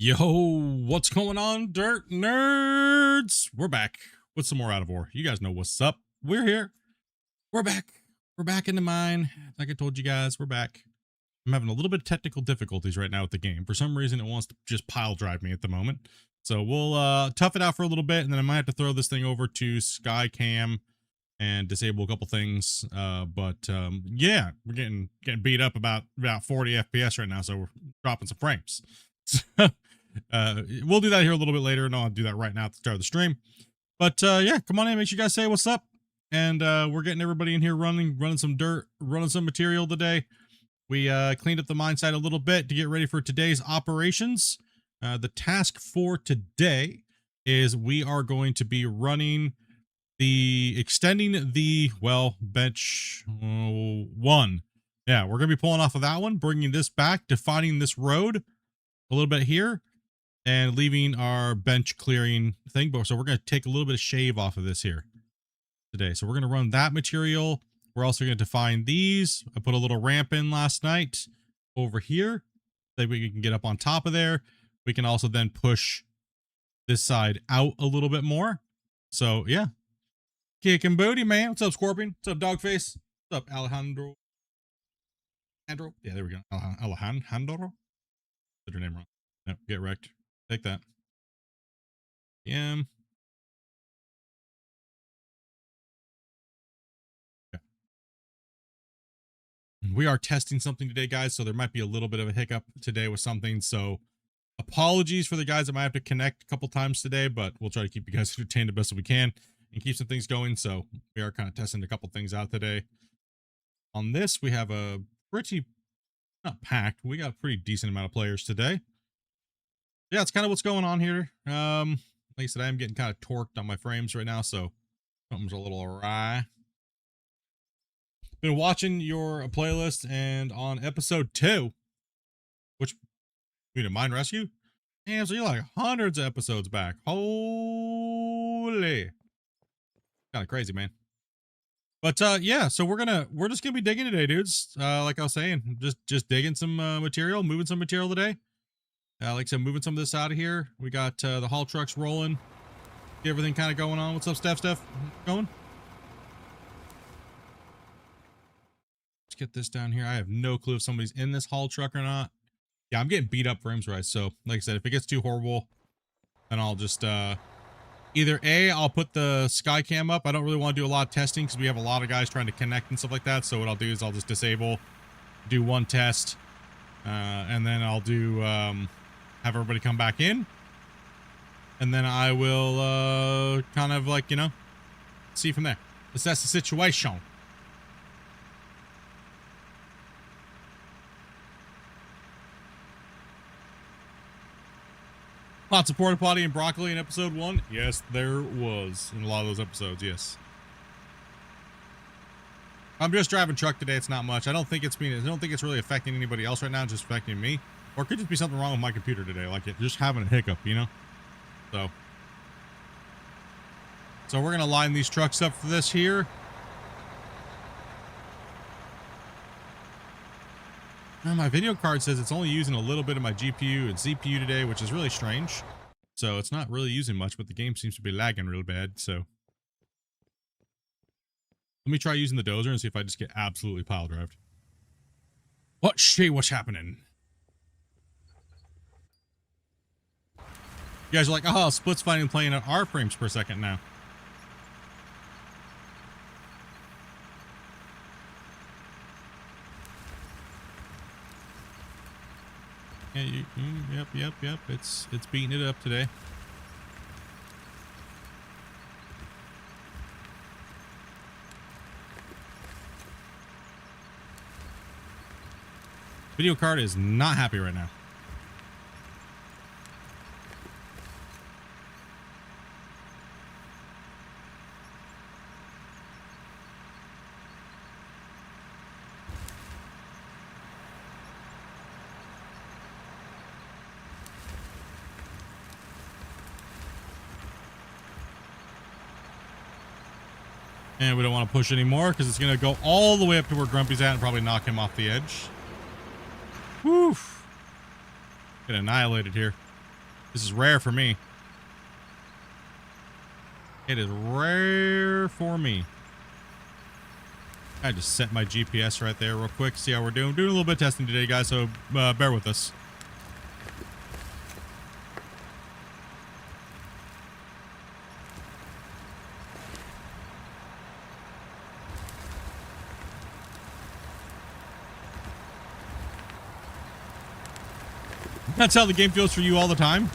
Yo, what's going on, dirt nerds? We're back with some more Out of War. You guys know what's up. We're here. We're back. We're back in the mine. Like I told you guys, we're back. I'm having a little bit of technical difficulties right now with the game. For some reason, it wants to just pile drive me at the moment. So we'll tough it out for a little bit, and then I might have to throw this thing over to Skycam and disable a couple things. Yeah, we're getting beat up about 40 FPS right now, so we're dropping some frames. We'll do that here a little bit later, and I'll do that right now at the start of the stream. But yeah, come on in, make sure you guys say what's up. And we're getting everybody in here running some dirt, running some material today. We cleaned up the mine site a little bit to get ready for today's operations. The task for today is we are going to be running extending the bench 1. Yeah, we're gonna be pulling off of that one, bringing this back, defining this road a little bit here, and leaving our bench clearing thing. But so we're going to take a little bit of shave off of this here today. So we're going to run that material. We're also going to define these. I put a little ramp in last night over here so we can get up on top of there. We can also then push this side out a little bit more. So yeah, kicking booty, man. What's up, Scorpion? What's up, Dogface? What's up, Alejandro? Yeah, there we go. Alejandro. Said your name wrong. Nope, get wrecked. Take that. Yeah. Okay. We are testing something today, guys, so there might be a little bit of a hiccup today with something. So apologies for the guys that might have to connect a couple times today, but we'll try to keep you guys entertained the best we can and keep some things going. So we are kind of testing a couple things out today. On this, we have a pretty, not packed, we got a pretty decent amount of players today. Yeah, it's kind of what's going on here. Like I said, I am getting kind of torqued on my frames right now, so something's a little awry. Been watching your playlist, and on episode 2, which, Mine Rescue? Damn, so you're like hundreds of episodes back. Holy. Kind of crazy, man. But yeah, so we're just gonna be digging today, dudes. Like I was saying, just digging some material, moving some material today. Like I said, moving some of this out of here. We got the haul trucks rolling. Get everything kind of going on. What's up, Steph? Going? Let's get this down here. I have no clue if somebody's in this haul truck or not. Yeah, I'm getting beat up frames wise. So, like I said, if it gets too horrible, then I'll just either I'll put the Skycam up. I don't really want to do a lot of testing because we have a lot of guys trying to connect and stuff like that. So what I'll do is I'll just disable, do one test, and then I'll do have everybody come back in, and then I will kind of like, see from there. Assess the situation. Lots of porta potty and broccoli in episode 1. Yes, there was in a lot of those episodes. Yes. I'm just driving truck today. It's not much. I don't think it's really affecting anybody else right now. It's just affecting me. Or it could just be something wrong with my computer today. Like it just having a hiccup, So we're going to line these trucks up for this here. Now, my video card says it's only using a little bit of my GPU and CPU today, which is really strange. So it's not really using much, but the game seems to be lagging real bad. So let me try using the dozer and see if I just get absolutely pile drived. What's happening? You guys are like, oh, Split's finally playing at our frames per second now. Yeah, yep. It's beating it up today. Video card is not happy right now. And we don't want to push anymore because it's going to go all the way up to where Grumpy's at and probably knock him off the edge. Woof. Get annihilated here. This is rare for me. It is rare for me. I just set my GPS right there real quick. See how we're doing. Doing a little bit of testing today, guys, so bear with us. That's how the game feels for you all the time.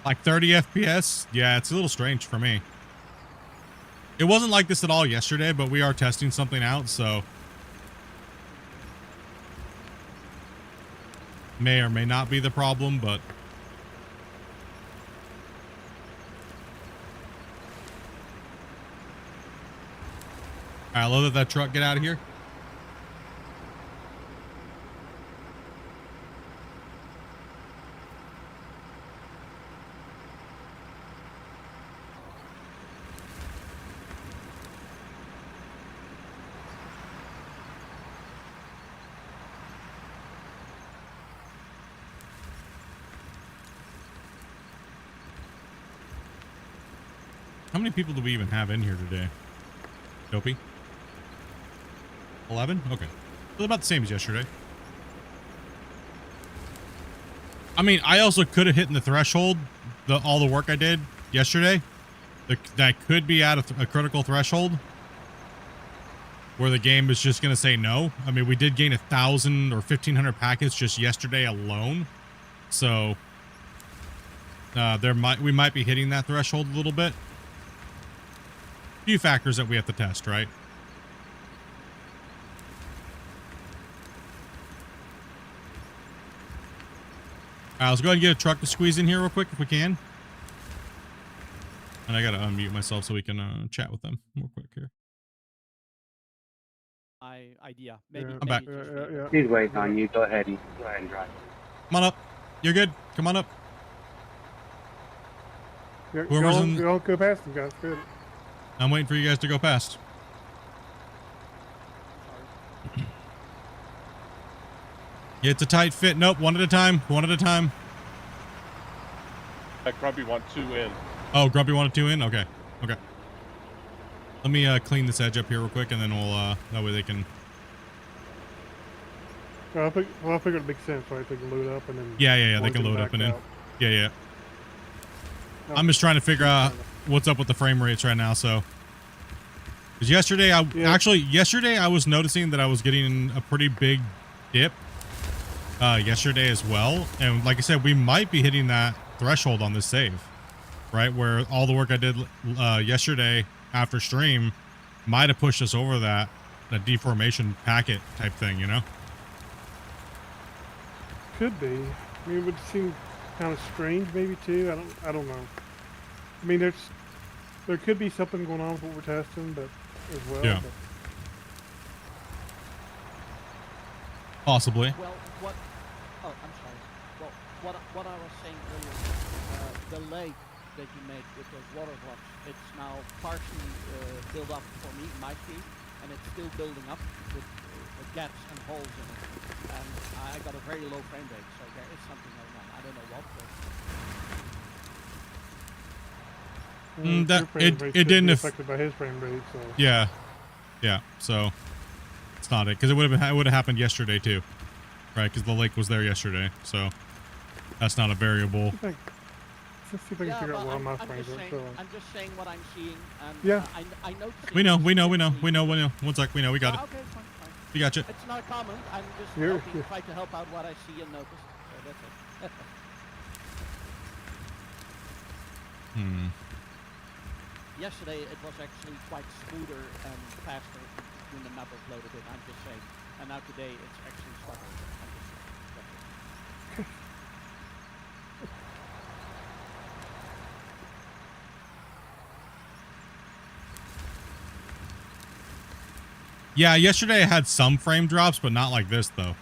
Like 30 FPS? Yeah, it's a little strange for me. It wasn't like this at all yesterday, but we are testing something out, so may or may not be the problem, but I love that truck. Get out of here. How many people do we even have in here today? Dopey? 11? Okay. So about the same as yesterday. I mean, I also could have hit the threshold, all the work I did yesterday. That could be at a critical threshold where the game is just going to say no. I mean, we did gain 1,000 or 1,500 packets just yesterday alone. So we might be hitting that threshold a little bit. Few factors that we have to test, right? All right, let's go ahead and get a truck to squeeze in here real quick if we can. And I gotta unmute myself so we can chat with them real quick here. Idea. Maybe. I'm back. He's waiting on you. Go ahead and drive. Come on up. You're good. Come on up. Whoever's in, don't go past them, guys. Good. I'm waiting for you guys to go past. Yeah, it's a tight fit. Nope, one at a time. One at a time. Grumpy want 2 in. Oh, Grumpy wanted 2 in? Okay. Okay. Let me clean this edge up here real quick, and then we'll, that way they can... Well, I figured it makes sense, right? They can load up and then... Yeah, they can load up and in. Yeah. I'm just trying to figure out what's up with the frame rates right now, so... Because yesterday, yesterday I was noticing that I was getting a pretty big dip yesterday as well. And like I said, we might be hitting that threshold on this save, right? Where all the work I did yesterday after stream might have pushed us over that deformation packet type thing, you know? Could be. I mean, it would seem kind of strange maybe too. I don't know. I mean, there could be something going on with what we're testing, but as well. Yeah. But. Possibly. Well, oh, I'm sorry. Well, what I was saying earlier, the lake that you made with those water blocks, it's now partially built up for me, my feet, and it's still building up with gaps and holes in it. And I got a very low frame rate, so there is something going on. I don't know what, but... It didn't affected by his frame rate, so yeah, so it's not it, because it would have happened yesterday too, right? Because the lake was there yesterday, so that's not a variable. let's see if I can figure out where my frame rate. I'm just saying what I'm seeing, and yeah, I know. We know. 1 sec, we know. We got it. Okay, fine. We got you. It's not a comment. I'm just trying to help out what I see and notice. So that's it. Yesterday it was actually quite smoother and faster when the map was loaded in, I'm just saying. And now today it's actually slower. Yeah, yesterday I had some frame drops, but not like this though.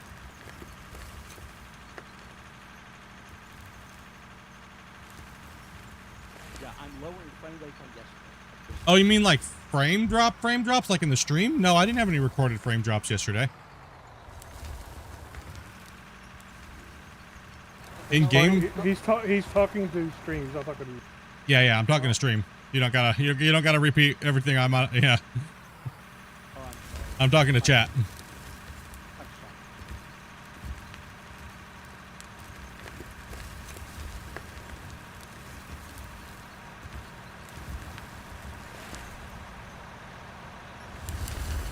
Yeah, I'm lowering frame rate on yesterday. Oh, you mean like frame drops like in the stream? No, I didn't have any recorded frame drops yesterday. In game. He's talking to stream. He's not talking to you. Yeah, I'm talking to stream. You don't gotta repeat everything I'm on. Yeah, Oh, I'm sorry. I'm talking to chat. I'm sorry.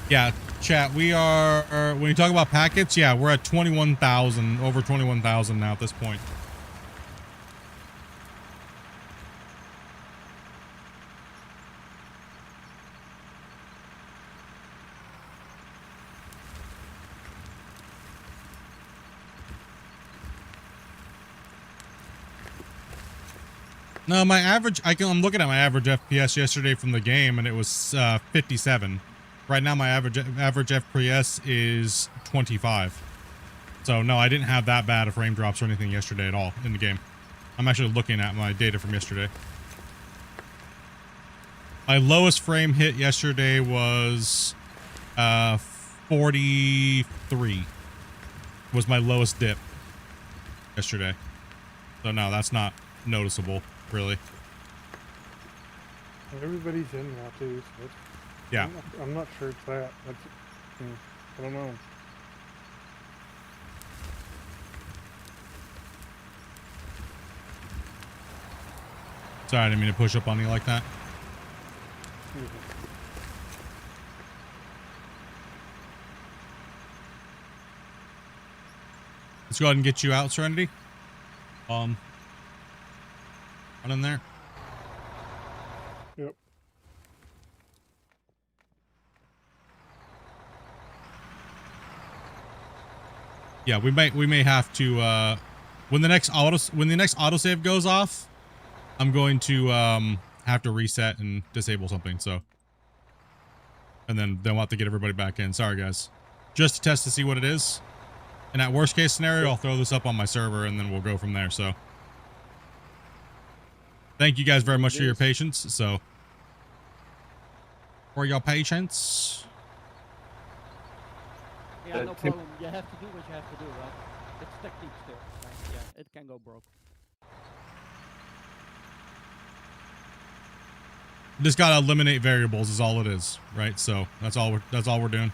Yeah, chat. We are when you talk about packets. Yeah, we're at 21,000, over 21,000 now at this point. No, my average. I'm looking at my average FPS yesterday from the game, and it was 57. Right now, my average FPS is 25. So no, I didn't have that bad of frame drops or anything yesterday at all in the game. I'm actually looking at my data from yesterday. My lowest frame hit yesterday was 43. Was my lowest dip yesterday. So no, that's not noticeable, really. Everybody's in now too. So Yeah. I'm not sure it's that. That's, I don't know. Sorry, I didn't mean to push up on you like that. Let's go ahead and get you out, Serenity. Run in there. Yep. Yeah, we may have to when the next autosave goes off, I'm going to have to reset and disable something, so and then we'll have to get everybody back in. Sorry guys. Just to test to see what it is. And at worst case scenario, I'll throw this up on my server and then we'll go from there. So thank you guys very much for your patience. So for your patience. Yeah, no problem. You have to do what you have to do, right? It's technique still. Right? Yeah, it can go broke. Just gotta eliminate variables is all it is, right? So that's all we're doing.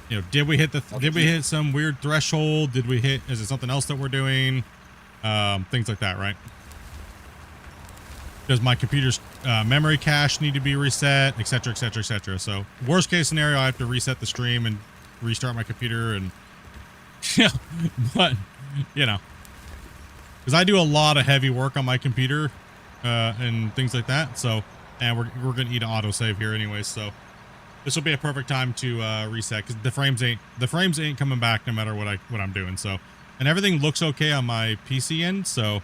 You know, did we hit some weird threshold? Is it something else that we're doing? Things like that, right? Does my computer's memory cache need to be reset, etc, etc, etc. So worst case scenario, I have to reset the stream and restart my computer, and yeah, but you know, because I do a lot of heavy work on my computer and things like that. So, and we're gonna need an autosave here anyways. So this will be a perfect time to reset, because the frames ain't coming back no matter what I'm doing. So, and everything looks okay on my PC end. So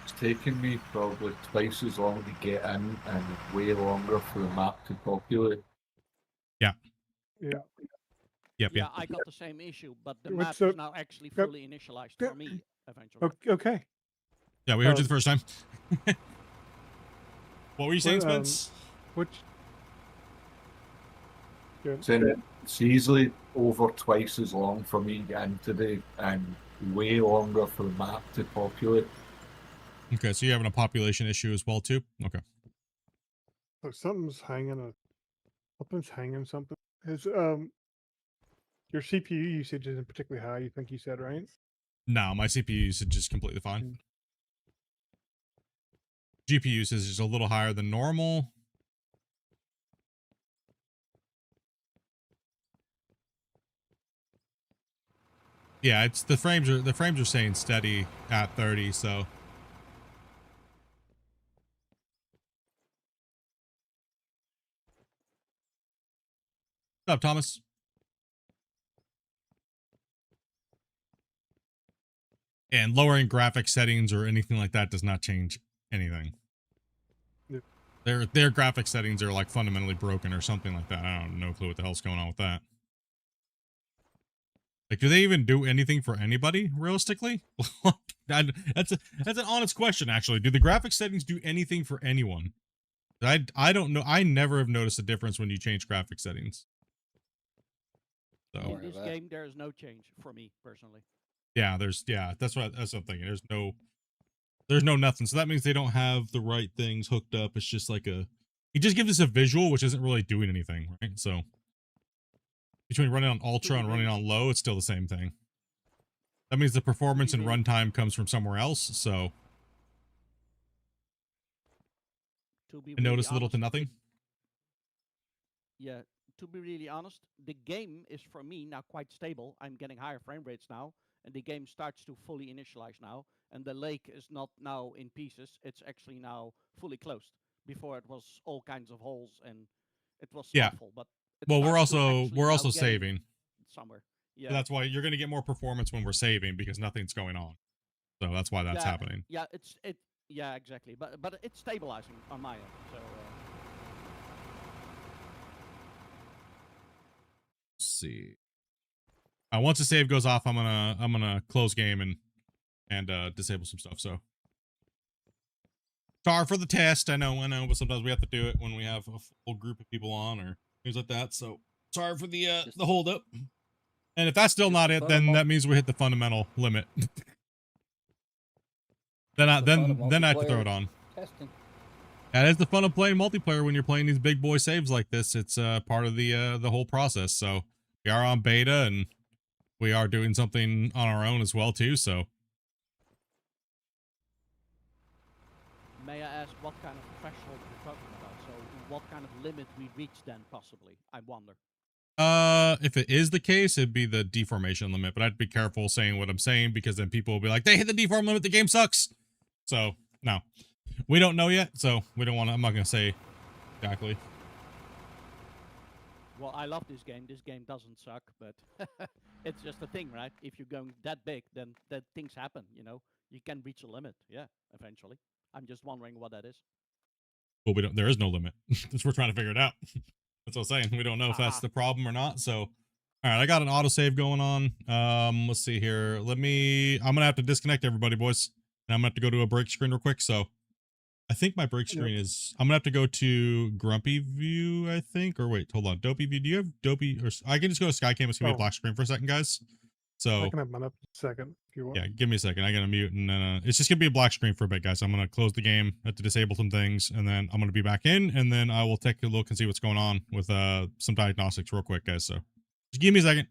it's taken me probably twice as long to get in and way longer for the map to populate. yeah. Yeah. Yep. Yeah, I got the same issue, but the map What's is up? now actually fully initialized for me eventually. Okay. Yeah, we heard you the first time. What were you saying, Spence? Which? Good. So it's easily over twice as long for me to get in today and way longer for the map to populate. Okay, so you're having a population issue as well too? Okay. So something's hanging something. Is your CPU usage isn't particularly high, you think you said, right? No, my CPU usage is completely fine. GPU usage is a little higher than normal. Yeah, it's the frames are staying steady at 30, so what's up, Thomas? And lowering graphic settings or anything like that does not change anything. Yep. Their graphic settings are like fundamentally broken or something like that. I don't know clue what the hell's going on with that. Like, do they even do anything for anybody realistically? That's an honest question, actually. Do the graphic settings do anything for anyone? I don't know. I never have noticed a difference when you change graphic settings. So In worry this about that. game, there is no change for me personally. yeah, that's what I'm thinking. There's no nothing. So that means they don't have the right things hooked up. It's just like it just gives us a visual, which isn't really doing anything, right? So between running on ultra be and running really- on low, it's still the same thing. That means the performance and really- runtime comes from somewhere else. So To be I really notice little to honest, nothing. yeah, to be really honest, the game is for me now quite stable. I'm getting higher frame rates now, and the game starts to fully initialize now. And the lake is not now in pieces; it's actually now fully closed. Before it was all kinds of holes and it was Yeah. awful. But it Well, we're starts to also actually now getting saving. somewhere. So Yeah, that's why you're going to get more performance when we're saving because nothing's going on. So that's why that's yeah, happening. yeah. Yeah, exactly. But it's stabilizing on my end. So Let's see. Once the save goes off, I'm gonna close game and disable some stuff. So sorry for the test. I know, but sometimes we have to do it when we have a full group of people on or things like that. So sorry for the hold up. And if that's still Just not the it, fun then of that means we hit the fundamental limit. then I the fun of then I have to throw multiplayer it on. testing. That is the fun of playing multiplayer when you're playing these big boy saves like this. It's part of the whole process. So we are on beta and we are doing something on our own as well too. So may I ask what kind of threshold we're talking about? So what kind of limit we reach then possibly? I wonder. if it is the case, it'd be the deformation limit, but I'd be careful saying what I'm saying because then people will be like, they hit the deform limit, the game sucks. So no, we don't know yet. So we don't want to, I'm not going to say exactly. Well, I love this game. This game doesn't suck, but it's just a thing, right? If you're going that big, then that things happen. You can reach a limit. Yeah, eventually. I'm just wondering what that is. Well, there is no limit. That's we're trying to figure it out. That's what I'm saying. We don't know if that's Aha. the problem or not. So, all right, I got an autosave going on. Let's see here. I'm going to have to disconnect everybody, boys. And I'm going to have to go to a break screen real quick. So I think my break screen is, I'm going to have to go to Grumpy View, I think. Or wait, hold on. Dopey View. Do you have Dopey? Or I can just go to Skycam. It's going to be a black screen for a second, guys. So I can have mine up in a second if you want. yeah, give me a second. I gotta mute, and then it's just gonna be a black screen for a bit, guys. I'm gonna close the game, I have to disable some things, and then I'm gonna be back in, and then I will take a look and see what's going on with some diagnostics real quick, guys. So just give me a second.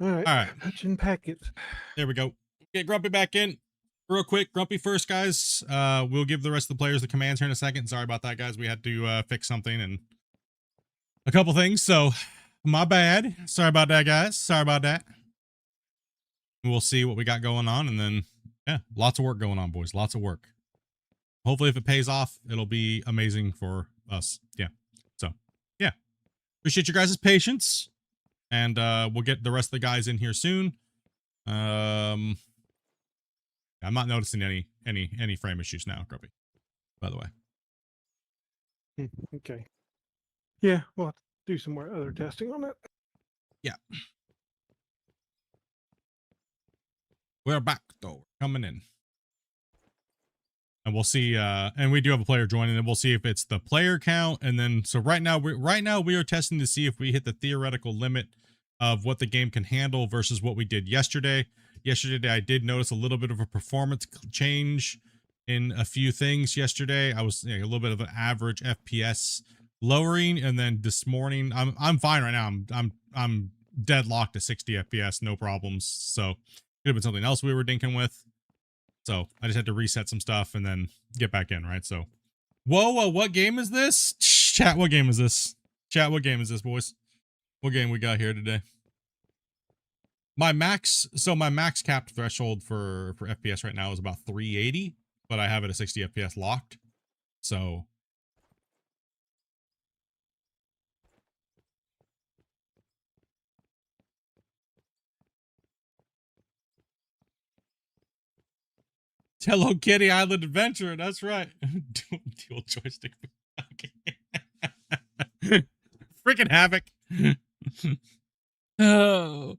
All right. All right. Touching packets. There we go. Get Grumpy back in. Real quick, Grumpy first, guys. We'll give the rest of the players the commands here in a second. Sorry about that, guys. We had to fix something and a couple things, so my bad. Sorry about that, guys. Sorry about that. We'll see what we got going on, and then, yeah, lots of work going on, boys. Lots of work. Hopefully, if it pays off, it'll be amazing for us. Yeah. So, yeah. Appreciate your guys' patience, and we'll get the rest of the guys in here soon. I'm not noticing any frame issues now, Grumpy, by the way. Okay. Yeah, we'll have to do some more other testing on it. Yeah. We're back, though. We're coming in. And we'll see, and we do have a player joining, and we'll see if it's the player count, and then, so right now we are testing to see if we hit the theoretical limit of what the game can handle versus what we did yesterday. Yesterday, I did notice a little bit of a performance change in a few things yesterday. I was a little bit of an average FPS lowering, and then this morning, I'm fine right now. I'm deadlocked at 60 FPS, no problems. So could have been something else we were dinking with. So I just had to reset some stuff and then get back in, right? So, whoa, what game is this? Chat, what game is this? Chat, what game is this, boys? What game we got here today? My max capped threshold for FPS right now is about 380, but I have it at 60 FPS locked. So Hello Kitty Island Adventure, that's right. Dual joystick. Okay. Freaking Havoc. Oh.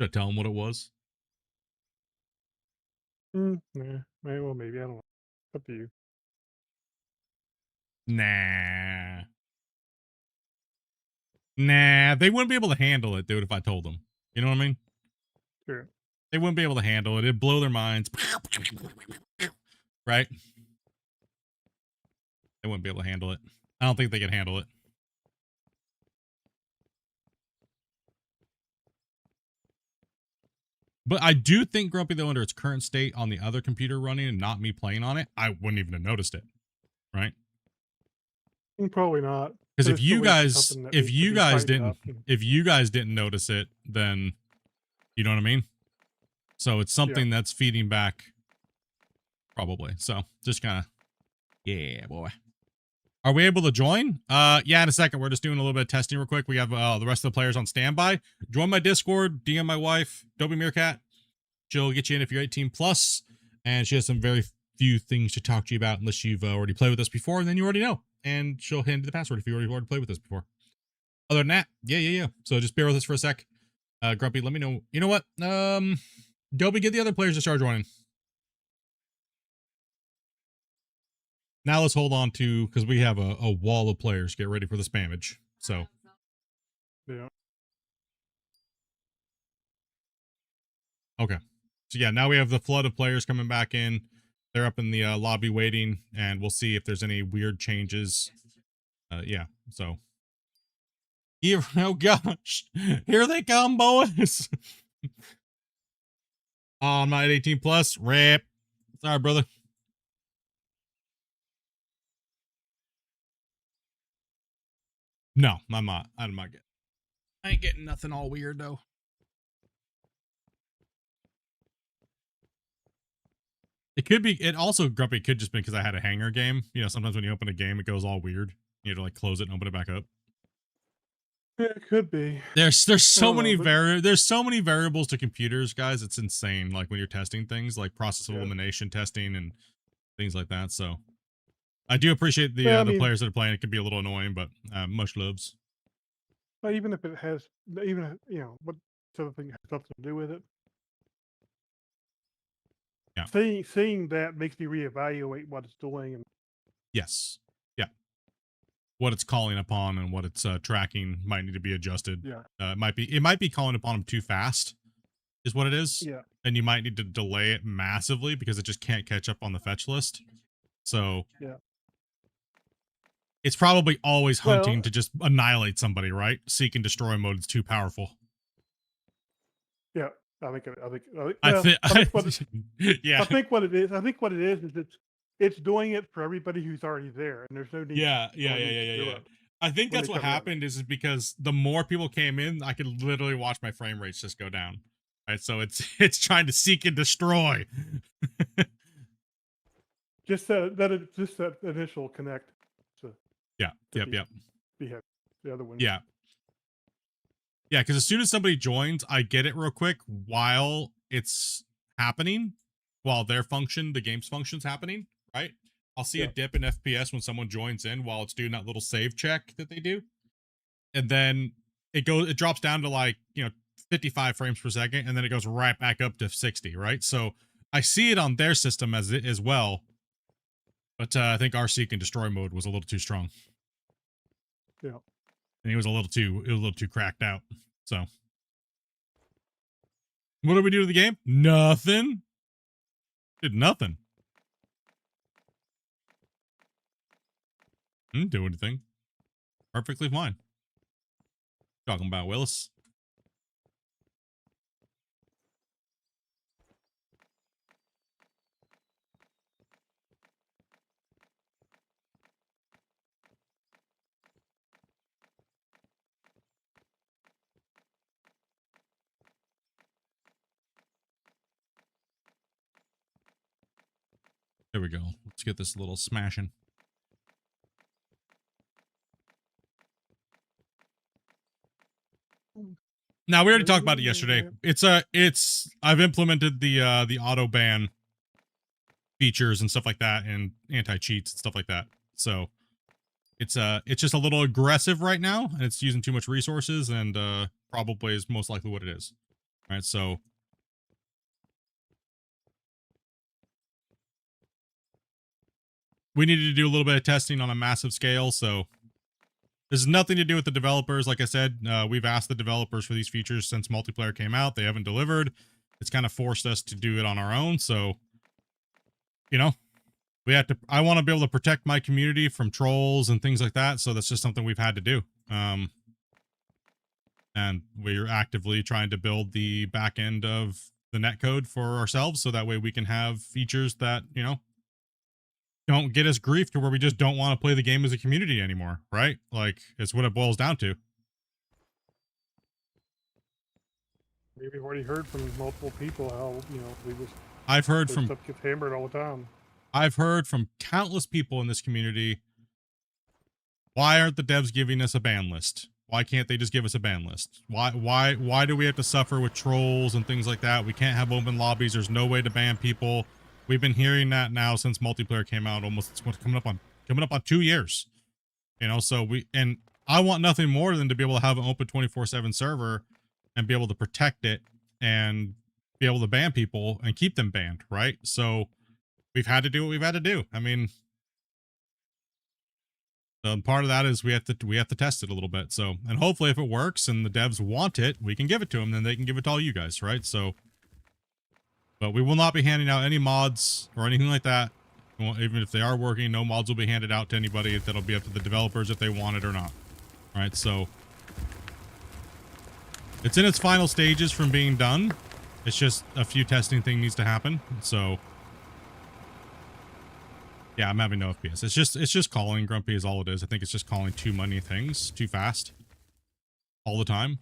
Should I tell him what it was? Yeah, well, maybe, I don't know. Up to you. Nah, they wouldn't be able to handle it, dude, if I told them. You know what I mean? Sure. They wouldn't be able to handle it. It'd blow their minds. Right? They wouldn't be able to handle it. I don't think they could handle it. But I do think Grumpy, though, under its current state on the other computer running and not me playing on it, I wouldn't even have noticed it. Right? Probably not. Because There's still something that needs to be tightened up. if you guys didn't notice it, then you know what I mean? So it's something that's feeding back, probably. So just kind of, yeah, boy. Are we able to join? Yeah, in a second. We're just doing a little bit of testing real quick. We have the rest of the players on standby. Join my Discord, DM my wife, Dobie Meerkat. She'll get you in if you're 18 plus, and she has some very few things to talk to you about unless you've already played with us before, and then you already know. And she'll hand you the password if you already played with us before. Other than that, yeah. So just bear with us for a sec. Grumpy, let me know. You know what? Dobie, get the other players to start joining. Now let's hold on to, because we have a wall of players. Get ready for the spammage. So. Yeah. Okay. So yeah, now we have the flood of players coming back in. They're up in the lobby waiting, and we'll see if there's any weird changes. Yeah, so. Here, oh gosh. Here they come, boys. Oh, I'm not at 18 plus. Rip. Sorry, brother. No, I'm not. I'm not getting. I ain't getting nothing all weird though. It could be. It also, Grumpy, could just be because I had a hanger game. You know, sometimes when you open a game, it goes all weird. You have to like close it and open it back up. Yeah, it could be. There's so many there's so many variables to computers, guys. It's insane. Like when you're testing things, like process of elimination testing and things like that. So I do appreciate the the players that are playing. It can be a little annoying, but much loves. But even if it has, even you know, what sort of thing has something to do with it. Yeah. Seeing that makes me reevaluate what it's doing. And yes. Yeah. What it's calling upon and what it's tracking might need to be adjusted. Yeah. It might be calling upon them too fast, is what it is. Yeah. And you might need to delay it massively because it just can't catch up on the fetch list. So yeah. It's probably always hunting Well- to just annihilate somebody, right? Seek and destroy mode is too powerful. Yeah, I think I well, think, I think what it, yeah, I think what it is it's doing it for everybody who's already there, and there's no need. yeah. to do it I think when that's they what come in. happened is because the more people came in, I could literally watch my frame rates just go down. Right, so it's trying to seek and destroy. Just just that initial connect. To Yeah, yep, be- yep. be happy. The other one. Yeah. Yeah, because as soon as somebody joins, I get it real quick while it's happening, while the game's function's happening, right? I'll see a Yeah. dip in FPS when someone joins in while it's doing that little save check that they do. And then it drops down to like, 55 frames per second, and then it goes right back up to 60, right? So I see it on their system as well. But I think our seek and destroy mode was a little too strong. Yeah. And he was a little too cracked out. So what did we do to the game? Nothing. Did nothing. Didn't do anything. Perfectly fine. Talking about Willis. There we go. Let's get this little smashing. Now we already talked about it yesterday. I've implemented the auto ban features and stuff like that, and anti-cheats and stuff like that. So it's just a little aggressive right now, and it's using too much resources, and probably is most likely what it is. All right, so we needed to do a little bit of testing on a massive scale, so this has nothing to do with the developers. Like I said, we've asked the developers for these features since multiplayer came out. They haven't delivered. It's kind of forced us to do it on our own. So, I want to be able to protect my community from trolls and things like that. So that's just something we've had to do. And we're actively trying to build the back end of the netcode for ourselves. So that way we can have features that, don't get us grief to where we just don't want to play the game as a community anymore, right? Like, it's what it boils down to. Maybe we've already heard from multiple people how I've heard their from stuff gets hammered all the time. I've heard from countless people in this community, why aren't the devs giving us a ban list? Why can't they just give us a ban list? Why do we have to suffer with trolls and things like that? We can't have open lobbies. There's no way to ban people. We've been hearing that now since multiplayer came out. It's coming up on 2 years. So I want nothing more than to be able to have an open 24/7 server and be able to protect it and be able to ban people and keep them banned, right? So we've had to do what we've had to do. I mean, part of that is we have to test it a little bit. So, and hopefully if it works and the devs want it, we can give it to them, then they can give it to all you guys, right? So, but we will not be handing out any mods or anything like that. Well, even if they are working, no mods will be handed out to anybody. That'll be up to the developers if they want it or not. All right, so it's in its final stages from being done. It's just a few testing things needs to happen. So yeah, I'm having no FPS. It's just calling Grumpy is all it is. I think it's just calling too many things too fast all the time.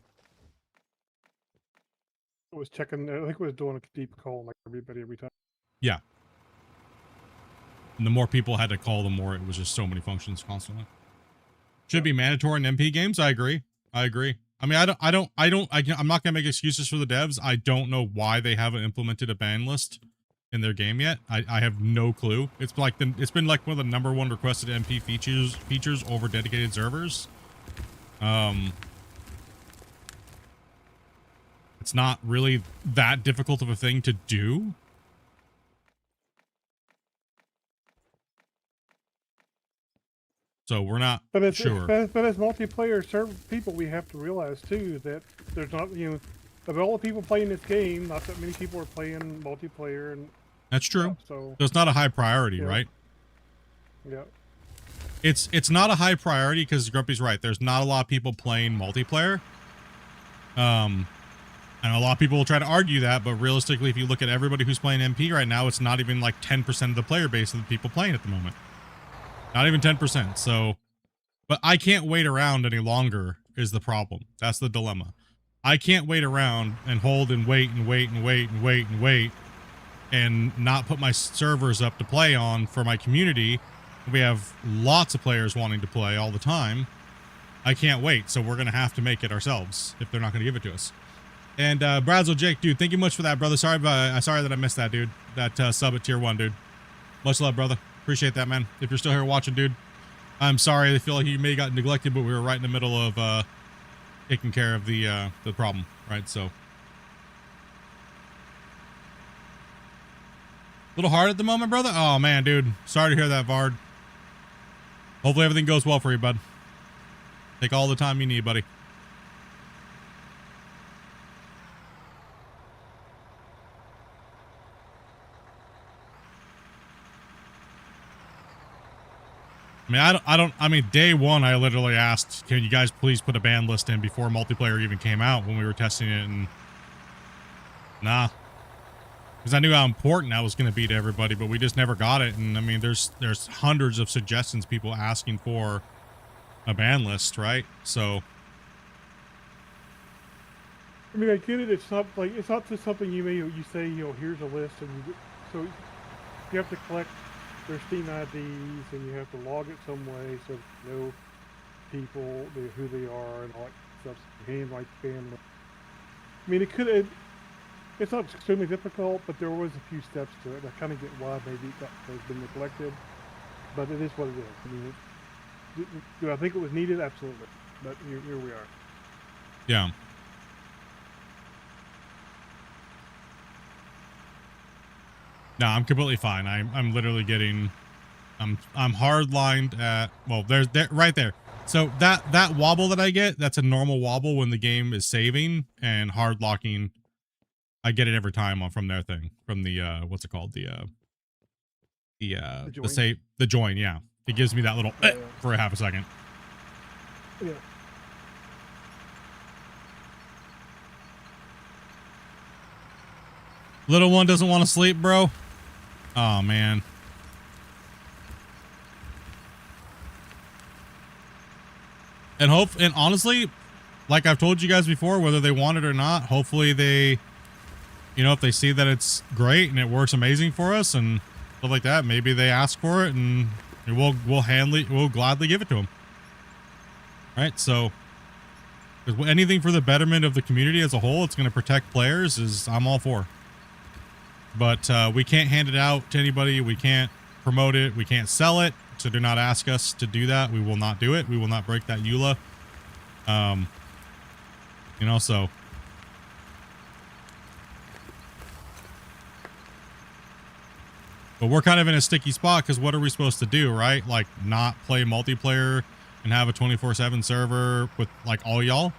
It was checking. I think it was doing a deep call like everybody every time. Yeah. And the more people had to call, the more it was just so many functions constantly. Should be mandatory in MP games. I agree. I mean, I'm not gonna make excuses for the devs. I don't know why they haven't implemented a ban list in their game yet. I have no clue. It's been like one of the #1 requested MP features over dedicated servers. It's not really that difficult of a thing to do. So we're not sure. But as multiplayer people, we have to realize too that there's not of all the people playing this game, not that many people are playing multiplayer and That's true. so it's not a high priority, Yeah. right? yeah. it's not a high priority because Grumpy's right. There's not a lot of people playing multiplayer. And a lot of people will try to argue that, but realistically, if you look at everybody who's playing MP right now, it's not even like 10% of the player base of the people playing at the moment. Not even 10%. So, but I can't wait around any longer is the problem. That's the dilemma. I can't wait around and hold and wait and wait and wait and wait and wait and not put my servers up to play on for my community. We have lots of players wanting to play all the time. I can't wait. So we're going to have to make it ourselves if they're not going to give it to us. And Brazzle Jake, dude, thank you much for that, brother. Sorry that I missed that, dude. That sub at tier 1, dude. Much love, brother. Appreciate that, man. If you're still here watching, dude, I'm sorry. I feel like you may have gotten neglected, but we were right in the middle of taking care of the problem, right? So a little hard at the moment, brother. Oh man, dude. Sorry to hear that, Vard. Hopefully everything goes well for you, bud. Take all the time you need, buddy. I mean, day one, I literally asked, can you guys please put a ban list in before multiplayer even came out when we were testing it? And nah, because I knew how important that was going to be to everybody, but we just never got it. And I mean, there's hundreds of suggestions, people asking for a ban list, right? So, I mean, I get it. It's not just something you say, here's a list, and so you have to collect their Steam IDs, and you have to log it some way so you know people, who they are, and all that stuff. So hand like ban list. I mean, it's not extremely difficult, but there was a few steps to it. I kind of get why maybe it has been neglected, but it is what it is. I mean, do I think it was needed? Absolutely. But here we are. Yeah. No, I'm completely fine. I'm literally getting, I'm hard lined at, well, there's right there. So that wobble that I get, that's a normal wobble when the game is saving, and hard locking, I get it every time from their thing, from the what's it called, the save, the join. Yeah, it gives me that little for a half a second. Yeah. Little one doesn't want to sleep, bro. Oh man. And honestly, like I've told you guys before, whether they want it or not, hopefully they, if they see that it's great and it works amazing for us and stuff like that, maybe they ask for it and we'll gladly give it to them. Right? So, because anything for the betterment of the community as a whole, it's going to protect players, I'm all for. But we can't hand it out to anybody. We can't promote it. We can't sell it. So do not ask us to do that. We will not do it. We will not break that EULA. So. But we're kind of in a sticky spot because what are we supposed to do, right? Like not play multiplayer and have a 24/7 server with like all y'all,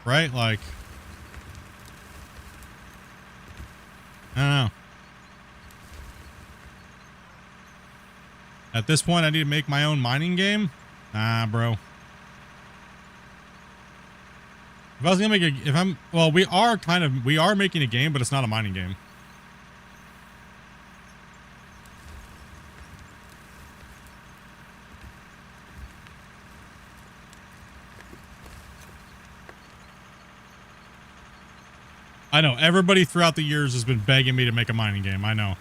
right? Like, I don't know. At this point, I need to make my own mining game. Nah, bro. If I was gonna make we are making a game, but it's not a mining game. I know everybody throughout the years has been begging me to make a mining game. I know.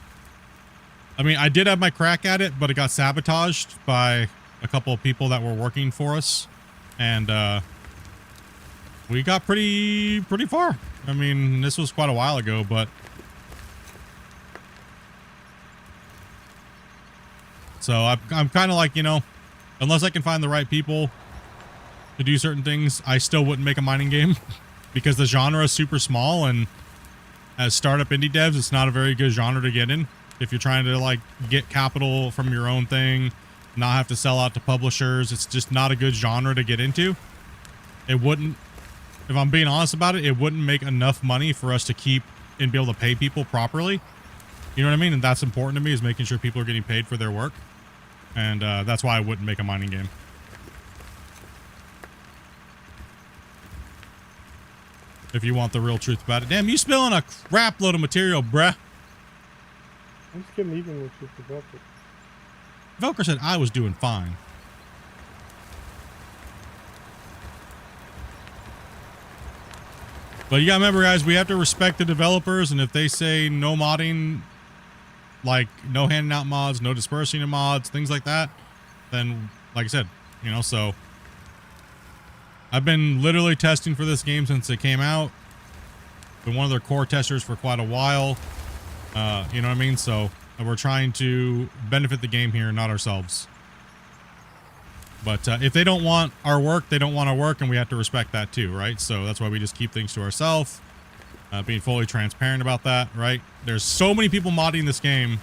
I mean, I did have my crack at it, but it got sabotaged by a couple of people that were working for us. And we got pretty far. I mean, this was quite a while ago, but so I'm kind of like, unless I can find the right people to do certain things, I still wouldn't make a mining game because the genre is super small, and as startup indie devs, it's not a very good genre to get in. If you're trying to like get capital from your own thing, not have to sell out to publishers, it's just not a good genre to get into. It wouldn't, if I'm being honest about it, it wouldn't make enough money for us to keep and be able to pay people properly. You know what I mean? And that's important to me, is making sure people are getting paid for their work. And that's why I wouldn't make a mining game. If you want the real truth about it. Damn, you spilling a crap load of material, bruh. I'm just getting even with your developer. Velcro said I was doing fine. But you gotta remember, guys, we have to respect the developers, and if they say no modding, like no handing out mods, no dispersing of mods, things like that, then, like I said, you know, so I've been literally testing for this game since it came out. Been one of their core testers for quite a while. You know what I mean? So we're trying to benefit the game here, not ourselves. But if they don't want our work, they don't want our work, and we have to respect that too, right? So that's why we just keep things to ourselves, being fully transparent about that, right? There's so many people modding this game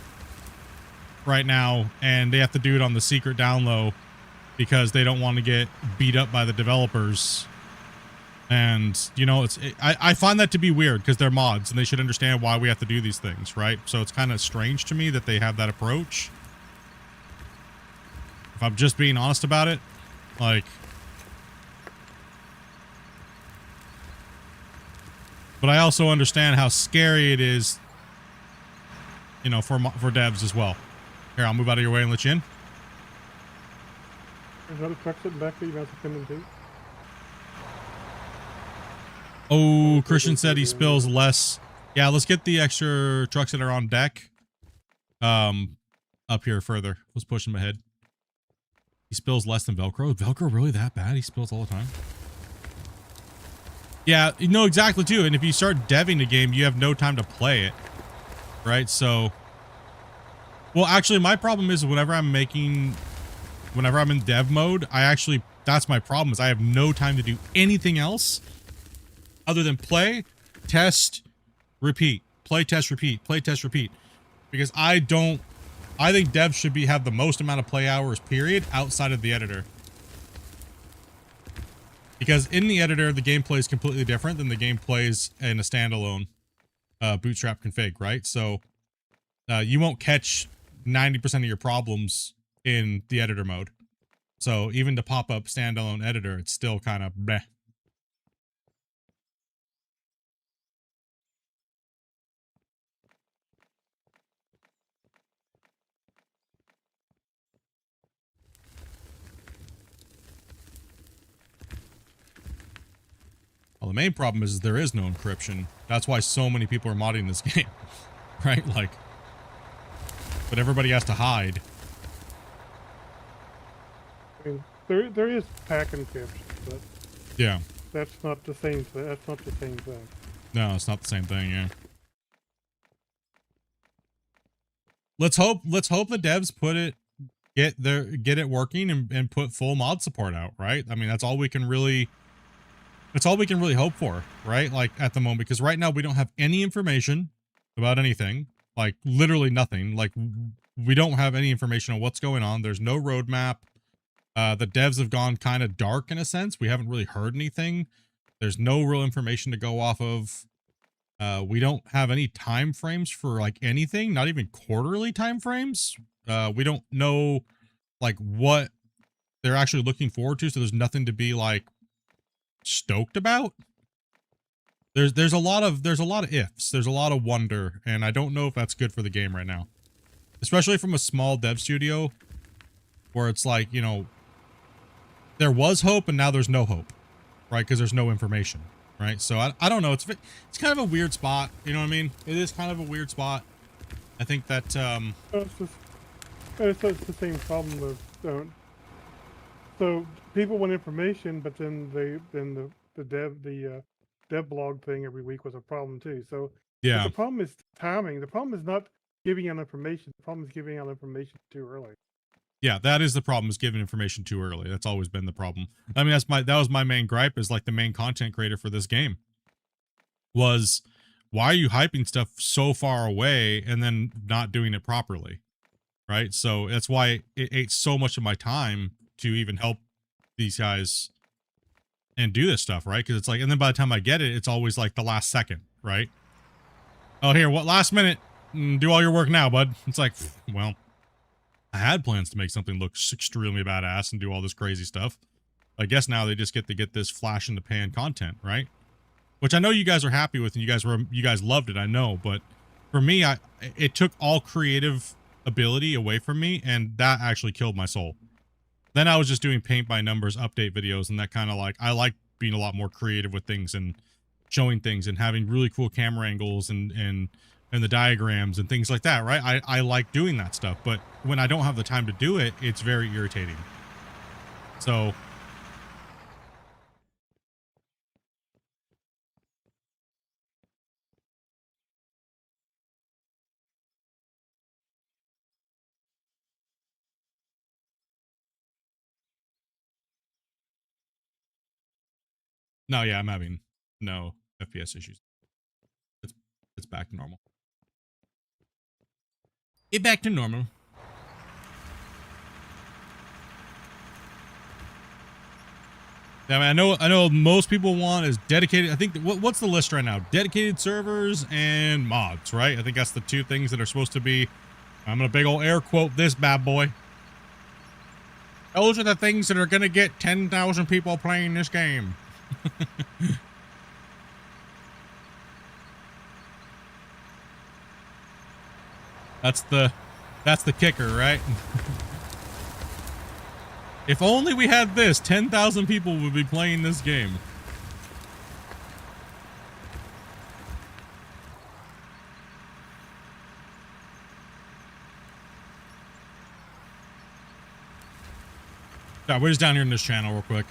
right now, and they have to do it on the secret down low because they don't want to get beat up by the developers. And, you know, I find that to be weird because they're mods and they should understand why we have to do these things, right? So it's kind of strange to me that they have that approach. If I'm just being honest about it, like, but I also understand how scary it is, you know, for devs as well. Here, I'll move out of your way and let you in. There's another truck sitting back there you guys are coming to. Oh, Christian said he spills less. Yeah, let's get the extra trucks that are on deck up here further. Let's push him ahead. He spills less than Velcro. Is Velcro really that bad? He spills all the time. Yeah, you know exactly too. And if you start deving the game, you have no time to play it, right? So, well, actually, my problem is whenever I'm in dev mode, that's my problem, is I have no time to do anything else other than play, test, repeat, play, test, repeat, play, test, repeat. Because I think devs should have the most amount of play hours, period, outside of the editor. Because in the editor, the gameplay is completely different than the gameplays in a standalone bootstrap config, right? So you won't catch 90% of your problems in the editor mode. So even to pop up standalone editor, it's still kind of bleh. Well, the main problem is there is no encryption. That's why so many people are modding this game, right? Like, but everybody has to hide. I mean, there is pack encryption, but Yeah. that's not the same. That's not the same thing. No, it's not the same thing. Yeah. Let's hope the devs get it working and put full mod support out, right? I mean, that's all we can really hope for, right? Like at the moment, because right now we don't have any information about anything, like literally nothing. Like we don't have any information on what's going on. There's no roadmap. The devs have gone kind of dark in a sense. We haven't really heard anything. There's no real information to go off of. We don't have any time frames for like anything, not even quarterly time frames. We don't know like what they're actually looking forward to, so there's nothing to be like stoked about. There's a lot of ifs. There's a lot of wonder, and I don't know if that's good for the game right now. Especially from a small dev studio where it's like, you know, there was hope and now there's no hope, right? Because there's no information. Right, so I don't know. It's kind of a weird spot. You know what I mean? It is kind of a weird spot. I think that it's the same problem with so people want information, but then the dev blog thing every week was a problem too. So yeah, the problem is timing. The problem is not giving out information. The problem is giving out information too early. yeah, that is the problem, is giving information too early. That's always been the problem. I mean, that was my main gripe, is like the main content creator for this game was, why are you hyping stuff so far away and then not doing it properly? Right. So that's why it ate so much of my time to even help these guys and do this stuff. Right. Cause it's like, and then by the time I get it, it's always like the last second. Right. Oh, here, what, last minute, do all your work now, bud. It's like, well, I had plans to make something look extremely badass and do all this crazy stuff. I guess now they just get to get this flash in the pan content, right? Which I know you guys are happy with, and you guys loved it, I know, but for me, it took all creative ability away from me, and that actually killed my soul. Then I was just doing paint by numbers update videos, and that kind of like, I like being a lot more creative with things and showing things and having really cool camera angles and the diagrams and things like that, right? I like doing that stuff, but when I don't have the time to do it, it's very irritating. So no, yeah, I'm having no FPS issues. It's back to normal. Get back to normal. Yeah, I mean, I know most people want is dedicated. I think what's the list right now? Dedicated servers and mods, right? I think that's the two things that are supposed to be. I'm gonna big old air quote this bad boy. Those are the things that are gonna get 10,000 people playing this game. That's the kicker, right? If only we had this, 10,000 people would be playing this game. Yeah, we're just down here in this channel real quick.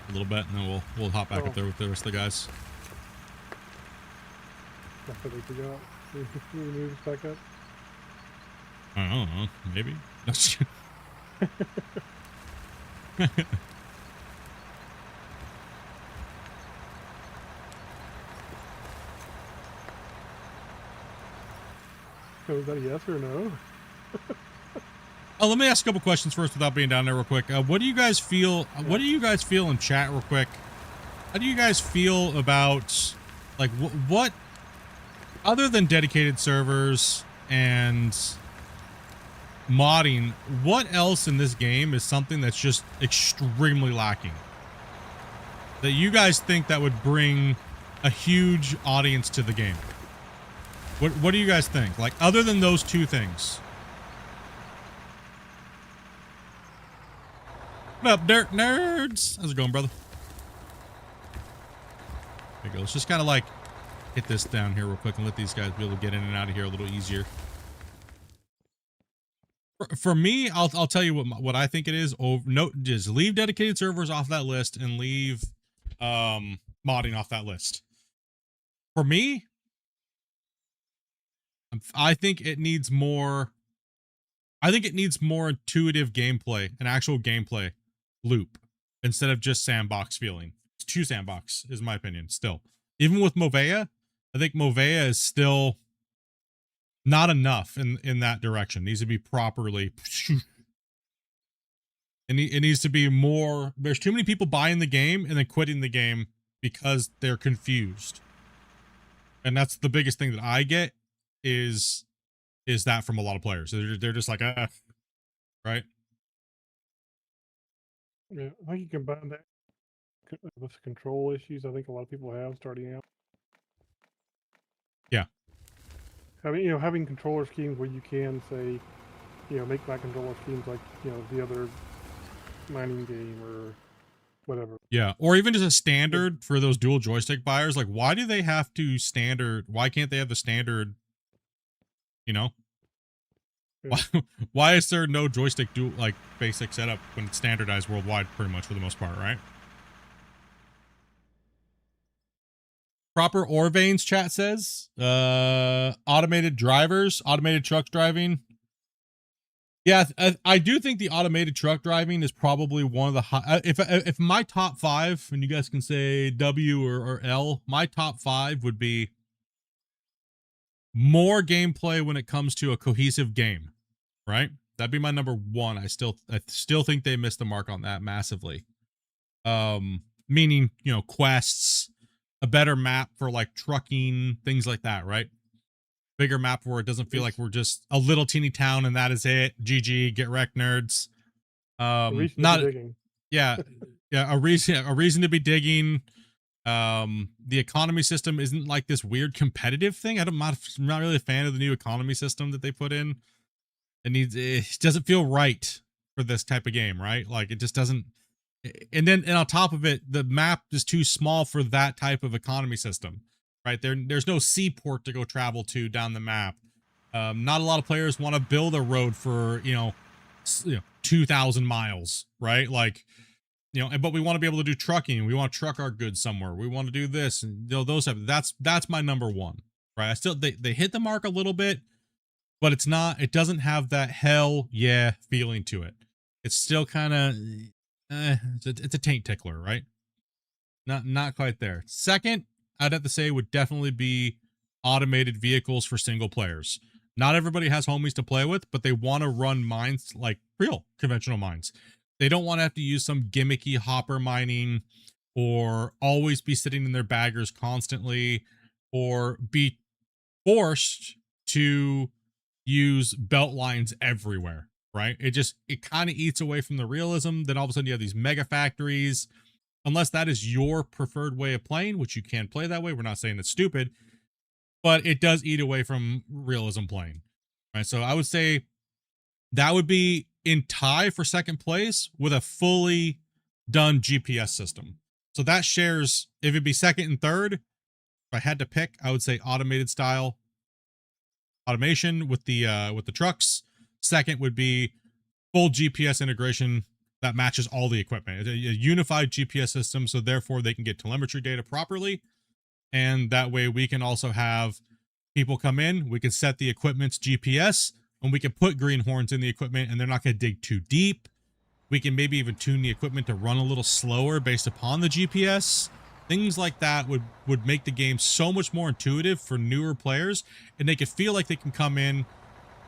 A little bit, and then we'll hop back up there with the rest of the guys. I thought they forgot. Can we move this back up? I don't know, maybe. So is that a yes or no? Oh, let me ask a couple questions first without being down there real quick. What do you guys feel? What do you guys feel in chat real quick? How do you guys feel about, like, what other than dedicated servers and modding, what else in this game is something that's just extremely lacking that you guys think that would bring a huge audience to the game? What do you guys think? Like, other than those two things? What up, dirt nerds? How's it going, brother? There you go. Let's just kind of like hit this down here real quick and let these guys be able to get in and out of here a little easier. For me, I'll tell you what I think it is. Just leave dedicated servers off that list and leave modding off that list. For me, I think it needs more. I think it needs more intuitive gameplay, an actual gameplay loop, instead of just sandbox feeling. It's too sandbox, is my opinion. Still, even with Movea, I think Movea is still not enough in that direction. It needs to be properly. It needs to be more. There's too many people buying the game and then quitting the game because they're confused, and that's the biggest thing that I get is that from a lot of players. They're just like, right? Yeah, I think you combine that with control issues. I think a lot of people have starting out. Yeah. Having controller schemes where you can say, make my controller schemes like, the other mining game or whatever. Yeah, or even just a standard for those dual joystick buyers. Like, why do they have to standard? Why can't they have the standard? Yeah. Why is there no joystick dual, like, basic setup when it's standardized worldwide pretty much for the most part, right? Proper ore veins, chat says. Automated drivers, automated trucks driving. Yeah, I do think the automated truck driving is probably one of the high. If my top 5, and you guys can say W or L, my top 5 would be more gameplay when it comes to a cohesive game, right? That'd be my number 1. I still think they missed the mark on that massively. Meaning, quests, a better map for like trucking, things like that, right? bigger map where it doesn't feel like we're just a little teeny town and that is it. GG, get wrecked, nerds. A reason to be Not digging. yeah, yeah, a reason to be digging. The economy system isn't like this weird competitive thing. I'm not really a fan of the new economy system that they put in. It doesn't feel right for this type of game, right? Like it just doesn't. And on top of it, the map is too small for that type of economy system, right? There's no seaport to go travel to down the map. Not a lot of players want to build a road for 2,000 miles, right? Like, but we want to be able to do trucking. We want to truck our goods somewhere. We want to do this and those type. That's my number one, right? I still they hit the mark a little bit, but it doesn't have that hell yeah feeling to it. It's still kind of it's a taint tickler, right? Not quite there. Second, I'd have to say would definitely be automated vehicles for single players. Not everybody has homies to play with, but they want to run mines like real conventional mines. They don't want to have to use some gimmicky hopper mining or always be sitting in their baggers constantly or be forced to use belt lines everywhere, right? It kind of eats away from the realism. Then all of a sudden you have these mega factories. Unless that is your preferred way of playing, which you can play that way. We're not saying it's stupid, but it does eat away from realism playing, right? So I would say that would be in tie for second place with a fully done GPS system. So that shares, if it'd be second and third, if I had to pick, I would say automated style automation with the trucks. Second would be full GPS integration that matches all the equipment. It's a unified GPS system, so therefore they can get telemetry data properly. And that way we can also have people come in, we can set the equipment's GPS, and we can put greenhorns in the equipment and they're not going to dig too deep. We can maybe even tune the equipment to run a little slower based upon the GPS. Things like that would make the game so much more intuitive for newer players, and they could feel like they can come in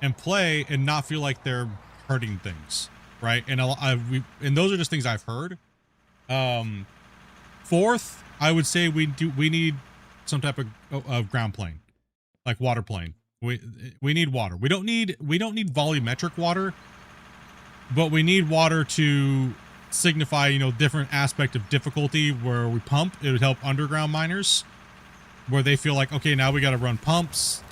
and play and not feel like they're hurting things, right? And and those are just things I've heard. Fourth, I would say we need some type of ground plane, like water plane. We need water. We don't need volumetric water, but we need water to signify, different aspect of difficulty where we pump. It would help underground miners where they feel like, okay, now we got to run pumps,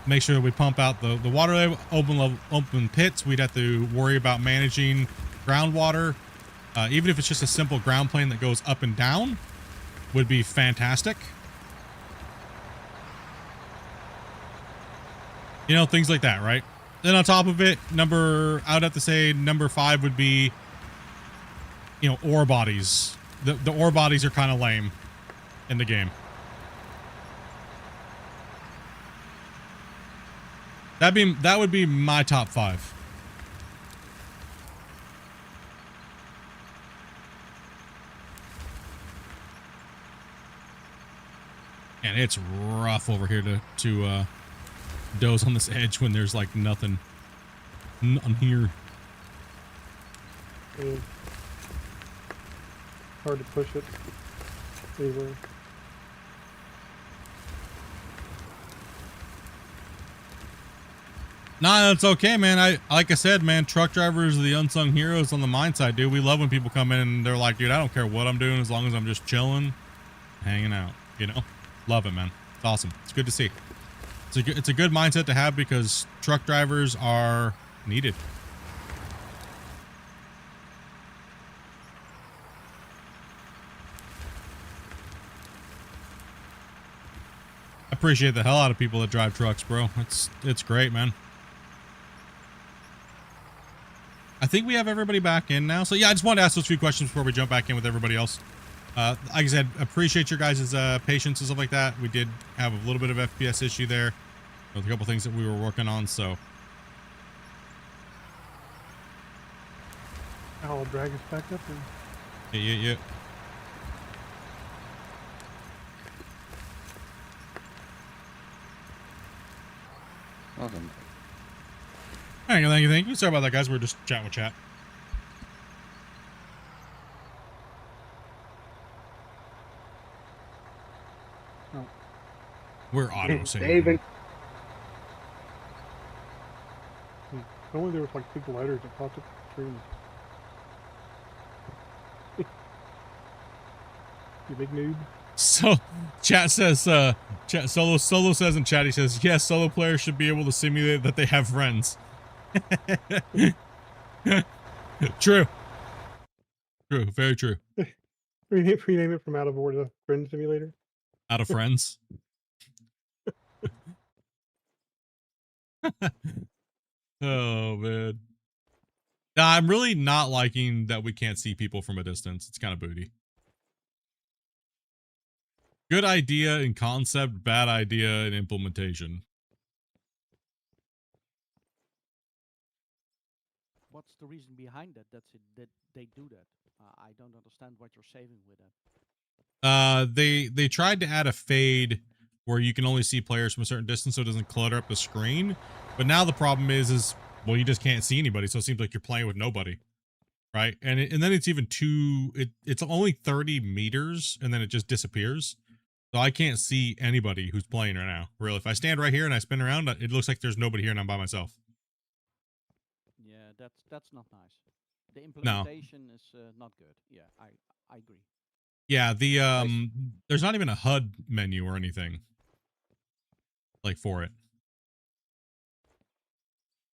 make sure that we pump out the water, open pits. We'd have to worry about managing groundwater. Even if it's just a simple ground plane that goes up and down would be fantastic. Things like that, right? Then on top of it, I would have to say number 5 would be, ore bodies. The ore bodies are kind of lame in the game. That would be my top 5. And it's rough over here to doze on this edge when there's like nothing here. Yeah. Hard to push it either. Nah, it's okay, man. Like I said, man, truck drivers are the unsung heroes on the mine side, dude. We love when people come in and they're like, dude, I don't care what I'm doing as long as I'm just chilling, hanging out, Love it, man. It's awesome. It's good to see. It's a good mindset to have because truck drivers are needed. I appreciate the hell out of people that drive trucks, bro. It's great, man. I think we have everybody back in now. So yeah, I just wanted to ask those few questions before we jump back in with everybody else. Like I said, appreciate your guys' patience and stuff like that. We did have a little bit of FPS issue there with a couple things that we were working on, so. I'll drag us back up and Yeah. Awesome. Thank you. Sorry about that, guys. We're just chatting with chat. No. We're auto saving. David. Only there was like big letters that popped up the screen. You big noob. So chat says chat solo says in chat, he says, yes, solo players should be able to simulate that they have friends. True. True, very true. Rename it from Out of Order to Friend Simulator. Out of friends. Oh man. Nah, I'm really not liking that we can't see people from a distance. It's kind of booty. Good idea in concept, bad idea in implementation. What's the reason behind that? That's it. That they do that. I don't understand what you're saving with that. They tried to add a fade where you can only see players from a certain distance so it doesn't clutter up the screen. But now the problem is well, you just can't see anybody, so it seems like you're playing with nobody. Right? And then it's even it's only 30 meters and then it just disappears. So I can't see anybody who's playing right now. Really, if I stand right here and I spin around, it looks like there's nobody here and I'm by myself. Yeah, that's not nice. The implementation is not good. Yeah, I agree. Yeah, there's not even a HUD menu or anything like for it.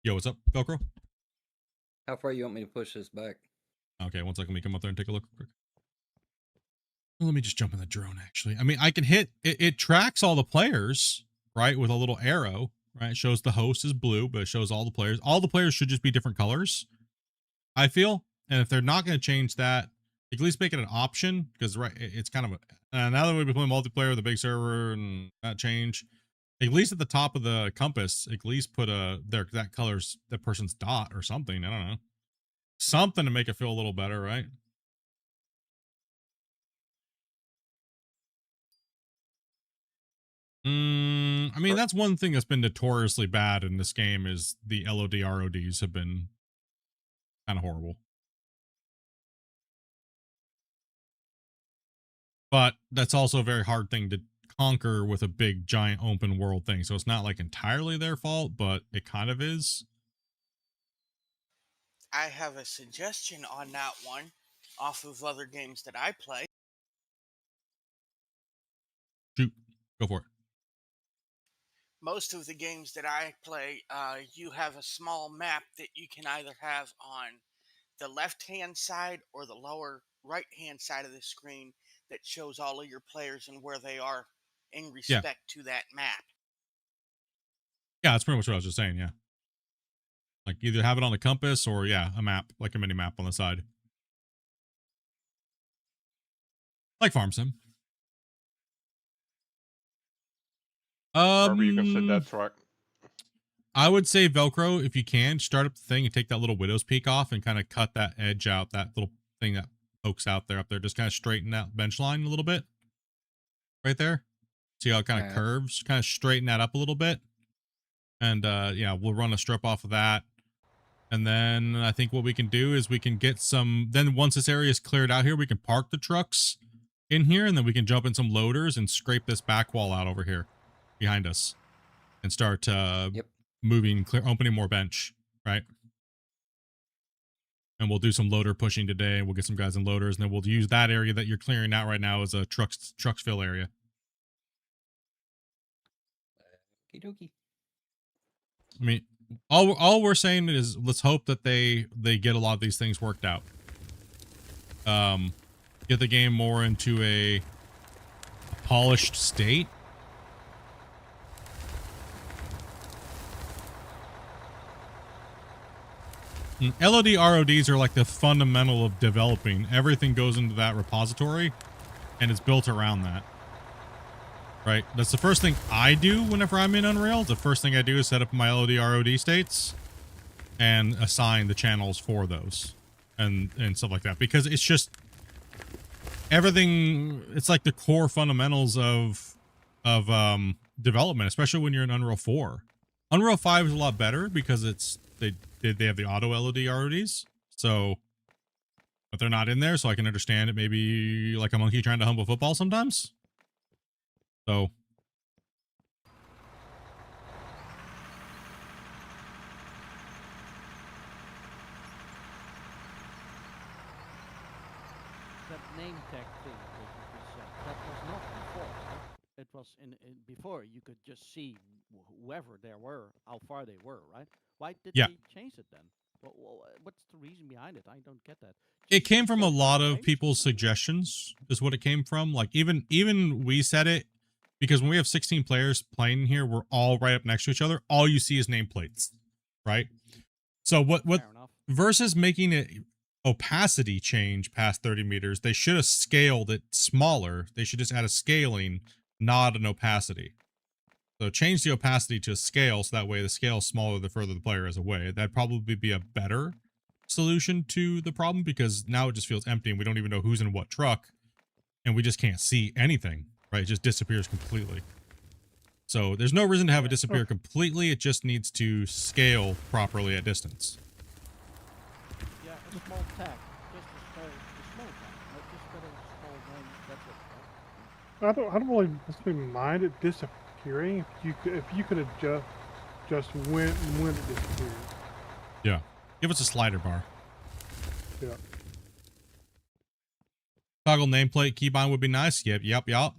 Yo, what's up, Velcro? How far you want me to push this back? Okay, one second. Let me come up there and take a look real quick. Well, let me just jump in the drone, actually. I mean, I can hit... It tracks all the players, right, with a little arrow, right? It shows the host is blue, but it shows all the players. All the players should just be different colors, I feel. And if they're not going to change that, at least make it an option, because right, it's kind of a... now that we've been playing multiplayer with a big server and that change, at least at the top of the compass, at least put that color's that person's dot or something. I don't know. Something to make it feel a little better, right? I mean, that's one thing that's been notoriously bad in this game is the LOD RODs have been kind of horrible. But that's also a very hard thing to conquer with a big, giant open world thing. So it's not like entirely their fault, but it kind of is. I have a suggestion on that one off of other games that I play. Shoot, go for it. Most of the games that I play, you have a small map that you can either have on the left-hand side or the lower right-hand side of the screen that shows all of your players and where they are in respect to that map. Yeah, that's pretty much what I was just saying, yeah. Like either have it on the compass or, yeah, a map, like a mini map on the side. Like Farm Sim. However you can set that track. I would say Velcro, if you can, start up the thing and take that little widow's peak off and kind of cut that edge out, that little thing that pokes out there up there. Just kind of straighten that bench line a little bit. Right there. See how it kind of curves? Kind of straighten that up a little bit. And yeah, we'll run a strip off of that. And then I think what we can do is we can get some, then once this area is cleared out here, we can park the trucks in here and then we can jump in some loaders and scrape this back wall out over here behind us and start moving, opening more bench, right? And we'll do some loader pushing today and we'll get some guys in loaders and then we'll use that area that you're clearing out right now as a trucks fill area. Okie dokie. I mean, all we're saying is let's hope that they get a lot of these things worked out. Get the game more into a polished state. LOD RODs are like the fundamental of developing. Everything goes into that repository and it's built around that. Right? That's the first thing I do whenever I'm in Unreal. The first thing I do is set up my LOD ROD states and assign the channels for those and stuff like that. Because it's just everything, it's like the core fundamentals of development, especially when you're in Unreal 4. Unreal 5 is a lot better because they have the auto LOD RODs. So, but they're not in there, so I can understand it maybe like a monkey trying to hump a football sometimes. So, name tag thing that you just said, that was not before, right? It was in before you could just see whoever there were, how far they were, right? Why did Yeah. they change it then? What's the reason behind it? I don't get that. It Just came from a save lot some of frames? people's suggestions is what it came from. Like even we said it because when we have 16 players playing here, we're all right up next to each other. All you see is nameplates, right? So what Fair enough. versus making it opacity change past 30 meters, they should have scaled it smaller. They should just add a scaling, not an opacity. So change the opacity to scale so that way the scale is smaller the further the player is away. That'd probably be a better solution to the problem because now it just feels empty and we don't even know who's in what truck and we just can't see anything, right? It just disappears completely. So there's no reason to have it disappear completely. It just needs to scale properly at distance. Yeah, a small tag. Just a small tag. Not just got a small name, that's it, right? I don't really necessarily mind it disappearing if you could adjust just when it disappears. Yeah. Give us a slider bar. Yeah. Toggle nameplate keybind would be nice. Yep. I don't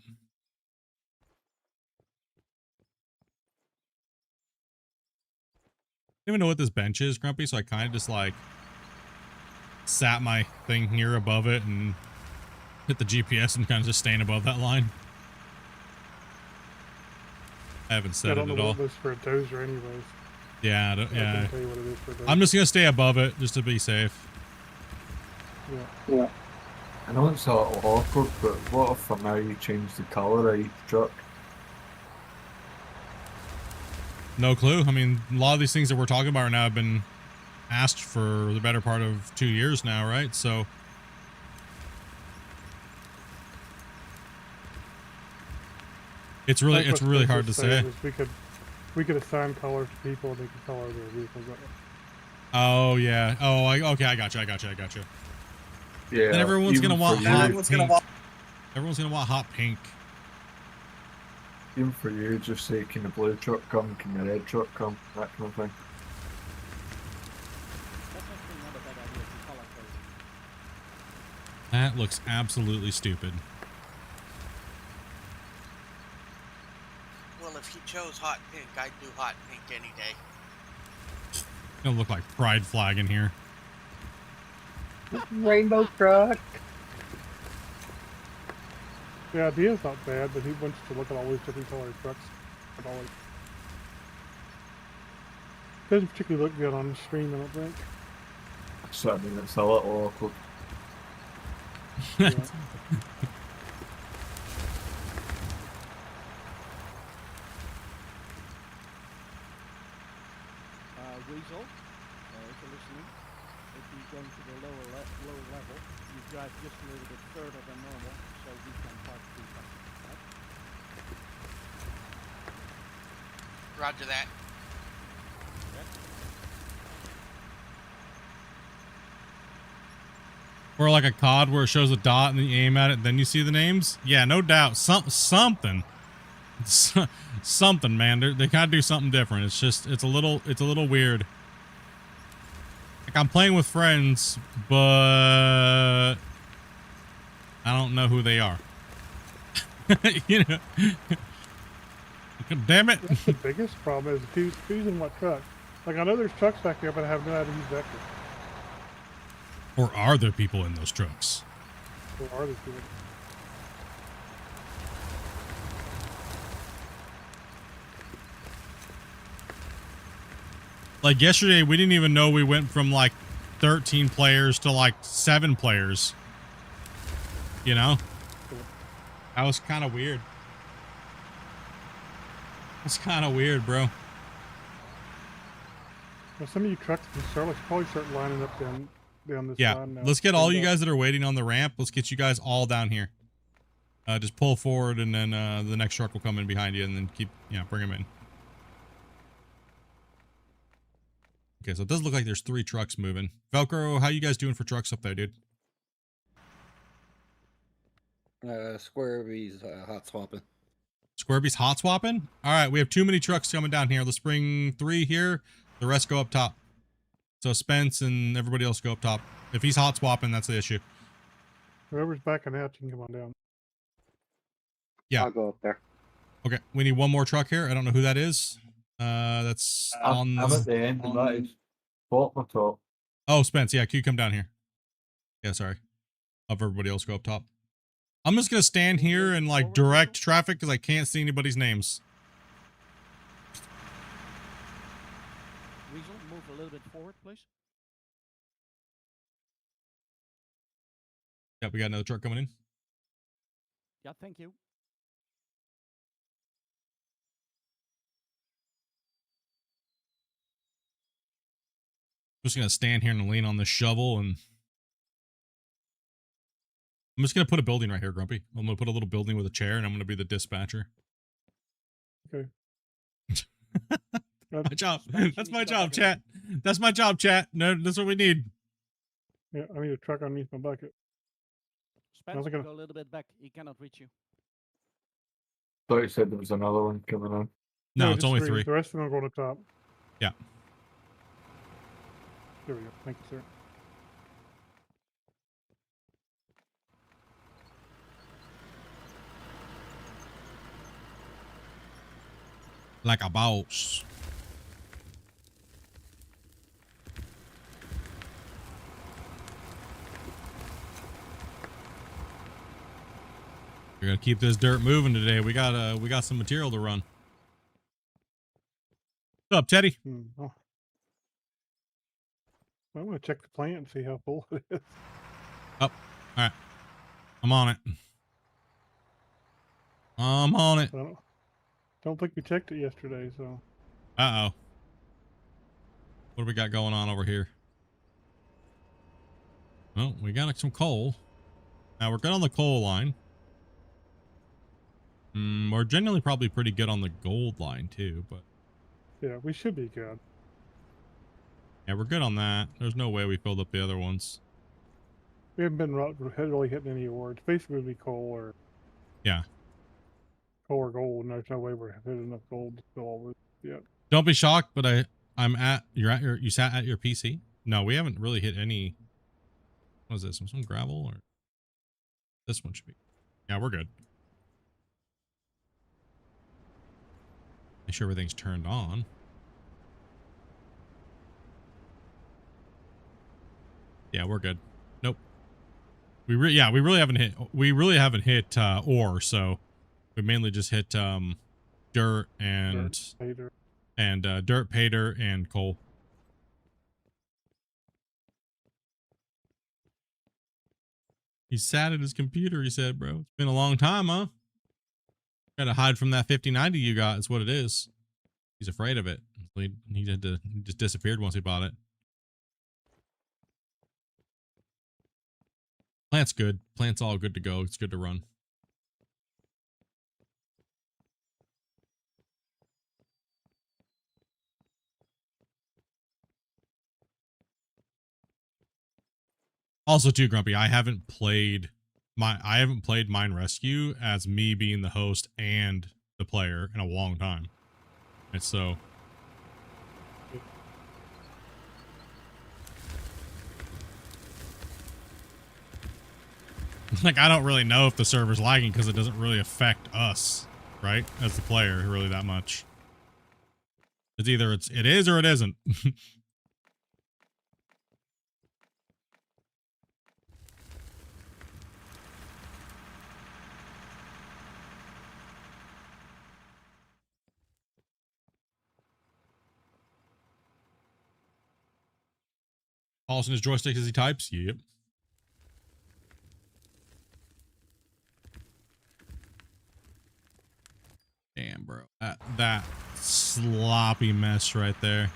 even know what this bench is, Grumpy, so I kind of just like sat my thing here above it and hit the GPS and kind of just staying above that line. I haven't set I it don't at know all. what it is for a dozer anyways. Yeah, I yeah. couldn't tell you what it is for a dozer. I'm just gonna stay above it just to be safe. Yeah. I know it's a little awkward, but what if for now you change the colour of each truck? No clue. I mean, a lot of these things that we're talking about right now have been asked for the better part of 2 years now, right? So it's really hard to say. We could assign colors to people and they could color their vehicles. Oh yeah. Oh, okay. I got you. Yeah. And everyone's gonna even want for hot you- pink. Everyone's gonna want hot pink. Even for you, just say, can the blue truck come? Can the red truck come? That kind of thing. That's actually not a bad idea to color coding. That looks absolutely stupid. Well, if he chose hot pink, I'd do hot pink any day. It's gonna look like pride flag in here. Rainbow truck. The idea's not bad, but he wants to look at all these different colored trucks. Doesn't particularly look good on the stream, I don't think. So I mean, it's a little awkward. Yeah. Weasel, if you're listening, if you're going to the lower level, you drive just a little bit further than normal, so we can park the truck, right? Roger that. Or like a COD where it shows a dot and then you aim at it and then you see the names. Yeah, no doubt. Something. Something, man. They gotta do something different. It's a little weird. Like I'm playing with friends, but I don't know who they are. You know. Damn it. That's the biggest problem is who's in what truck. Like I know there's trucks back there, but I have no idea who's vector. Or are there people in those trucks? Or are there people? Like yesterday, we didn't even know we went from like 13 players to like 7 players. You know? That was kind of weird. It's kind of weird, bro. Well, some of you trucks can probably start lining up down this Yeah, line now. let's get all you guys that are waiting on the ramp. Let's get you guys all down here. Just pull forward, and then the next truck will come in behind you, and then bring them in. Okay, so it does look like there's 3 trucks moving. Velcro, how you guys doing for trucks up there, dude? Squareby's hot swapping. Squareby's hot swapping? All right, we have too many trucks coming down here. Let's bring 3 here. The rest go up top. So Spence and everybody else go up top. If he's hot swapping, that's the issue. Whoever's backing out, you can come on down. Yeah. I'll go up there. Okay, we need one more truck here. I don't know who that is. That's on I'm at the. the end, and that is bottom or top. Oh, Spence. Yeah, can you come down here? Yeah, sorry. Have everybody else go up top. I'm just gonna stand here and like direct traffic because I can't see anybody's names. Weasel, move a little bit forward, please. Yeah, we got another truck coming in. Yeah, thank you. Just gonna stand here and lean on this shovel, and I'm just gonna put a building right here, Grumpy. I'm gonna put a little building with a chair, and I'm gonna be the dispatcher. Okay. My job. Spence, That's you my need to go job, back in. chat. That's my job, chat. No, that's what we need. Yeah, I need a truck underneath my bucket. Spence, gonna- go a little bit back. He cannot reach you. Thought you said there was another one coming on. No, it's just only 3. The rest of them will go on the top. Yeah. There we go. Thank you, sir. Like a boss. We're gonna keep this dirt moving today. We got some material to run. What's up, Teddy? Oh. I want to check the plant and see how full it is. All right. I'm on it. I'm on it. I don't think we checked it yesterday, so. Uh-oh. What do we got going on over here? Well, we got some coal. Now, we're good on the coal line. We're generally probably pretty good on the gold line, too, but... Yeah, we should be good. Yeah, we're good on that. There's no way we filled up the other ones. We haven't been really hitting any awards. Basically, it'd be coal or. Yeah. Coal or gold, and there's no way we're hitting enough gold to fill all this yet. Don't be shocked, but you sat at your PC? No, we haven't really hit any. What is this? Some gravel or this one should be. Yeah, we're good. Make sure everything's turned on. Yeah, we're good. Nope. We really haven't hit ore, so we mainly just hit dirt and dirt, pay dirt, and coal. He sat at his computer, he said, bro. It's been a long time, huh? Gotta hide from that 5090 you got, is what it is. He's afraid of it. He just disappeared once he bought it. Plant's good. Plant's all good to go. It's good to run. Also, too, Grumpy, I haven't played Mine Rescue as me being the host and the player in a long time. And so like I don't really know if the server's lagging because it doesn't really affect us, right? As the player really that much. It's either it is or it isn't. Paulson his joystick as he types. Yep. Damn, bro. That sloppy mess right there.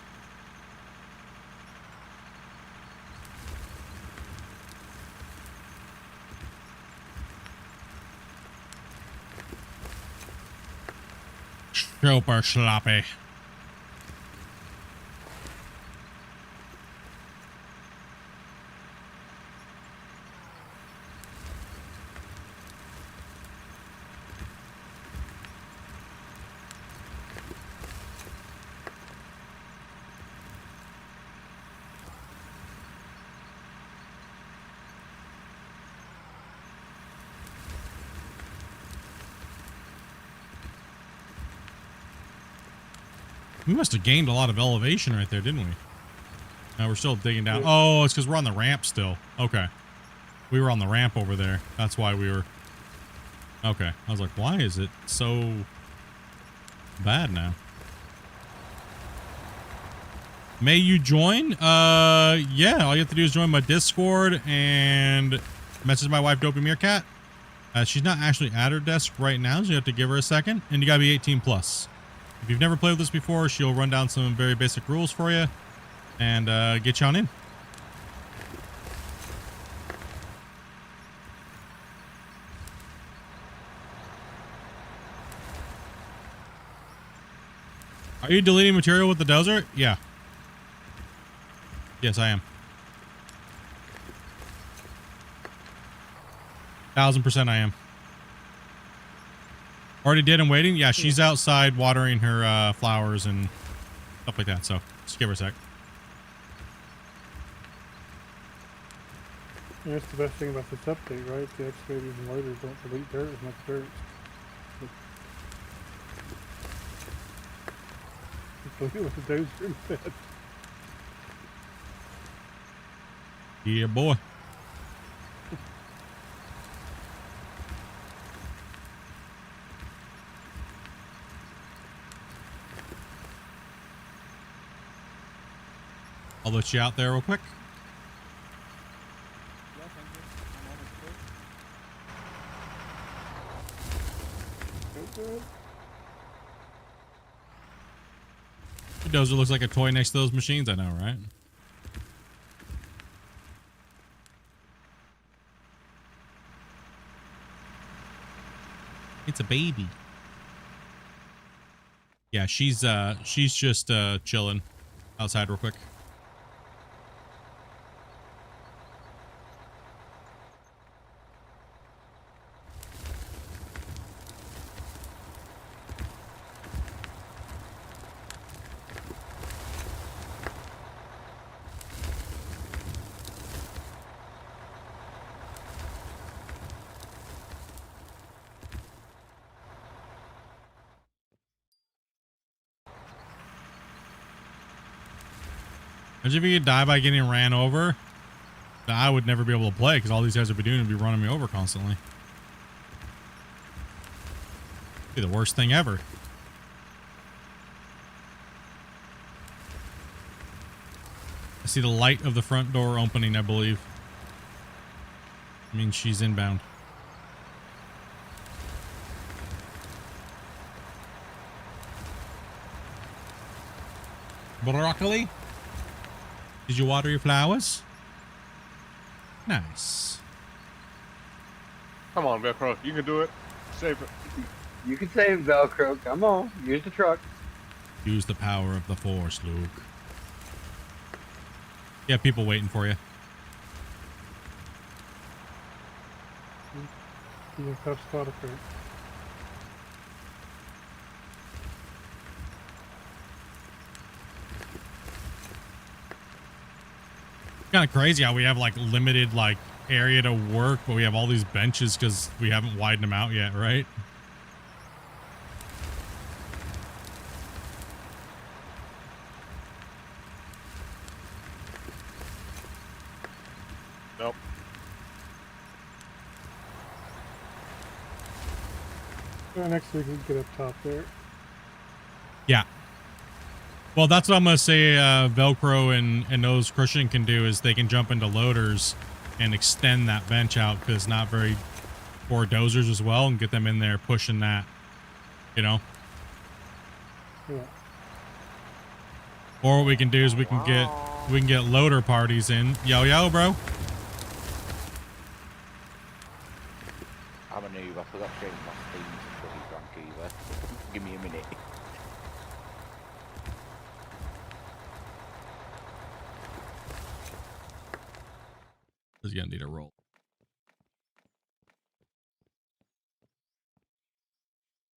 Super sloppy. We must have gained a lot of elevation right there, didn't we? No, we're still digging down. Yeah. Oh, it's because we're on the ramp still. Okay. We were on the ramp over there. That's why we were... Okay. I was like, why is it so bad now? May you join? Yeah. All you have to do is join my Discord and message my wife, Dopey Meerkat. She's not actually at her desk right now, so you have to give her a second. And you gotta be 18 plus. If you've never played with this before, she'll run down some very basic rules for you and get you on in. Are you deleting material with the dozer? Yeah. Yes, I am. 1000% I am. Already did and waiting? Yeah, she's outside watering her flowers and stuff like that, so just give her a sec. Yeah, that's the best thing about this update, right? The excavators and loaders don't delete dirt as much dirt. Just delete it with the dozer instead. Yeah, boy. I'll let you out there real quick. Yeah, thank you. I'm almost good. The dozer looks like a toy next to those machines, I know, right? It's a baby. Yeah, she's just chilling outside real quick. Imagine if you could die by getting ran over. Then I would never be able to play because all these guys would be doing would be running me over constantly. Be the worst thing ever. I see the light of the front door opening, I believe. I mean, she's inbound. Broccoli? Did you water your flowers? Nice. Come on, Velcro. You can do it. Save it. You can save Velcro. Come on, use the truck. Use the power of the Force, Luke. Yeah, people waiting for you. He's in a tough spot up there. Kind of crazy how we have like limited like area to work, but we have all these benches because we haven't widened them out yet, right? Nope. Next week we can get up top there. Yeah. Well, that's what I'm going to say Velcro and those Christian can do is they can jump into loaders and extend that bench out because it's not very for dozers as well and get them in there pushing that, you know? Yeah. Or what we can do is we can get loader parties in. Yo, yo, bro. I'm a noob. I forgot to change my Steam to fully drunk either. Give me a minute. This is going to need a roll.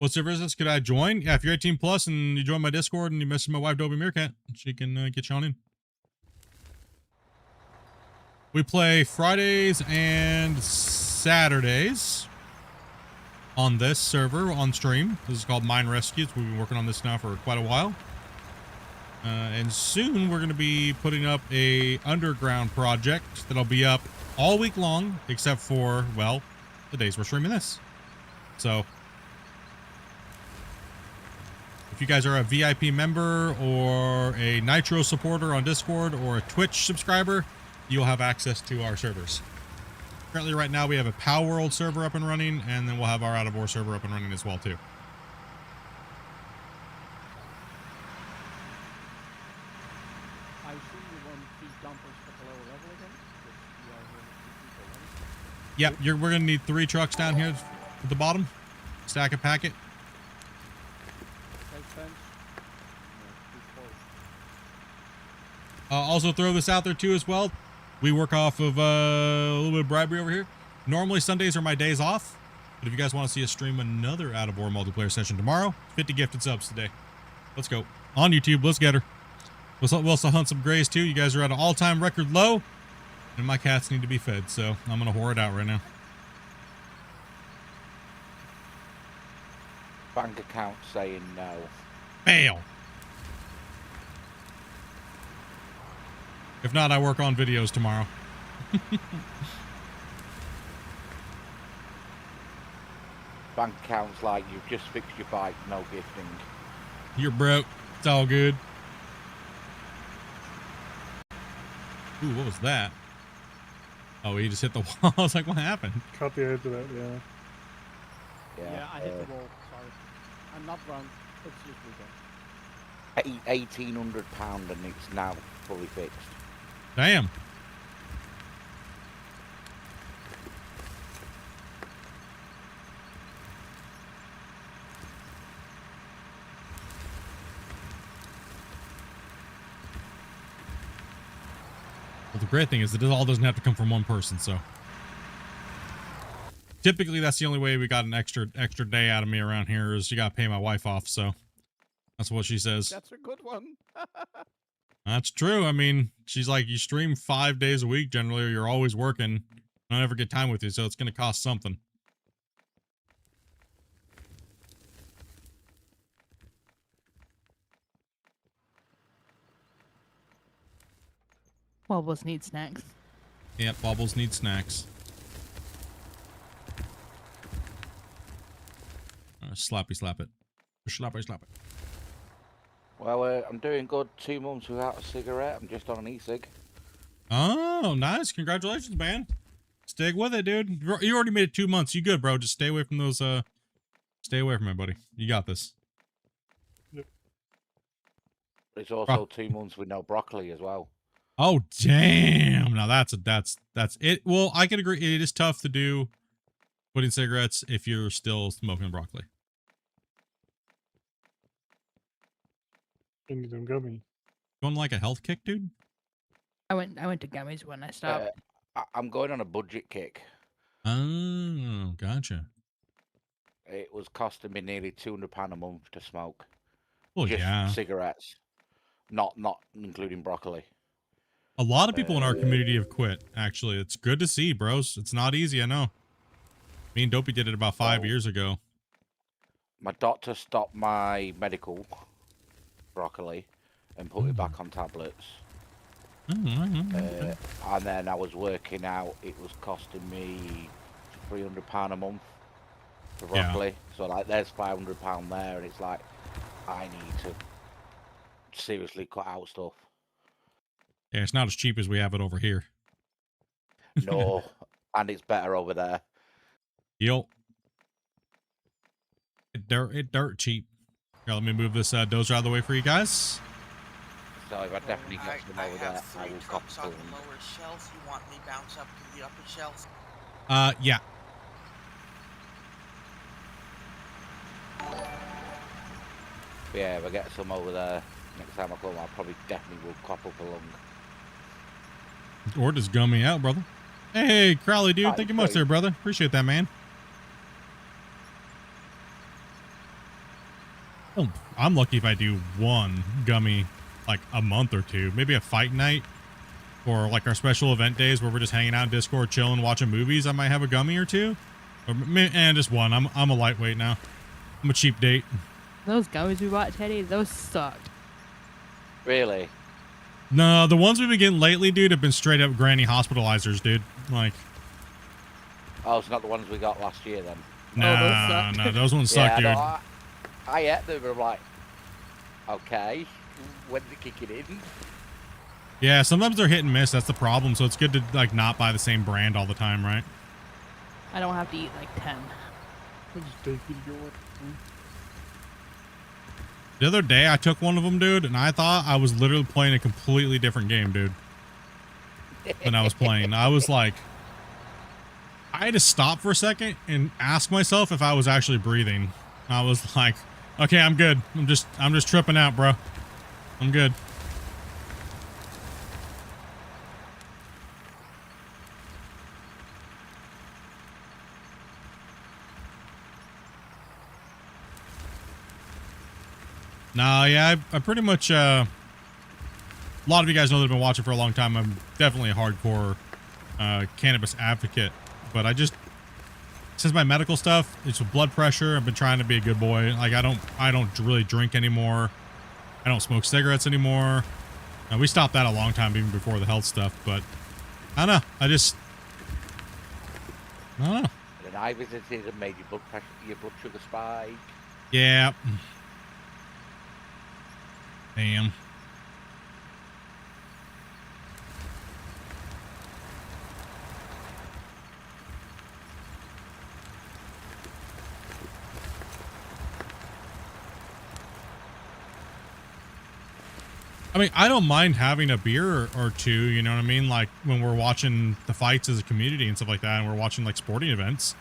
What's your business? Could I join? Yeah, if you're 18 plus and you join my Discord and you message my wife, Dobie Meerkat, she can get you on in. We play Fridays and Saturdays on this server on stream. This is called Mine Rescues. We've been working on this now for quite a while. And soon we're going to be putting up a underground project that'll be up all week long, except for, well, the days we're streaming this. So if you guys are a VIP member or a Nitro supporter on Discord or a Twitch subscriber, you'll have access to our servers. Currently right now we have a Power World server up and running, and then we'll have our Out of War server up and running as well too. I assume you want these dumpers at the lower level again? Because we are here with 2 people already. Yep, we're gonna need 3 trucks down here at the bottom. Stack a packet. Okay, fence. No, 2 Also throw this out there too as well. We work off of a little bit of bribery over here. Normally Sundays are my days off, but if you guys want to see us stream another Out of War multiplayer session tomorrow, 50 gifted subs today. Let's go. On YouTube, let's get her. We'll also hunt some grays too. You guys are at an all-time record low, and my cats need to be fed, so I'm gonna whore it out right now. Bank account saying no. Fail. If not, I work on videos tomorrow. Bank account's like, you've just fixed your bike, no gifting. You're broke. It's all good. Ooh, what was that? Oh, he just hit the wall. I was like, what happened? Caught the edge of that, yeah. Yeah, I hit the wall. Sorry. I'm not drunk. It's just weekend. £1,800 and it's now fully fixed. Damn. Well, the great thing is that it all doesn't have to come from one person, so. Typically, that's the only way we got an extra day out of me around here is you got to pay my wife off, so. That's what she says. That's a good one. That's true. I mean, she's like, you stream 5 days a week generally, or you're always working. I don't ever get time with you, so it's going to cost something. Wobbles need snacks. Yep, Bobbles need snacks. Slappy slap it. Slappy slap it. Well, I'm doing good. 2 months without a cigarette. I'm just on an e-cig. Oh, nice. Congratulations, man. Stick with it, dude. You already made it 2 months. You good, bro. Just stay away from those, stay away from it, buddy. You got this. It's also 2 months with no broccoli as well. Oh, damn. Now that's it. Well, I can agree. It is tough to do quitting cigarettes if you're still smoking broccoli. I need them gummy. Going like a health kick, dude? I went to gummies when I stopped. I'm going on a budget kick. Oh, gotcha. It was costing me nearly £200 a month to smoke. Well, just yeah. Cigarettes, not including broccoli. A lot of people in our community have quit, actually. It's good to see, bros. It's not easy, I know. Me and Dopey did it about 5 years ago. My doctor stopped my medical broccoli and put it back on tablets. And then I was working out, it was costing me £300 a month for broccoli. Yeah. So like there's £500 there, and it's like I need to seriously cut out stuff. Yeah, it's not as cheap as we have it over here. No, and it's better over there. Yo. It dirt cheap. Here, let me move this dozer out of the way for you guys. So if I definitely get some over there, I will cop on them. the lower shelf. You want me bounce up to the upper shelf? Yeah. But yeah, if I get some over there next time I come, I probably definitely will cop up a lung. Or just gum me out, brother. Hey, Crowley, dude. Thank you much there, brother. Appreciate that, man. Oh, I'm lucky if I do one gummy like a month or two. Maybe a fight night or like our special event days where we're just hanging out in Discord, chilling, watching movies. I might have a gummy or two. And just one. I'm a lightweight now. I'm a cheap date. Those gummies we bought, Teddy, those sucked. Really? No, the ones we've been getting lately, dude, have been straight up granny hospitalizers, dude. Like, Oh, it's not the ones we got last year then. no, those ones suck, dude. No, I ate them and I'm like, okay, when did it kick it in? Yeah, sometimes they're hit and miss. That's the problem. So it's good to like not buy the same brand all the time, right? I don't have to eat like 10. I just take you to your The other day, I took one of them, dude, and I thought I was literally playing a completely different game, dude. When I was playing, I was like, I had to stop for a second and ask myself if I was actually breathing. I was like, okay, I'm good. I'm just tripping out, bro. I'm good. No, yeah, I pretty much, a lot of you guys know that I've been watching for a long time. I'm definitely a hardcore cannabis advocate, but I just, since my medical stuff, it's with blood pressure, I've been trying to be a good boy. Like, I don't really drink anymore. I don't smoke cigarettes anymore. We stopped that a long time, even before the health stuff, but I don't know. I don't know. And I visited and made your blood sugar spike. Yeah. Damn. I mean, I don't mind having a beer or two, you know what I mean? Like when we're watching the fights as a community and stuff like that, and we're watching like sporting events.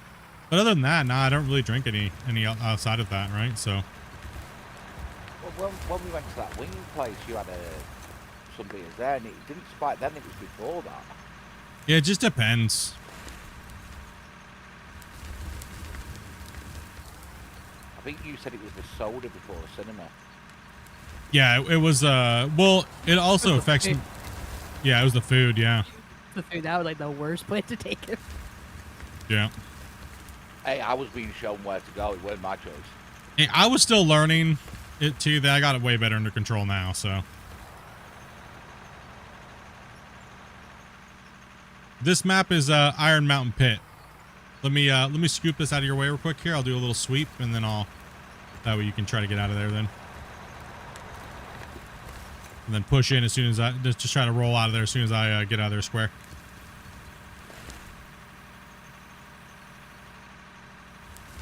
But other than that, nah, I don't really drink any outside of that, right? So. Well, when we went to that wing place, you had some beers there, and it didn't spike then, it was before that. Yeah, it just depends. I think you said it was the soda before the cinema. Yeah, it was, well, it also affects, yeah, it was the food, yeah. The food, that was like the worst place to take it. Yeah. Hey, I was being shown where to go, it wasn't my choice. Hey, I was still learning it too, that I got it way better under control now, so. This map is, Iron Mountain Pit. Let me scoop this out of your way real quick here. I'll do a little sweep, and then that way you can try to get out of there then. And then push in as soon as just try to roll out of there as soon as I get out of there square.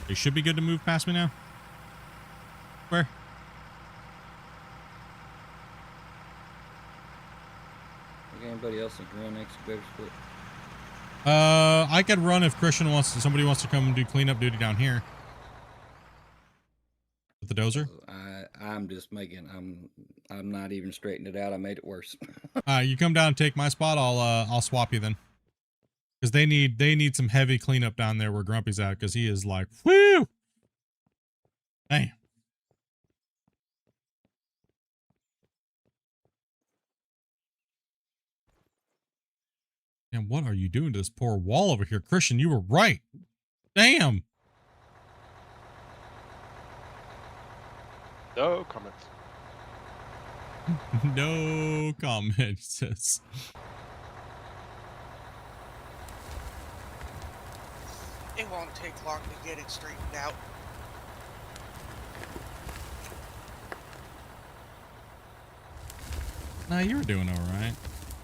You should be good to move past me now. Square. Anybody else that can run excavator split? I could run if somebody wants to come and do cleanup duty down here. With the dozer? I'm just making, I'm not even straightening it out. I made it worse. You come down and take my spot. I'll swap you then. Because they need some heavy cleanup down there where Grumpy's at, because he is like, whoo! Damn. And what are you doing to this poor wall over here? Christian, you were right. Damn. No comments. No comments. It won't take long to get it straightened out. Nah, you were doing all right.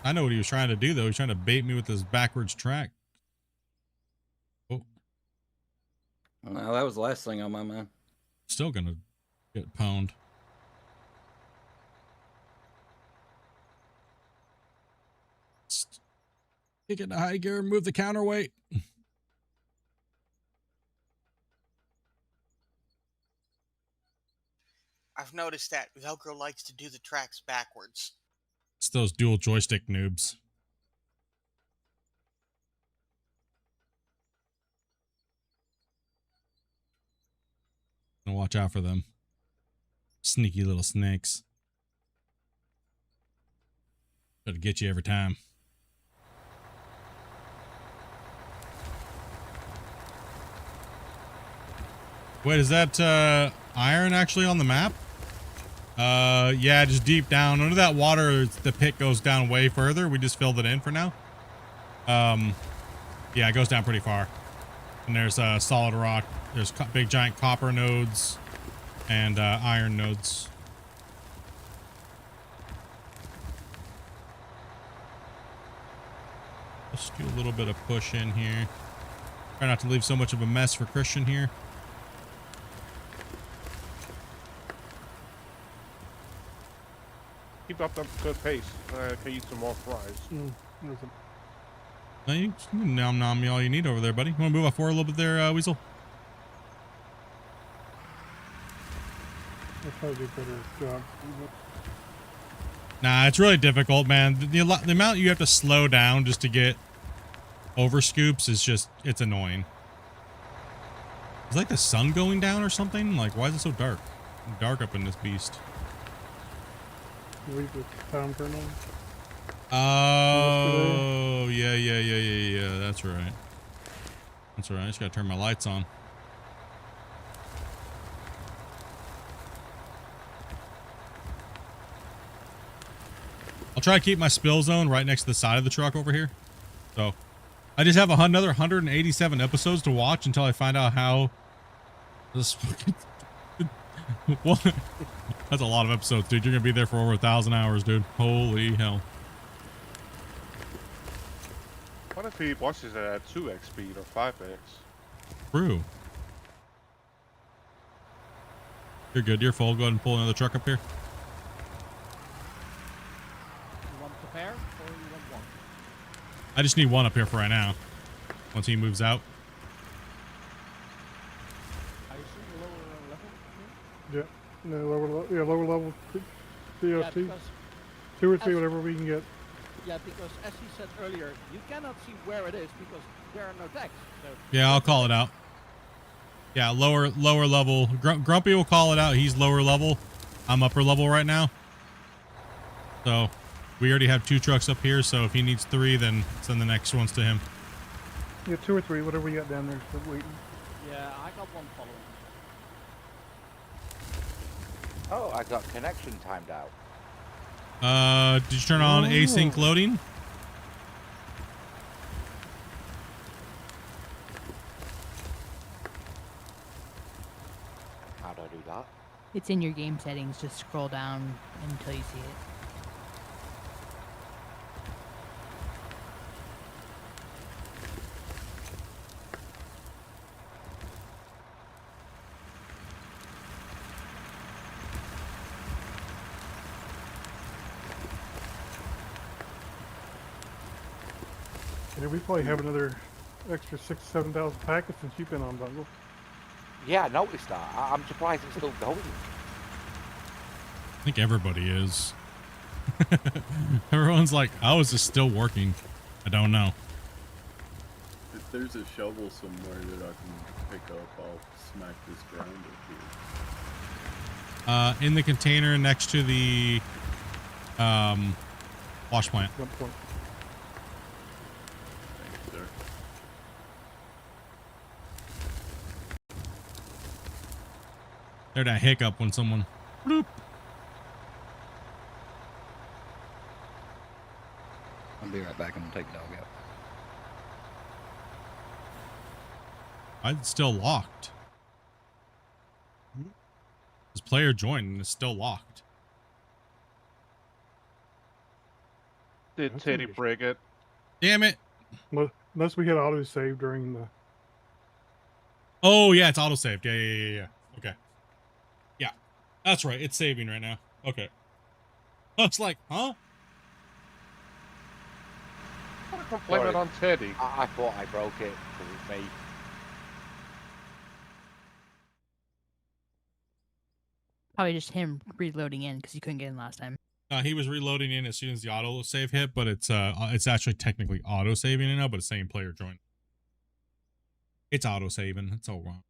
I know what he was trying to do, though. He was trying to bait me with this backwards track. Oh. Well, that was the last thing on my mind. Still gonna get pwned. Kick it into high gear, move the counterweight. I've noticed that Velcro likes to do the tracks backwards. It's those dual joystick noobs. Watch out for them. Sneaky little snakes. That'll get you every time. Wait, is that iron actually on the map? Yeah, just deep down under that water. The pit goes down way further. We just filled it in for now. Yeah, it goes down pretty far. And there's solid rock. There's big giant copper nodes and iron nodes. Let's do a little bit of push in here. Try not to leave so much of a mess for Christian here. Keep up the good pace. I can eat some more fries. No, you can nom me all you need over there, buddy. You want to move up forward a little bit there, Weasel? That's probably a better job. Nah, it's really difficult, man. The amount you have to slow down just to get over scoops is just, it's annoying. Is like the sun going down or something? Like, why is it so dark? Dark up in this beast. Leave the time turn on. Oh, yeah. That's right. That's right. I just gotta turn my lights on. I'll try to keep my spill zone right next to the side of the truck over here. So I just have another 187 episodes to watch until I find out how this what? That's a lot of episodes, dude. You're gonna be there for over 1,000 hours, dude. Holy hell. What if he watches it at 2x speed or 5x? True. You're good. You're full. Go ahead and pull another truck up here. You want the pair or you want one? I just need one up here for right now. Once he moves out. I assume the lower level? Yeah. No, lower level Yeah, COT. because 2 or 3, as- whatever we can get. Yeah, because as he said earlier, you cannot see where it is because there are no decks. So Yeah, I'll call it out. Yeah, lower level. Grumpy will call it out. He's lower level. I'm upper level right now. So we already have 2 trucks up here. So if he needs 3, then send the next ones to him. Yeah, 2 or 3, whatever we got down there. Still waiting. yeah, I got one following. Oh, I got connection timed out. Did you turn on async loading? How do I do that? It's in your game settings. Just scroll down until you see it. Yeah, we probably have another extra 6,000-7,000 packets since you've been on Bungle. Yeah, I noticed that. I'm surprised it's still going. I think everybody is. Everyone's like, how is this still working? I don't know. If there's a shovel somewhere that I can pick up, I'll smack this ground up here. In the container next to the wash plant. One point. Thanks, sir. There's that hiccup when someone bloop. I'll be right back. I'm gonna take the dog out. It's still locked. This player joined and it's still locked. Did That's Teddy interesting. break it? Damn it. Unless we had autosave during the... Oh yeah, it's auto saved. Yeah. Okay. Yeah. That's right. It's saving right now. Okay. I was like, huh? Blame it Sorry. on Teddy. I thought I broke it because it's me. Probably just him reloading in because you couldn't get in last time. He was reloading in as soon as the auto save hit, but it's actually technically auto saving it now, but it's saying player joined. It's auto saving. It's all wrong.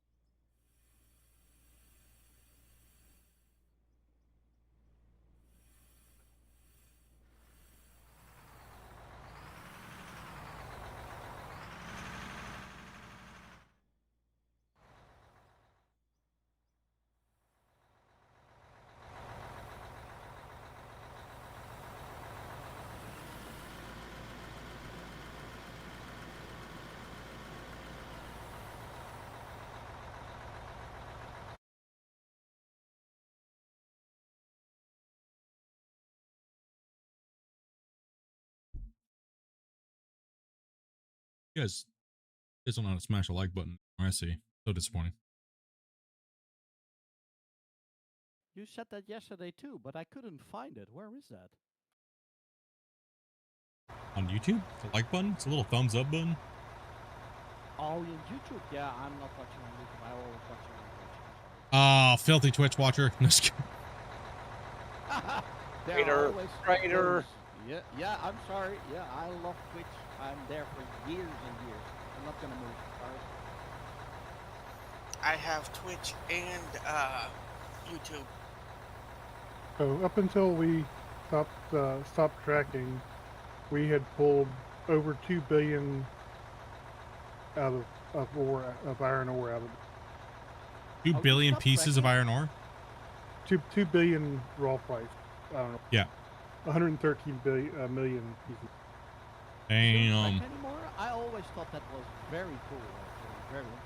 You guys don't know how to smash a like button. I see. So disappointing. You said that yesterday too, but I couldn't find it. Where is that? On YouTube, the like button. It's a little thumbs up button. Oh, in YouTube? Yeah, I'm not watching on YouTube. I always watch it on Twitch. Ah, filthy Twitch watcher. No, just kidding. There Traitor, are always traitor. those- Yeah, I'm sorry. Yeah, I love Twitch. I'm there for years and years. I'm not gonna move. Sorry. I have Twitch and YouTube. So up until we stopped tracking, we had pulled over 2 billion out of iron ore out of 2 you billion stopped pieces of tracking? iron ore. 2 billion raw price. I don't know. Yeah. 113 million pieces. You don't Damn. track anymore? I always thought that was very cool. Actually, very interesting.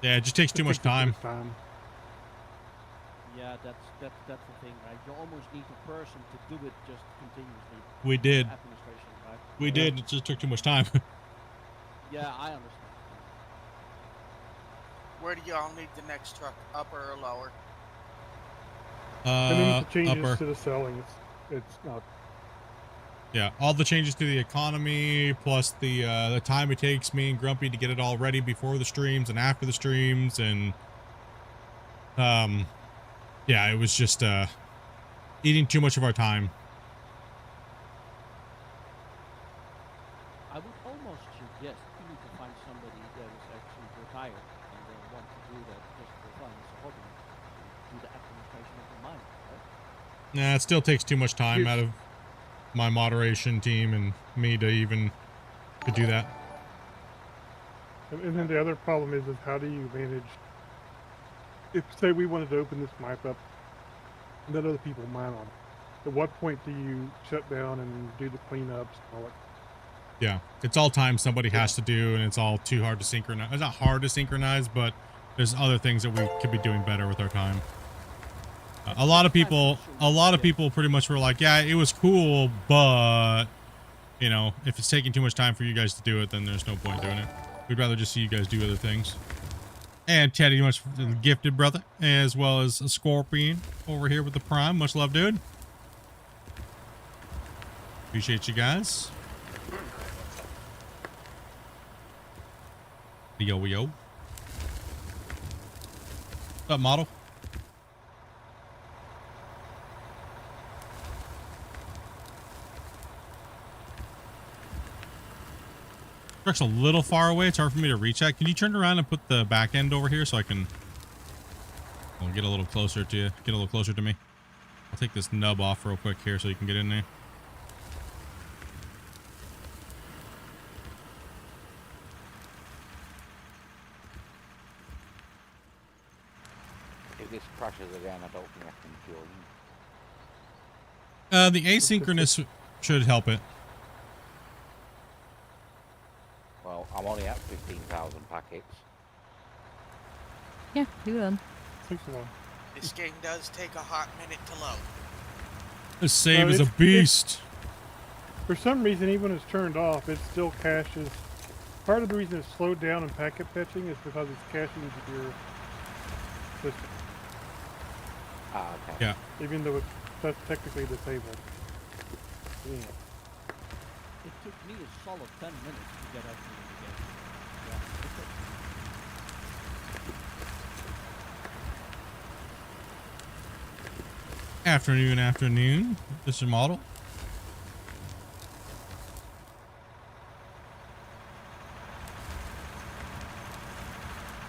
Yeah, it just takes too much time. Yeah, that's the thing, right? You almost need a person to do it just continuously. We did. Administration, right? We did. It just took too much time. Yeah, I understand. Where do y'all need the next truck? Upper or lower? And then the changes upper. to the selling, it's not. Yeah, all the changes to the economy, plus the time it takes me and Grumpy to get it all ready before the streams and after the streams, and yeah, it was just eating too much of our time. I would almost suggest you need to find somebody that is actually retired and they want to do that just for fun as a hobby, do the administration of the mine, right? Nah, it still takes too much time out of my moderation team and me to even to do that. And then the other problem is how do you manage? If say we wanted to open this map up, and then other people mine on it. At what point do you shut down and do the cleanups and all that? Yeah, it's all time somebody has to do, and it's all too hard to synchronize. It's not hard to synchronize, but there's other things that we could be doing better with our time. A lot of people pretty much were like, yeah, it was cool, but you know, if it's taking too much time for you guys to do it, then there's no point doing it. We'd rather just see you guys do other things. And Teddy, much gifted brother, as well as a Scorpion over here with the Prime. Much love, dude. Appreciate you guys. Yo. What's up, model? Truck's a little far away. It's hard for me to reach at. Can you turn around and put the back end over here so I can get a little closer to you? Get a little closer to me. I'll take this nub off real quick here so you can get in there. If this crashes again, I don't think I can join. The asynchronous should help it. Well, I'm only at 15,000 packets. Yeah, you will. This game does take a hot minute to load. This save is a beast. For some reason, even when it's turned off, it still caches. Part of the reason it's slowed down in packet fetching is because it's caching to your system. Ah, okay. Yeah. Even though that's technically disabled. Yeah. It took me a solid 10 minutes to get actually in the game. Yeah, okay. Afternoon. This is model.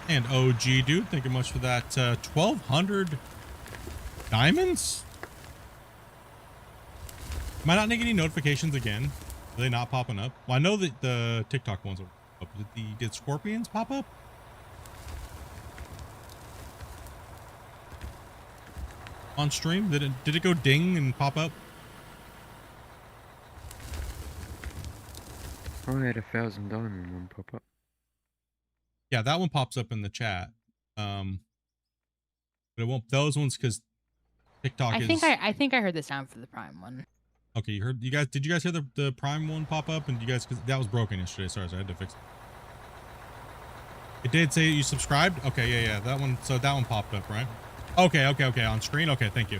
And OG dude, thank you much for that 1,200 diamonds. Am I not getting any notifications again? Are they not popping up? Well, I know that the TikTok ones are up. Did Scorpions pop up? On stream? Did it go ding and pop up? I had 1,000 diamond one pop up. Yeah, that one pops up in the chat. But it won't. Those ones because TikTok I think I heard the sound for the Prime one. Okay, you heard. Did you guys hear the Prime one pop up? And you guys, because that was broken yesterday. Sorry, so I had to fix it. It did say you subscribed? Okay, yeah. That one, so that one popped up, right? Okay, on screen? Okay, thank you.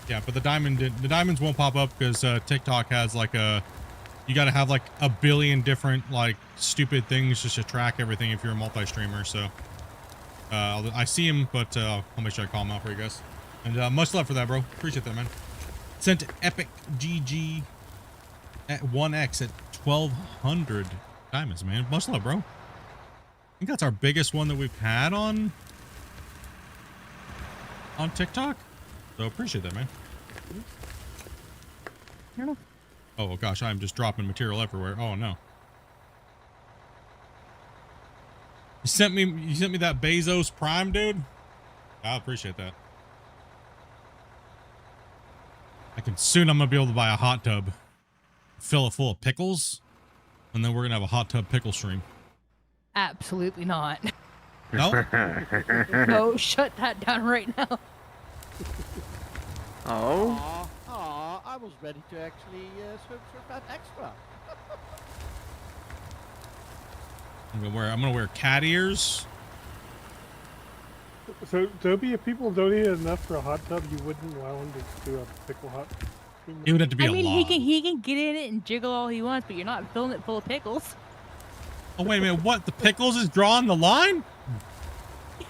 Yeah, but the diamonds won't pop up because TikTok has like you gotta have like a billion different like stupid things just to track everything if you're a multi-streamer, so. I see him, but I'll make sure I call him out for you guys. And much love for that, bro. Appreciate that, man. Sent Epic GG at 1x at 1,200 diamonds, man. Much love, bro. I think that's our biggest one that we've had on TikTok. So appreciate that, man. Oh gosh, I'm just dropping material everywhere. Oh no. You sent me that Bezos Prime, dude. I appreciate that. I'm gonna be able to buy a hot tub, fill it full of pickles, and then we're gonna have a hot tub pickle stream. Absolutely not. No? No, shut that down right now. Oh? Aw, I was ready to actually serve that extra. I'm gonna wear cat ears. So, Toby, if people donated enough for a hot tub, you wouldn't allow them to do a pickle hot stream? It would have to be I a mean, lot. he can get in it and jiggle all he wants, but you're not filling it full of pickles. Oh wait a minute, what? The pickles is drawing the line?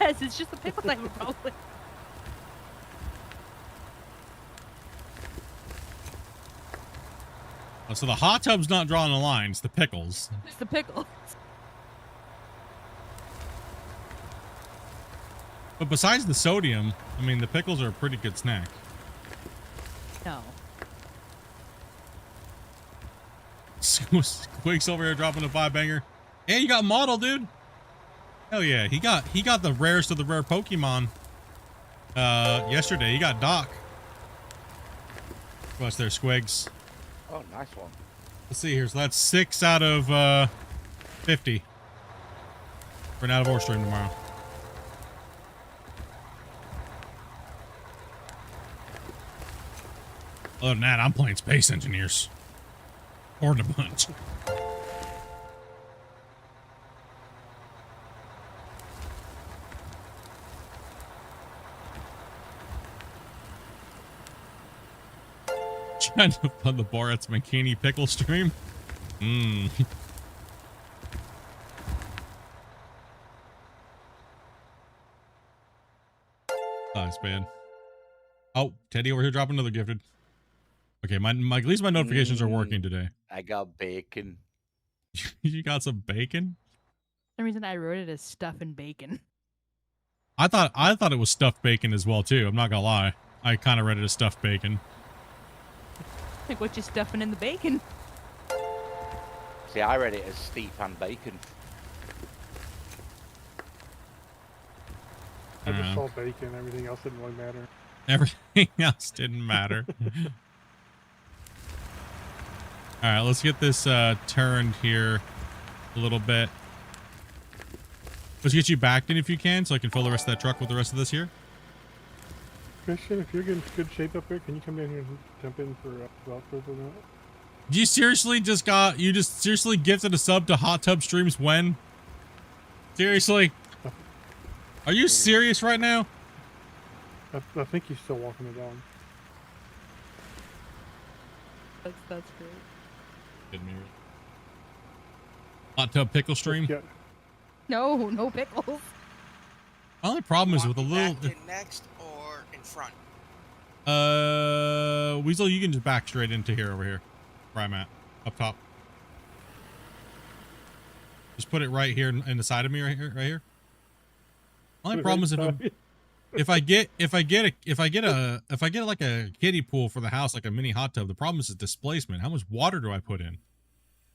Yes, it's just the pickles I have a problem with. Oh, so the hot tub's not drawing the line, it's the pickles. It's the pickles. But besides the sodium, I mean, the pickles are a pretty good snack. No. Squeaks over here dropping a 5-banger. Hey, you got model, dude. Hell yeah, he got the rarest of the rare Pokemon. Yesterday he got Doc. What's there, Squigs? Oh, nice one. Let's see here. So that's 6 out of 50 for an out of ore stream tomorrow. Other than that, I'm playing Space Engineers. Or a bunch. Trying to fund the Borat's McKinney pickle stream. Mmm. Nice, man. Oh, Teddy over here dropping another gifted. Okay, at least my notifications are working today. I got bacon. You got some bacon? For some reason I wrote it as stuff and bacon. I thought it was stuffed bacon as well too. I'm not gonna lie. I kind of read it as stuffed bacon. Like what you stuffing in the bacon? See, I read it as steep and bacon. I just saw bacon. Everything else didn't really matter. Everything else didn't matter. All right, let's get this turned here a little bit. Let's get you backed in if you can, so I can fill the rest of that truck with the rest of this here. Christian, if you're in good shape up here, can you come down here and jump in for Velcro for that? You just seriously gifted a sub to Hot Tub Streams when? Seriously? Are you serious right now? I think he's still walking the dog. That's great. Didn't hear it. Hot Tub Pickle Stream? No, no pickles. My only problem is with a little... Back in next or in front? Weasel, you can just back straight into here over here. Where I'm at. Up top. Just put it right here in the side of me right here. Only problem is if I get like a kiddie pool for the house, like a mini hot tub, the problem is the displacement. How much water do I put in?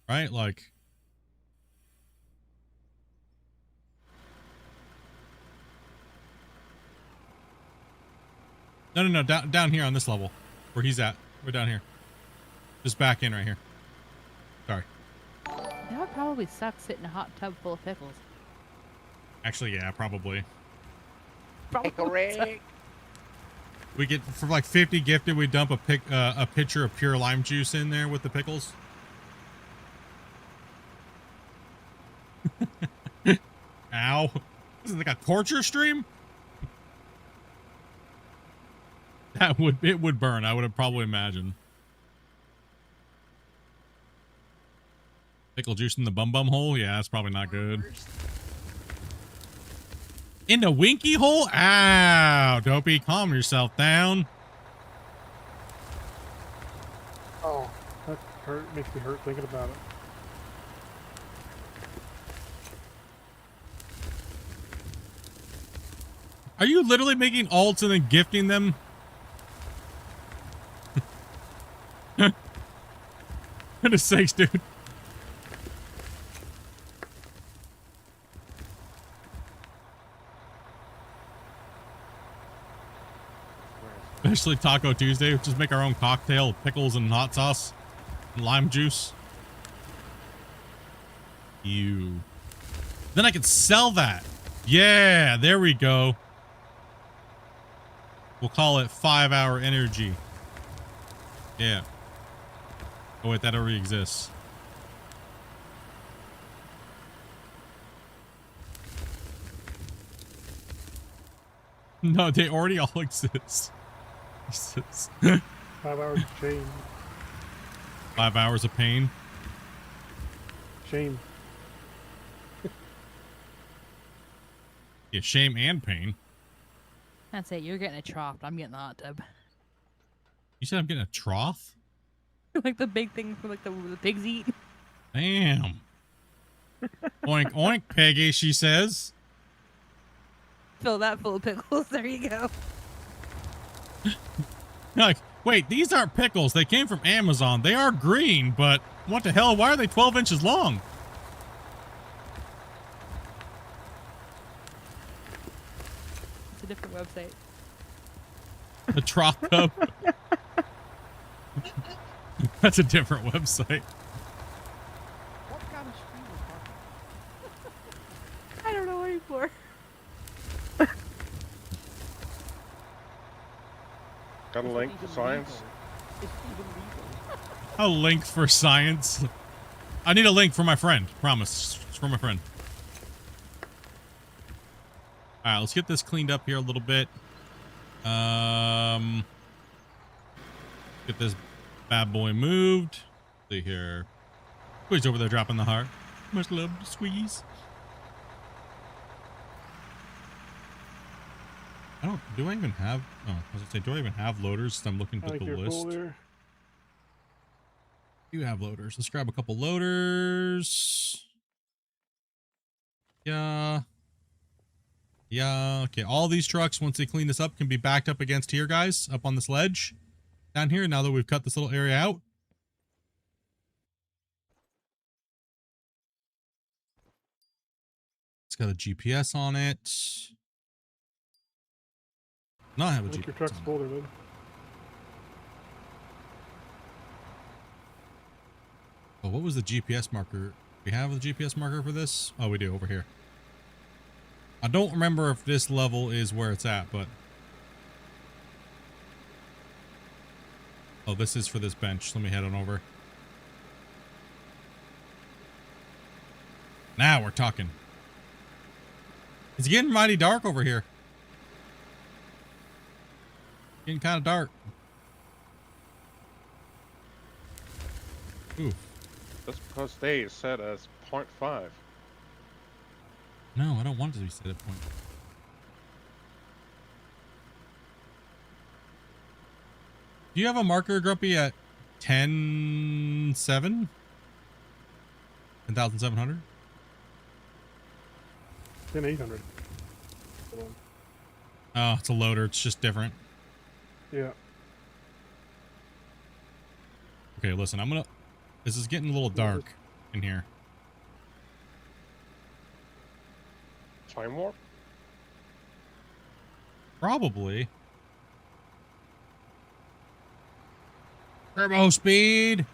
Right? Like No, down here on this level. Where he's at. We're down here. Just back in right here. Sorry. That would probably suck sitting in a hot tub full of pickles. Actually, yeah, probably. Pickle. We get for like 50 gifted, we dump a pitcher of pure lime juice in there with the pickles. Ow. wow. This is like a torture stream? It would burn, I would have probably imagined. Pickle juice in the bum hole? Yeah, that's probably not good. In the winky hole? Ow, Dopey, calm yourself down. Oh, that hurt. Makes me hurt thinking about it. Are you literally making alts and then gifting them? Goodness sakes, dude. Especially Taco Tuesday. Just make our own cocktail, pickles and hot sauce, and lime juice. Ew. Then I can sell that. Yeah, there we go. We'll call it 5-hour energy. Yeah. Oh wait, that already exists. No, they already all exist. 5 hours of shame. 5 hours of pain. Shame. Yeah, shame and pain. That's it. You're getting a trough. I'm getting the hot tub. You said I'm getting a trough? Like the big thing for like the pigs eat. Damn. Oink, oink, Peggy, she says. Fill that full of pickles. There you go. Like, wait, these aren't pickles. They came from Amazon. They are green, but what the hell? Why are they 12 inches long? It's a different website. The trough tub. That's a different website. What kind of stream is that? I don't know anymore. Got a link for science? It's even legal. A link for science. I need a link for my friend. Promise. It's for my friend. All right, let's get this cleaned up here a little bit. Get this bad boy moved. See here. Who's over there dropping the heart? Much love to squeeze. Do I even have, oh, I was gonna say, do I even have loaders? I'm looking at the list. Do have loaders. Let's grab a couple loaders. Yeah. Yeah, okay. All these trucks, once they clean this up, can be backed up against here, guys, up on this ledge down here, now that we've cut this little area out. It's got a GPS on it. No, I have a GPS. Your truck's full, dude. Oh, what was the GPS marker? We have the GPS marker for this? Oh, we do, over here. I don't remember if this level is where it's at, but... Oh, this is for this bench. Let me head on over. Now we're talking. It's getting mighty dark over here. Getting kind of dark. Ooh. That's because they is set as 0.5. No, I don't want it to be set at point. Do you have a marker, Grumpy, at 10,700? 10,700? 10,800. Oh, it's a loader. It's just different. Yeah. Okay, listen, I'm gonna... This is getting a little dark in here. Time warp? Probably. Turbo speed!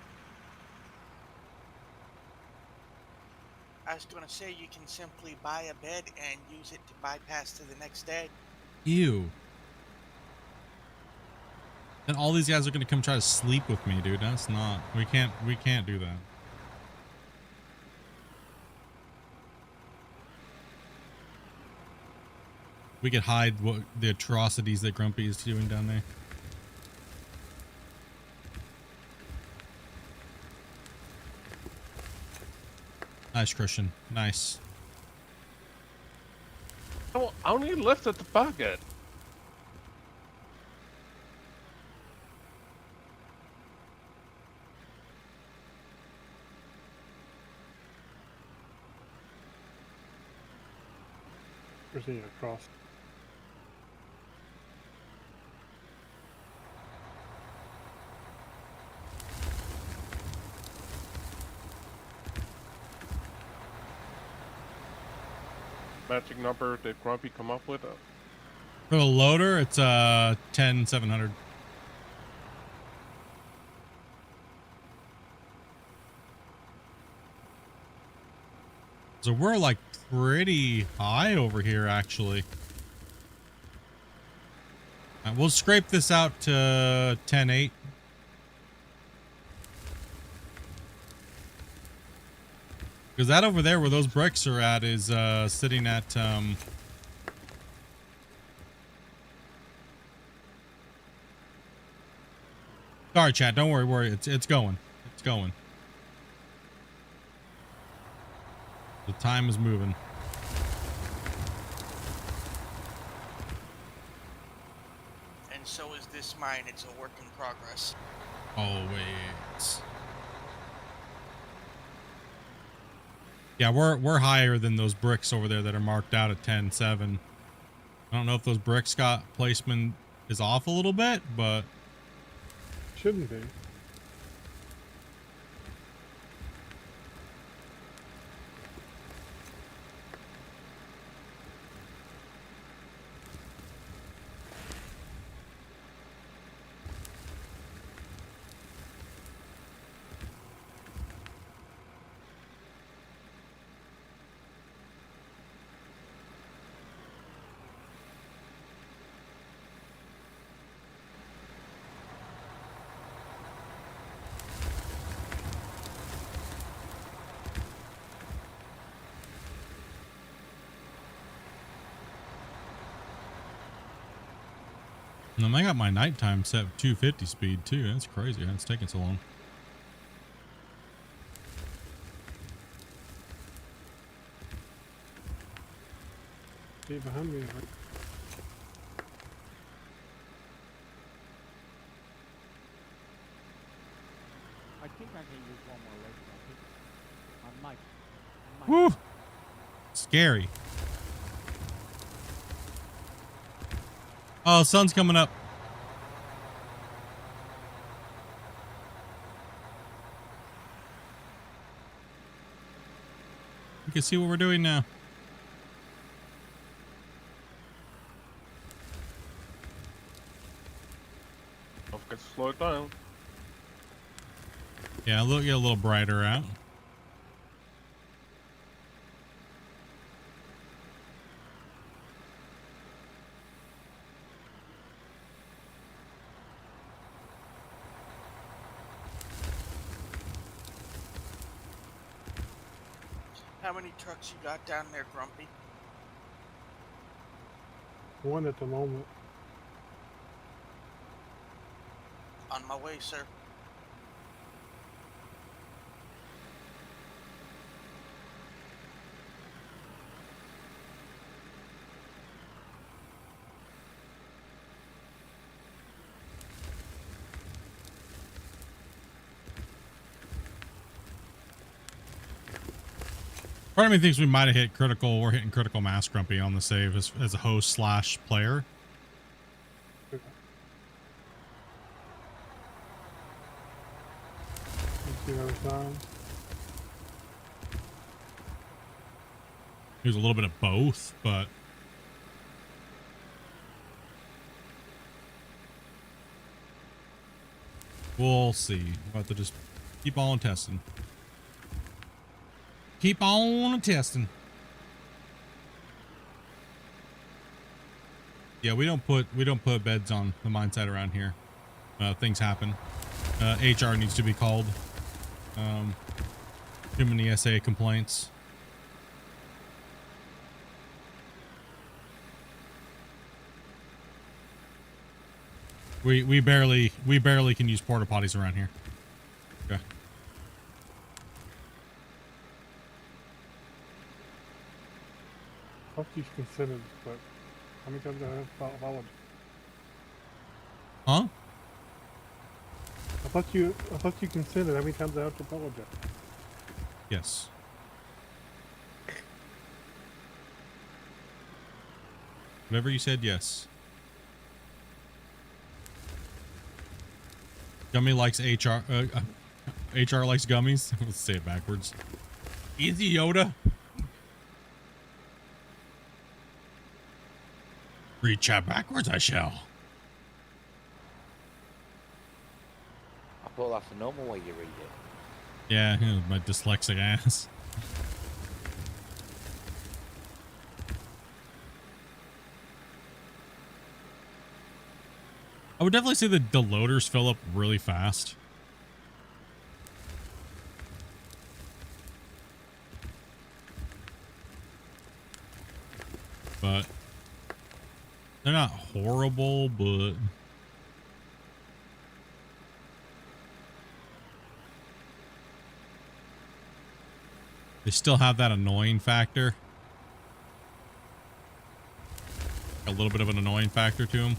I was going to say you can simply buy a bed and use it to bypass to the next day. Ew. Then all these guys are gonna come try to sleep with me, dude. That's not... We can't do that. we could hide what the atrocities that Grumpy is doing down there. Nice, Christian. Nice. I only lifted the bucket. Proceeding across. Magic number did Grumpy come up with? For the loader, it's 10,700. So we're like pretty high over here, actually. We'll scrape this out to 10.8. Because that over there where those bricks are at is sitting at sorry, chat, don't worry, it's going. It's going. The time is moving. And so is this mine. It's a work in progress. Always. Yeah, we're higher than those bricks over there that are marked out at 10.7. I don't know if those bricks got placement is off a little bit, but shouldn't be. I got my nighttime set 250 speed too. That's crazy. It's taking so long. See behind me. I think I can use one more leg. I might. Woo! Scary. Oh, sun's coming up. You can see what we're doing now. Don't forget to slow it down. Yeah, look, get a little brighter out. How many trucks you got down there, Grumpy? One at the moment. On my way, sir. Part of me thinks we might have hit critical. We're hitting critical mass, Grumpy, on the save as a host slash player. There's a little bit of both, but we'll see. We'll have to just keep on testing. Keep on testing. Yeah, we don't put beds on the mine site around here. Things happen. HR needs to be called. Too many SA complaints. We barely can use porta potties around here. Okay. I thought you consented, but how many times do I have to apologize? Huh? I thought you consented. How many times do I have to apologize? Yes. Whatever you said, yes. Gummy likes HR. HR likes gummies. Let's say it backwards. Easy, Yoda. Read chat backwards, I shall. I thought that's the normal way you read it. Yeah, my dyslexic ass. I would definitely say that the loaders fill up really fast. But they're not horrible, but they still have that annoying factor. A little bit of an annoying factor to them.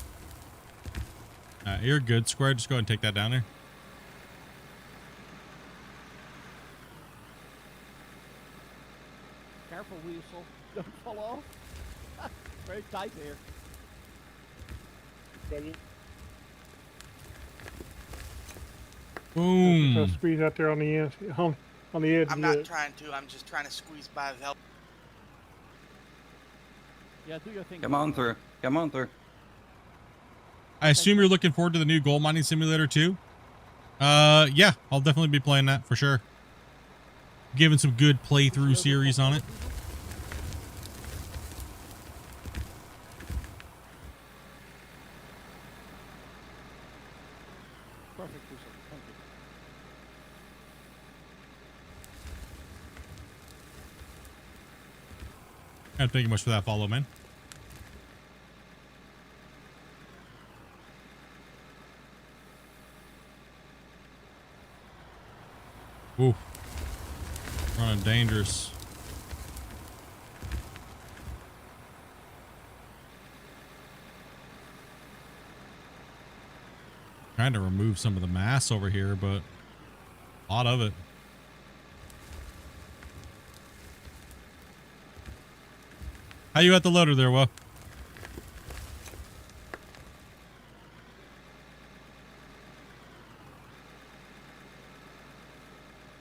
You're good, Square. Just go ahead and take that down there. Careful, Weasel. Don't fall off. Very tight here. Boom. Squeeze out there on the end, on the edge. I'm not trying to. I'm just trying to squeeze by the help. Yeah, do your thing. Come on through. Come on through. I assume you're looking forward to the new gold mining simulator too. Yeah, I'll definitely be playing that for sure. Giving some good playthrough series on it. Perfect, Weasel. Thank you. Thank you much for that follow, man. Ooh. Running dangerous. Trying to remove some of the mass over here, but a lot of it. How you at the loader there, Wo?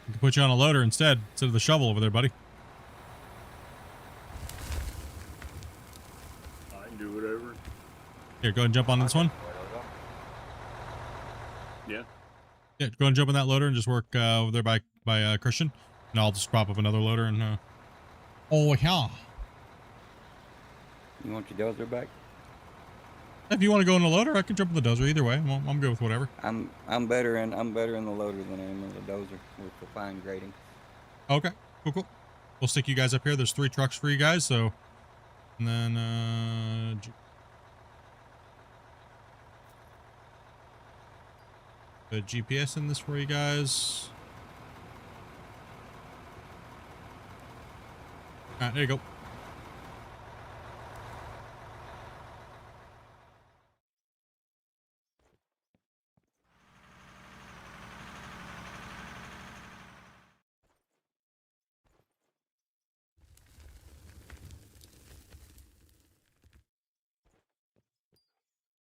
We can put you on a loader instead of the shovel over there, buddy. I can do whatever. Here, go ahead and jump on this one. Yeah. Yeah, go and jump on that loader and just work over there by Christian, and I'll just prop up another loader and. Oh yeah. You want your dozer back? If you want to go in the loader, I can jump in the dozer. Either way, I'm good with whatever. I'm better in the loader than I am in the dozer with the fine grading. Okay, cool. We'll stick you guys up here. There's 3 trucks for you guys, so, and then the GPS in this for you guys. All right, there you go.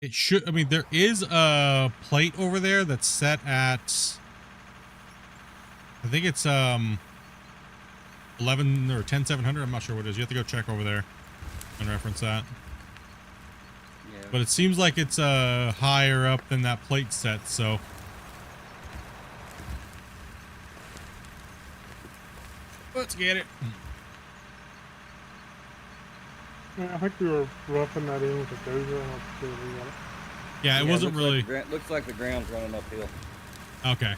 It should, I mean, there is a plate over there that's set at, I think it's 11 or 10700. I'm not sure what it is. You have to go check over there and reference that. Yeah. But it seems like it's higher up than that plate set, so. Let's get it. I think we were roughing that in with the dozer. I don't know if we got it. Yeah, it wasn't really. Looks like the ground's running uphill. Okay.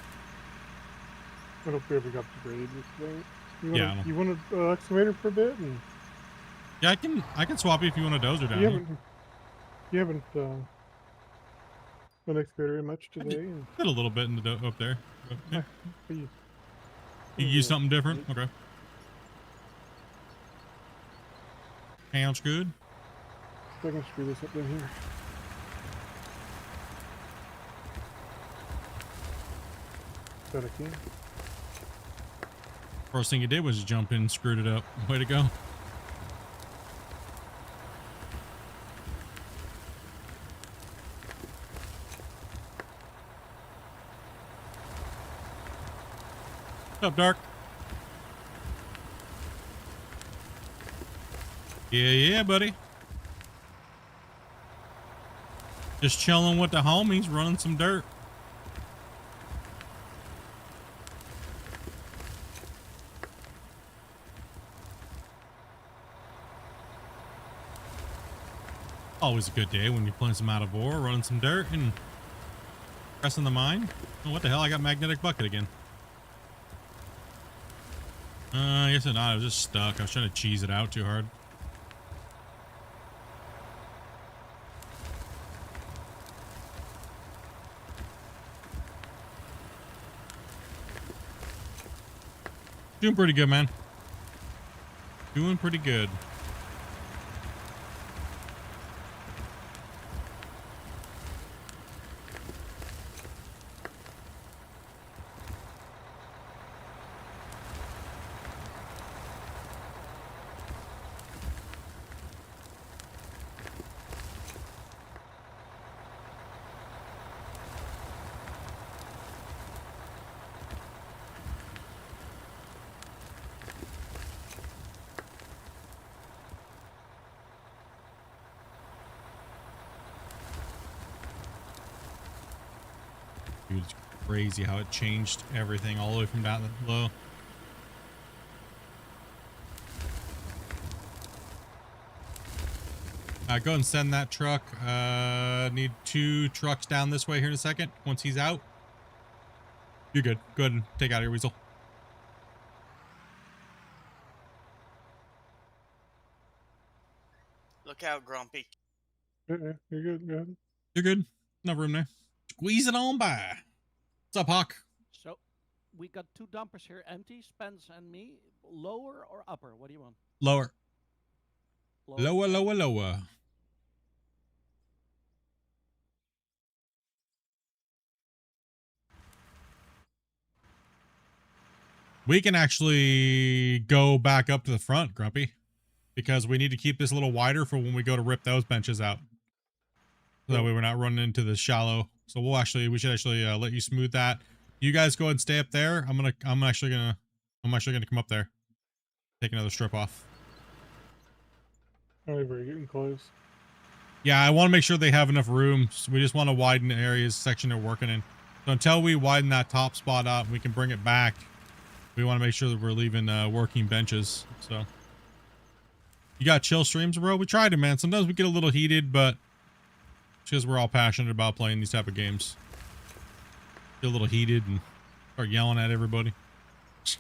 I don't care if we got the grade this thing. You want an excavator for a bit? And Yeah, I can swap you if you want a dozer down here. you haven't Well, thanks very much today. And Did a little bit in the up there. But, yeah. you You use something different? Okay. Sounds good. I can screw this up in here. Bet I can. First thing you did was jump in and screwed it up. Way to go. What's up, Dark? Yeah, buddy. Just chilling with the homies, running some dirt. Always a good day when you're playing some out of ore, running some dirt, and pressing the mine. Oh, what the hell? I got magnetic bucket again. Yes or not? I was just stuck. I was trying to cheese it out too hard. Doing pretty good, man. Doing pretty good. Dude, it's crazy how it changed everything all the way from down low. Go ahead and send that truck. Need 2 trucks down this way here in a second. Once he's out, you're good. Go ahead and take out your weasel. Look out, Grumpy. You're good. Go ahead. You're good. No room there. Squeeze it on by. What's up, Hawk? So, we got 2 dumpers here empty, Spence and me. Lower or upper? What do you want? Lower. Lower. Lower. We can actually go back up to the front, Grumpy, because we need to keep this a little wider for when we go to rip those benches out. So that way we're not running into the shallow. So we should actually let you smooth that. You guys go ahead and stay up there. I'm actually gonna come up there. Take another strip off. All right, we're getting close. Yeah, I want to make sure they have enough room. So we just want to widen the areas section they're working in. So until we widen that top spot up, we can bring it back. We want to make sure that we're leaving working benches. So you got chill streams, bro? We tried to, man. Sometimes we get a little heated, but it's because we're all passionate about playing these type of games. Get a little heated and start yelling at everybody. So,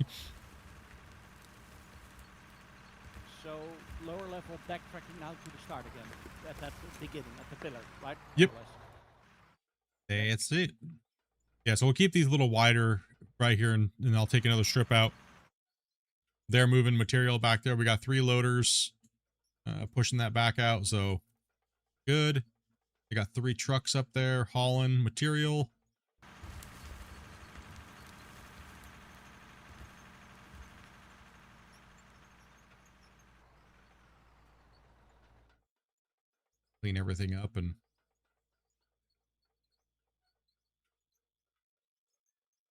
lower level backtracking now to the start again. At that beginning, at the pillar, right? Yep. More or less. That's it. Yeah, so we'll keep these a little wider right here, and I'll take another strip out. They're moving material back there. We got 3 loaders pushing that back out, so good. They got 3 trucks up there hauling material. Clean everything up and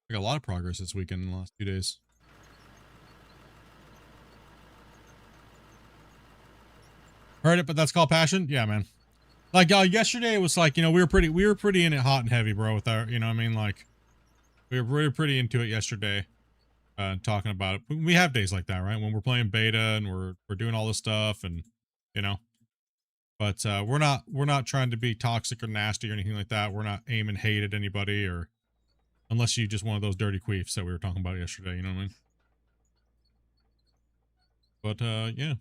we got a lot of progress this weekend in the last 2 days. Heard it, but that's called passion. Yeah, man. Like yesterday, it was like, you know, we were pretty in it hot and heavy, bro. With our, you know, what I mean, like we were pretty into it yesterday, talking about it. We have days like that, right? When we're playing beta and we're doing all this stuff, and you know. But we're not trying to be toxic or nasty or anything like that. We're not aiming hate at anybody, or unless you just one of those dirty queefs that we were talking about yesterday. You know what I mean? But yeah.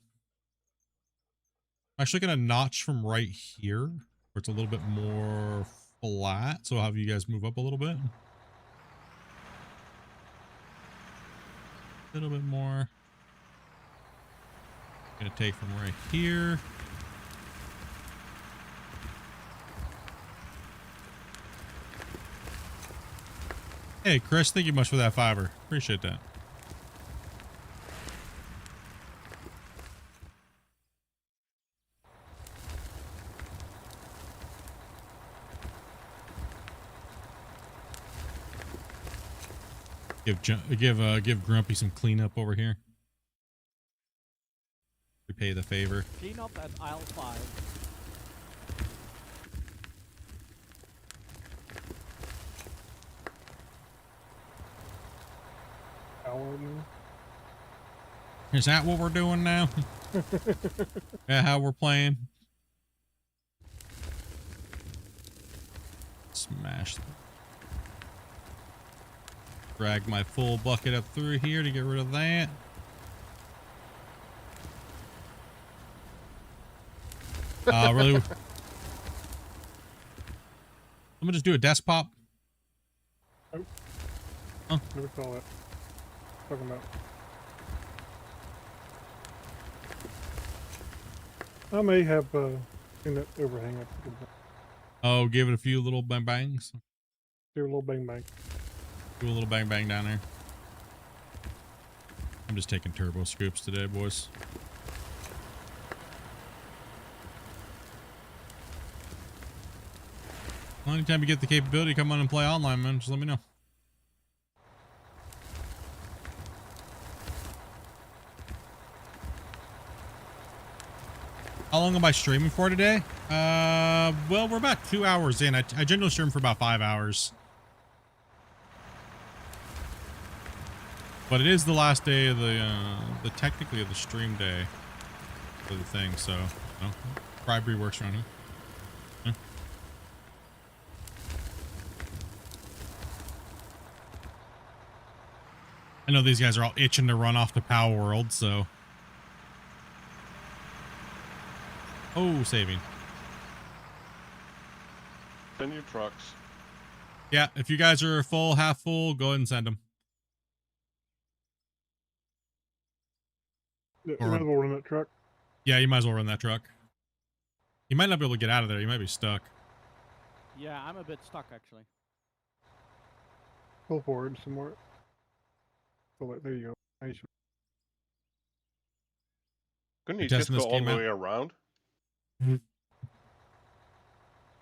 I'm actually gonna notch from right here, where it's a little bit more flat, so I'll have you guys move up a little bit. A little bit more. Gonna take from right here. Hey, Chris, thank you much for that fiber. Appreciate that. Give Grumpy some cleanup over here. Repay the favor. Clean up at aisle 5. Is that what we're doing now? Yeah, how we're playing? Smash. Drag my full bucket up through here to get rid of that. Really? I'm gonna just do a desk pop. Oh. Huh? Never saw that. Talking about. I may have seen that overhang up. Oh, give it a few little bang bangs. Do a little bang bang. Do a little bang bang down there. I'm just taking turbo scoops today, boys. Well, anytime you get the capability, come on and play online, man. Just let me know. How long am I streaming for today? Well, we're about 2 hours in. I generally stream for about 5 hours. But it is the last day of the technically of the stream day for the thing, so, you know, bribery works around here. Yeah. I know these guys are all itching to run off to Power World, so. Oh, saving. Send your trucks. Yeah, if you guys are full, half full, go ahead and send them. You might as well run that truck. Yeah, you might as well run that truck. You might not be able to get out of there. You might be stuck. Yeah, I'm a bit stuck actually. Pull forward some more. Pull it. There you go. Nice. Couldn't you just go all the way around?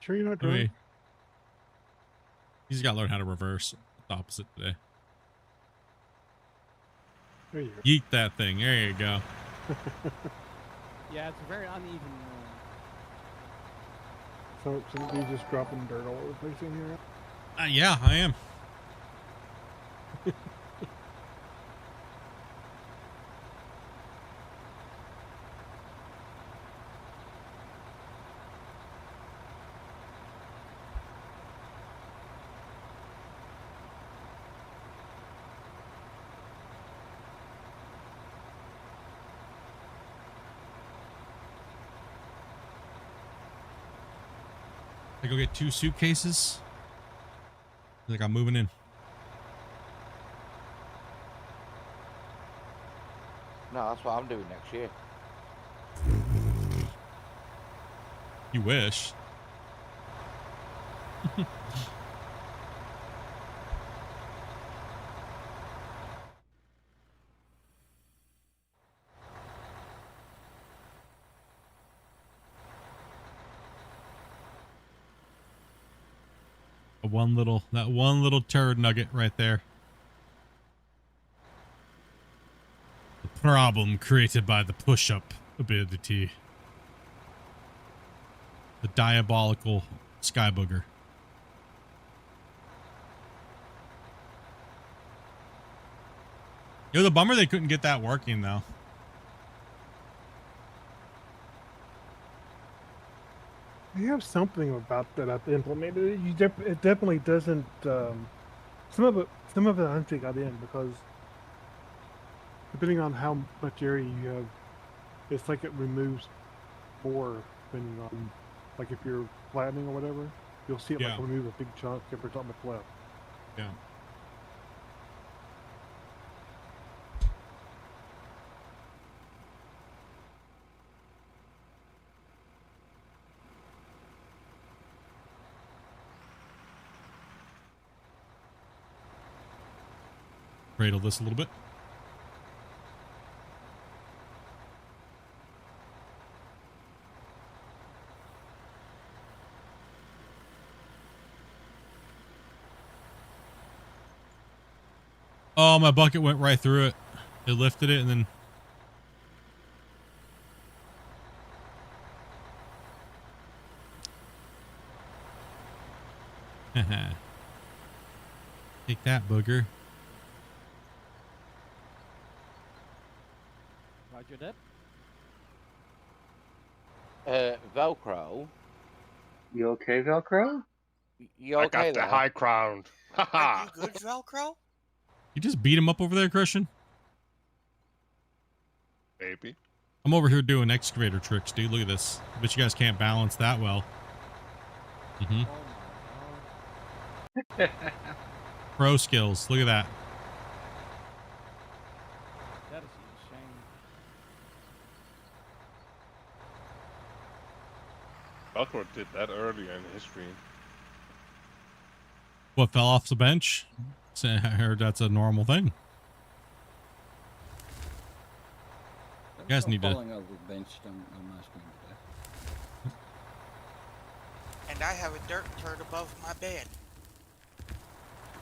Sure you're not drunk? He's got to learn how to reverse the opposite today. There you go. Yeet that thing. There you go. Yeah, it's very uneven. So you just dropping dirt all over the place in here? Yeah, I am. I go get 2 suitcases. Like I'm moving in. No, that's what I'm doing next year. You wish. That one little turd nugget right there. The problem created by the push-up ability. The diabolical sky booger. Yo, the bummer they couldn't get that working though. They have something about that I've implemented. It definitely doesn't. Some of it I think got in because depending on how much area you have, it's like it removes more depending on, like if you're flattening or whatever. You'll see it Yeah. like remove a big chunk every time it's left. Yeah. Cradle this a little bit. Oh, my bucket went right through it. It lifted it and then... Take that, booger. Roger that. Velcro. You okay, Velcro? You I okay got the there? high ground. Are Haha. you good, Velcro? You just beat him up over there, Christian? Maybe. I'm over here doing excavator tricks, dude. Look at this. I bet you guys can't balance that well. Mm-hmm. Oh my god. Pro skills. Look at that. That is insane. Velcro did that earlier in history. What, fell off the bench? So I heard that's a normal thing. You guys need to... Falling over the bench on my screen today. And I have a dirt turd above my bed.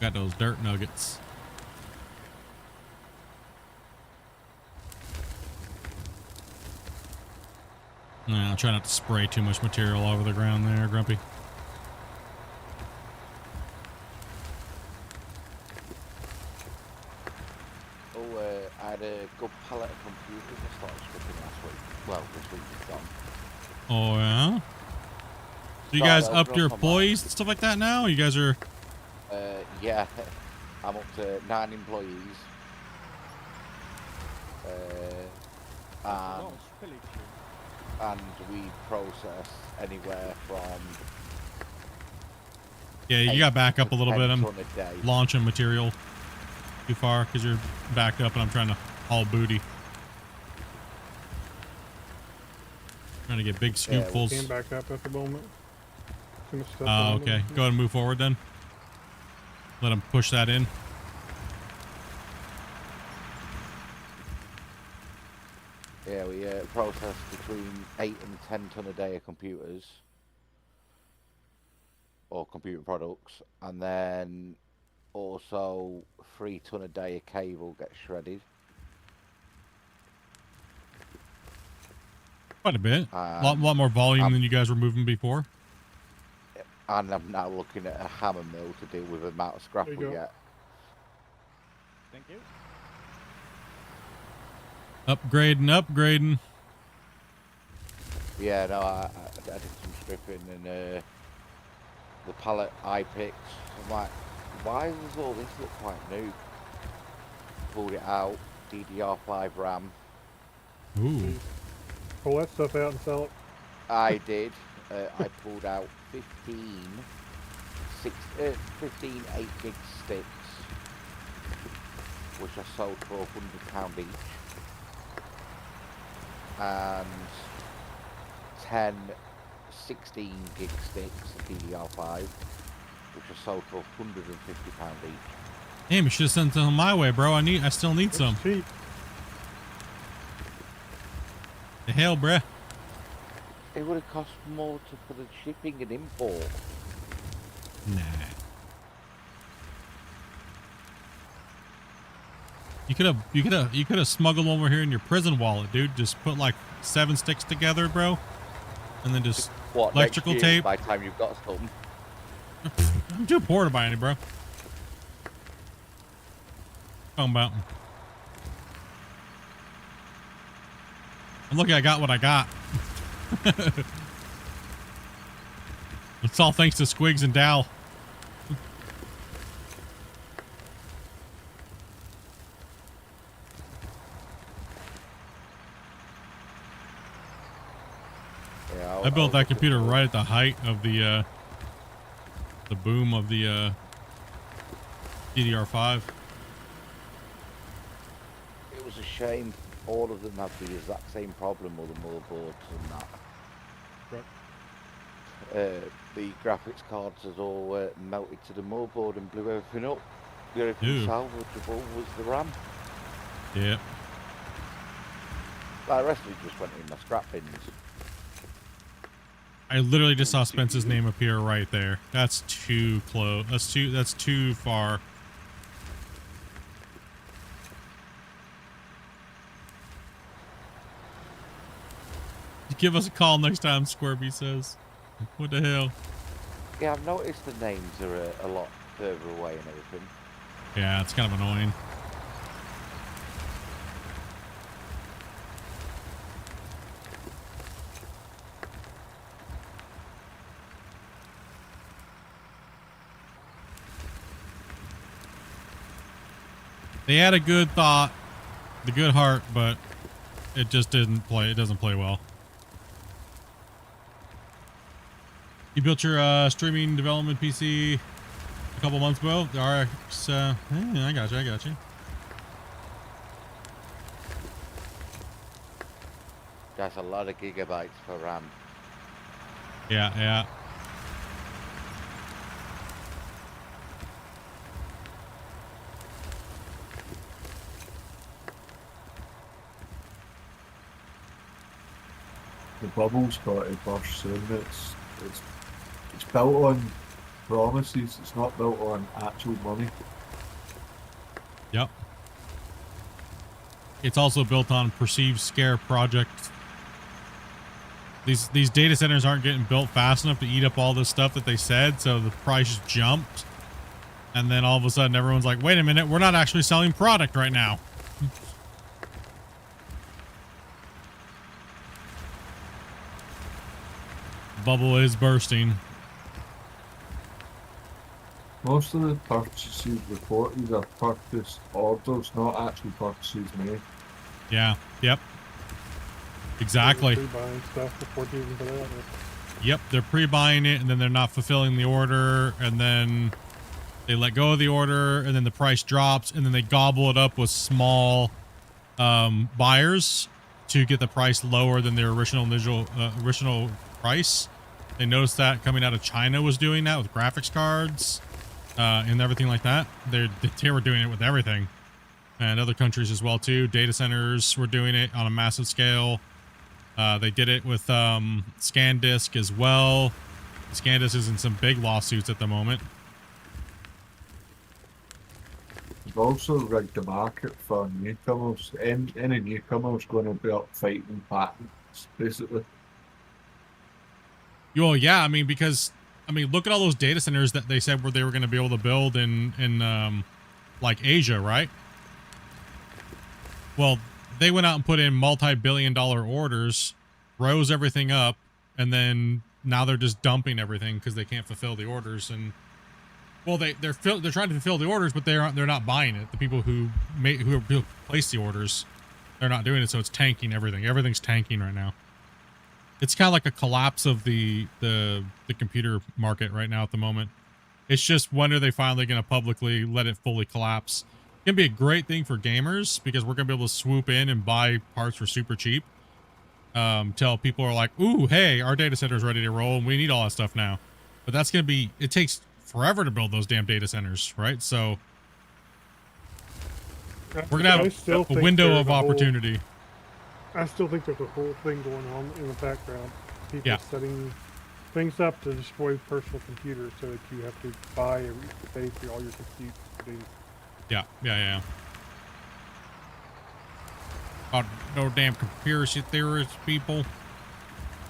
Got those dirt nuggets. No, I'll try not to spray too much material over the ground there, Grumpy. I had a good pallet of computers I started stripping last week. Well, this week is gone. Oh, yeah? So you Started guys opening upped your up on employees and stuff like that now? You guys are... Yeah, I'm up to 9 employees. Oh, spillage. And we process anywhere from... Yeah, you got back up a little bit. I'm 10 ton a day. launching material too far because you're backed up and I'm trying to haul booty. Trying to get big scoopfuls. Can back up at the moment. Too much stuff Oh, on okay. them. Go ahead and move forward then. Let them push that in. Yeah, we process between 8 and 10 ton a day of computers or computer products, and then also 3 ton a day of cable gets shredded. Quite a bit. Lot more volume than you guys were moving before. And I'm now looking at a hammer mill to deal with the amount of scrap There we you go. get. Thank you. Upgrading. Yeah, no, I did some stripping and the pallet I picked. I'm like, why does all this look quite new? Pulled it out, DDR5 RAM. Ooh. Pull that stuff out and sell it. I did. I pulled out 15 8-gig sticks, which I sold for £100 each, and 10 16-gig sticks of DDR5, which I sold for £150 each. Damn, you should have sent them my way, bro. I still need It's some. cheap. The hell, bruh. It would have cost more for the shipping and import. Nah. You could have smuggled over here in your prison wallet, dude. Just put like 7 sticks together, bro, and then just What, electrical next year, tape. by the time you've got some? I'm too poor to buy any, bro. Talking about. I'm lucky I got what I got. It's all thanks to Squigs and Dal. Yeah, I built that computer right at the height of the the boom of the DDR5. It was a shame. All of them have the exact same problem with the motherboards and that. The graphics cards has all melted to the motherboard and blew everything up. The only thing salvageable was the RAM. Yep. The rest of it just went in my scrap bins. I literally just saw Spence's name appear right there. That's too close. That's too far. Give us a call next time, Squirby says. What the hell? Yeah, I've noticed the names are a lot further away and everything. Yeah, it's kind of annoying. They had a good thought, the good heart, but it just didn't play. It doesn't play well. You built your streaming development PC a couple months ago. The RX, I got you. I got you. That's a lot of gigabytes for RAM. Yeah, yeah. The bubble's got to burst soon. It's built on promises. It's not built on actual money. Yep. It's also built on perceived scare project. These data centers aren't getting built fast enough to eat up all this stuff that they said, so the price just jumped. And then all of a sudden everyone's like, wait a minute, we're not actually selling product right now. Bubble is bursting. Most of the purchases reported are purchase orders, not actual purchases made. Yeah. Yep. Exactly. They're pre-buying stuff before they even put it out there. Yep, they're pre-buying it, and then they're not fulfilling the order, and then they let go of the order, and then the price drops, and then they gobble it up with small buyers to get the price lower than their original price. They noticed that coming out of China was doing that with graphics cards and everything like that. They were doing it with everything, and other countries as well too. Data centers were doing it on a massive scale. They did it with ScanDisk as well. ScanDisk is in some big lawsuits at the moment. They've also rigged the market for newcomers. Any newcomers going to be up fighting patents, basically. Well, yeah, I mean, because look at all those data centers that they said they were going to be able to build in like Asia, right? Well, they went out and put in multi-billion-dollar orders, rose everything up, and then now they're just dumping everything because they can't fulfill the orders. And well, they're trying to fulfill the orders, but they're not buying it. The people who placed the orders, they're not doing it, so it's tanking everything. Everything's tanking right now. It's kind of like a collapse of the computer market right now at the moment. It's just when are they finally going to publicly let it fully collapse? It's going to be a great thing for gamers because we're going to be able to swoop in and buy parts for super cheap. Till people are like, ooh, hey, our data center is ready to roll and we need all that stuff now. But that's going to be, it takes forever to build those damn data centers, right? So we're going to have a window of opportunity. I still think there's a whole thing going on in the background. People setting things up to destroy personal computers so that you have to buy and pay for all your compute things. Yeah. Oh, no damn conspiracy theorists, people.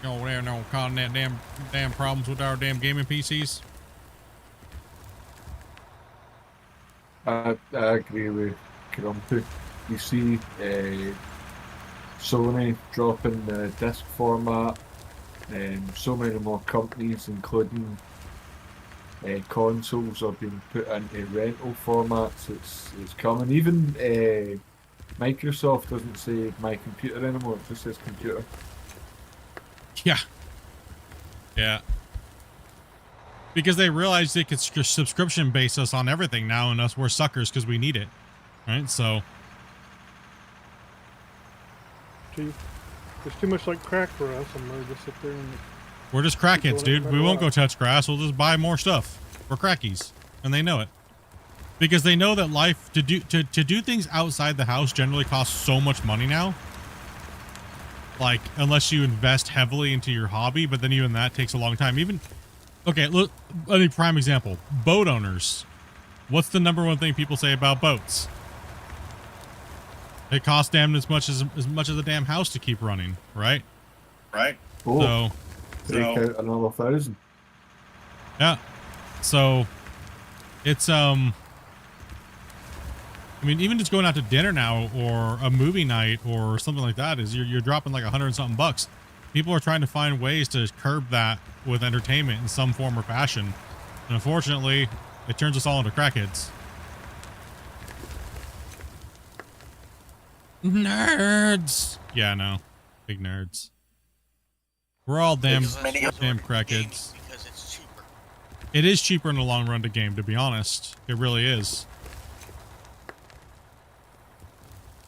Oh, they're no causing that damn problems with our damn gaming PCs. I agree with Grumpy. You see Sony dropping the disc format, and so many more companies, including consoles, are being put into rental formats. It's coming. Even Microsoft doesn't say my computer anymore; it just says computer. Yeah. Because they realize they could subscription base us on everything now, and we're suckers because we need it, right? So. Gee, it's too much like crack for us, and we're just sit there and. We're just crackheads, dude. We won't go touch grass. We'll just buy more stuff. We're crackies, and they know it. Because they know that life to do things outside the house generally costs so much money now. Like, unless you invest heavily into your hobby, but then even that takes a long time. Even, okay, look, a prime example: boat owners. What's the number one thing people say about boats? It costs damn as much as a damn house to keep running, right? Right. Oh, So take out another 1,000. yeah. So it's I mean, even just going out to dinner now or a movie night or something like that is you're dropping like $100 and something bucks. People are trying to find ways to curb that with entertainment in some form or fashion. And unfortunately, it turns us all into crackheads. Nerds. Yeah, no. Big nerds. We're all damn crackheads. Because it's cheaper. It is cheaper in the long run to game, to be honest. It really is.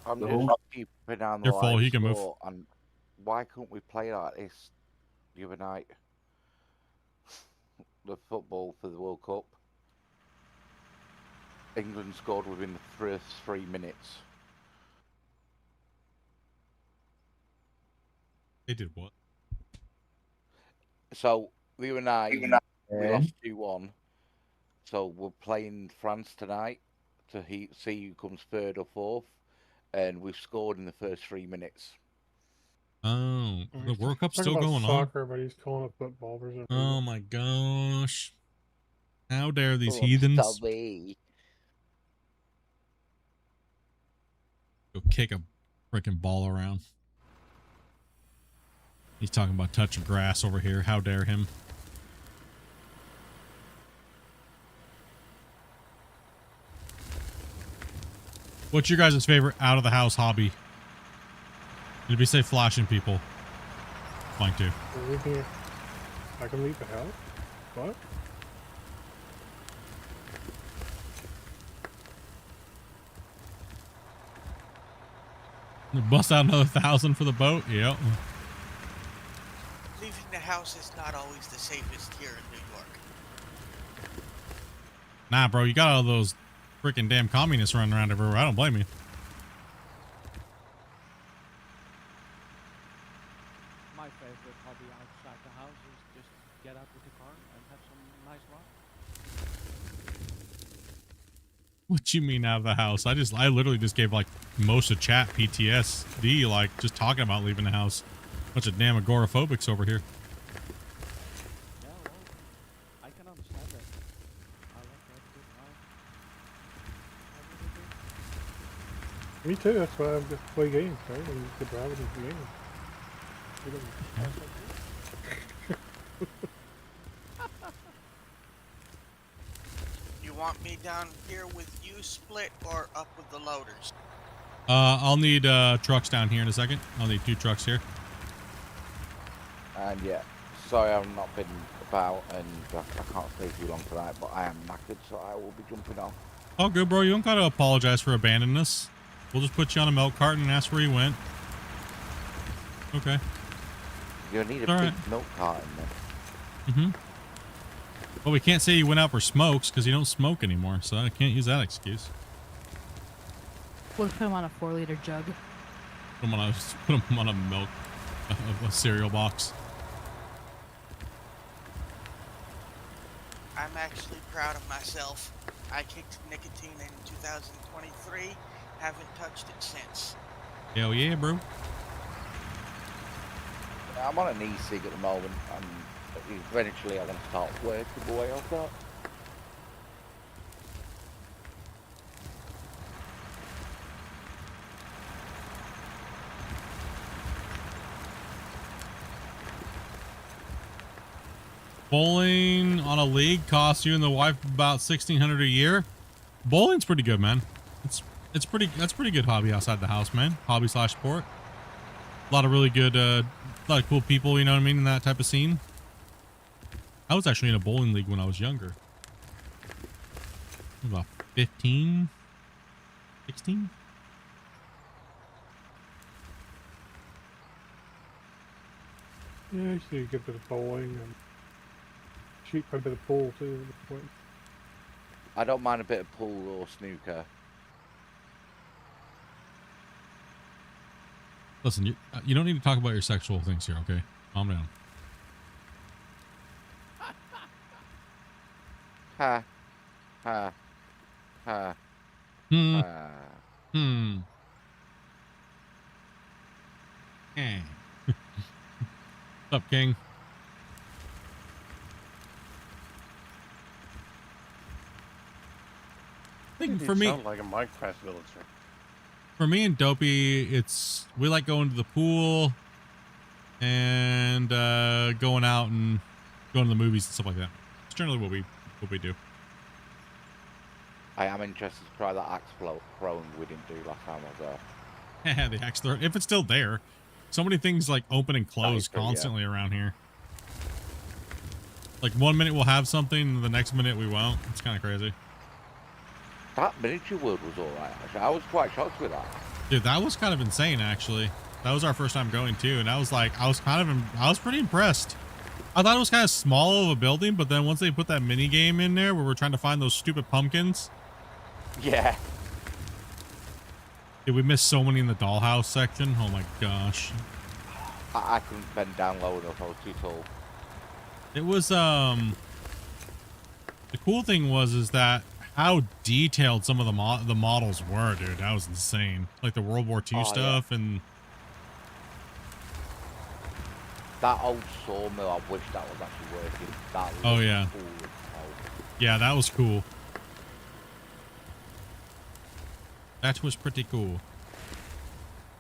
I'm No. just keeping on the You're full, live you can move. score, and why couldn't we play like this the other night? The football for the World Cup. England scored within the first 3 minutes. They did what? So the other night we Yeah. lost 2-1. So we're playing France tonight to see who comes third or fourth, and we've scored in the first 3 minutes. Oh, the World Cup's Talking still about going on. soccer, but he's calling it football for some reason. Oh my gosh. How dare these Oh, heathens sorry. go kick a freaking ball around. He's talking about touching grass over here. How dare him? What's your guys' favorite out of the house hobby? Did we say flashing people? Mine too. I can leave the house? What? Bust out another 1,000 for the boat? Yep. Leaving the house is not always the safest here in New York. Nah, bro, you got all those freaking damn communists running around everywhere. I don't blame you. My favorite hobby outside the house is just get out with the car and have some nice ride. What you mean out of the house? I literally just gave like most of chat PTSD, like just talking about leaving the house. Bunch of damn agoraphobics over here. Yeah, well, I can understand that. I like to have a good ride. Me too, that's why I just play games, right? And you could drive it into games. You don't- You want me down here with you, Split, or up with the loaders? I'll need trucks down here in a second. I'll need 2 trucks here. And yeah, sorry I've not been about, and I can't stay too long tonight, but I am knackered, so I will be jumping off. Oh, good, bro. You don't gotta apologize for abandoning us. We'll just put you on a milk carton and ask where you went. Okay. You'll need a All big right. milk carton then. Mm-hmm. Well, we can't say you went out for smokes because you don't smoke anymore, so I can't use that excuse. We'll put him on a 4-liter jug. Put him on a milk, a cereal box. I'm actually proud of myself. I kicked nicotine in 2023, haven't touched it since. Hell yeah, bro. I'm on an e-cig at the moment, and eventually I'm going to start working my way off that. Bowling on a league costs you and the wife about $1,600 a year. Bowling's pretty good, man. That's pretty good hobby outside the house, man. Hobby / sport. A lot of really good, a lot of cool people. You know what I mean in that type of scene. I was actually in a bowling league when I was younger. About 15, 16. Yeah, I used to do a good bit of bowling and shoot quite a bit of pool too. At this point. I don't mind a bit of pool or snooker. Listen, you don't need to talk about your sexual things here, okay? Calm down. Ha. Ha. Ha. Hmm. Ha. Hmm. Eh. What's up, King? I think for me, sound like a Minecraft villager. for me and Dopey, we like going to the pool and going out and going to the movies and stuff like that. It's generally what we do. I am interested to try that axe throwing we didn't do last time I was there. Yeah, the axe throw. If it's still there. So many things like open and close true, constantly around here. Like 1 minute we'll have something, and the next minute we won't. It's kind of crazy. That miniature world was alright, actually. I was quite shocked with that. Dude, that was kind of insane, actually. That was our first time going too, and I was pretty impressed. I thought it was kind of small of a building, but then once they put that mini game in there where we're trying to find those stupid pumpkins. Yeah. Did we miss so many in the dollhouse section? Oh my gosh. I couldn't bend down low enough, I was too tall. It was, the cool thing is that how detailed some of the models were, dude. That was insane. Like the World War II stuff, yeah. And that old sawmill, I wish that was actually working. That was oh yeah. Cool as hell. Yeah, that was cool. That was pretty cool.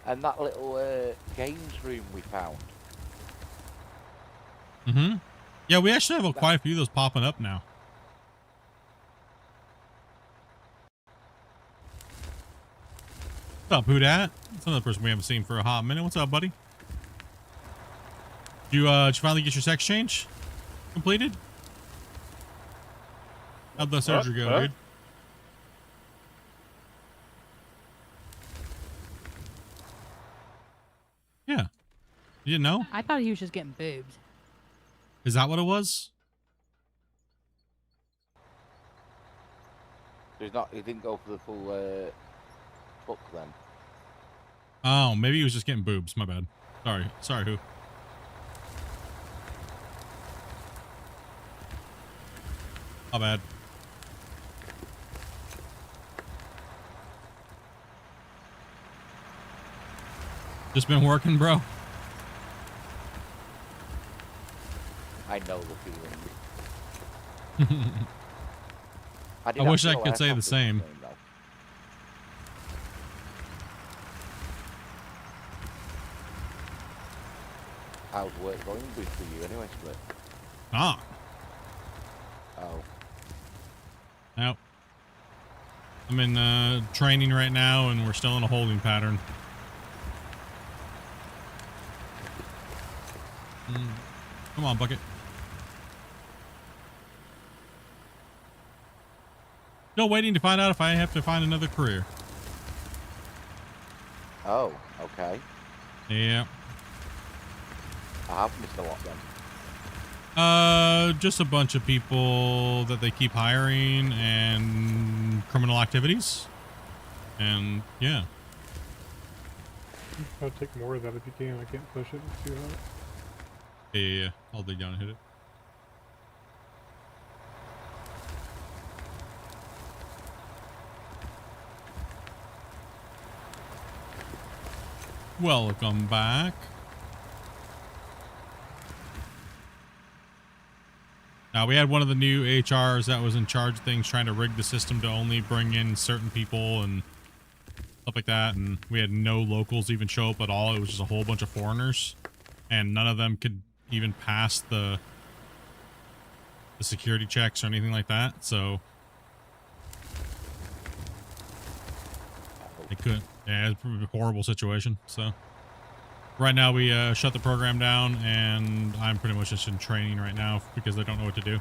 And that little games room we found. Mm-hmm. Yeah, we actually have quite a few of those popping up now. What's up, who dat? That's another person we haven't seen for a hot minute. What's up, buddy? Did you finally get your sex change completed? How'd the surgery go, dude? Yeah. You didn't know? I thought he was just getting boobed. Is that what it was? He didn't go for the full book then. Oh, maybe he was just getting boobs. My bad. Sorry, who? My bad. Just been working, bro. I know the feeling. I wish I could say the same. How's work going for you anyway, Split? Ah. Oh. Nope. I'm in training right now, and we're still in a holding pattern. Come on, Bucket. Still waiting to find out if I have to find another career. Oh, okay. Yeah. I have missed a lot then. Just a bunch of people that they keep hiring and criminal activities. And yeah. I'll take more of that if you can. I can't push it. It's too hot. Yeah. I'll dig down and hit it. Welcome back. Now, we had one of the new HRs that was in charge of things trying to rig the system to only bring in certain people and stuff like that. And we had no locals even show up at all. It was just a whole bunch of foreigners. And none of them could even pass the security checks or anything like that. So they couldn't. Yeah, it's a horrible situation. So Right now we shut the program down, and I'm pretty much just in training right now because I don't know what to do.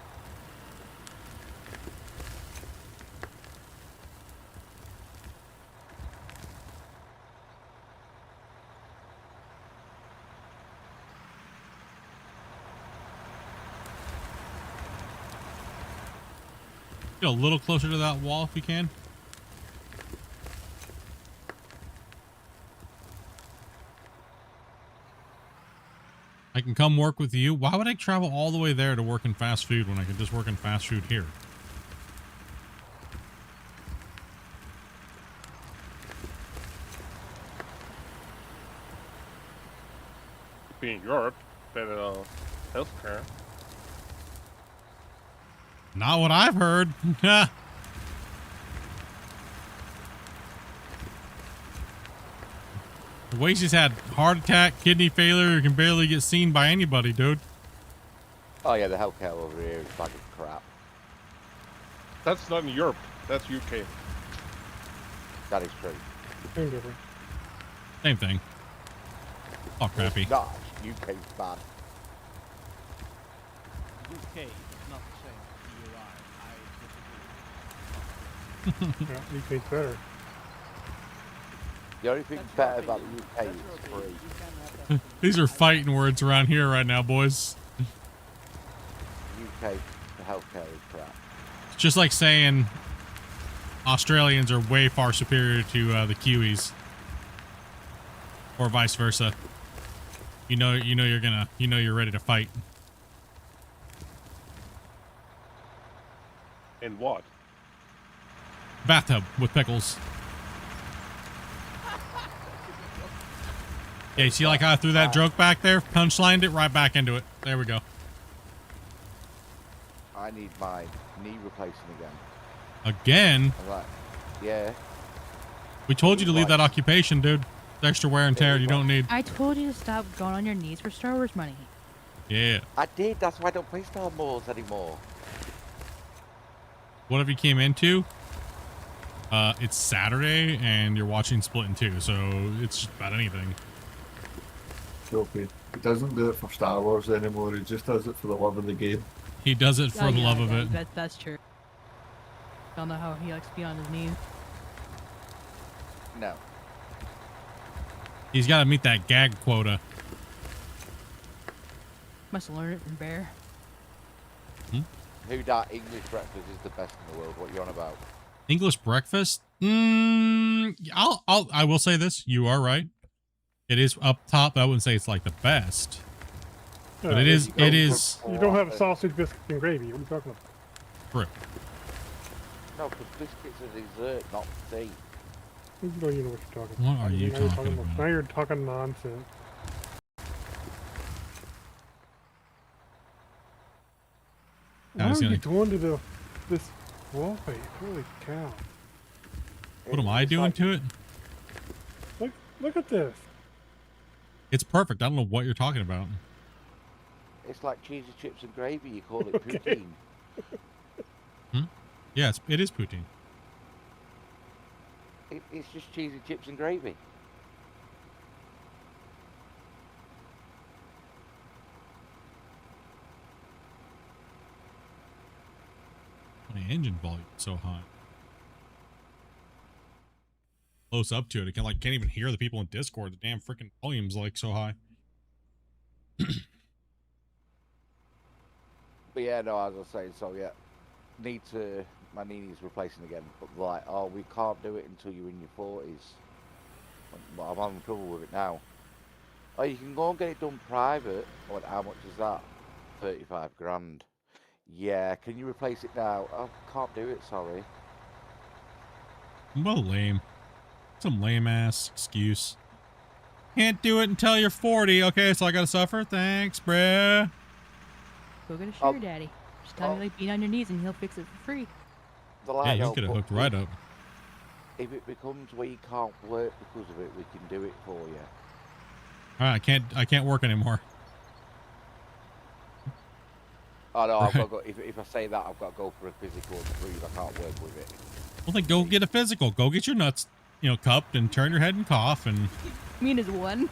Get a little closer to that wall if you can. I can come work with you. Why would I travel all the way there to work in fast food when I can just work in fast food here? Be in Europe, better healthcare. Not what I've heard. The way she's had heart attack, kidney failure, can barely get seen by anybody, dude. Oh yeah, the healthcare over here is fucking crap. That's not in Europe. That's UK. That is true. Same difference. Same thing. Oh, crappy. It's not. UK's bad. UK is not the same as the UI. I disagree. Yeah, UK's better. The only thing That's better your about opinion. the UK That's is your it's opinion. free. You can have that opinion. These are fighting words around here right now, boys. UK, the healthcare is crap. It's just like saying Australians are way far superior to the Kiwis, or vice versa. You know you're ready to fight. In what? Bathtub with pickles. Yeah, you see like how I threw that joke back there? Punchlined it right back into it. There we go. I need my knee replacing again. Again? I'm like, yeah. We told you to leave that occupation, dude. It's extra wear and tear you don't need. I told you to stop going on your knees for Star Wars money. Yeah. I did. That's why I don't play Star Wars anymore. What have you came into? It's Saturday and you're watching Splitintwo Tee, so it's just about anything. Dopey. He doesn't do it for Star Wars anymore, he just does it for the love of the game. He does it for the love of it. That's true. Don't know how he likes to be on his knees. No. He's got to meet that gag quota. Must have learned it from Bear. Who that English breakfast is the best in the world? What you on about? English breakfast? I will say this. You are right. It is up top. I wouldn't say it's like the best. But it is. You don't have a sausage, biscuits, and gravy. What are you talking about? True. No, because biscuits are dessert, not tea. You don't even know what you're talking about. What are you Now you're talking about? Now you're talking nonsense. Why are you going to this wall face? Holy cow. What am I doing to it? Look at this. It's perfect. I don't know what you're talking about. It's like cheesy chips and gravy. You call it poutine. Yeah, it is poutine. It's just cheesy chips and gravy. My engine volume is so high. Close up to it, can't even hear the people in Discord. The damn freaking volume's like so high. But yeah, no, as I was saying, so yeah, my knee needs replacing again. But like, oh, we can't do it until you're in your 40s. But I'm having trouble with it now. Oh, you can go and get it done private. What? How much is that? 35 grand. Yeah, can you replace it now? I can't do it, sorry. Well, lame. Some lame ass excuse. Can't do it until you're 40. Okay, so I gotta suffer. Thanks, bruh. Go get a sugar daddy. Just tell him like being on your knees and he'll fix it for free. Yeah, you get it hooked right up. If it becomes where you can't work because of it, we can do it for you. All right, I can't work anymore. Oh no, I've got to go, if I say that, I've got to go for a physical and prove I can't work with it. Well, then go get a physical. Go get your nuts, cupped and turn your head and cough and. Mean as one.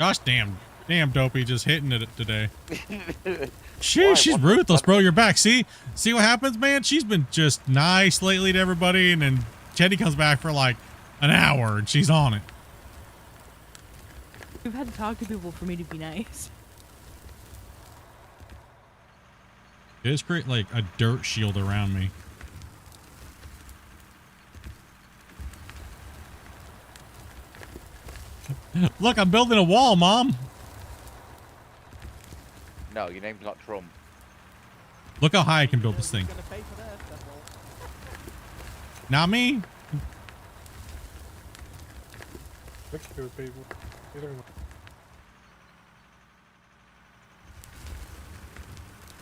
Gosh damn. Damn, Dopey just hitting it today. She's ruthless, bro. You're back. See what happens, man? She's been just nice lately to everybody, and then Teddy comes back for like an hour, and she's on it. You've had to talk to people for me to be nice. Just create like a dirt shield around me. Look, I'm building a wall, Mom. No, your name's not Trump. Look how high I can build this thing. Gonna pay for that, that's all. Not me. Mexico people. They don't know.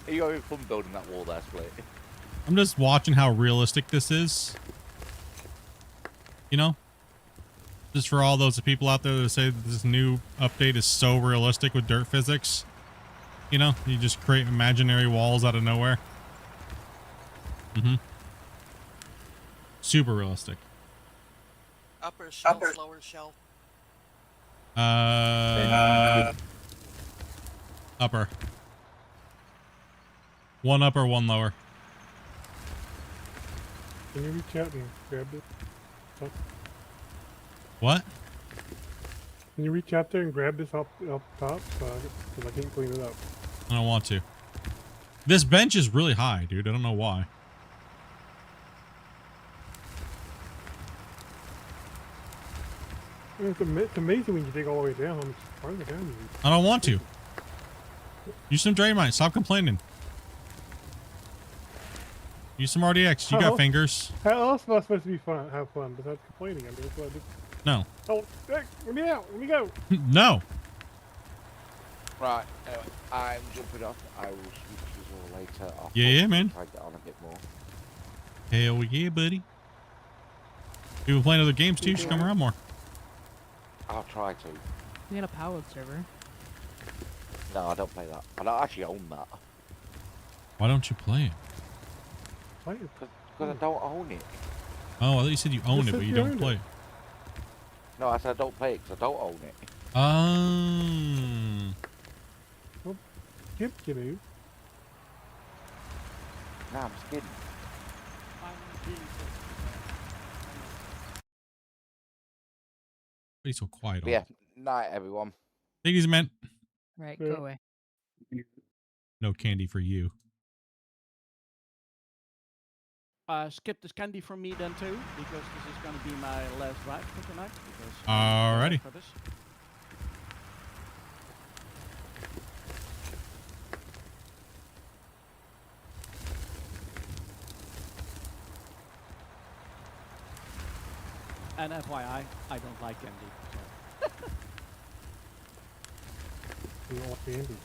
Are you having fun building that wall there, Split? I'm just watching how realistic this is. You know? Just for all those people out there that say that this new update is so realistic with dirt physics. You know, you just create imaginary walls out of nowhere. Mm-hmm. Super realistic. Upper shelf, lower shelf. Upper. One upper, one lower. Can you reach out and grab it? Up? What? Can you reach out there and grab this up top? Because I can't clean it up. I don't want to. This bench is really high, dude. I don't know why. It's amazing when you dig all the way down how much farther down you reach. I don't want to. Use some Draymite. Stop complaining. Use some RDX. You got fingers. How else am I supposed to be fun? Have fun besides complaining? I mean, that's what I do. No. Oh, hey, let me out. Let me go. No. Right, anyway, I'm jumping off. I will speak to you all later. Yeah, man. Try to get on a bit more. Hell yeah, buddy. We've been playing other games too. You should come around more. I'll try to. We got a power server. No, I don't play that. I don't actually own that. Why don't you play it? Play it. Because I don't own it. Oh, I thought you said you own it, but you don't play it. No, I said I don't play it because I don't own it. Well, get you do. Nah, I'm just kidding. Why are you so quiet? But yeah, night everyone. Take it easy, man. Right, Yeah. go away. No candy for you. Skip this candy from me then too, because this is gonna be my last ride for tonight. Because Alrighty. for this. And FYI, I don't like candy. So. You don't want candy.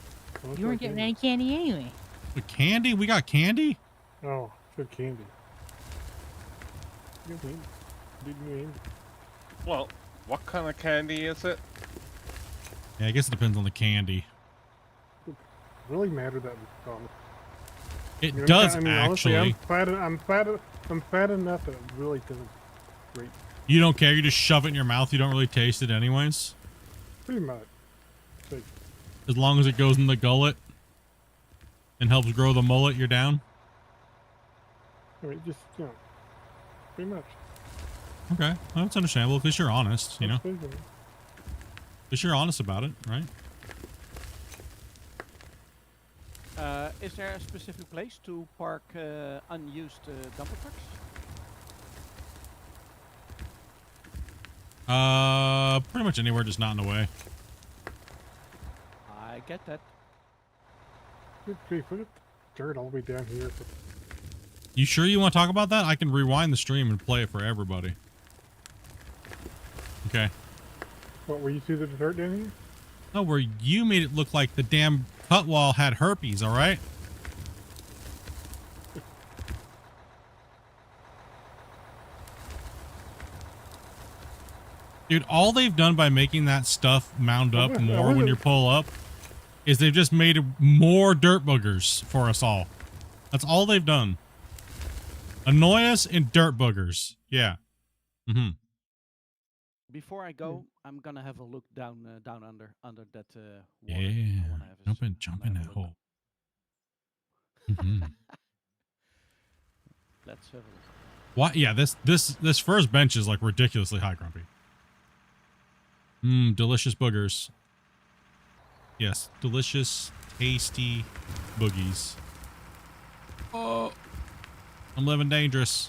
You weren't getting any candy anyway. With candy? We got candy? Oh, good candy. Good candy. Good candy. Well, what kind of candy is it? Yeah, I guess it depends on the candy. It really matter that It you know, does I mean, actually. Honestly, I'm fat enough that it really doesn't great. You don't care. You just shove it in your mouth. You don't really taste it anyways. Pretty much. Like, As long as it goes in the gullet and helps grow the mullet, you're down. I mean, just pretty much. Okay, well, that's understandable. At least you're honest, you know. At least you're honest about it, right? Is there a specific place to park unused dumper trucks? Pretty much anywhere, just not in the way. I get that. Put dirt all the way down here. You sure you want to talk about that? I can rewind the stream and play it for everybody. Okay. What, where you see the dirt down here? No, where you made it look like the damn cut wall had herpes, alright? Dude, all they've done by making that stuff mound up more when you pull up is they've just made more dirt boogers for us all. That's all they've done. Annoy us in dirt boogers. Yeah. Mm-hmm. Before I go, I'm gonna have a look down under that water. Yeah, I wanna have a jump in wanna that have a look. hole. Mhm. Let's have a look. What? Yeah, this first bench is like ridiculously high, Grumpy. Delicious boogers. Yes, delicious, tasty boogies. Oh, I'm living dangerous.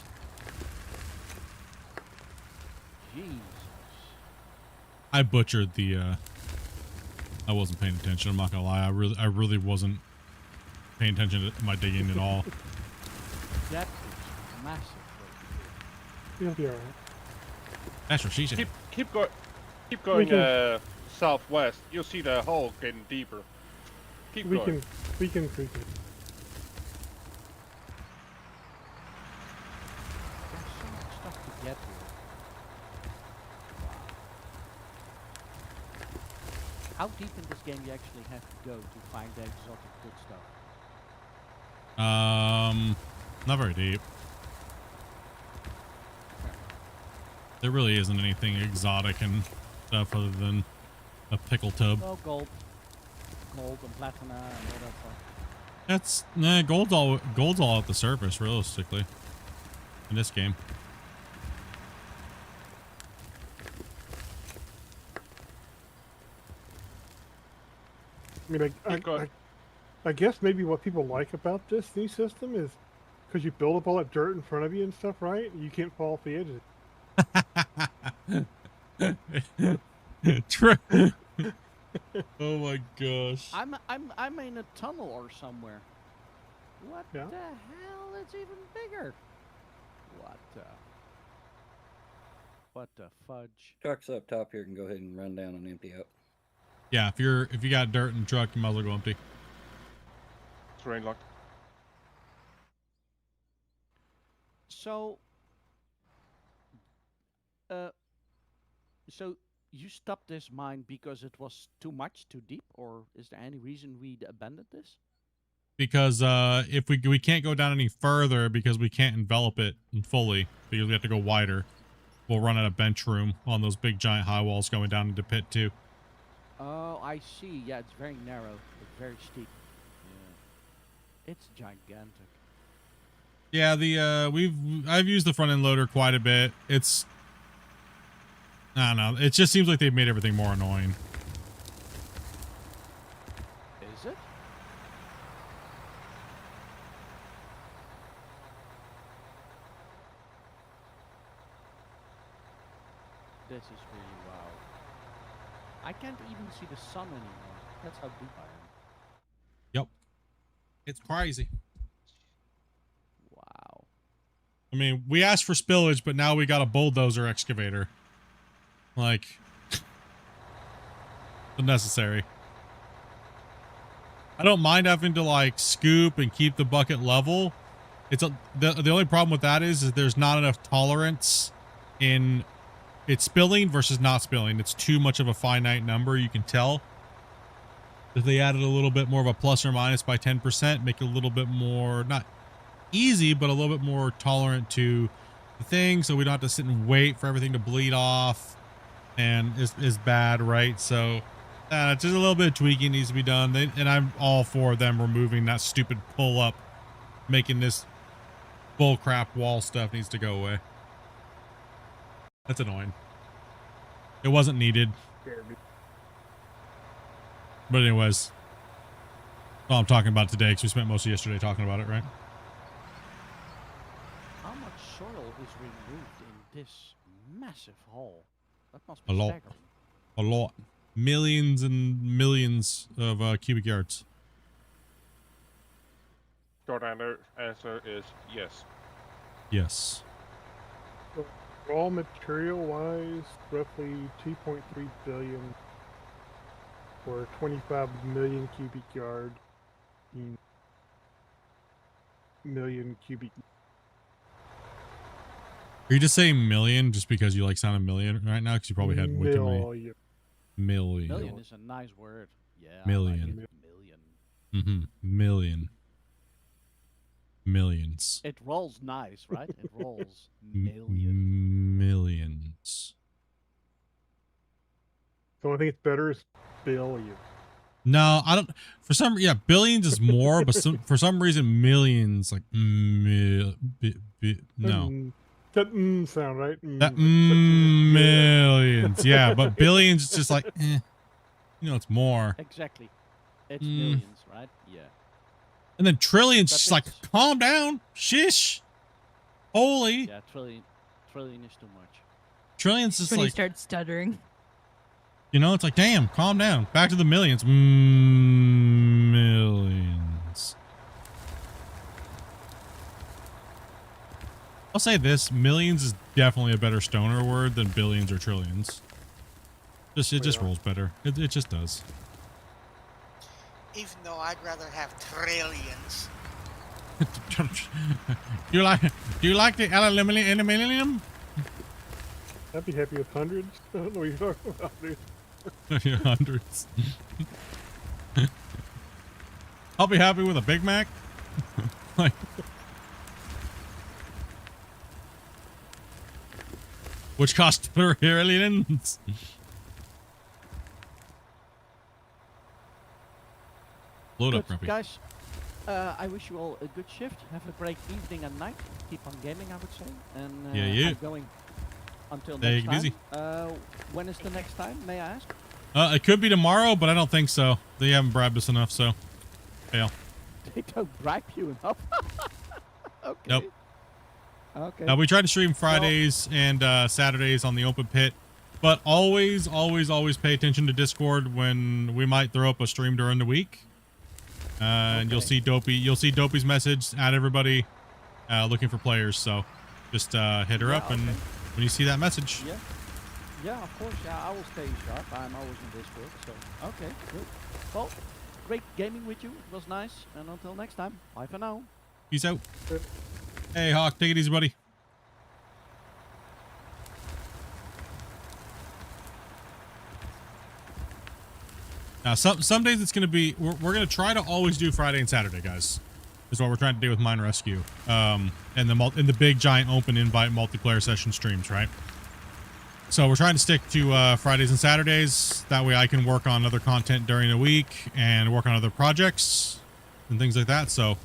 Jesus. I butchered the. I wasn't paying attention. I'm not gonna lie. I really wasn't paying attention to my digging at all. That is massive. You'll be alright. That's what she said. Keep going southwest. You'll see the hole getting deeper. Keep going. We can creep it. There's so much stuff to get here. Wow. How deep in this game you actually have to go to find the exotic good stuff? Not very deep. There really isn't anything exotic and stuff other than a pickle tub. Oh, gold and platinum and all that stuff. That's gold's all at the surface, realistically, in this game. I mean, I guess maybe what people like about this new system is because you build up all that dirt in front of you and stuff, right? You can't fall off the edges. True. Oh my gosh. I'm in a tunnel or somewhere. What the hell? It's even bigger. What the fudge? Truck's up top here. Can go ahead and run down and empty out. Yeah, if you got dirt in the truck, you might as well go empty. Terrain locked. So, so you stopped this mine because it was too deep, or is there any reason we abandoned this? Because if we can't go down any further because we can't envelop it fully because we have to go wider, we'll run out of bench room on those big giant high walls going down into pit 2. Oh, I see. Yeah, it's very narrow. It's very steep. Yeah. It's gigantic. Yeah, I've used the front end loader quite a bit. It's, I don't know. It just seems like they've made everything more annoying. Is it? This is really wow. I can't even see the sun anymore. That's how deep I am. Yep. It's crazy. Wow. I mean, we asked for spillage, but now we got a bulldozer excavator. Like, unnecessary. I don't mind having to like scoop and keep the bucket level. The only problem with that is there's not enough tolerance in it spilling versus not spilling. It's too much of a finite number. You can tell. If they added a little bit more of a plus or minus by 10%, make it a little bit more, not easy, but a little bit more tolerant to the thing, so we don't have to sit and wait for everything to bleed off and is bad, right? So just a little bit of tweaking needs to be done. And I'm all for them removing that stupid pull up, making this bullcrap wall stuff needs to go away. That's annoying. It wasn't needed. But anyways, well, I'm talking about it today because we spent most of yesterday talking about it, right? How much soil is removed in this massive hole? That must be A lot. staggering. A lot. Millions and millions of cubic yards. Short answer is yes. Yes. Raw material wise, roughly 2.3 billion or 25 million cubic yard. Million cubic. Are you just saying million just because you like sound a million right now? Because you probably had way too many. Million. Million is a nice word. Yeah. Million. I like it. Million. Mm-hmm. Million. Millions. It rolls nice, right? It rolls million. Millions. The only thing that's better is billion. No, I don't. For some, yeah, billions is more, but for some reason, millions like no. That sound right. That millions, yeah, but billions is just like, it's more. Exactly. It's millions, right? Yeah. And then trillions, But just like, calm down, shish, holy. Yeah, trillion is too much. Trillions is when like, you start stuttering. it's like, damn, calm down. Back to the millions. Millions. I'll say this: millions is definitely a better stoner word than billions or trillions. It just rolls better. It just does. Even though I'd rather have trillions. Do you like the aluminium? I'd be happy with hundreds. I don't know what you're talking about, dude. Hundreds. I'll be happy with a Big Mac. Like, which cost trillions. Load up, Grumpy. Guys, I wish you all a good shift. Have a great evening and night. Keep on gaming, I would say. And yeah. I'm going until Take next it time. easy. When is the next time, may I ask? It could be tomorrow, but I don't think so. They haven't bribed us enough, so fail. They don't bribe you enough. Okay. Nope. Okay. Now we try to stream Fridays and Saturdays on the open pit, but always pay attention to Discord when we might throw up a stream during the week. And you'll see Dopey's message at everybody looking for players. So just hit her up, and when you see that message. Yeah, of course. Yeah, I will stay sharp. I'm always in Discord. So okay, good. Well, great gaming with you. It was nice. And until next time, bye for now. Peace out. Hey, Hawk, take it easy, buddy. Now, some days it's going to be, we're going to try to always do Friday and Saturday, guys. Is what we're trying to do with Mine Rescue. And the big, giant, open invite multiplayer session streams, right? So we're trying to stick to Fridays and Saturdays. That way I can work on other content during the week and work on other projects and things like that. So,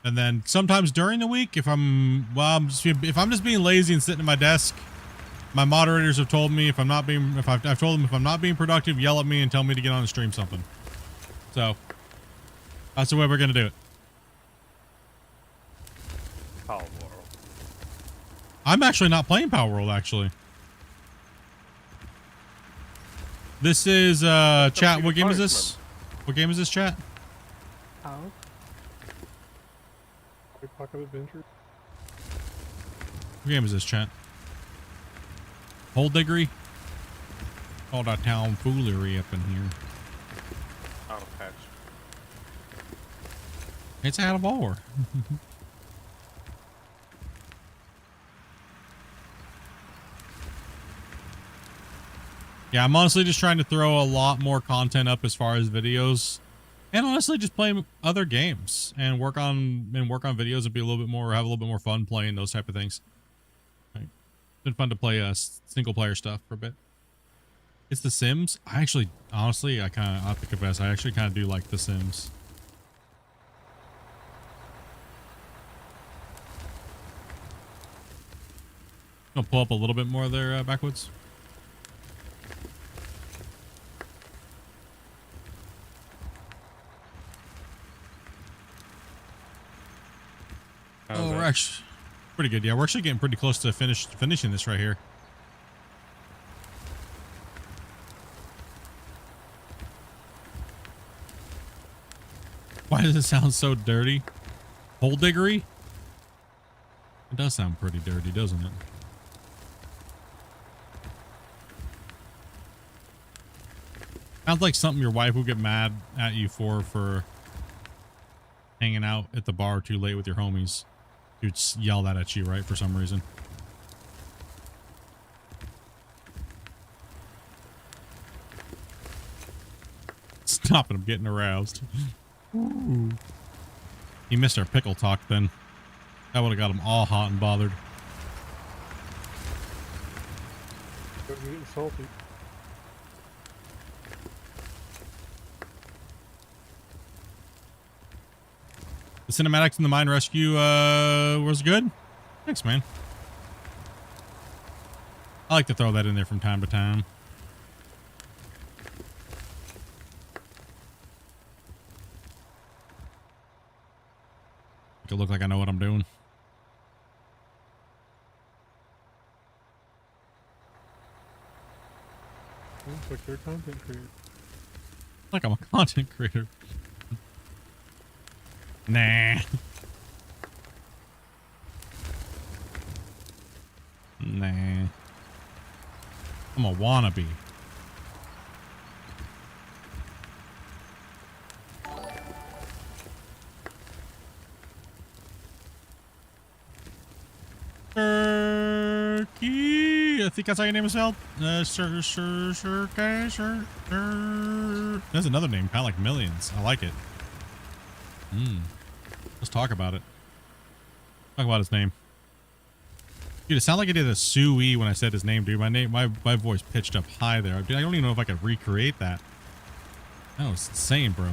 and then sometimes during the week, if I'm just being lazy and sitting at my desk, my moderators have told me I've told them if I'm not being productive, yell at me and tell me to get on and stream something. So that's the way we're gonna do it. Power World. I'm actually not playing Power World, actually. This is chat. What game is this? What game is this, chat? Oh. Pocket Adventure. What game is this, chat? Hole diggery? All that town foolery up in here. Out of patch. It's out of war. Yeah, I'm honestly just trying to throw a lot more content up as far as videos, and honestly just play other games and work on videos and be a little bit more, have a little bit more fun playing those type of things. Right. Been fun to play single player stuff for a bit. It's The Sims. I have to confess, I actually kind of do like The Sims. I'll pull up a little bit more there, Backwoods. Oh, we're actually pretty good. Yeah, we're actually getting pretty close to finishing this right here. Why does it sound so dirty? Hole diggery? It does sound pretty dirty, doesn't it? Sounds like something your wife would get mad at you for hanging out at the bar too late with your homies. You'd yell that at you, right, for some reason. Stop it, I'm getting aroused. Ooh. He missed our pickle talk then. That would have got him all hot and bothered. You're getting salty. The cinematics in the mine rescue was good. Thanks, man. I like to throw that in there from time to time. Make it look like I know what I'm doing. Looks like they're content creators. Like I'm a content creator. Nah. Nah. I'm a wannabe. Turkey. I think that's how your name is spelled. There's another name, kind of like Millions. I like it. Let's talk about it. Talk about his name. Dude, it sounded like I did a Sui when I said his name, dude. My voice pitched up high there. Dude, I don't even know if I could recreate that. That was insane, bro.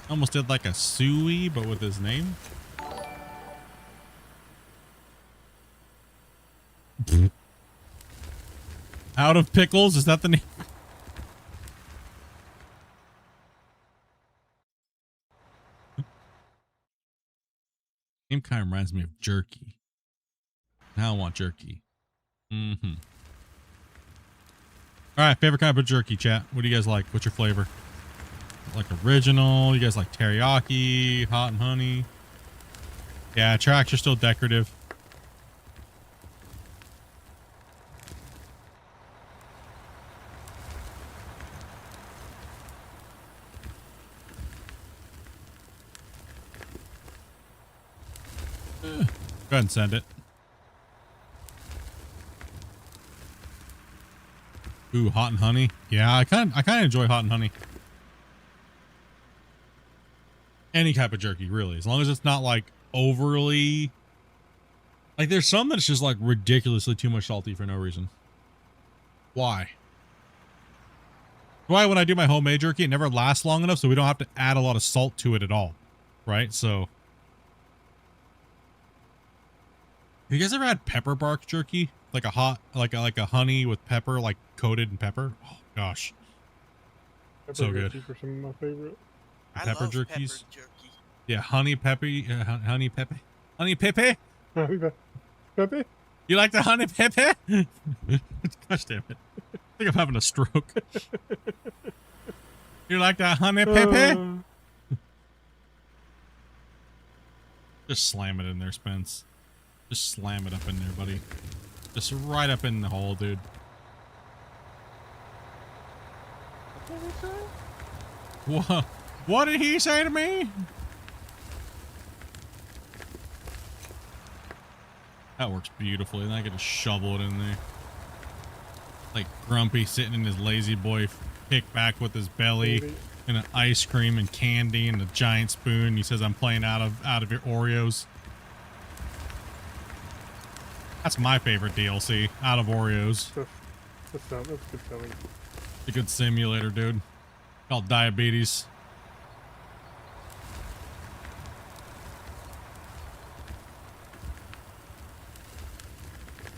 Almost did like a Sui, but with his name. Out of Pickles, is that the name? Name kind of reminds me of jerky. Now I want jerky. All right, favorite kind of jerky, chat. What do you guys like? What's your flavor? Like original? You guys like teriyaki, hot and honey? Yeah, tracks are still decorative. Go ahead and send it. Ooh, hot and honey. Yeah, I kind of enjoy hot and honey. Any type of jerky, really, as long as it's not like overly. Like, there's some that's just like ridiculously too much salty for no reason. Why? Why when I do my homemade jerky, it never lasts long enough, so we don't have to add a lot of salt to it at all, right? So. Have you guys ever had pepper bark jerky? Like a hot, like a honey with pepper, like coated in pepper? Oh gosh, Pepper so good. jerky for some of my favorite. Pepper love jerkies. pepper jerky. Yeah, honey peppy, honey peppy, honey peppy. Pepe? You like the honey peppy? Gosh damn it! I think I'm having a stroke. You like that honey peppy? Just slam it in there, Spence. Just slam it up in there, buddy. Just right up in the hole, dude. What? What did he say to me? That works beautifully. And I can just shovel it in there. Like Grumpy sitting in his lazy boy kick back with his belly and an ice cream and candy and a giant spoon. He says, "I'm playing out of your Oreos." That's my favorite DLC, out of Oreos. That's good selling. It's a good simulator, dude. Called Diabetes.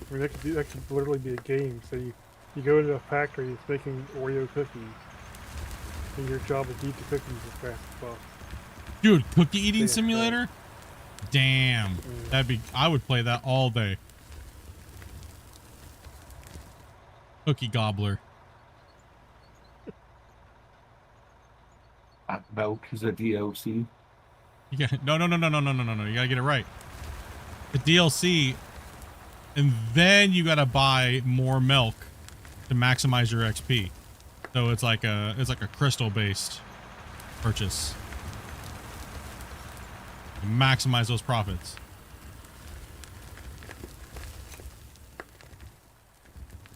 I mean, that could literally be a game. So you go into a factory that's making Oreo cookies, and your job is to eat the cookies as fast as possible. Dude, cookie eating simulator? Damn. I would play that all day. Cookie gobbler. Milk is a DLC. You got, no. You gotta get it right. The DLC, and then you gotta buy more milk to maximize your XP. So it's like a crystal based purchase. Maximize those profits.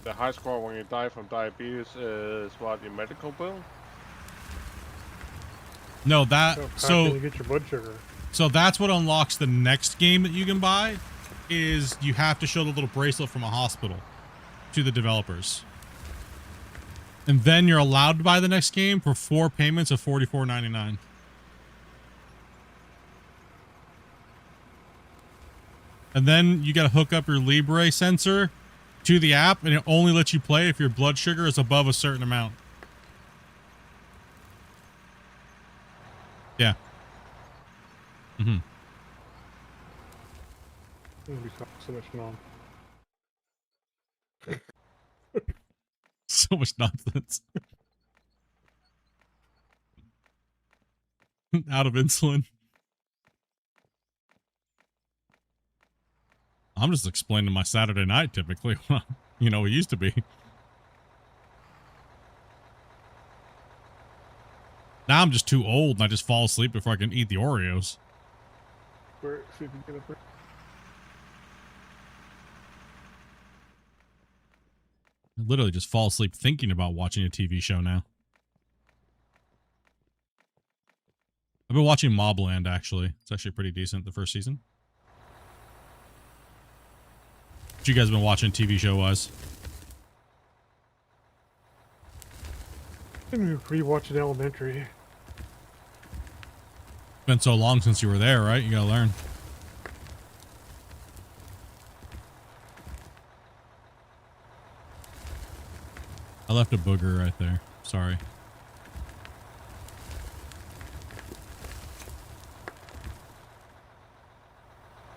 The high score when you die from diabetes is what, your medical bill? No, that So how can you get your blood sugar? So that's what unlocks the next game that you can buy. is you have to show the little bracelet from a hospital to the developers. And then you're allowed to buy the next game for 4 payments of $44.99. And then you got to hook up your Libre sensor to the app, and it only lets you play if your blood sugar is above a certain amount. Yeah. Mm-hmm. So much non. So much nonsense. Out of insulin. I'm just explaining my Saturday night typically. You know, it used to be. Now I'm just too old and I just fall asleep before I can eat the Oreos. Where, see if you can get up. I literally just fall asleep thinking about watching a TV show now. I've been watching Mobland, actually. It's actually pretty decent, the first season. What you guys been watching TV show-wise? I'm rewatching Elementary. Been so long since you were there, right? You gotta learn. I left a booger right there. Sorry.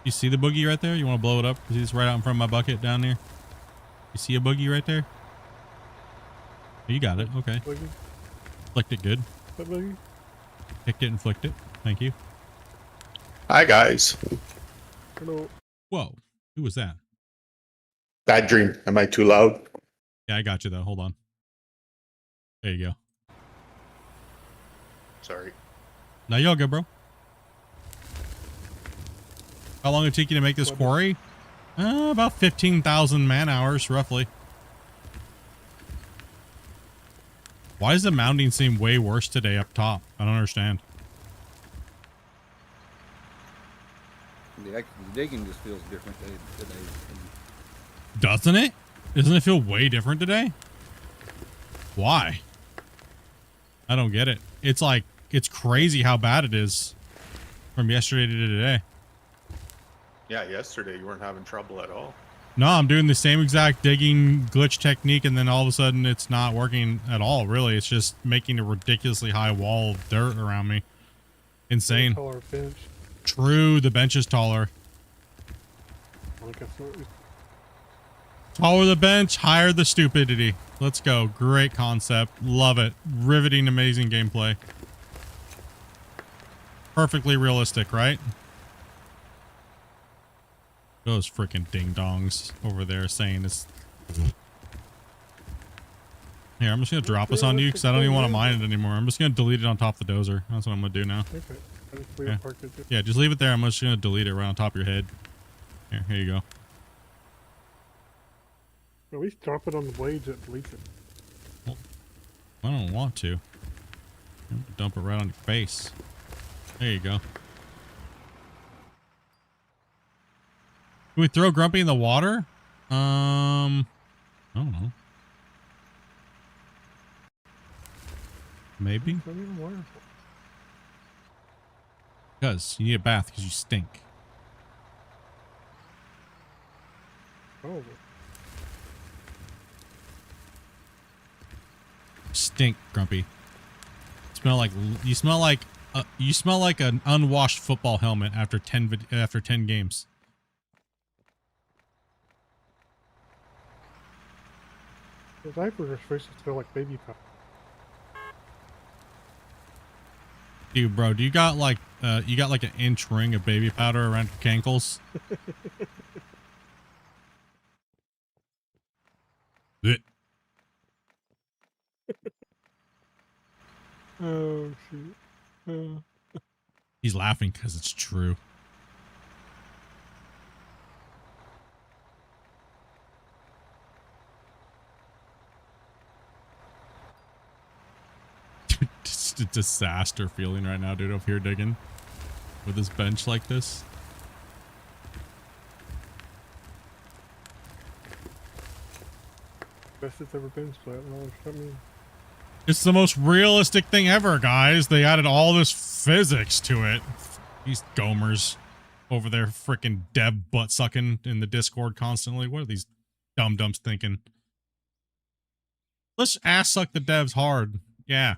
You see the boogie right there? You want to blow it up? Because he's right out in front of my bucket down there. You see a boogie right there? Oh, you got it. Okay. Boogie? Flicked it good. That boogie? Picked it and flicked it. Thank you. Hi, guys. Hello. Whoa. Who was that? Bad dream. Am I too loud? Yeah, I got you, though. Hold on. There you go. Sorry. Now you all good, bro. How long did it take you to make this quarry? About 15,000 man hours, roughly. Why does the mounting seem way worse today up top? I don't understand. The digging just feels different today. Doesn't it? Doesn't it feel way different today? Why? I don't get it. It's like, it's crazy how bad it is from yesterday to today. Yeah, yesterday you weren't having trouble at all. No, I'm doing the same exact digging glitch technique, and then all of a sudden it's not working at all, really. It's just making a ridiculously high wall of dirt around me. Insane. Taller bench. True, the bench is taller. Taller the bench, higher the stupidity. Let's go. Great concept. Love it. Riveting, amazing gameplay. Perfectly realistic, right? Those freaking ding-dongs over there saying this. Here, I'm just going to drop this on you because I don't even want to mine it anymore. I'm just going to delete it on top of the dozer. That's what I'm going to do now. Okay. Yeah, just leave it there. I'm just going to delete it right on top of your head. Here you go. At least drop it on the blades that deletes it. Well, I don't want to. Dump it right on your face. There you go. Can we throw Grumpy in the water? I don't know. Maybe. Because you need a bath because you stink. Oh. Stink, Grumpy. You smell like an unwashed football helmet after 10 games. The diapers are supposed to smell like baby powder. Dude, bro, do you got like an inch ring of baby powder around your cankles? Oh shoot. He's laughing because it's true. Just a disaster feeling right now, dude, over here digging with his bench like this. best it's ever been split. I mean, it's the most realistic thing ever, guys. They added all this physics to it. These gomers over there freaking dev butt sucking in the Discord constantly. What are these dum-dums thinking? Let's ass suck the devs hard. Yeah.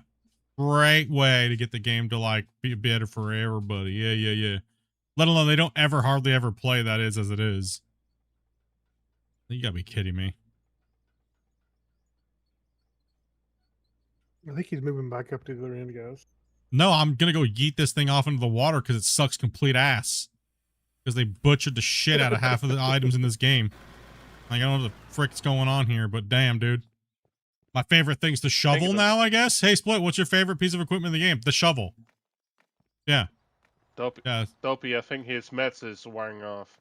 Great way to get the game to like be better for everybody. Yeah. Let alone they don't ever hardly ever play that is as it is. You gotta be kidding me. I think he's moving back up to the other end, guys. No, I'm gonna go yeet this thing off into the water because it sucks complete ass. Because they butchered the shit out of half of the items in this game. Like, I don't know what the frick's going on here, but damn, dude. My favorite thing's the shovel now, I guess. Hey, Split, what's your favorite piece of equipment in the game? The shovel. Yeah. Dopey, Yeah. Dopey, I think his meds is wearing off.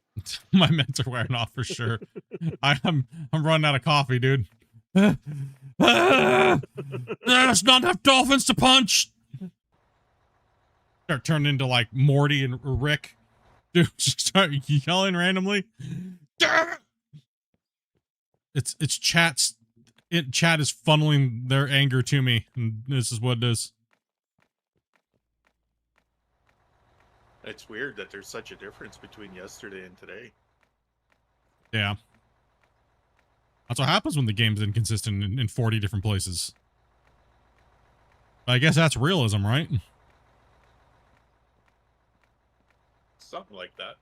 My meds are wearing off for sure. I'm running out of coffee, dude. There's not enough dolphins to punch. Start turning into like Morty and Rick. Dude, just start yelling randomly. It's chat's. Chat is funneling their anger to me, and this is what it is. It's weird that there's such a difference between yesterday and today. Yeah. That's what happens when the game's inconsistent in 40 different places. But I guess that's realism, right? Something like that.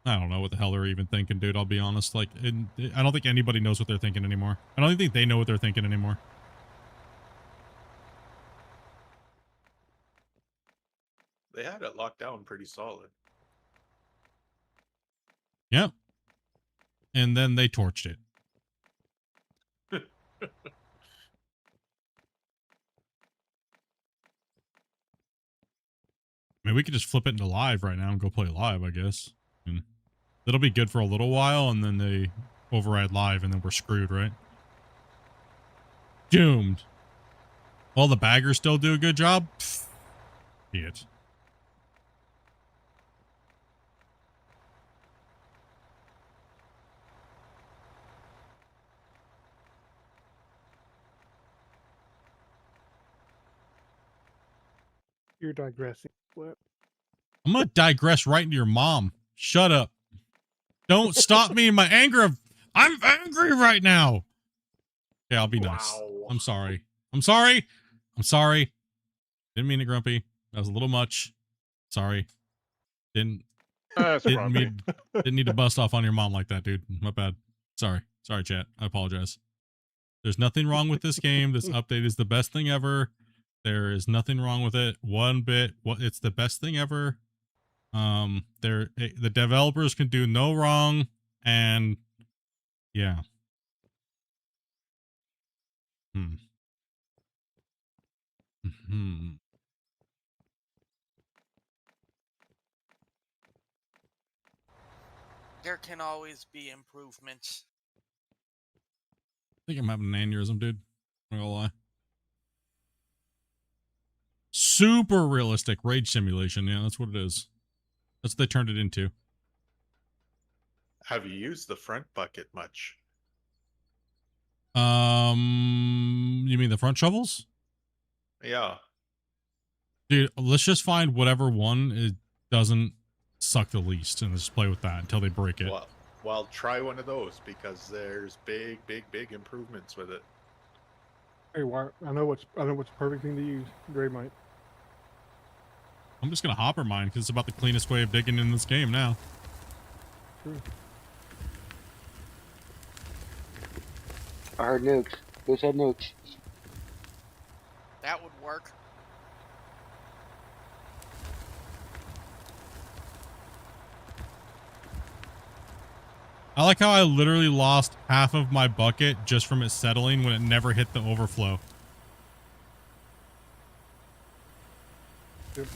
I don't know what the hell they're even thinking, dude. I'll be honest. Like, I don't think anybody knows what they're thinking anymore. I don't think they know what they're thinking anymore. They had it locked down pretty solid. Yep. And then they torched it. I mean, we could just flip it into live right now and go play live, I guess. And it'll be good for a little while, and then they override live, and then we're screwed, right? Doomed. Well, the baggers still do a good job? Pfft. Shit. You're digressing. What? I'm gonna digress right into your mom. Shut up. Don't stop me in my anger. I'm angry right now. Yeah, I'll be nice. I'm sorry. I'm sorry. I'm sorry. Didn't mean it, Grumpy. That was a little much. Sorry. Didn't need to bust off on your mom like that, dude. My bad. Sorry. Sorry, chat. I apologize. There's nothing wrong with this game. This update is the best thing ever. There is nothing wrong with it one bit. It's the best thing ever. The developers can do no wrong, and yeah. There can always be improvements. I think I'm having an aneurysm, dude. I'm not gonna lie. Super realistic rage simulation. Yeah, that's what it is. That's what they turned it into. Have you used the front bucket much? You mean the front shovels? Yeah. Dude, let's just find whatever one it doesn't suck the least, and just play with that until they break it. Well, try one of those because there's big improvements with it. Hey, I know what's the perfect thing to use. Draymite. I'm just gonna hopper mine because it's about the cleanest way of digging in this game now. True. I heard nukes. Who said nukes? That would work. I like how I literally lost half of my bucket just from it settling when it never hit the overflow. Yep.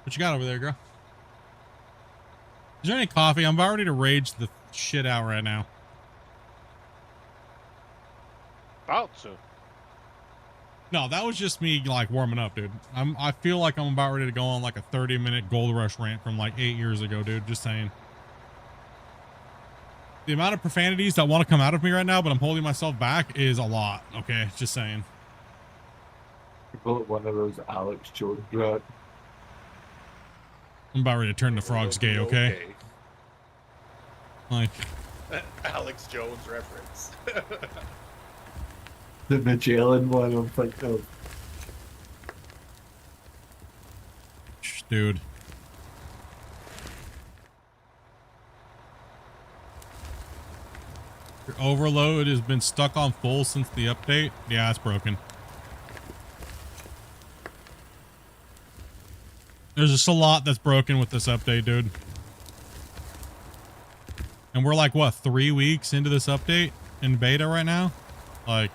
What you got over there, girl? Is there any coffee? I'm about ready to rage the shit out right now. About to. No, that was just me like warming up, dude. I feel like I'm about ready to go on like a 30-minute gold rush rant from like 8 years ago, dude. Just saying. The amount of profanities that want to come out of me right now, but I'm holding myself back, is a lot. Okay, just saying. People at one of those Alex Jones right? I'm about ready to turn the frogs gay, okay? Like Alex Jones reference. The Magellan one, I'm thinking of. Dude. Your overload has been stuck on full since the update. Yeah, it's broken. There's just a lot that's broken with this update, dude. And we're like, what, 3 weeks into this update in beta right now? Like...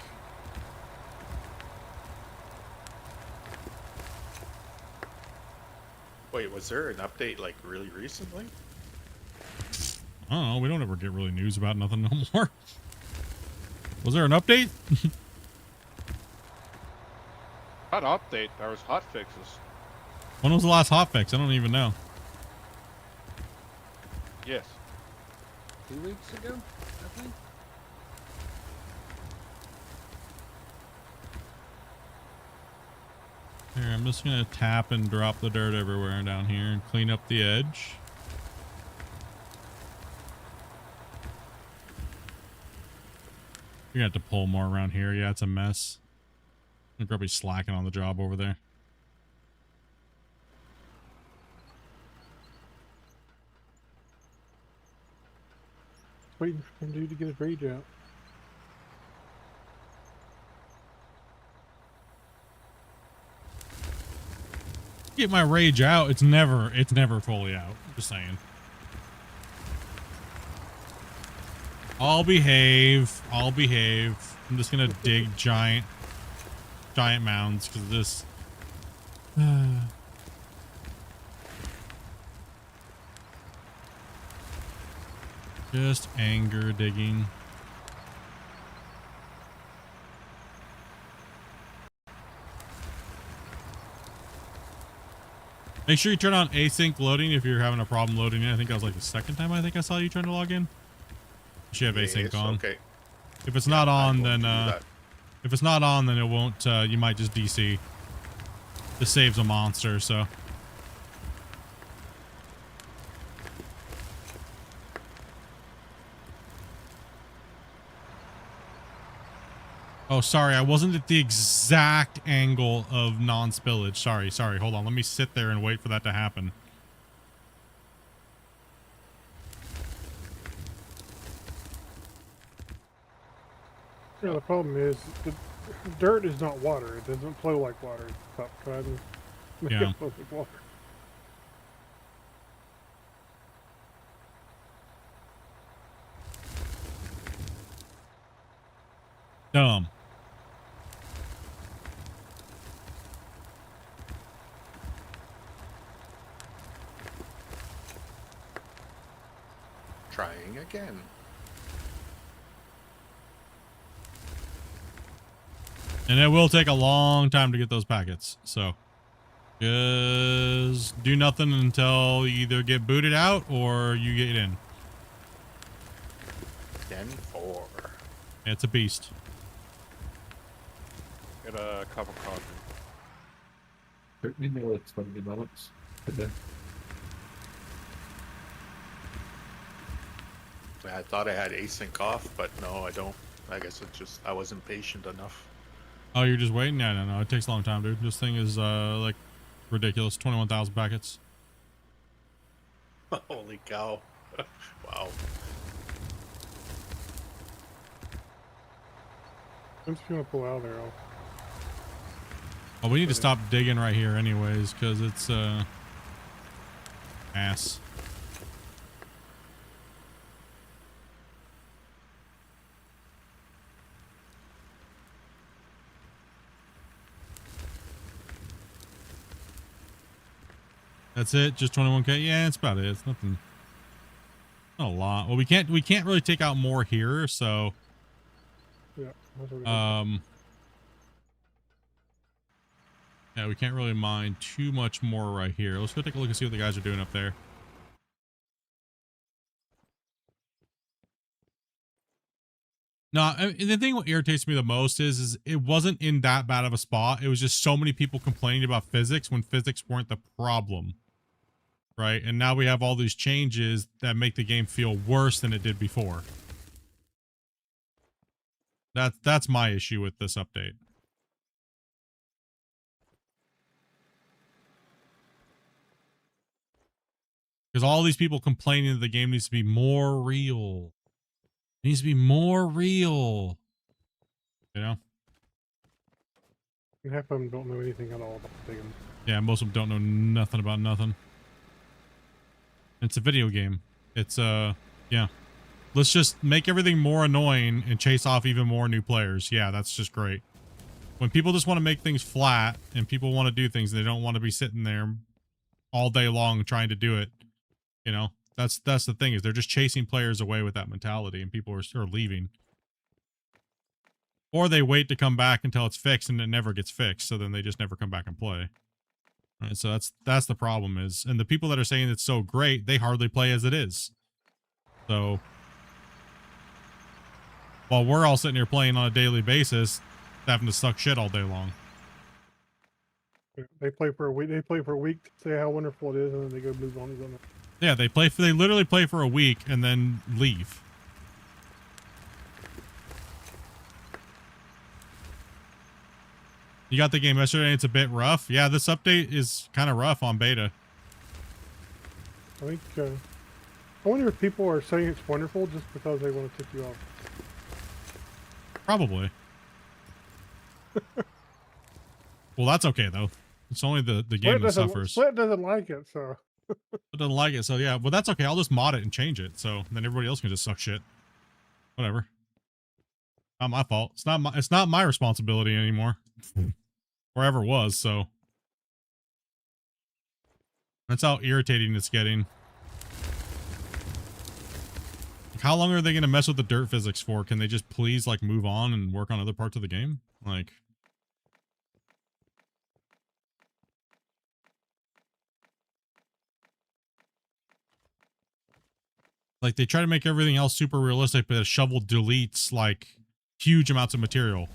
Wait, was there an update like really recently? I don't know. We don't ever get really news about nothing no more. Was there an update? Not update. There was hot fixes. When was the last hotfix? I don't even know. Yes. 2 weeks ago, I think. Here, I'm just gonna tap and drop the dirt everywhere down here and clean up the edge. You're gonna have to pull more around here. Yeah, it's a mess. I'm probably slacking on the job over there. Waiting for him dude to get his rage out. Get my rage out. It's never fully out. Just saying. I'll behave. I'll behave. I'm just gonna dig giant mounds because this. Just anger digging. Make sure you turn on async loading if you're having a problem loading in. I think that was like the second time I think I saw you trying to log in. You should have async on. Okay. If it's not on, then if it's not on, then it won't. You might just DC. This saves a monster, so. Oh, sorry, I wasn't at the exact angle of non-spillage. Sorry. Hold on, let me sit there and wait for that to happen. Yeah, the problem is the dirt is not water. It doesn't flow like water. Stop trying to make Yeah. it flow like water. Dumb. Trying again. And it will take a long time to get those packets, so just do nothing until you either get booted out or you get in. 10-4. Yeah, it's a beast. Get a cup of coffee. Took me nearly 20 minutes. I thought I had async off, but no, I don't. I guess it's just I wasn't patient enough. Oh, you're just waiting? Yeah, no, it takes a long time, dude. This thing is like ridiculous. 21,000 packets. Holy cow. Wow. I'm just gonna pull out of there. Oh, we need to stop digging right here anyways, because it's ass. That's it, just 21K. Yeah, that's about it. It's nothing. Not a lot. Well, we can't really take out more here, so Yeah. yeah, we can't really mine too much more right here. Let's go take a look and see what the guys are doing up there. No, the thing what irritates me the most is it wasn't in that bad of a spot. It was just so many people complaining about physics when physics weren't the problem. Right? And now we have all these changes that make the game feel worse than it did before. That's my issue with this update. Because all these people complaining that the game needs to be more real. It needs to be more real. You know? And half of them don't know anything at all about the game. Yeah, most of them don't know nothing about nothing. It's a video game. It's, yeah. Let's just make everything more annoying and chase off even more new players. Yeah, that's just great. When people just want to make things flat and people want to do things, they don't want to be sitting there all day long trying to do it. You know, that's the thing, is they're just chasing players away with that mentality, and people are leaving. Or they wait to come back until it's fixed and it never gets fixed, so then they just never come back and play. Right, so that's the problem is, and the people that are saying it's so great, they hardly play as it is. So while we're all sitting here playing on a daily basis, having to suck shit all day long. They play for a week. They play for a week to say how wonderful it is, and then they go move on. Yeah, they literally play for a week and then leave. You got the game yesterday and it's a bit rough. Yeah, this update is kind of rough on beta. I think, I wonder if people are saying it's wonderful just because they want to tip you off. Probably. Well, that's okay though. It's only the game that suffers. Split doesn't like it, so. It doesn't like it, so yeah. Well, that's okay. I'll just mod it and change it, so then everybody else can just suck shit. Whatever. Not my fault. It's not my responsibility anymore. Or ever was, so. That's how irritating it's getting. Like, how long are they going to mess with the dirt physics for? Can they just please, like, move on and work on other parts of the game? Like. Like, they try to make everything else super realistic, but a shovel deletes, like, huge amounts of material.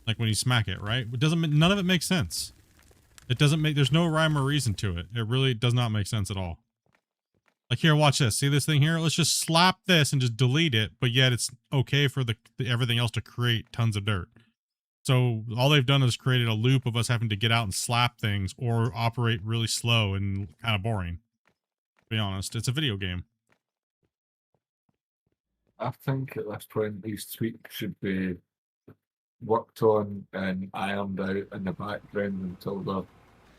Like when you smack it, right? It doesn't, none of it makes sense. It doesn't make, there's no rhyme or reason to it. It really does not make sense at all. Like here, watch this. See this thing here? Let's just slap this and just delete it, but yet it's okay for the everything else to create tons of dirt. So all they've done is created a loop of us having to get out and slap things or operate really slow and kind of boring. To be honest, it's a video game. I think at this point these tweaks should be worked on and ironed out in the background until they're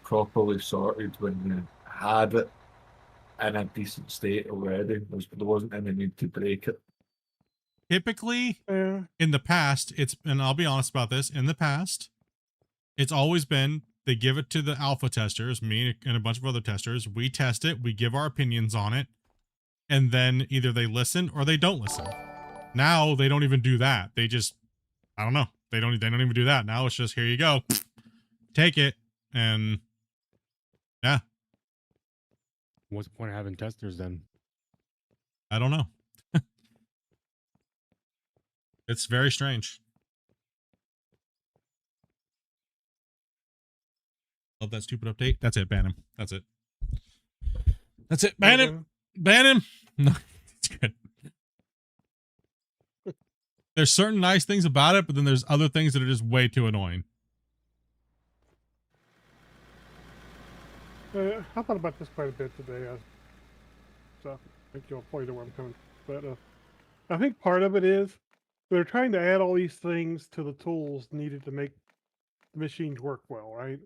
properly sorted when you had it in a decent state already. There wasn't any need to break it. Typically, in the past, and I'll be honest about this, in the past, it's always been, they give it to the alpha testers, me and a bunch of other testers, we test it, we give our opinions on it, and then either they listen or they don't listen. Now, they don't even do that. They just, I don't know. They don't even do that. Now it's just, here you go. Take it. And yeah. What's the point of having testers then? I don't know. It's very strange. Love that stupid update. That's it. Ban him. That's it. That's it. Ban him. Ban him. No, it's good. There's certain nice things about it, but then there's other things that are just way too annoying. I thought about this quite a bit today. So I think you'll probably know where I'm coming from. But I think part of it is they're trying to add all these things to the tools needed to make the machines work well, right?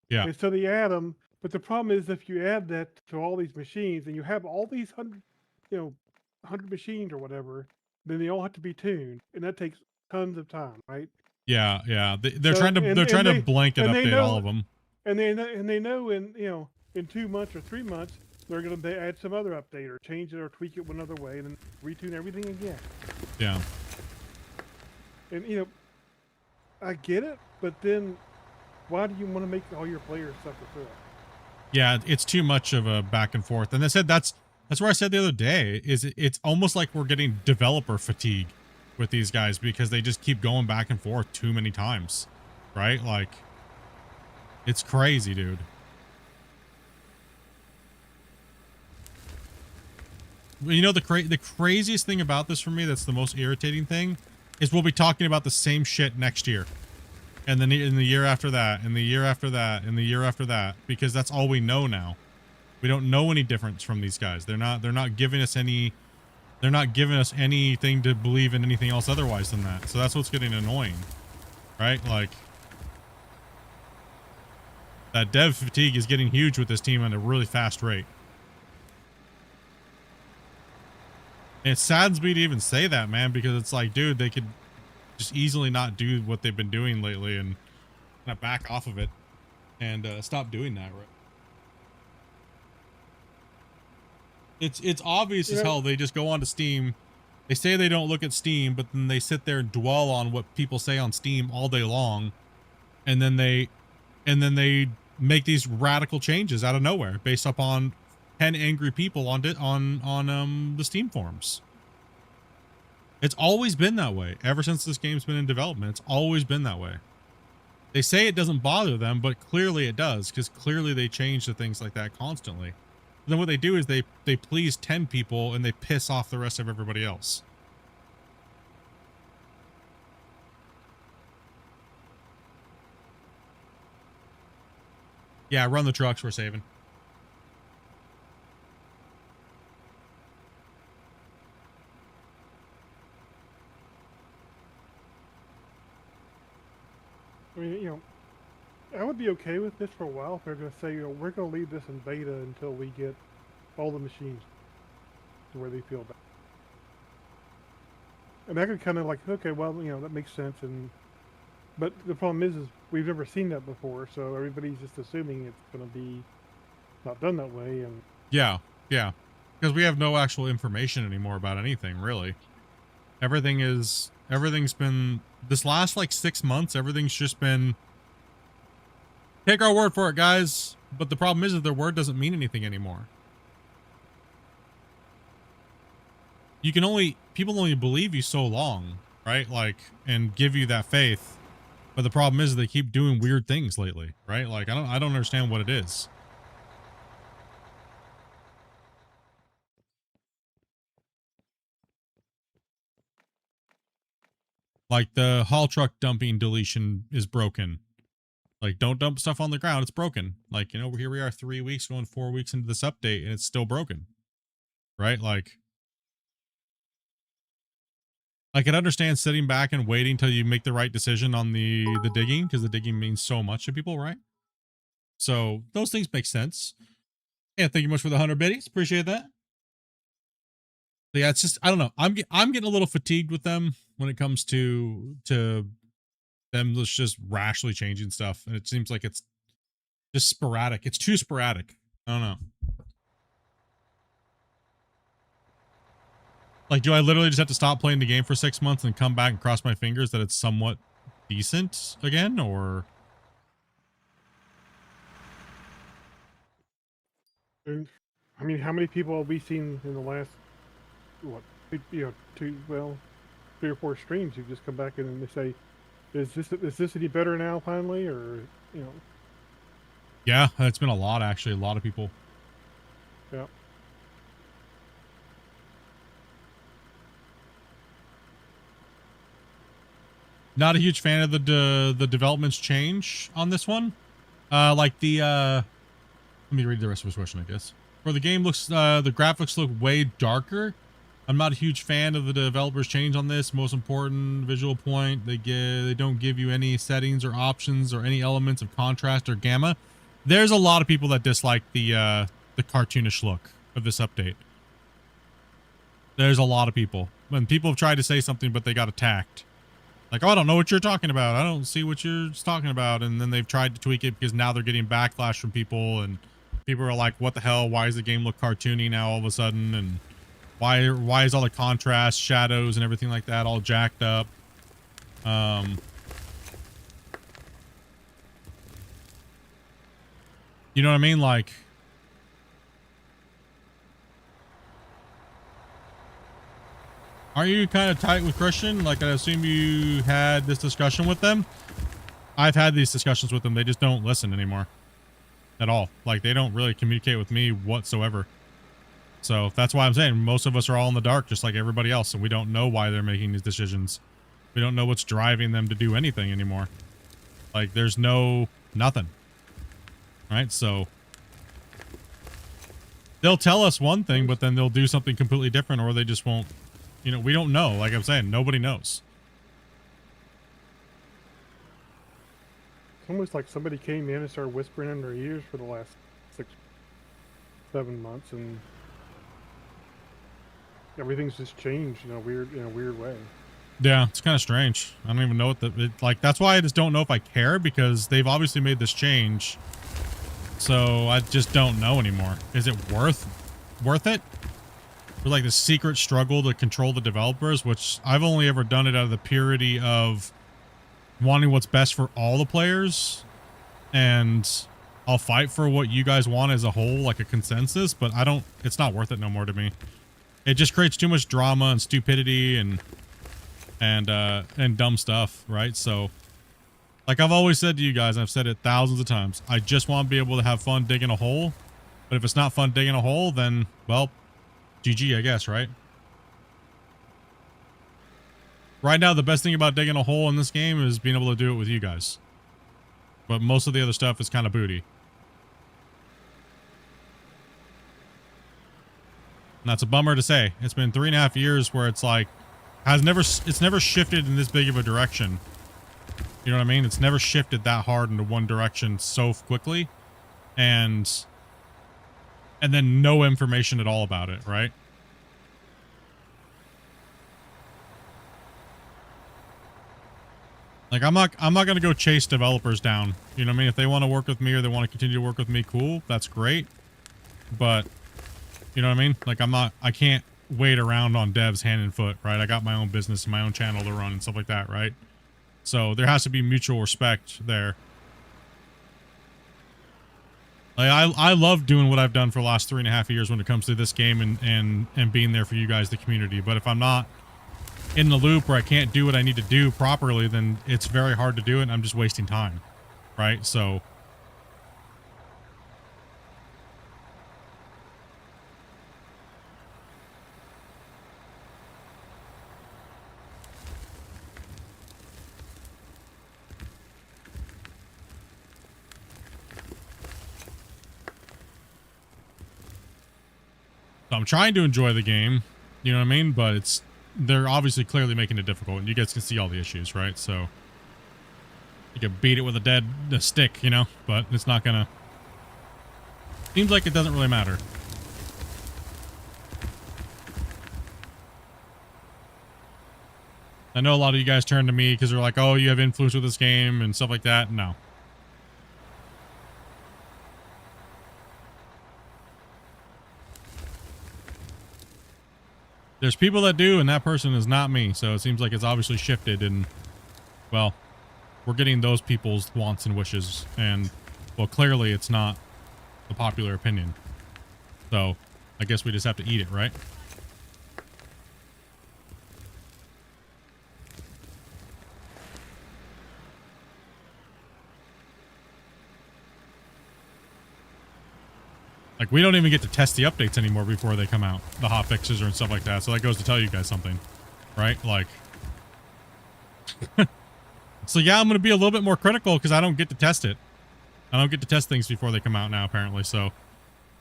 Yeah. And so they add them, but the problem is if you add that to all these machines and you have all these 100 machines or whatever, then they all have to be tuned, and that takes tons of time, right? Yeah, yeah. They're trying to blanket update all of them. And they know in 2 months or 3 months they're going to add some other update or change it or tweak it one other way and then retune everything again. Yeah. And I get it, but then why do you want to make all your players suffer through it? Yeah, it's too much of a back and forth. And they said that's That's where I said the other day, is it's almost like we're getting developer fatigue with these guys because they just keep going back and forth too many times, right? Like, it's crazy, dude. You know, the craziest thing about this for me, that's the most irritating thing, is we'll be talking about the same shit next year. And then in the year after that, and the year after that, and the year after that, because that's all we know now. We don't know any difference from these guys. They're not giving us anything to believe in anything else otherwise than that. So that's what's getting annoying, right? Like, that dev fatigue is getting huge with this team at a really fast rate. And it saddens me to even say that, man, because it's like, dude, they could just easily not do what they've been doing lately and kind of back off of it and stop doing that, right? It's obvious as hell. They just go onto Steam. They say they don't look at Steam, but then they sit there and dwell on what people say on Steam all day long, and then they make these radical changes out of nowhere based upon 10 angry people on the Steam forums. It's always been that way ever since this game's been in development. It's always been that way. They say it doesn't bother them, but clearly it does, because clearly they change the things like that constantly. Then what they do is they please 10 people and they piss off the rest of everybody else. Yeah, run the trucks, we're saving. I mean, you know, I would be okay with this for a while if they're going to say, you know, we're going to leave this in beta until we get all the machines to where they feel better. And I could kind of like, okay, well, you know, that makes sense. But the problem is we've never seen that before, so everybody's just assuming it's going to be not done that way. And yeah, because we have no actual information anymore about anything, really. Everything's been, this last like 6 months, everything's just been, take our word for it, guys. But the problem is that their word doesn't mean anything anymore. People only believe you so long, right? Like, and give you that faith. But the problem is they keep doing weird things lately, right? Like, I don't understand what it is. Like, the haul truck dumping deletion is broken. Like, don't dump stuff on the ground. It's broken. Like, you know, here we are 3 weeks, going 4 weeks into this update, and it's still broken. Right? Like, I can understand sitting back and waiting till you make the right decision on the digging, because the digging means so much to people, right? So those things make sense. Yeah, thank you much for the 100 biddies. Appreciate that. But yeah, it's just, I don't know. I'm getting a little fatigued with them when it comes to them just rashly changing stuff, and it seems like it's just sporadic. It's too sporadic. I don't know. Like, do I literally just have to stop playing the game for 6 months and come back and cross my fingers that it's somewhat decent again, or? And, I mean, how many people have we seen in the last, what, you know, 3 or 4 streams who just come back and they say, is this any better now finally, or, you know? Yeah, it's been a lot, actually. A lot of people. Yeah. Not a huge fan of the developments change on this one. Like the let me read the rest of his question, I guess. Where the game looks, the graphics look way darker. I'm not a huge fan of the developers change on this. Most important visual point, they don't give you any settings or options or any elements of contrast or gamma. There's a lot of people that dislike the cartoonish look of this update. There's a lot of people. When people have tried to say something, but they got attacked. Like, oh, I don't know what you're talking about. I don't see what you're talking about. And then they've tried to tweak it because now they're getting backlash from people. And people are like, what the hell? Why does the game look cartoony now all of a sudden? And why is all the contrast, shadows, and everything like that all jacked up? You know what I mean? Like, Are you kind of tight with Christian? Like, I assume you had this discussion with them. I've had these discussions with them. They just don't listen anymore at all. Like, they don't really communicate with me whatsoever. So that's why I'm saying most of us are all in the dark, just like everybody else. And we don't know why they're making these decisions. We don't know what's driving them to do anything anymore. Like, there's nothing. Right? So they'll tell us one thing, but then they'll do something completely different, or they just won't. You know, we don't know. Like I'm saying, nobody knows. It's almost like somebody came in and started whispering in their ears for the last 6-7 months, and everything's just changed in a weird way. Yeah, it's kind of strange. I don't even know what like, that's why I just don't know if I care, because they've obviously made this change. So I just don't know anymore. Is it worth it? For like the secret struggle to control the developers, which I've only ever done it out of the purity of wanting what's best for all the players, and I'll fight for what you guys want as a whole, like a consensus, but it's not worth it no more to me. It just creates too much drama and stupidity and dumb stuff, right? So like I've always said to you guys, I've said it thousands of times, I just want to be able to have fun digging a hole. But if it's not fun digging a hole, then, well, GG, I guess, right? Right now, the best thing about digging a hole in this game is being able to do it with you guys. But most of the other stuff is kind of booty. And that's a bummer to say. It's been 3.5 years where it's like, it's never shifted in this big of a direction. You know what I mean? It's never shifted that hard into one direction so quickly. And then no information at all about it, right? Like, I'm not going to go chase developers down. You know what I mean? If they want to work with me or they want to continue to work with me, cool. That's great. But, you know what I mean? Like, I can't wait around on devs hand and foot, right? I got my own business and my own channel to run and stuff like that, right? So there has to be mutual respect there. Like, I love doing what I've done for the last 3.5 years when it comes to this game and being there for you guys, the community. But if I'm not in the loop or I can't do what I need to do properly, then it's very hard to do it and I'm just wasting time, right? So I'm trying to enjoy the game, you know what I mean? But they're obviously clearly making it difficult, and you guys can see all the issues, right? So you can beat it with a stick, you know, but it's not gonna. Seems like it doesn't really matter. I know a lot of you guys turn to me because they're like, "Oh, you have influence with this game and stuff like that." No. There's people that do, and that person is not me. So it seems like it's obviously shifted, and, well, we're getting those people's wants and wishes, and, well, clearly it's not the popular opinion. So I guess we just have to eat it, right? Like, we don't even get to test the updates anymore before they come out. The hot fixes and stuff like that. So that goes to tell you guys something, right? Like, so yeah, I'm going to be a little bit more critical because I don't get to test it. I don't get to test things before they come out now, apparently. So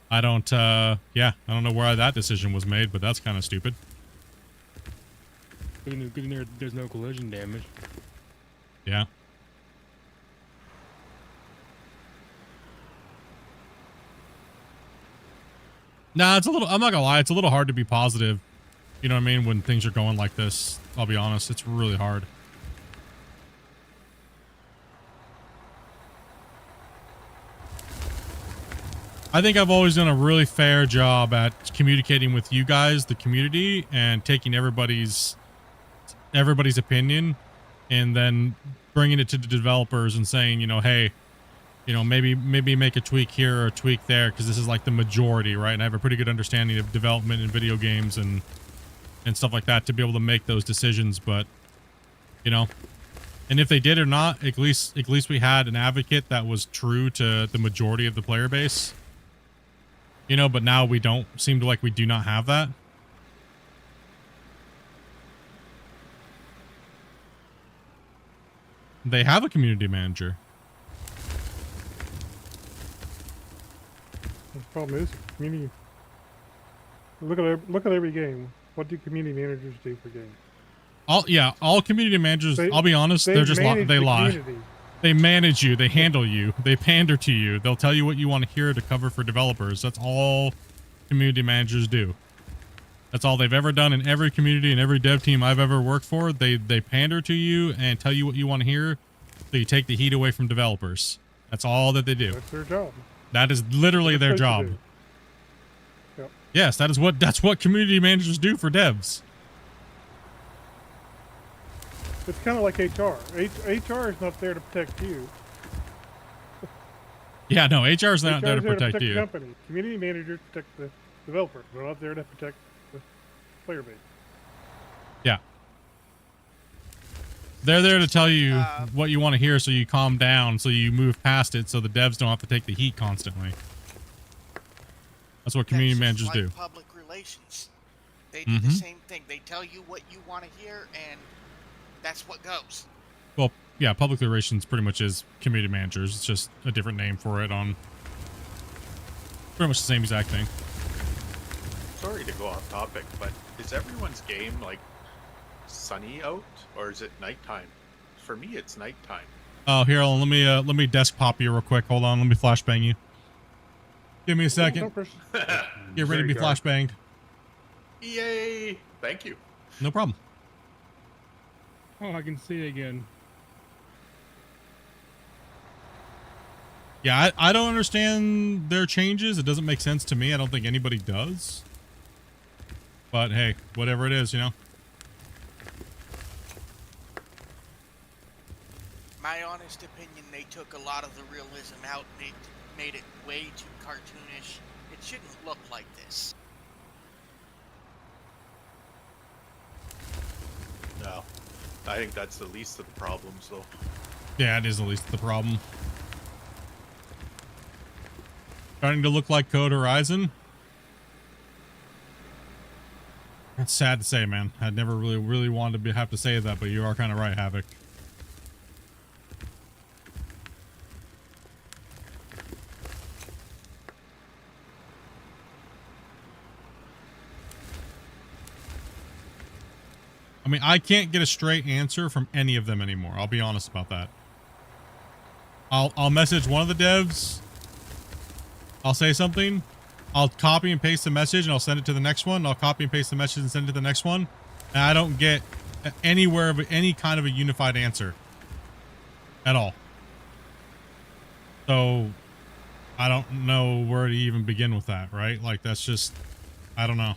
I don't, yeah, I don't know where that decision was made, but that's kind of stupid. There's no collision damage. Yeah. Nah, it's a little, I'm not gonna lie, it's a little hard to be positive. You know what I mean? When things are going like this, I'll be honest, it's really hard. I think I've always done a really fair job at communicating with you guys, the community, and taking everybody's opinion and then bringing it to the developers and saying, you know, hey, you know, maybe make a tweak here or a tweak there because this is like the majority, right? And I have a pretty good understanding of development in video games and and stuff like that to be able to make those decisions. But, you know, and if they did or not, at least we had an advocate that was true to the majority of the player base. You know, but now we don't seem to like we do not have that. They have a community manager. The problem is community. Look at every game. What do community managers do for games? All community managers. I'll be honest, they're just they lie. Community. They manage you. They handle you. They pander to you. They'll tell you what you want to hear to cover for developers. That's all community managers do. That's all they've ever done in every community and every dev team I've ever worked for. They pander to you and tell you what you want to hear, so you take the heat away from developers. That's all that they do. That's their job. That is literally their job. Yep. Yes, that's what community managers do for devs. It's kind of like HR. HR is not there to protect you. Yeah, no, HR is not there to protect the you. company. Community managers protect the developer. They're not there to protect the player base. Yeah. They're there to tell you what you want to hear, so you calm down, so you move past it, so the devs don't have to take the heat constantly. That's what community managers like do. Public relations. They do the same thing. They tell you what you want to hear, and that's what goes. Well, yeah, public relations pretty much is community managers. It's just a different name for it on pretty much the same exact thing. Sorry to go off topic, but is everyone's game like sunny out, or is it nighttime? For me, it's nighttime. Oh, here, let me desk pop you real quick. Hold on, let me flashbang you. Give me a second. Get ready to be flashbanged. Yay! Thank you. No problem. Oh, I can see it again. Yeah, I don't understand their changes. It doesn't make sense to me. I don't think anybody does. But hey, whatever it is, you know. My honest opinion, they took a lot of the realism out and made it way too cartoonish. It shouldn't look like this. No, I think that's the least of the problems, though. Yeah, it is the least of the problem. Starting to look like Code Horizon. That's sad to say, man. I never really wanted to have to say that, but you are kind of right, Havoc. I mean, I can't get a straight answer from any of them anymore. I'll be honest about that. I'll message one of the devs. I'll say something. I'll copy and paste the message and I'll send it to the next one. I'll copy and paste the message and send it to the next one. And I don't get anywhere of any kind of a unified answer at all. So I don't know where to even begin with that, right? Like, that's just, I don't know.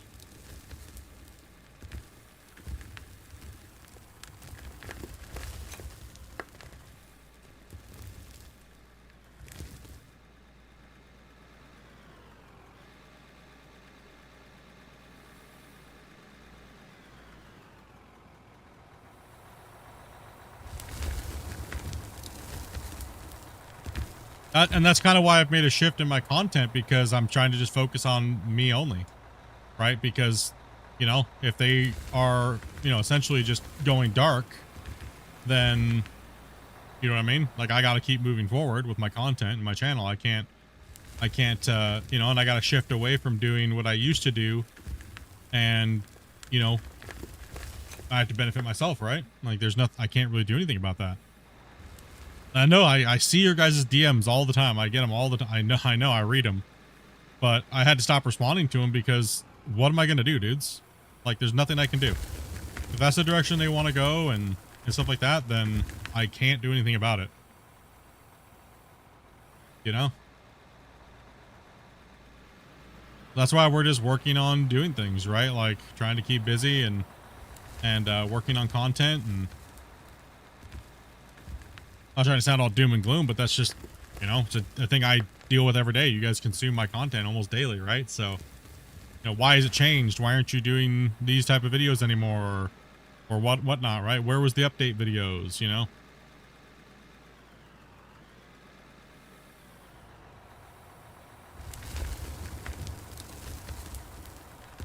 And that's kind of why I've made a shift in my content, because I'm trying to just focus on me only, right? Because, you know, if they are, you know, essentially just going dark, then, you know what I mean? Like, I got to keep moving forward with my content and my channel. I can't, you know, and I got to shift away from doing what I used to do. And, you know, I have to benefit myself, right? Like, there's nothing, I can't really do anything about that. I know I see your guys' DMs all the time. I get them all the time. I know I read them, but I had to stop responding to them because what am I going to do, dudes? Like, there's nothing I can do. If that's the direction they want to go and stuff like that, then I can't do anything about it. You know? That's why we're just working on doing things, right? Like, trying to keep busy and working on content. And I'm not trying to sound all doom and gloom, but that's just, you know, it's a thing I deal with every day. You guys consume my content almost daily, right? So you know, why has it changed? Why aren't you doing these type of videos anymore, or whatnot, right? Where was the update videos? You know.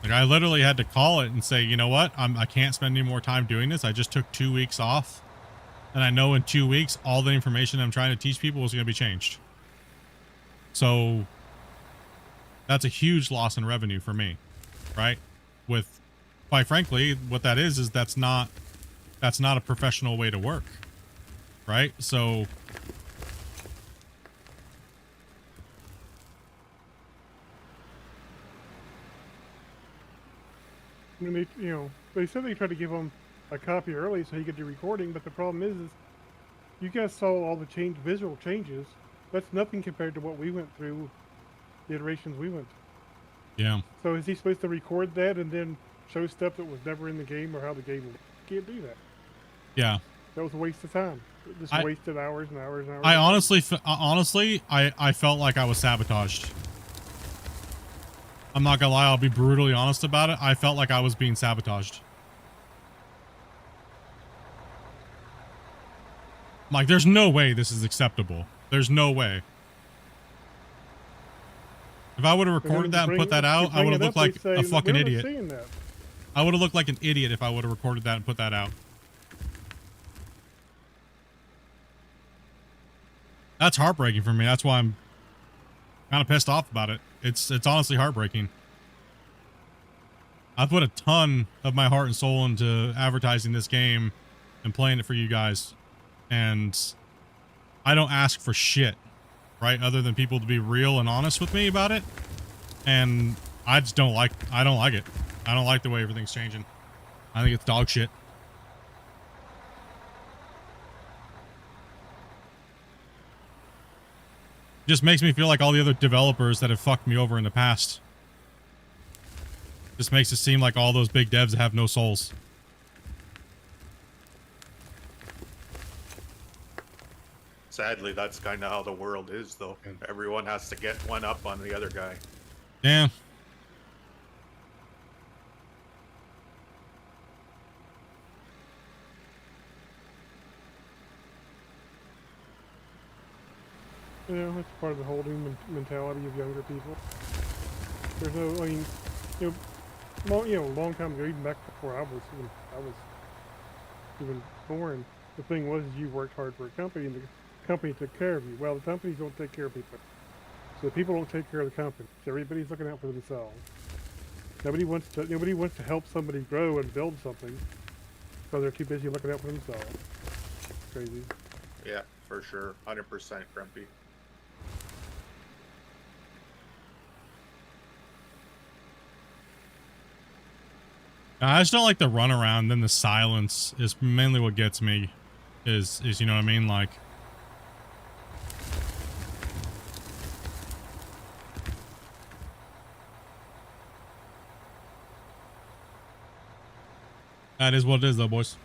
Like, I literally had to call it and say, you know what? I can't spend any more time doing this. I just took 2 weeks off. And I know in 2 weeks, all the information I'm trying to teach people is going to be changed. So that's a huge loss in revenue for me, right? With, quite frankly, what that is that's not a professional way to work, right? So I mean, they said they tried to give him a copy early so he could do recording, but the problem is you guys saw all the visual changes. That's nothing compared to what we went through, the iterations we went through. Yeah. So is he supposed to record that and then show stuff that was never in the game or how the game works? Can't do that. Yeah. That was a waste of time. Just wasted hours and hours and hours. I honestly, I felt like I was sabotaged. I'm not gonna lie, I'll be brutally honest about it. I felt like I was being sabotaged. Like, there's no way this is acceptable. There's no way. If I would have recorded that and put that out, I would have looked like a fucking idiot. I would have looked like an idiot if I would have recorded that and put that out. That's heartbreaking for me. That's why I'm kind of pissed off about it. It's honestly heartbreaking. I put a ton of my heart and soul into advertising this game and playing it for you guys. And I don't ask for shit, right? Other than people to be real and honest with me about it. And I just don't like it. I don't like the way everything's changing. I think it's dog shit. Just makes me feel like all the other developers that have fucked me over in the past. Just makes it seem like all those big devs have no souls. Sadly, that's kind of how the world is, though. Everyone has to get one up on the other guy. Yeah. You know, it's part of the holding mentality of younger people. There's no, I mean, long time ago, even back before I was even born, the thing was you worked hard for a company and the company took care of you. Well, the companies don't take care of people. So the people don't take care of the company. So everybody's looking out for themselves. Nobody wants to help somebody grow and build something because they're too busy looking out for themselves. Crazy. Yeah, for sure. 100% grumpy. I just don't like the runaround. Then the silence is mainly what gets me. Is you know what I mean? Like, that is what it is, though, boys.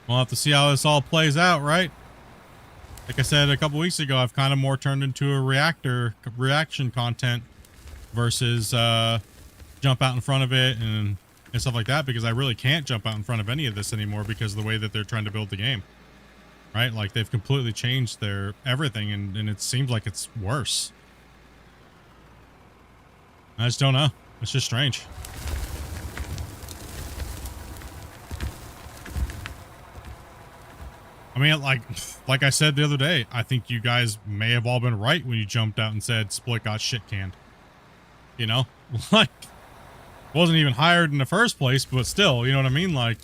We'll have to see how this all plays out, right? Like I said a couple weeks ago, I've kind of more turned into a reaction content versus jump out in front of it and stuff like that, because I really can't jump out in front of any of this anymore because of the way that they're trying to build the game, right? Like, they've completely changed their everything, and it seems like it's worse. I just don't know. It's just strange. I mean, like I said the other day, I think you guys may have all been right when you jumped out and said Split got shit canned. You know? Like, wasn't even hired in the first place, but still, you know what I mean? Like,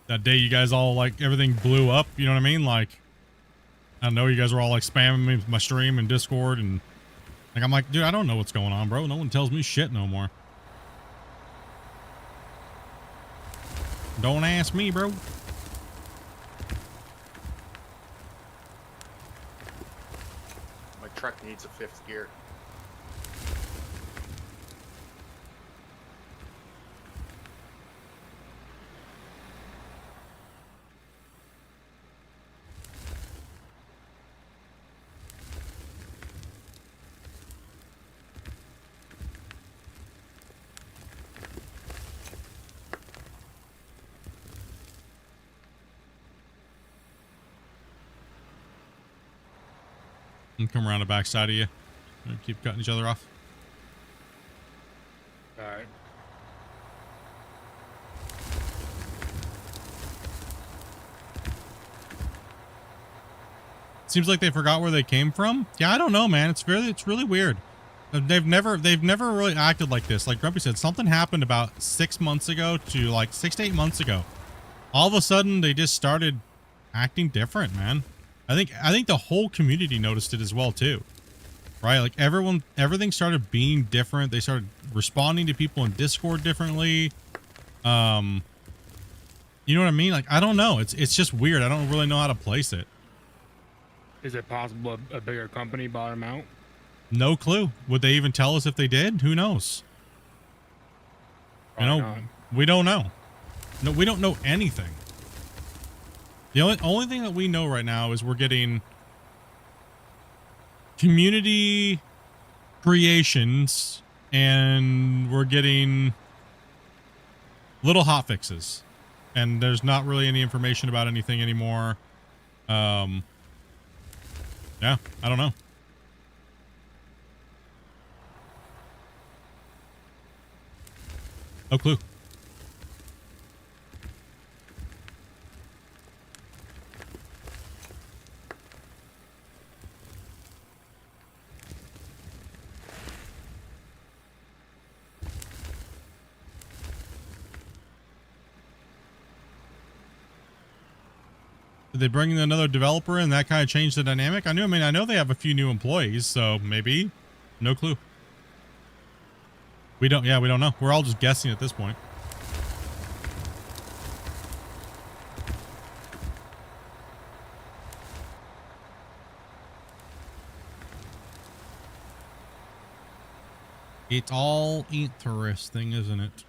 that day you guys all, like, everything blew up, you know what I mean? Like, I know you guys were all, like, spamming me with my stream and Discord, and, like, I'm like, dude, I don't know what's going on, bro. No one tells me shit no more. Don't ask me, bro. My truck needs a 5th gear. And come around the back side of you. And keep cutting each other off. All right. Seems like they forgot where they came from. Yeah, I don't know, man. It's really weird. They've never really acted like this. Like Grumpy said, something happened about 6 months ago to like 6 to 8 months ago. All of a sudden, they just started acting different, man. I think the whole community noticed it as well too, right? Like everything started being different. They started responding to people in Discord differently. You know what I mean? Like I don't know. It's just weird. I don't really know how to place it. Is it possible a bigger company bought them out? No clue. Would they even tell us if they did? Who knows? Probably you know, not. we don't know. No, we don't know anything. The only thing that we know right now is we're getting community creations and we're getting little hot fixes. And there's not really any information about anything anymore. Yeah, I don't know. No clue. Did they bring in another developer and that kind of changed the dynamic? I know they have a few new employees, so maybe. No clue. We don't know. We're all just guessing at this point. It's all interesting, isn't it?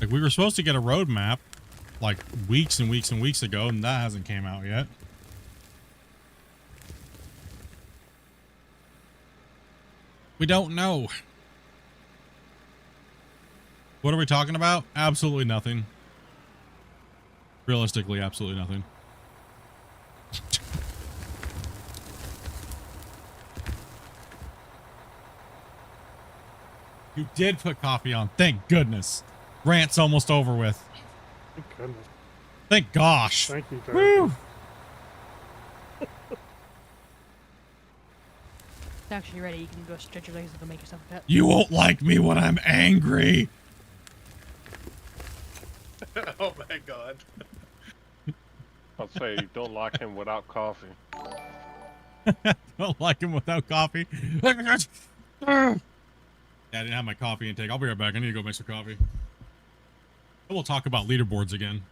Like we were supposed to get a roadmap like weeks and weeks and weeks ago, and that hasn't came out yet. We don't know. What are we talking about? Absolutely nothing. Realistically, absolutely nothing. You did put coffee on. Thank goodness. Rant's almost over with. Thank goodness. Thank gosh. Thank you, Woo! It's actually ready. You can go stretch your legs and go make yourself a pet. You won't like me when I'm angry. Oh my god. I'll say don't like him without coffee. Don't like him without coffee. Yeah, I didn't have my coffee intake. I'll be right back. I need to go make some coffee. And we'll talk about leaderboards again.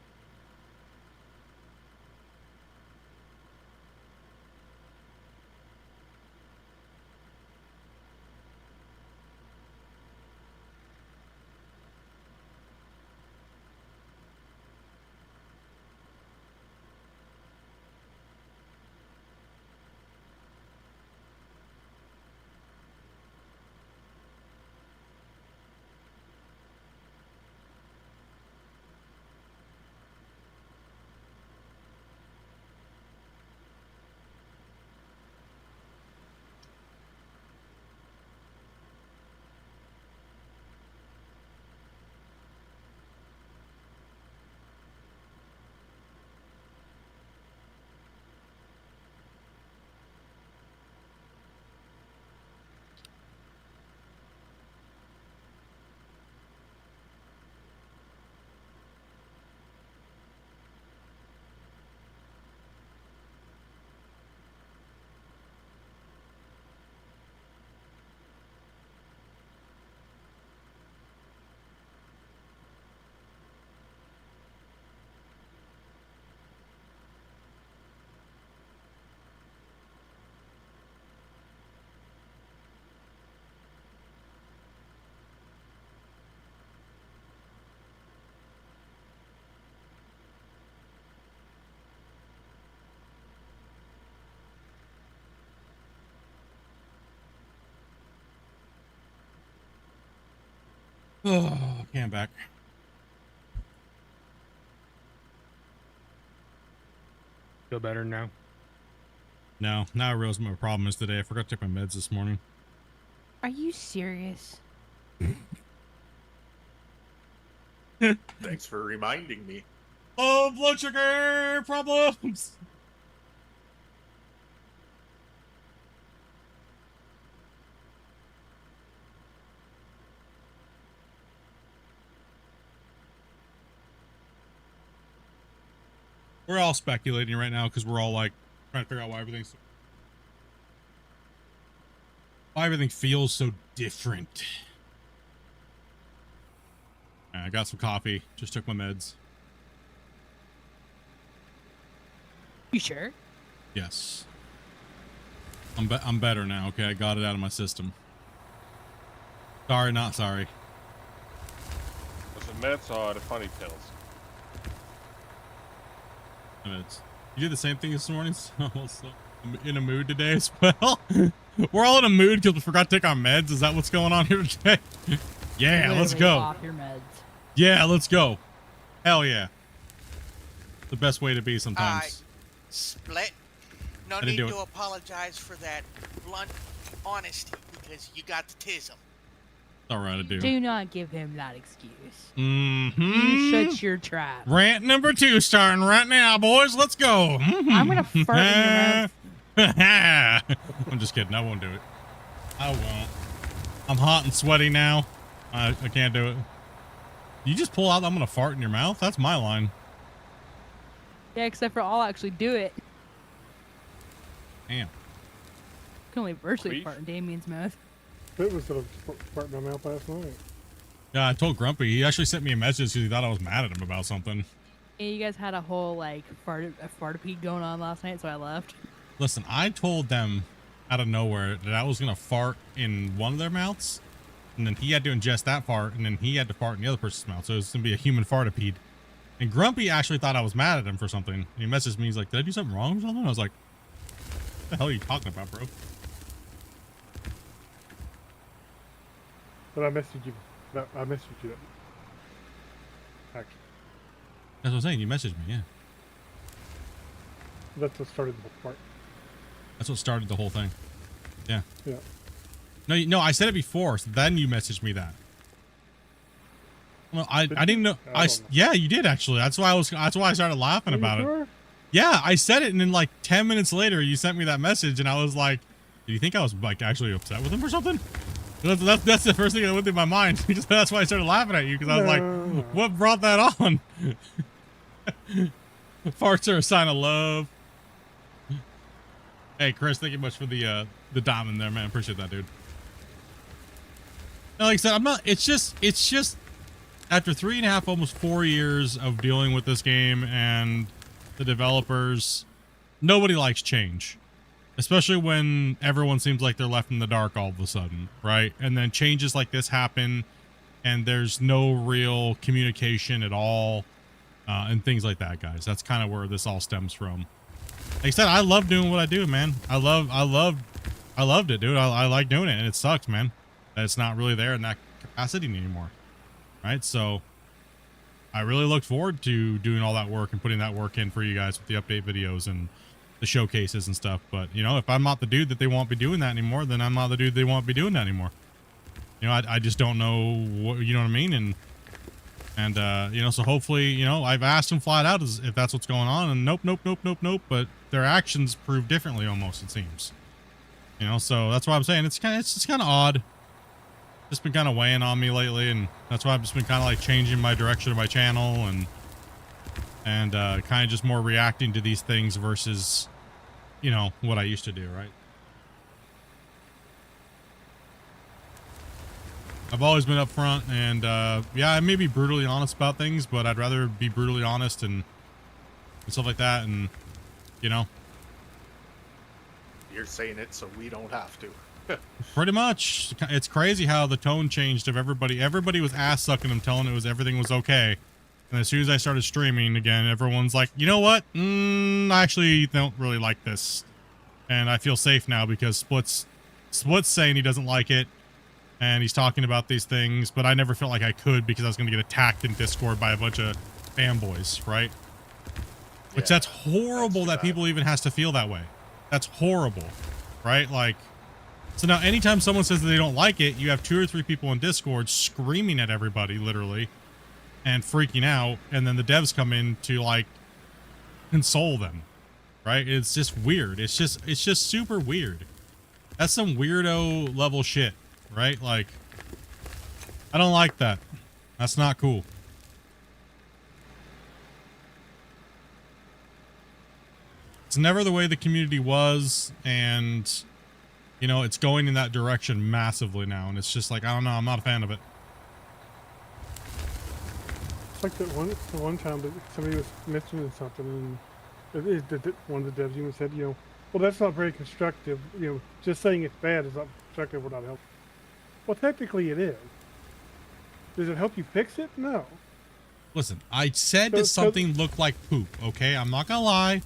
Oh, okay, I'm back. Feel better now? No, now I realize what my problem is today. I forgot to take my meds this morning. Are you serious? Thanks for reminding me. Oh, blood sugar problems. We're all speculating right now because we're all like trying to figure out why everything feels so different. I got some coffee. Just took my meds. You sure? Yes. I'm better now. Okay, I got it out of my system. Sorry, not sorry. Was the meds or the funny pills? Meds. You did the same thing this morning, so I'm in a mood today as well. We're all in a mood because we forgot to take our meds. Is that what's going on here today? Yeah, let's Literally go. Off your meds. Yeah, let's go. Hell yeah. The best way to be sometimes. Split. No didn't need do to it. apologize for that blunt honesty because you got the tism. All right, I do. Do not give him that excuse. Mm-hmm. You shut your trap. Rant number 2 starting right now, boys. Let's go. I'm gonna fart in your mouth. I'm just kidding. I won't do it. I won't. I'm hot and sweaty now. I can't do it. You just pull out, I'm gonna fart in your mouth? That's my line. Yeah, except for I'll actually do it. Damn. I can only virtually fart in Damien's mouth. It was sort of part in my mouth last night. Yeah, I told Grumpy. He actually sent me a message because he thought I was mad at him about something. Yeah, you guys had a whole like fartipede going on last night, so I left. Listen, I told them out of nowhere that I was gonna fart in one of their mouths, and then he had to ingest that fart, and then he had to fart in the other person's mouth. So it was gonna be a human fartipede. And Grumpy actually thought I was mad at him for something. And he messaged me. He's like, "Did I do something wrong or something?" I was like, "What the hell are you talking about, bro?" But I messaged you. I messaged you that. Actually, That's what I'm saying. You messaged me, yeah. that's what started the whole part. That's what started the whole thing. Yeah. Yeah. No, I said it before. So then you messaged me that. Well, I didn't know. Yeah, you did actually. That's why I started laughing about it. Yeah, I said it, and then like 10 minutes later, you sent me that message, and I was like, "Do you think I was like actually upset with him or something?" That's the first thing that went through my mind. That's why I started laughing at you because I was like, "What brought that on?" Farts are a sign of love. Hey, Chris, thank you much for the diamond there, man. Appreciate that, dude. No, like I said, I'm not. It's just after 3.5, almost 4 years of dealing with this game and the developers, nobody likes change, especially when everyone seems like they're left in the dark all of a sudden, right? And then changes like this happen, and there's no real communication at all, and things like that, guys. That's kind of where this all stems from. Like I said, I love doing what I do, man. I loved it, dude. I like doing it, and it sucks, man, that it's not really there in that capacity anymore. Right, so I really look forward to doing all that work and putting that work in for you guys with the update videos and the showcases and stuff. But you know, if I'm not the dude that they won't be doing that anymore, then I'm not the dude they won't be doing that anymore. You know, I just don't know what, you know what I mean, and you know, so hopefully, you know, I've asked them flat out if that's what's going on, and nope, but their actions prove differently almost, it seems. You know, so that's why I'm saying it's just kind of odd. Just been kind of weighing on me lately, and that's why I've just been kind of like changing my direction of my channel and kind of just more reacting to these things versus, you know, what I used to do, right? I've always been upfront, and yeah, I may be brutally honest about things, but I'd rather be brutally honest and stuff like that, and you know. You're saying it so we don't have to. Pretty much. It's crazy how the tone changed of everybody. Everybody was ass sucking them, telling everything was okay. And as soon as I started streaming again, everyone's like, you know what? I actually don't really like this. And I feel safe now because Split's saying he doesn't like it. And he's talking about these things, but I never felt like I could because I was going to get attacked in Discord by a bunch of fanboys, right? Which that's horrible that people even has to feel that way. That's horrible, right? Like, so now anytime someone says that they don't like it, you have 2 or 3 people in Discord screaming at everybody, literally, and freaking out, and then the devs come in to like console them, right? It's just weird. It's just super weird. That's some weirdo level shit, right? Like, I don't like that. That's not cool. It's never the way the community was, and you know, it's going in that direction massively now, and it's just like, I don't know, I'm not a fan of it. It's like the one time that somebody was mentioning something, and one of the devs even said, you know, well, that's not very constructive. You know, just saying it's bad is not constructive or not helpful. Well, technically it is. Does it help you fix it? No. Listen, I said that something looked like poop, okay? I'm not gonna lie.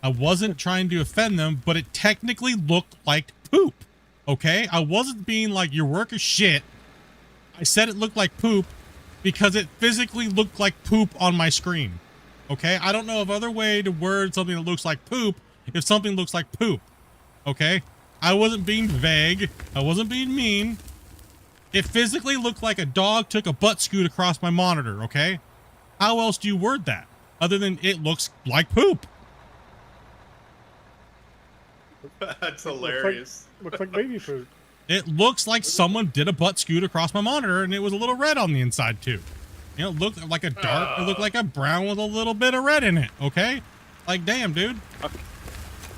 I wasn't trying to offend them, but it technically looked like poop, okay? I wasn't being like, your work is shit. I said it looked like poop because it physically looked like poop on my screen, okay? I don't know of other way to word something that looks like poop if something looks like poop, okay? I wasn't being vague. I wasn't being mean. It physically looked like a dog took a butt scoot across my monitor, okay? How else do you word that other than it looks like poop? That's hilarious. Looks like baby food. It looks like someone did a butt scoot across my monitor, and it was a little red on the inside too. You know, it looked like a dark, it looked like a brown with a little bit of red in it, okay? Like, damn, dude.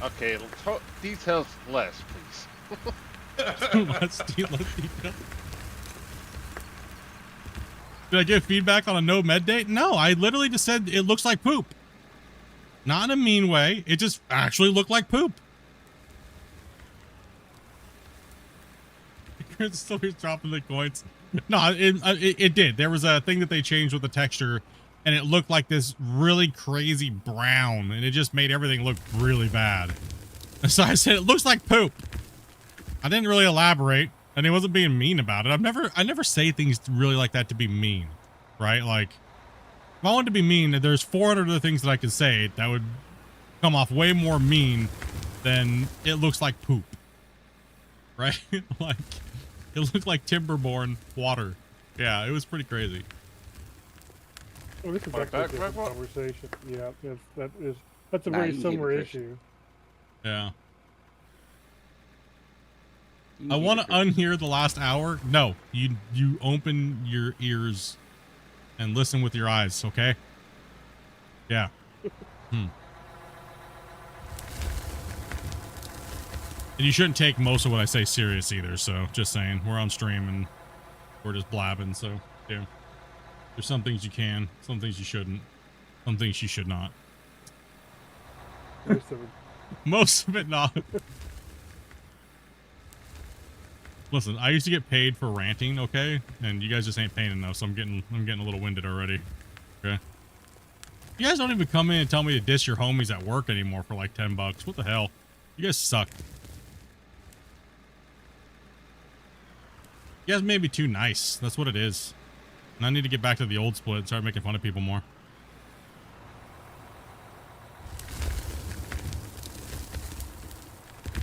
Okay, details less, please. Let's detail. Did I give feedback on a no med date? No, I literally just said it looks like poop. Not in a mean way. It just actually looked like poop. Still he's dropping the coins. No, it did. There was a thing that they changed with the texture, and it looked like this really crazy brown, and it just made everything look really bad. And so I said, it looks like poop. I didn't really elaborate, and it wasn't being mean about it. I never say things really like that to be mean, right? Like, if I wanted to be mean, there's 400 other things that I could say that would come off way more mean than it looks like poop, right? Like, it looked like Timberborn water. Yeah, it was pretty crazy. Well, this is actually a different conversation. Yeah, that's a very similar issue. Yeah. I want to unhear the last hour. No, you open your ears and listen with your eyes, okay? Yeah. And you shouldn't take most of what I say serious either, so just saying. We're on stream and we're just blabbing, so yeah. There's some things you can, some things you shouldn't, some things you should not. Most of it not. Listen, I used to get paid for ranting, okay? And you guys just ain't paying enough, so I'm getting a little winded already. Okay? You guys don't even come in and tell me to diss your homies at work anymore for like $10. What the hell? You guys suck. You guys made me too nice. That's what it is. And I need to get back to the old split and start making fun of people more.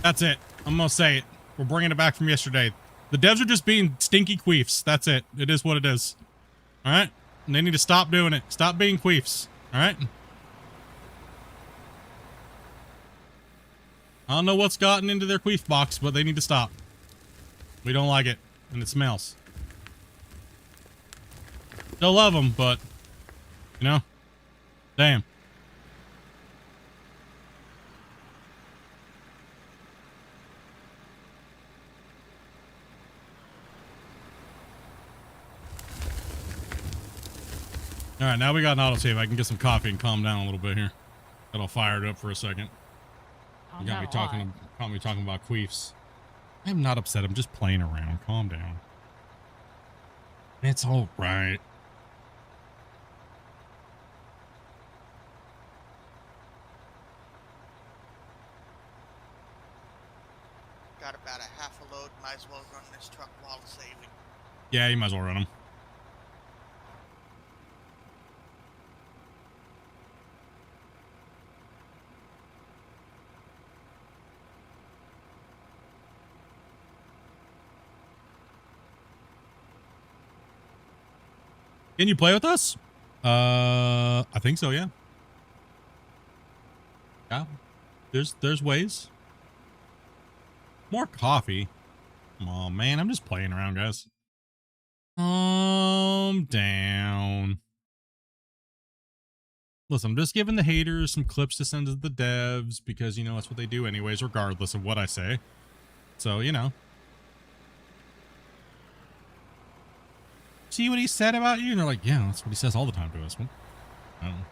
That's it. I'm gonna say it. We're bringing it back from yesterday. The devs are just being stinky queefs. That's it. It is what it is. Alright? And they need to stop doing it. Stop being queefs. Alright? I don't know what's gotten into their queef box, but they need to stop. We don't like it. And it smells. Still love them, but, you know, damn. All right, now we got an autosave. I can get some coffee and calm down a little bit here. Got all fired up for a second. You got me talking about queefs. I'm not upset. I'm just playing around. Calm down. It's all right. Got about a half a load. Might as well run this truck while saving. Yeah, you might as well run them. Can you play with us? I think so, yeah. Yeah. There's ways. More coffee. Come on, man. I'm just playing around, guys. Calm down. Listen, I'm just giving the haters some clips to send to the devs because, you know, that's what they do anyways, regardless of what I say. So, you know. See what he said about you? And they're like, yeah, that's what he says all the time to us. Well, I don't know.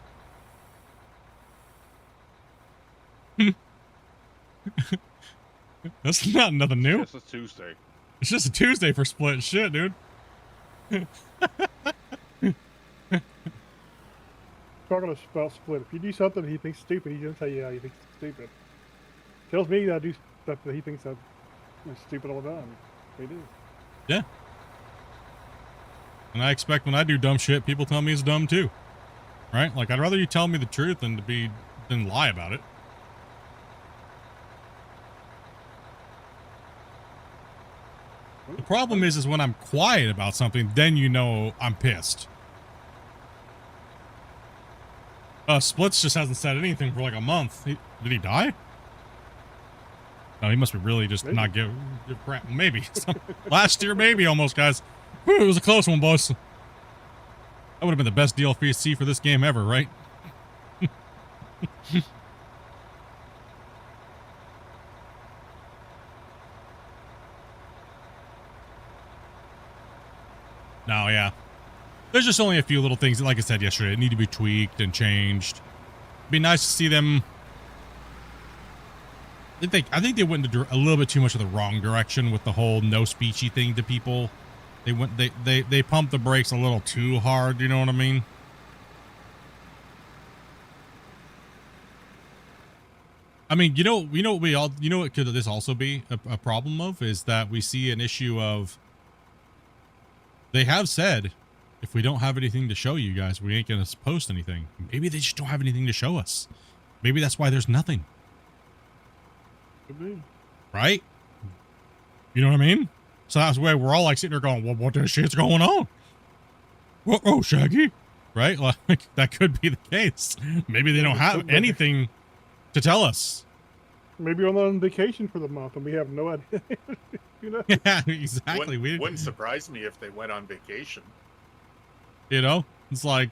That's not nothing new. It's just a Tuesday. It's just a Tuesday for Split. Shit, dude. Talking about Split. If you do something he thinks stupid, he's gonna tell you how he thinks it's stupid. Tells me that I do stuff that he thinks I'm stupid all the time. He do. Yeah. And I expect when I do dumb shit, people tell me it's dumb too. Right? Like, I'd rather you tell me the truth than lie about it. The problem is when I'm quiet about something, then you know I'm pissed. Splits just hasn't said anything for like a month. Did he die? No, he must be really just not give crap. Maybe. Last year, maybe almost, guys. Whew, it was a close one, boss. That would have been the best DLC for this game ever, right? No, yeah. There's just only a few little things that, like I said yesterday, that need to be tweaked and changed. It'd be nice to see them. I think they went a little bit too much of the wrong direction with the whole no speechy thing to people. They pumped the brakes a little too hard. You know what I mean? I mean, you know what could this also be a problem of is that we see an issue of. They have said, if we don't have anything to show you guys, we ain't gonna post anything. Maybe they just don't have anything to show us. Maybe that's why there's nothing. Could be. Right? You know what I mean? So that's why we're all like sitting there going, well, what the shit's going on? Oh, Shaggy. Right? Like, that could be the case. Maybe they don't have anything to tell us. Maybe I'm on vacation for the month and we have no idea. You know? Yeah, exactly. Wouldn't surprise me if they went on vacation. You know? It's like...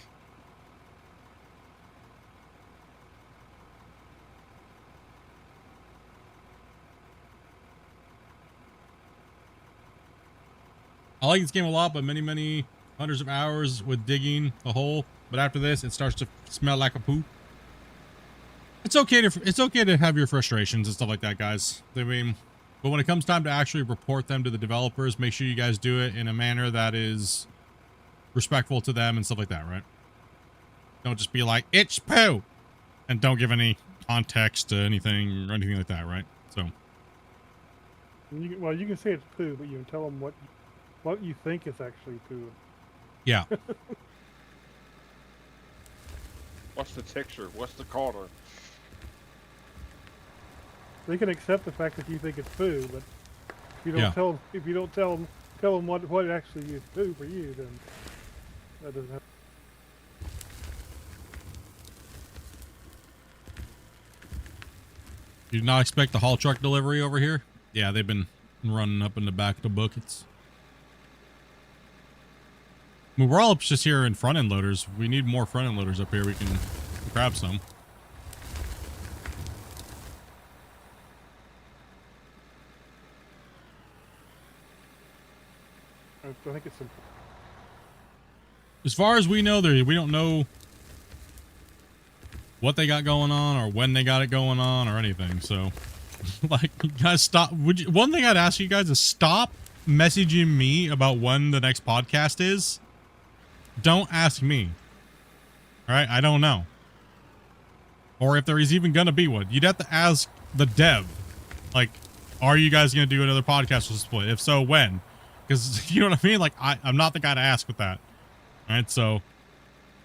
I like this game a lot, but many hundreds of hours with digging a hole. But after this, it starts to smell like a poo. It's okay to have your frustrations and stuff like that, guys. I mean, but when it comes time to actually report them to the developers, make sure you guys do it in a manner that is respectful to them and stuff like that, right? Don't just be like, it's poo! And don't give any context to anything or anything like that, right? So. Well, you can say it's poo, but you can tell them what you think is actually poo. Yeah. What's the texture? What's the color? They can accept the fact that you think it's poo, but if you don't tell them what actually is poo for you, then that doesn't happen. You did not expect the haul truck delivery over here? Yeah, they've been running up in the back of the buckets. I mean, we're all just here in front end loaders. We need more front end loaders up here. We can grab some. I think it's simple. As far as we know, we don't know what they got going on or when they got it going on or anything. So, like, you guys stop. One thing I'd ask you guys is stop messaging me about when the next podcast is. Don't ask me. All right, I don't know. Or if there is even gonna be one, you'd have to ask the dev. Like, are you guys gonna do another podcast with Split? If so, when? Because you know what I mean. Like, I'm not the guy to ask with that. All right, so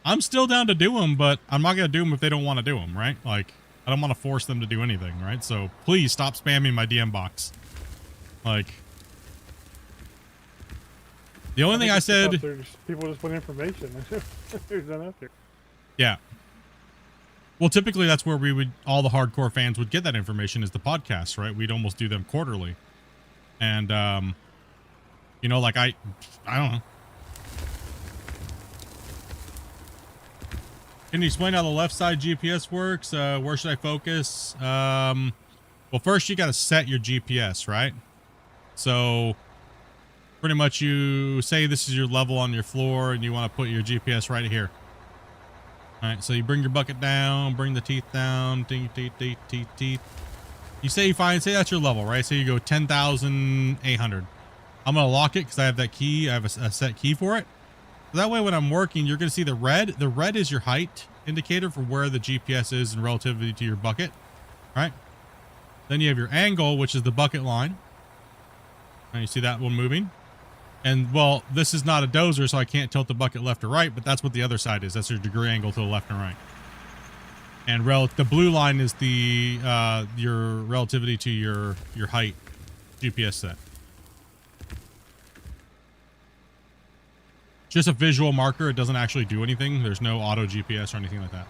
I'm still down to do them, but I'm not gonna do them if they don't want to do them. Right? Like, I don't want to force them to do anything. Right? So please stop spamming my DM box. Like, The only thing I said, people just want information. There's none out there. Yeah. Well, typically that's where all the hardcore fans would get that information is the podcasts, right? We'd almost do them quarterly. And, you know, like I don't know. Can you explain how the left side GPS works? Where should I focus? Well, first you got to set your GPS, right? So pretty much you say this is your level on your floor and you want to put your GPS right here. All right, so you bring your bucket down, bring the teeth down, teeth. You say say that's your level, right? So you go 10,800. I'm going to lock it because I have that key. I have a set key for it. So that way when I'm working, you're going to see the red. The red is your height indicator for where the GPS is in relativity to your bucket, right? Then you have your angle, which is the bucket line. And you see that one moving. And, well, this is not a dozer, so I can't tilt the bucket left or right, but that's what the other side is. That's your degree angle to the left and right. And the blue line is the your relativity to your height GPS set. It's just a visual marker. It doesn't actually do anything. There's no auto GPS or anything like that.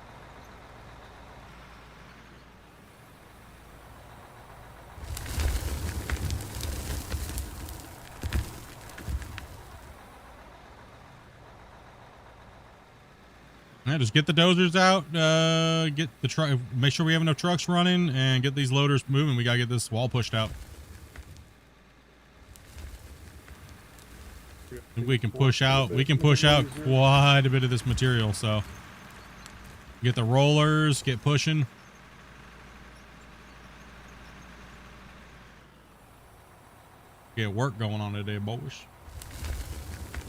Yeah, just get the dozers out, get the truck, make sure we have enough trucks running, and get these loaders moving. We gotta get this wall pushed out. We can push out quite a bit of this material, so get the rollers, get pushing. Get work going on today, boys.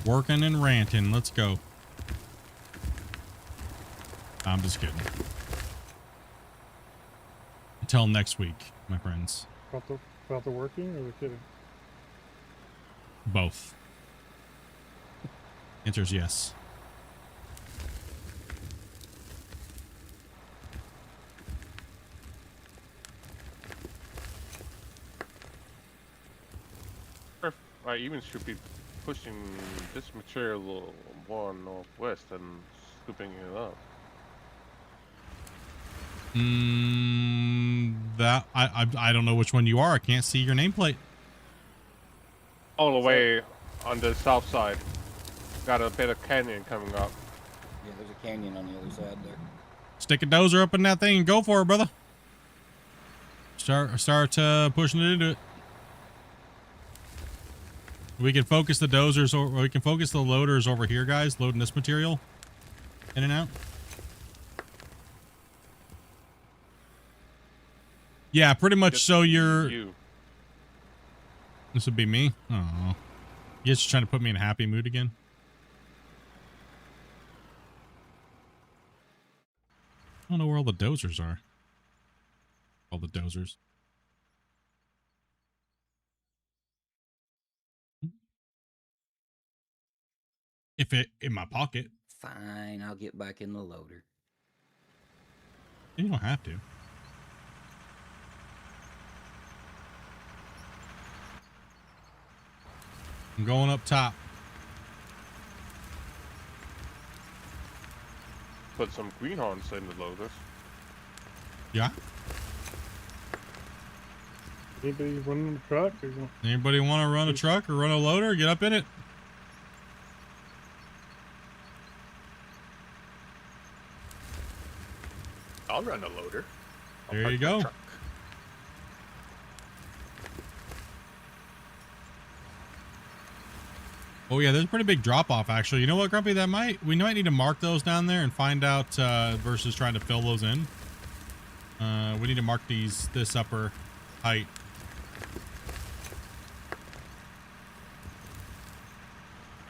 Working and ranting. Let's go. I'm just kidding. Until next week, my friends. About the working or the kidding? Both. Answer is yes. I even should be pushing this material more northwest and scooping it up. That I don't know which one you are. I can't see your nameplate. All the way on the south side. Got a bit of canyon coming up. Yeah, there's a canyon on the other side there. Stick a dozer up in that thing and go for it, brother. Start pushing it into it. We can focus the dozers, or we can focus the loaders over here, guys, loading this material in and out. Yeah, pretty much. So you. This would be me. Oh, you're just trying to put me in a happy mood again. I don't know where all the dozers are. All the dozers. If it in my pocket. Fine, I'll get back in the loader. You don't have to. I'm going up top. Put some greenhorns in the loaders. Yeah. Anybody running a truck? Or Anybody want to run a truck or run a loader? Get up in it. I'll run a loader. There you go. Oh yeah, there's a pretty big drop off actually. You know what, Grumpy? We might need to mark those down there and find out versus trying to fill those in. We need to mark this upper height.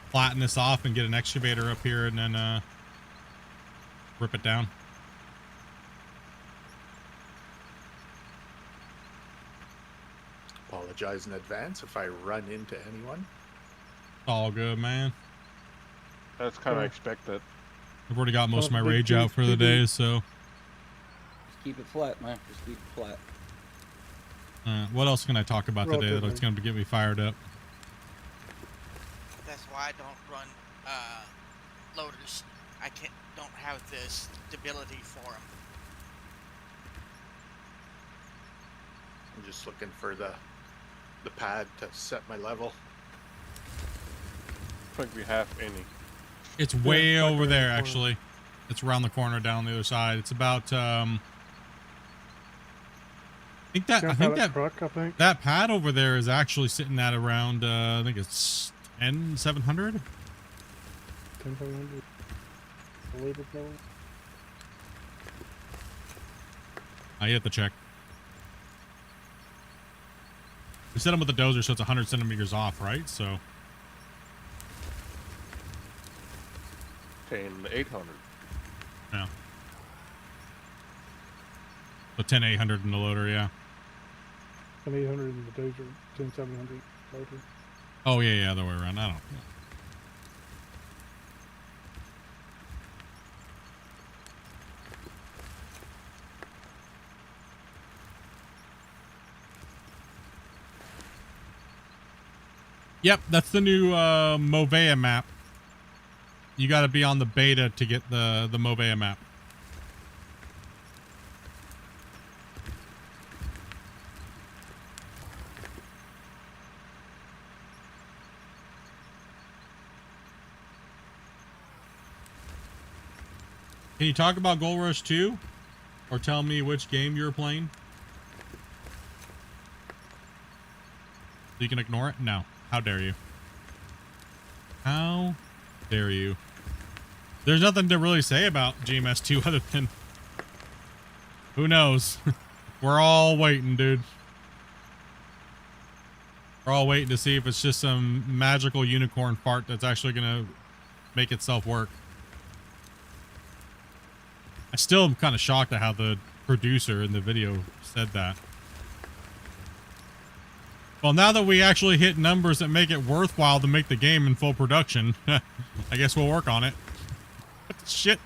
Flatten this off and get an excavator up here and then rip it down. Apologize in advance if I run into anyone. All good, man. That's kind of expected. I've already got most of my rage out for the day, so. Just keep it flat, man. Just keep it flat. What else can I talk about today that's going to get me fired up? That's why I don't run loaders. I don't have the stability for them. I'm just looking for the pad to set my level. I think we have any. It's way over there, actually. It's around the corner down the other side. It's about I think that pad over there is actually sitting at around I think it's 10,700. 10,700. I have to check. We set them with the dozer, so it's 100 centimeters off, right? So 10,800. yeah. So 10,800 in the loader, yeah. 10,800 in the dozer, 10,700 loader. Oh yeah, yeah, the other way around. I don't. Yep, that's the new Movea map. You got to be on the beta to get the Movea map. Can you talk about Gold Rush 2? Or tell me which game you're playing? You can ignore it? No. How dare you? How dare you? There's nothing to really say about GMS 2 other than... Who knows? We're all waiting, dude. We're all waiting to see if it's just some magical unicorn fart that's actually going to make itself work. I still am kind of shocked at how the producer in the video said that. Well, now that we actually hit numbers that make it worthwhile to make the game in full production, I guess we'll work on it. What the shit?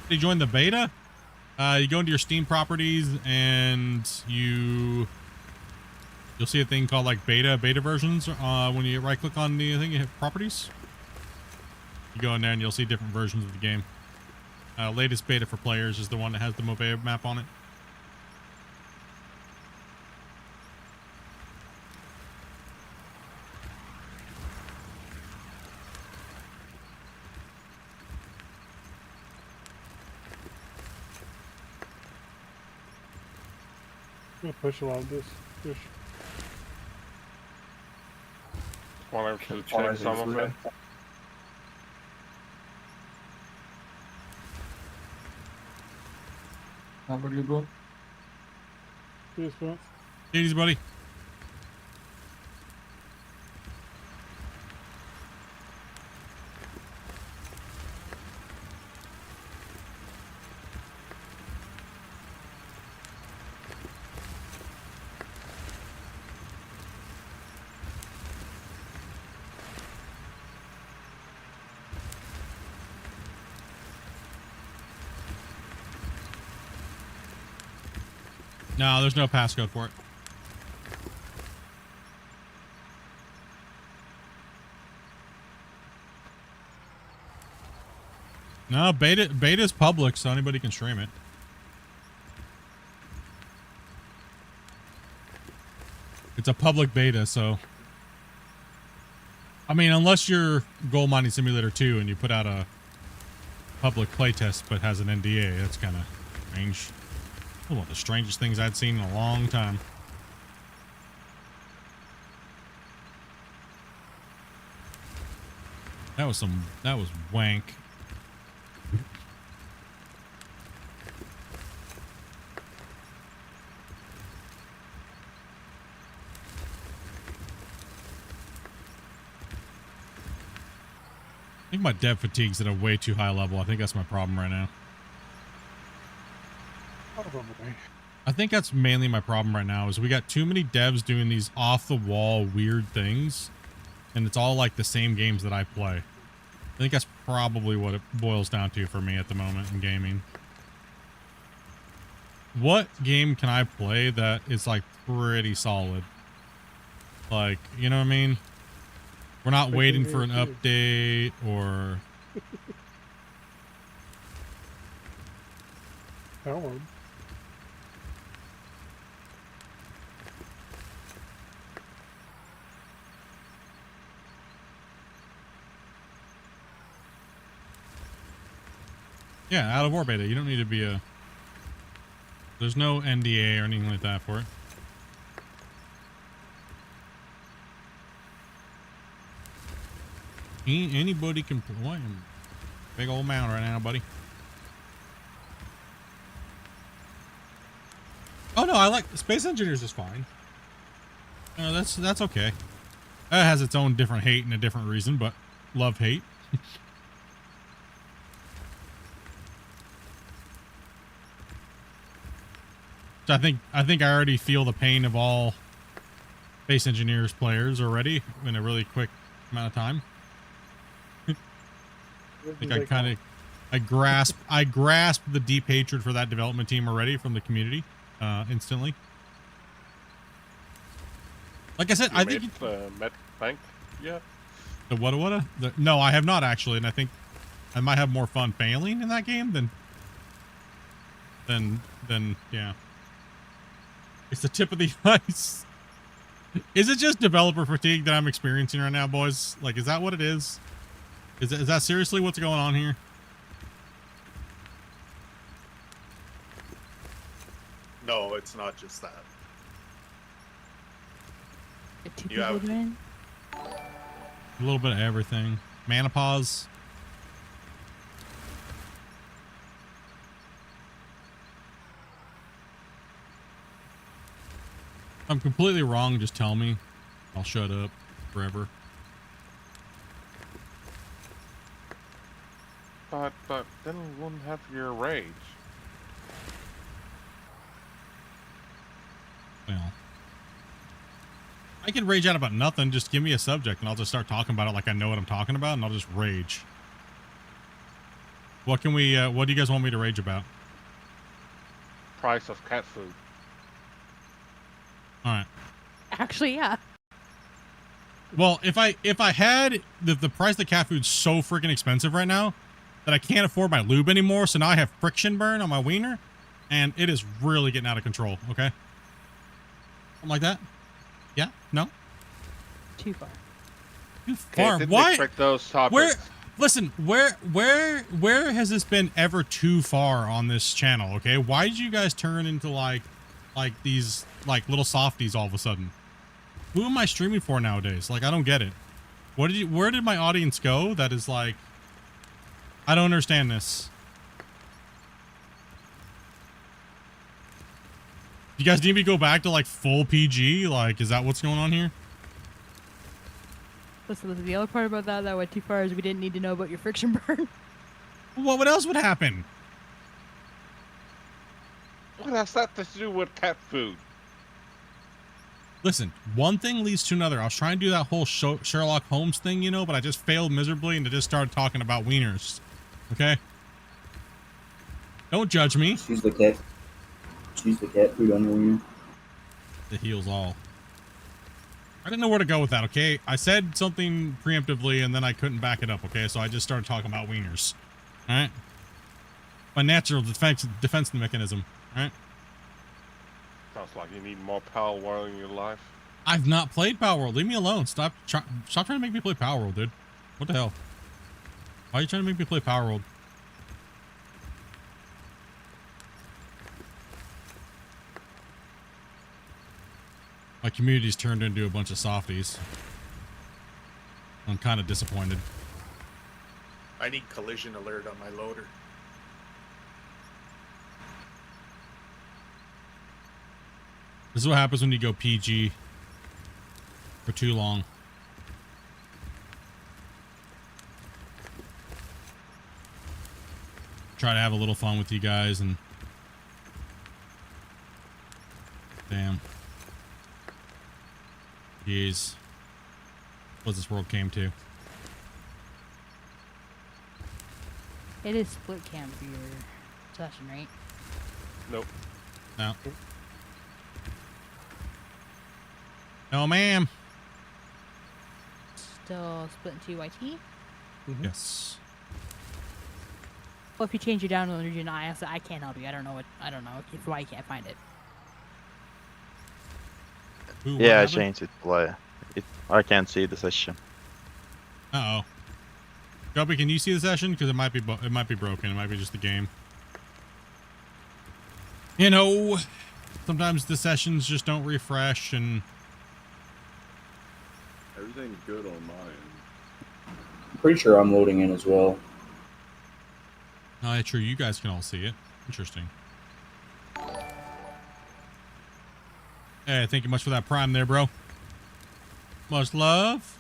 You join the beta? You go into your Steam properties and you'll see a thing called like beta versions. When you right click on the thing, you hit properties. You go in there and you'll see different versions of the game. Latest beta for players is the one that has the Movea map on it. I'm gonna push a lot of this. Push. Want to change some of it? How about you, bro? Yes, bro. Easy, buddy. No, there's no passcode for it. No, beta's public, so anybody can stream it. It's a public beta, so... I mean, unless you're Gold Mining Simulator 2 and you put out a public playtest but has an NDA, that's kind of strange. One of the strangest things I'd seen in a long time. That was wank. I think my dev fatigue's at a way too high level. I think that's my problem right now. I think that's mainly my problem right now is we got too many devs doing these off the wall weird things and it's all like the same games that I play. I think that's probably what it boils down to for me at the moment in gaming. what game can I play that is like pretty solid? Like, you know what I mean? We're not waiting for an update or. Power. Yeah, out of war beta. You don't need to be a. There's no NDA or anything like that for it. Anybody can play. Big old mound right now, buddy. Oh no, I like Space Engineers is fine. That's okay. It has its own different hate and a different reason, but love hate. So I think I already feel the pain of all Space Engineers players already in a really quick amount of time. I think I grasp the deep hatred for that development team already from the community instantly. Like I said, I think Met Bank. Yeah. The what? No, I have not actually, and I think I might have more fun failing in that game than yeah. It's the tip of the ice. Is it just developer fatigue that I'm experiencing right now, boys? Like, is that what it is? Is that seriously what's going on here? No, it's not just that. You have a little bit of everything. Menopause. If I'm completely wrong, just tell me. I'll shut up forever. But then we wouldn't have your rage. Well, I can rage out about nothing. Just give me a subject and I'll just start talking about it like I know what I'm talking about, and I'll just rage. What can we, what do you guys want me to rage about? Price of cat food. All right. Actually, yeah. Well, if I had the price of cat food's so freaking expensive right now that I can't afford my lube anymore, so now I have friction burn on my wiener, and it is really getting out of control. Okay. Something like that. Yeah. No. Too far. Too far. Didn't Why? expect those topics. Where? Listen. Where has this been ever too far on this channel? Okay. Why did you guys turn into like these like little softies all of a sudden? Who am I streaming for nowadays? Like, I don't get it. Where did my audience go? That is like, I don't understand this. You guys need me to go back to like full PG? Like, is that what's going on here? Listen, the other part about that went too far is we didn't need to know about your friction burn. What else would happen? What has that to do with cat food? Listen, one thing leads to another. I was trying to do that whole Sherlock Holmes thing, you know, but I just failed miserably and I just started talking about wieners. Okay? Don't judge me. Choose the cat food on your wiener. It heals all. I didn't know where to go with that, okay? I said something preemptively and then I couldn't back it up, okay? So I just started talking about wieners. Alright? My natural defense mechanism. Alright? Sounds like you need more Power World in your life. I've not played Power World. Leave me alone. Stop trying to make me play Power World, dude. What the hell? Why are you trying to make me play Power World? My community's turned into a bunch of softies. I'm kind of disappointed. I need collision alert on my loader. This is what happens when you go PG for too long. Try to have a little fun with you guys and damn. Jeez. What this world came to. It is split cam for your session, right? Nope. No. No, ma'am. Still split into YT. Yes. Well, if you change your download region, I can't help you. I don't know why you can't find it. Ooh, Yeah, I changed it. I can't see the session. Uh oh. Joby, can you see the session? Because it might be broken. It might be just the game. You know, sometimes the sessions just don't refresh, and Everything's good on my end. I'm pretty sure I'm loading in as well. oh, yeah, true. You guys can all see it. Interesting. Hey, thank you much for that prime there, bro. Much love.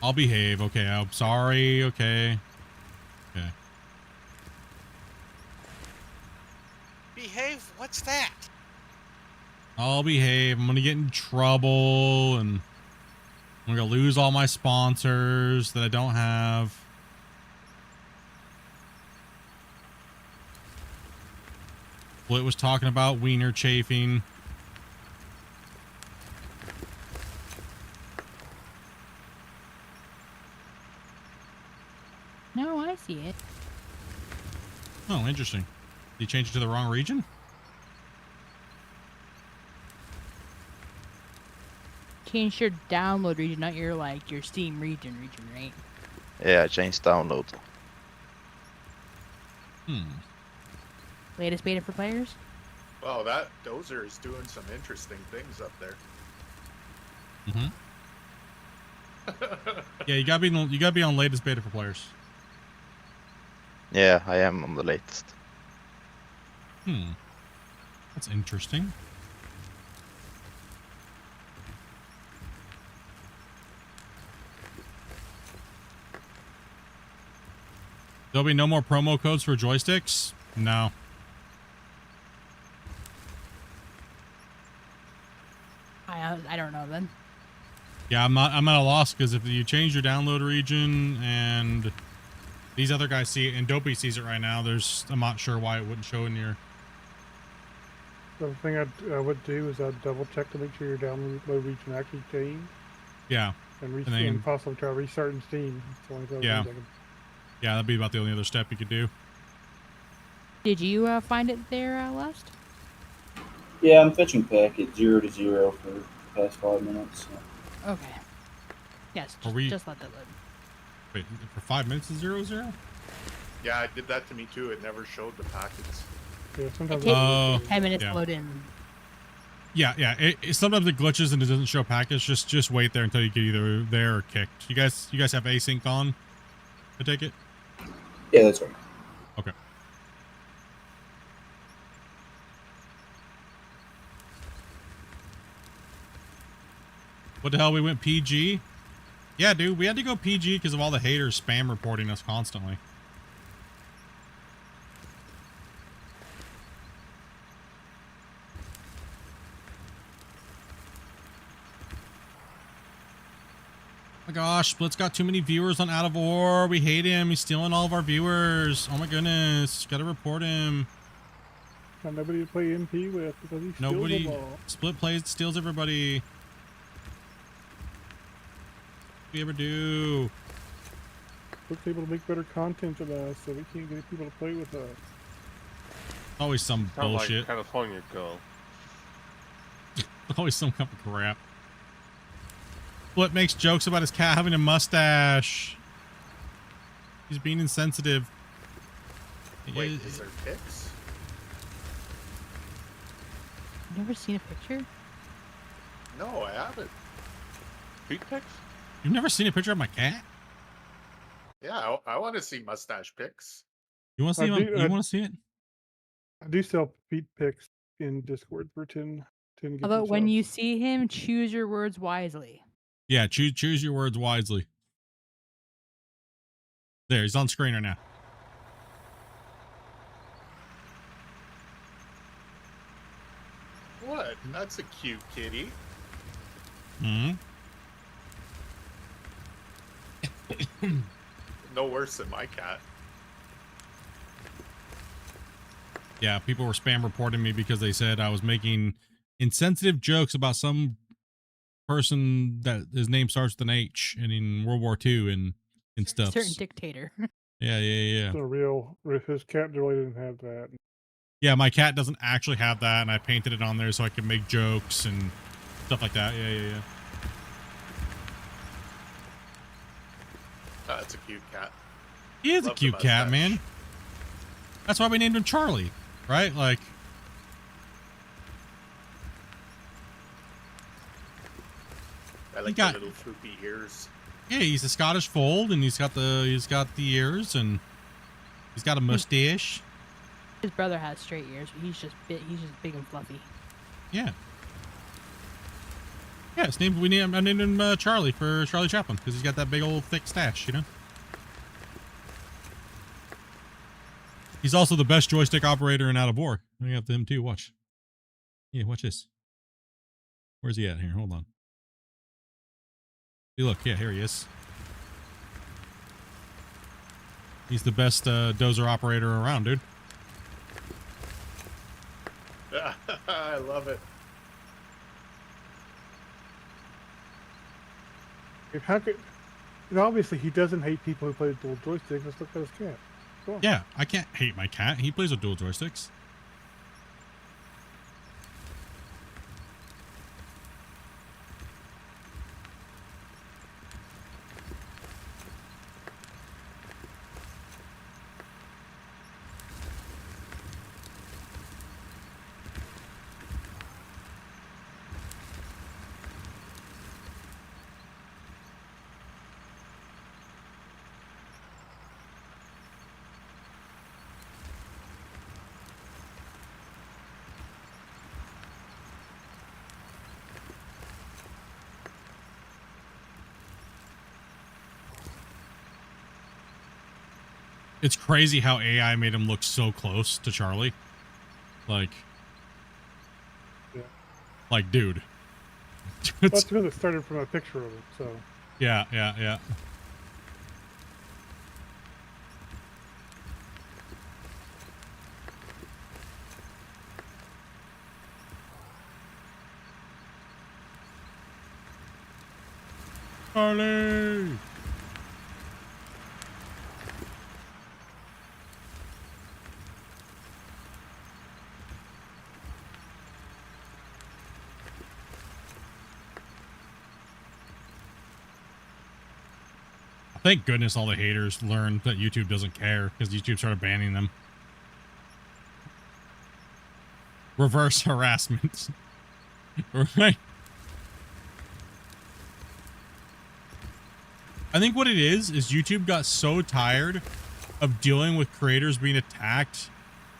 I'll behave. Okay, I'm sorry. Okay. Okay. Behave? What's that? I'll behave. I'm gonna get in trouble, and I'm gonna lose all my sponsors that I don't have. Split was talking about wiener chafing. No, I see it. Oh, interesting. Did you change it to the wrong region? Change your download region, not your your Steam region, right? Yeah, I changed download. Latest beta for players? Well, that Dozer is doing some interesting things up there. Yeah, you gotta be on latest beta for players. Yeah, I am on the latest. That's interesting. There'll be no more promo codes for joysticks? No. I don't know then. Yeah, I'm at a loss, because if you change your download region and these other guys see it and Dopey sees it right now, I'm not sure why it wouldn't show in your. The thing I would do is I'd double check to make sure your download region actually changed. Yeah. And possibly try restarting Steam. Yeah. Yeah, that'd be about the only other step you could do. Did you find it there, Lust? Yeah, I'm fetching packet 0 to 0 for the past 5 minutes. So. Okay. Yes, just let that load. Wait, for 5 minutes is 0-0? Yeah, it did that to me too. It never showed the packets. Yeah, sometimes it takes 10 minutes yeah. to load in. Yeah. Sometimes it glitches and it doesn't show packets. Just wait there until you get either there or kicked. You guys have async on? I take it. Yeah, that's right. Okay. What the hell? We went PG? Yeah, dude. We had to go PG because of all the haters spam reporting us constantly. Oh my gosh, Split's got too many viewers on Out of War. We hate him. He's stealing all of our viewers. Oh my goodness. Gotta report him. Got nobody to play MP with because he steals Nobody. them all. Split plays, steals everybody. What do we ever do? Split's able to make better content than us, so we can't get people to play with us. Always some Sound bullshit. like California girl. Always some kind of crap. Split makes jokes about his cat having a mustache. He's being insensitive. Wait, is there pics? You've never seen a picture? No, I haven't. Feet pics? You've never seen a picture of my cat? Yeah, I want to see mustache pics. You want to see him? You want to see it? I do sell feet pics in Discord for 10 Although when you see him, choose your words wisely. Yeah, choose your words wisely. There, he's on screen right now. What? That's a cute kitty. Hmm. No worse than my cat. Yeah, people were spam reporting me because they said I was making insensitive jokes about some person that his name starts with an H and in World War II and stuff. Certain dictator. Yeah. It's a real. His cat really didn't have that. Yeah, my cat doesn't actually have that, and I painted it on there so I could make jokes and stuff like that. Yeah. Oh, that's a cute cat. He is a Love the cute cat, mustache. man. That's why we named him Charlie, right? Like, I like got- the little swoopy ears. yeah, he's a Scottish fold, and he's got the ears, and he's got a mustache. His brother has straight ears, but he's just big and fluffy. Yeah. Yeah, I named him Charlie for Charlie Chaplin because he's got that big old thick stash, you know. He's also the best joystick operator in Out of War. I have him too. Watch. Yeah, watch this. Where's he at here? Hold on. See, look, yeah, here he is. He's the best dozer operator around, dude. I love it. How could? Obviously, he doesn't hate people who play dual joysticks. Let's look at his cat. Go on. Yeah, I can't hate my cat. He plays with dual joysticks. It's crazy how AI made him look so close to Charlie. Like, Yeah. like, dude. That's because it started from a picture of him. So. Yeah. Charlie! Thank goodness all the haters learned that YouTube doesn't care because YouTube started banning them. Reverse harassment. Right? I think what it is YouTube got so tired of dealing with creators being attacked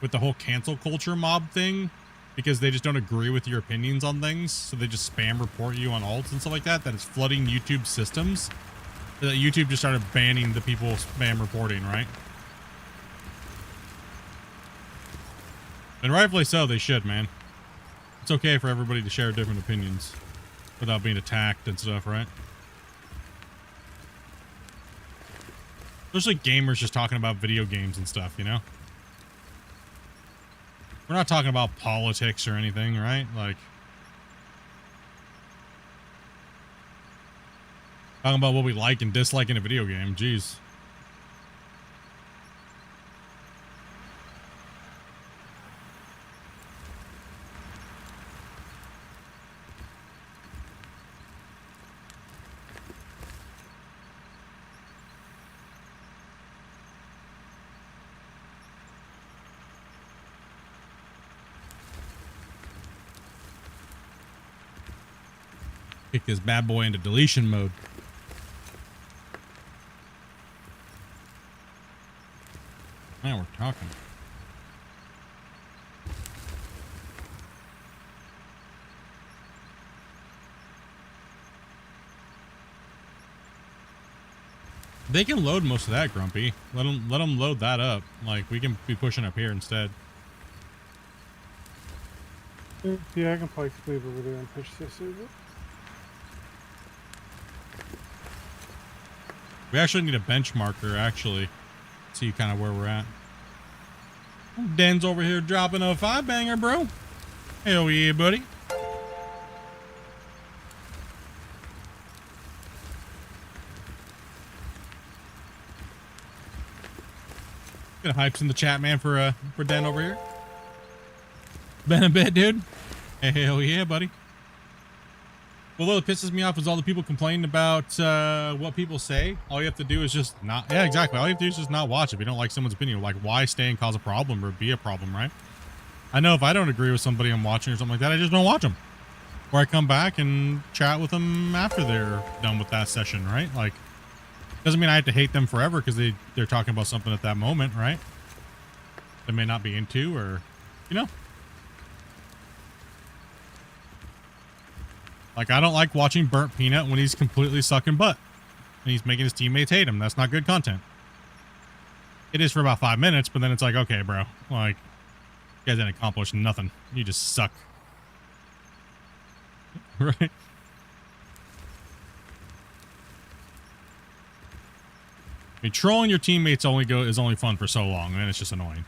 with the whole cancel culture mob thing because they just don't agree with your opinions on things. So they just spam report you on alts and stuff like that. That is flooding YouTube systems. That YouTube just started banning the people spam reporting, right? And rightfully so, they should, man. It's okay for everybody to share different opinions without being attacked and stuff, right? Especially gamers just talking about video games and stuff, you know? We're not talking about politics or anything, right? Like, talking about what we like and dislike in a video game. Jeez. Kick this bad boy into deletion mode. Now we're talking. They can load most of that, Grumpy. Let them load that up. Like, we can be pushing up here instead. Yeah, I can probably leave over there and push this over. We actually need a benchmarker, actually. See kind of where we're at. Dan's over here dropping a 5-banger, bro. Hell yeah, buddy. Get hypes in the chat, man, for Dan over here. Been a bit, dude. Hell yeah, buddy. Well, what pisses me off is all the people complaining about what people say. All you have to do is just not. Yeah, exactly. All you have to do is just not watch. If you don't like someone's opinion, like, why stay and cause a problem or be a problem, right? I know if I don't agree with somebody I'm watching or something like that, I just don't watch them. Or I come back and chat with them after they're done with that session, right? Like, doesn't mean I have to hate them forever because they're talking about something at that moment, right? They may not be into, or, you know. Like, I don't like watching Burnt Peanut when he's completely sucking butt and he's making his teammates hate him. That's not good content. It is for about 5 minutes, but then it's like, okay, bro, like, you guys didn't accomplish nothing. You just suck. Right? I mean, trolling your teammates is only fun for so long, and then it's just annoying.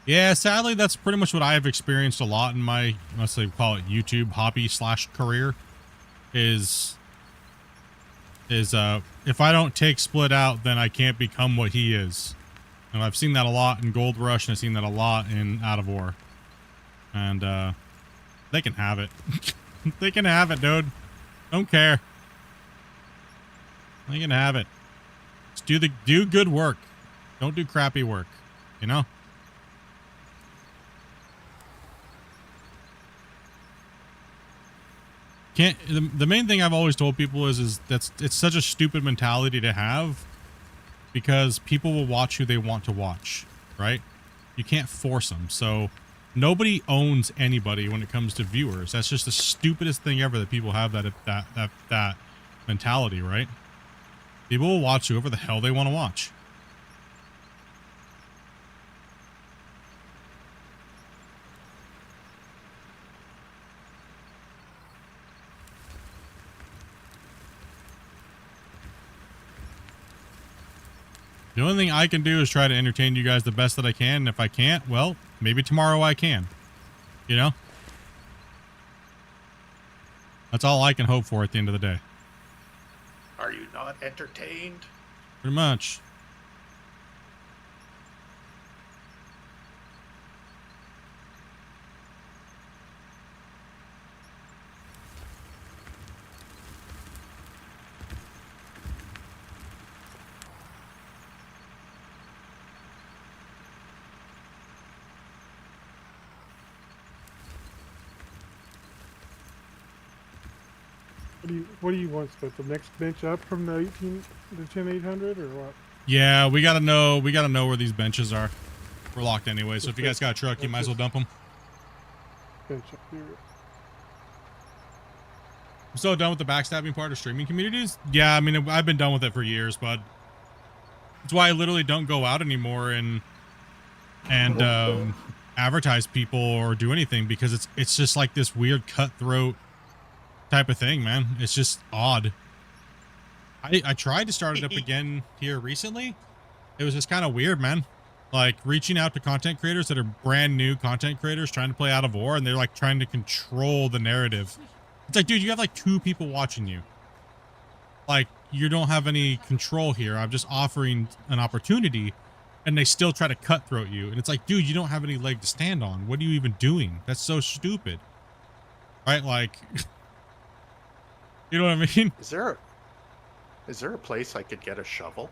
Yeah, sadly, that's pretty much what I have experienced a lot in my, let's say, call it YouTube hobby/career. Is if I don't take Split out, then I can't become what he is. And I've seen that a lot in Gold Rush, and I've seen that a lot in Out of War. And they can have it. They can have it, dude. Don't care. They can have it. Just do good work. Don't do crappy work. You know? The main thing I've always told people is it's such a stupid mentality to have, because people will watch who they want to watch, right? You can't force them. So nobody owns anybody when it comes to viewers. That's just the stupidest thing ever, that people have that mentality, right? People will watch whoever the hell they want to watch. The only thing I can do is try to entertain you guys the best that I can. And if I can't, well, maybe tomorrow I can. You know? That's all I can hope for at the end of the day. Are you not entertained? Pretty much. What do you want, Split? The next bench up from the 10800 or what? Yeah, we gotta know where these benches are. We're locked anyway, so if you guys got a truck, you might as well dump them. Bench up here. I'm so done with the backstabbing part of streaming communities. Yeah, I mean, I've been done with it for years, but that's why I literally don't go out anymore and advertise people or do anything, because it's just like this weird cutthroat type of thing, man. It's just odd. I tried to start it up again here recently. It was just kind of weird, man. Like, reaching out to content creators that are brand new content creators trying to play Out of War, and they're like trying to control the narrative. It's like, dude, you have like 2 people watching you. Like, you don't have any control here. I'm just offering an opportunity, and they still try to cutthroat you. And it's like, dude, you don't have any leg to stand on. What are you even doing? That's so stupid. Right? Like, you know what I mean? Is there a place I could get a shovel?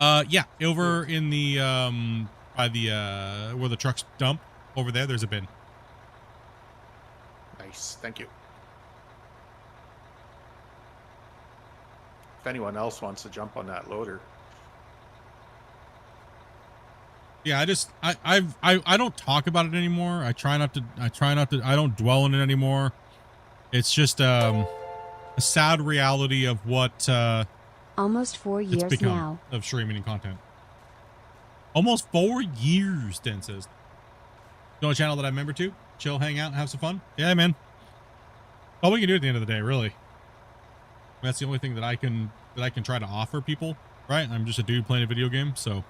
Yeah, over in the by the where the trucks dump over there's a bin. Nice, thank you. If anyone else wants to jump on that loader. Yeah, I don't talk about it anymore. I don't dwell on it anymore. It's just a sad reality of what Almost 4 it's years become now. of streaming and content. Almost 4 years, Den says. You know a channel that I'm member to? Chill, hang out, and have some fun? Yeah, man. All we can do at the end of the day, really. That's the only thing that I can try to offer people, right? I'm just a dude playing a video game, so.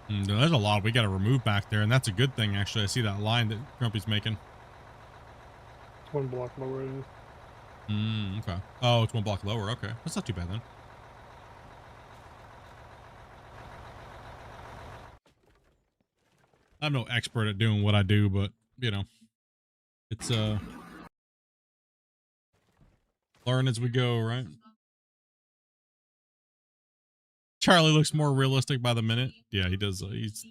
There's a lot we got to remove back there, and that's a good thing, actually. I see that line that Grumpy's making. It's 1 block lower. It is. Okay. Oh, it's 1 block lower. Okay. That's not too bad then. I'm no expert at doing what I do, but, you know, it's, learn as we go, right? Charlie looks more realistic by the minute. Yeah, he does. He's.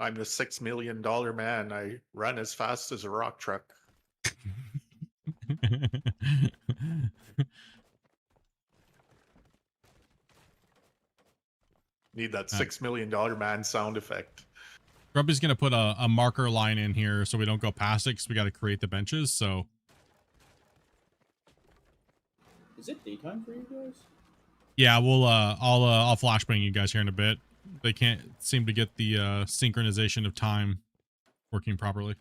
I'm the $6 million man. I run as fast as a rock truck. Need that $6 million man sound effect. Grumpy's gonna put a marker line in here so we don't go past it because we got to create the benches. So. Is it daytime for you guys? Yeah, we'll I'll flashbang you guys here in a bit. They can't seem to get the synchronization of time working properly.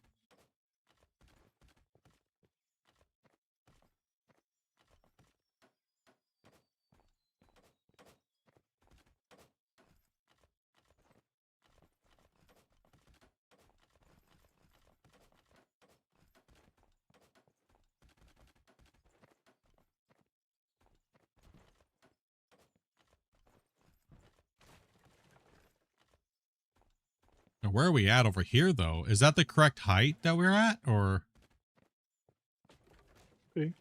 Now, where are we at over here, though? Is that the correct height that we're at, or? See?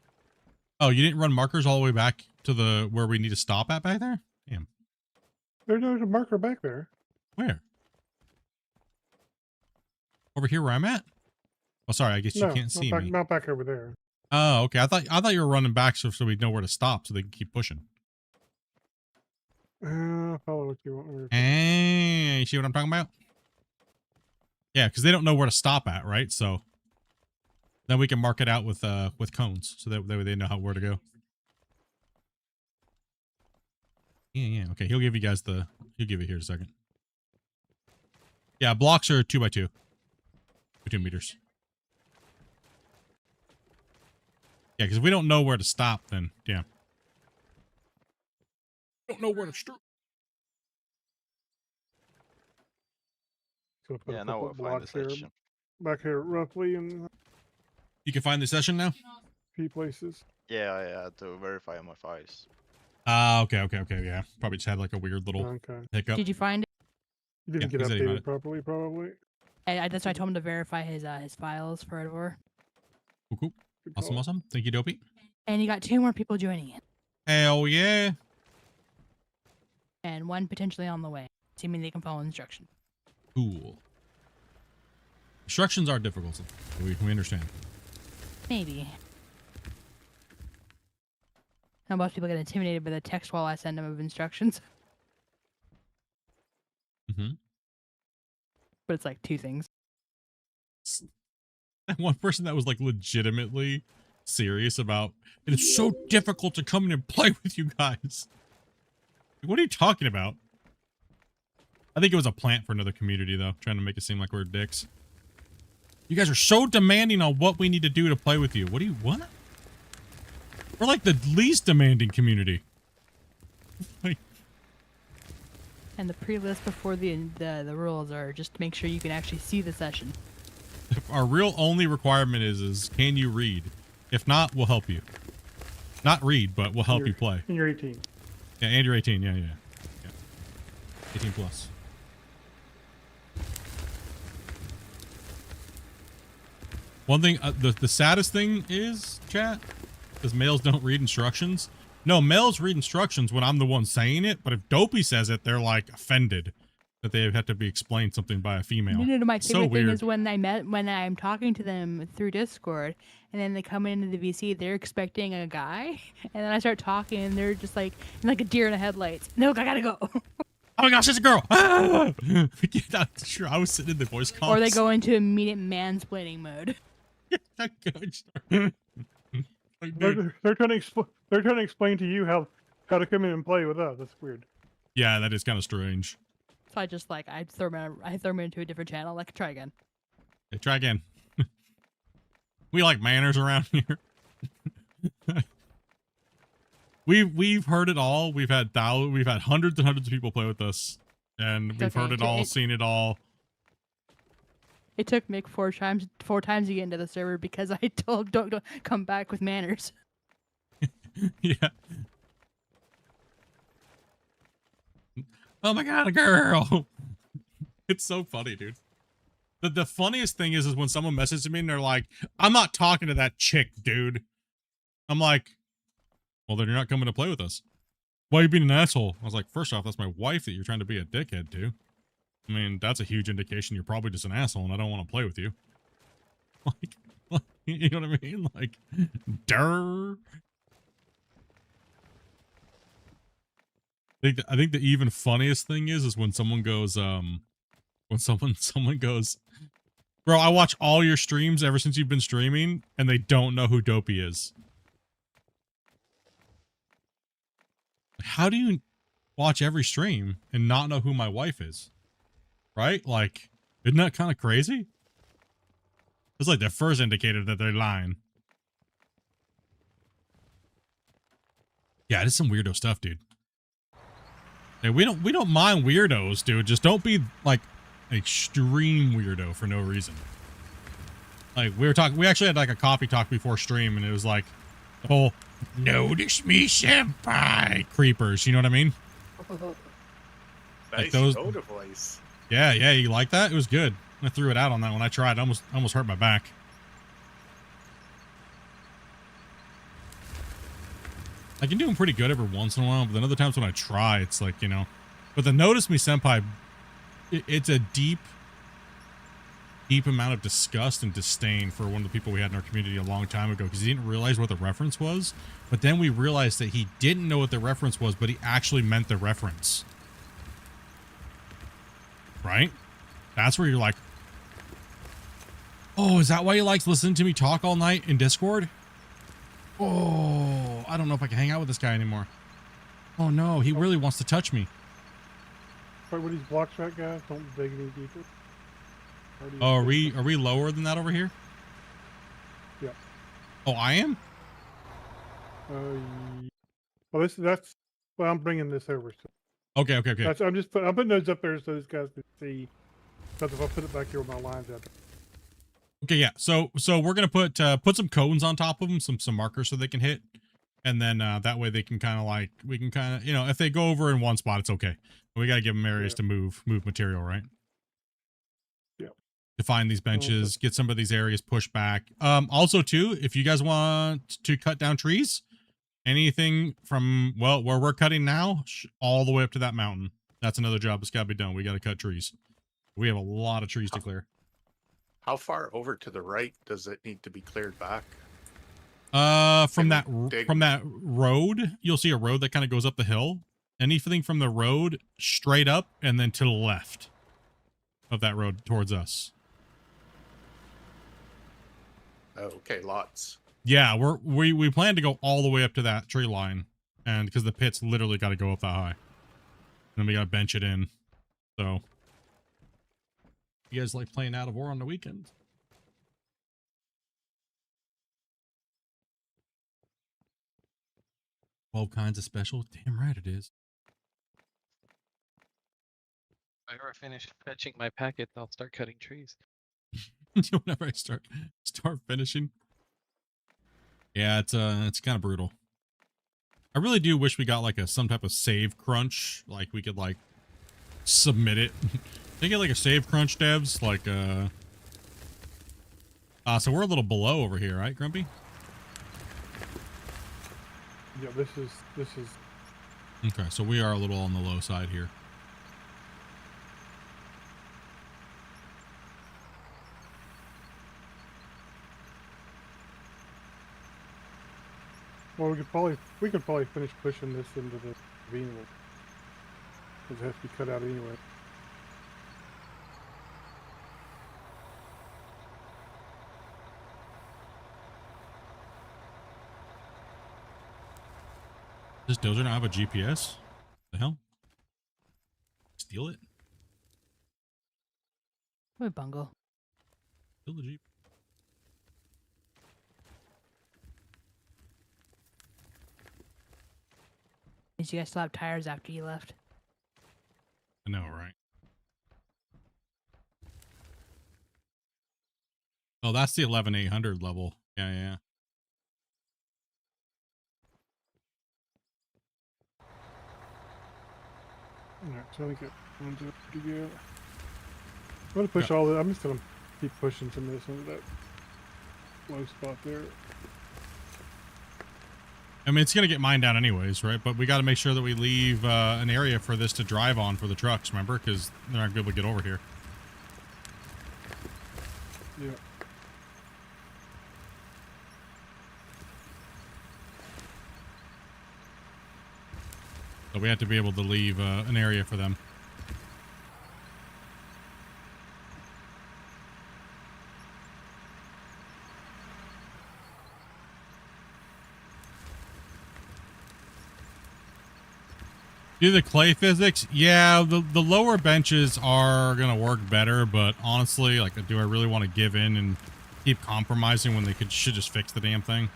Oh, you didn't run markers all the way back to the where we need to stop at back there? Damn. There's a marker back there. Where? Over here where I'm at? Oh, sorry. I guess you can't see me. Not back over there. Oh, okay. I thought you were running back so we'd know where to stop so they can keep pushing. Follow what you want. Hey, you see what I'm talking about? Yeah, because they don't know where to stop at, right? So then we can mark it out with cones, so that way they know where to go. Yeah. Okay, he'll give you guys he'll give it here in a second. Yeah, blocks are 2 by 2, 2 meters. Yeah, because if we don't know where to stop, then yeah. Don't know where to stop. So Yeah, now we'll find the session. Back here, roughly, in You can find the session now? a few places. Yeah, I had to verify my files. Okay, yeah. Probably just had like a weird little hiccup. Did you find it? You didn't get updated properly, probably. That's why I told him to verify his files for Edward. Cool. Awesome. Thank you, Dopey. And you got 2 more people joining in. Hell yeah. And 1 potentially on the way, assuming they can follow instructions. Cool. Instructions are difficult. We understand. Maybe. Now most people get intimidated by the text while I send them of instructions. But it's like 2 things. And one person that was like legitimately serious about it is so difficult to come in and play with you guys. What are you talking about? I think it was a plant for another community though, trying to make it seem like we're dicks. You guys are so demanding on what we need to do to play with you. What? We're like the least demanding community. And the pre-list before the rules are just to make sure you can actually see the session. Our real only requirement is can you read? If not, we'll help you. Not read, but we'll help you play. And you're 18. Yeah, and you're 18. Yeah. 18 plus. One thing, the saddest thing is, chat, because males don't read instructions. No, males read instructions when I'm the one saying it, but if Dopey says it, they're like offended. that they have to be explained something by a female. No, my So favorite thing weird. is when I'm talking to them through Discord, and then they come into the VC, they're expecting a guy, and then I start talking, and they're just like a deer in the headlights. No, I gotta go. Oh my gosh, it's a girl! Ah! Yeah, that's true. I was sitting in the voice comms. Or they go into immediate mansplaining mode. They're trying to explain to you how to come in and play with us. That's weird. Yeah, that is kind of strange. So I just I throw them into a different channel. Like, try again. Hey, try again. We like manners around here. We've heard it all. We've had hundreds and hundreds of people play with us, and we've heard it all, seen it all. It took Mick four times to get into the server because I told don't come back with manners. Yeah. Oh my god, a girl! It's so funny, dude. The funniest thing is when someone messages me and they're like, "I'm not talking to that chick, dude." I'm like, well, then you're not coming to play with us. Why are you being an asshole? I was like, first off, that's my wife that you're trying to be a dickhead to. I mean, that's a huge indication you're probably just an asshole and I don't want to play with you. Like, you know what I mean? Like, durr. I think the even funniest thing is when someone goes, when someone goes, bro, I watch all your streams ever since you've been streaming, and they don't know who Dopey is. How do you watch every stream and not know who my wife is? Right? Like, isn't that kind of crazy? It's like the first indicator that they're lying. Yeah, it is some weirdo stuff, dude. Hey, we don't mind weirdos, dude. Just don't be like an extreme weirdo for no reason. Like we actually had like a coffee talk before stream, and it was like, oh, notice me, senpai. Creepers, you know what I mean? Nice Like those tone of voice. Yeah, you like that? It was good. I threw it out on that one. I tried. I almost hurt my back. I can do them pretty good every once in a while, but then other times when I try, it's like, you know. But the Notice Me Senpai, it's a deep amount of disgust and disdain for one of the people we had in our community a long time ago because he didn't realize what the reference was. But then we realized that he didn't know what the reference was, but he actually meant the reference. Right? That's where you're like, oh, is that why he likes listening to me talk all night in Discord? Oh, I don't know if I can hang out with this guy anymore. Oh no, he really wants to touch me. Right with these block shot guys, don't dig any deeper. Oh, are we lower than that over here? Yep. Oh, I am? Well, I'm bringing this over. So. Okay. I'm putting those up there so these guys can see. Because if I put it back here with my lines out there. Okay, yeah. So we're gonna put some cones on top of them, some markers so they can hit, and then that way they can kind of we can kind of, you know, if they go over in one spot, it's okay. We gotta give them areas to move material, right? Yeah. Define these benches, get some of these areas pushed back. Also too, if you guys want to cut down trees, anything from where we're cutting now, all the way up to that mountain. That's another job that's gotta be done. We gotta cut trees. We have a lot of trees to clear. How far over to the right does it need to be cleared back? From that road, you'll see a road that kind of goes up the hill. Anything from the road straight up and then to the left of that road towards us. Oh, okay, lots. Yeah, we plan to go all the way up to that tree line, and because the pit's literally got to go up that high, and then we got to bench it in. So. You guys like playing Out of War on the weekends? All kinds of special. Damn right it is. Whenever I finish fetching my packet, I'll start cutting trees. Whenever I start finishing. Yeah, it's kind of brutal. I really do wish we got like some type of save crunch, like we could like submit it. They get like a save crunch, devs, like so we're a little below over here, right, Grumpy? Yeah, this is okay, so we are a little on the low side here. Well, we could probably finish pushing this into the ravine, because it has to be cut out anyway. Does Dozer not have a GPS? The hell? Steal it? What bungle? Steal the Jeep. Did you guys still have tires after you left? I know, right? Oh, that's the 11,800 level. Yeah, yeah. Alright, so I think it runs up pretty good. I'm gonna push all the. I'm just gonna keep pushing some of this into that low spot there. I mean, it's going to get mine down anyways, right? But we got to make sure that we leave an area for this to drive on for the trucks, remember? Because they're not going to be able to get over here. Yeah. So we have to be able to leave an area for them. Do the clay physics? Yeah, the lower benches are going to work better, but honestly, like, do I really want to give in and keep compromising when they should just fix the damn thing?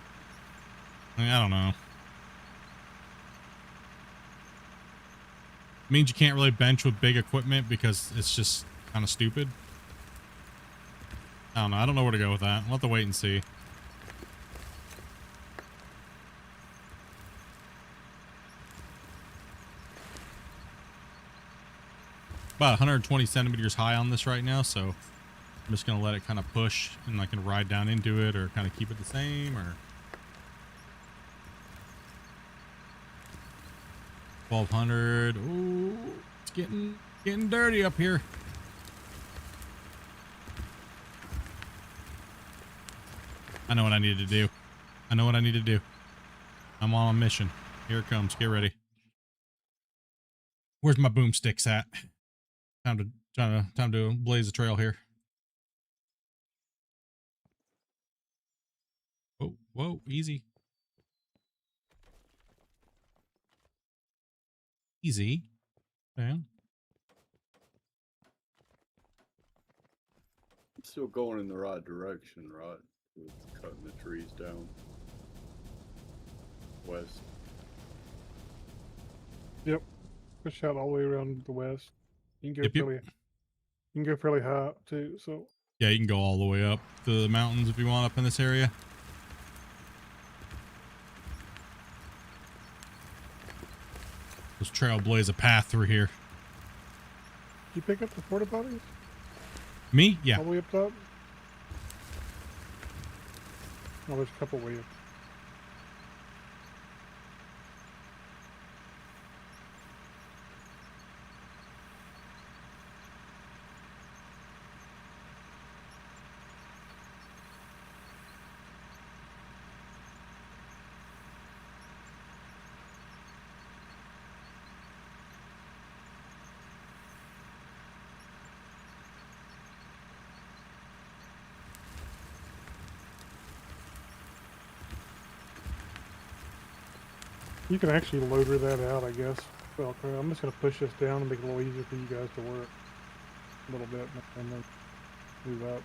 I mean, I don't know. It means you can't really bench with big equipment because it's just kind of stupid. I don't know. I don't know where to go with that. We'll have to wait and see. About 120 centimeters high on this right now, so I'm just going to let it kind of push and I can ride down into it or kind of keep it the same, or 1200. Ooh, it's getting dirty up here. I know what I need to do. I know what I need to do. I'm on a mission. Here it comes. Get ready. Where's my boomsticks at? Time to blaze a trail here. Whoa, easy. Easy. Man. Still going in the right direction, right? With cutting the trees down. West. Yep. Push out all the way around the west. You can go Yep. You can go fairly high up too. So Yeah, you can go all the way up to the mountains if you want up in this area. Let's trailblaze a path through here. Did you pick up the porta potties? Me? Yeah. All the way up top? Oh, there's a couple way up. You can actually loader that out, I guess. Well, I'm just going to push this down and make it a little easier for you guys to work a little bit and then move up.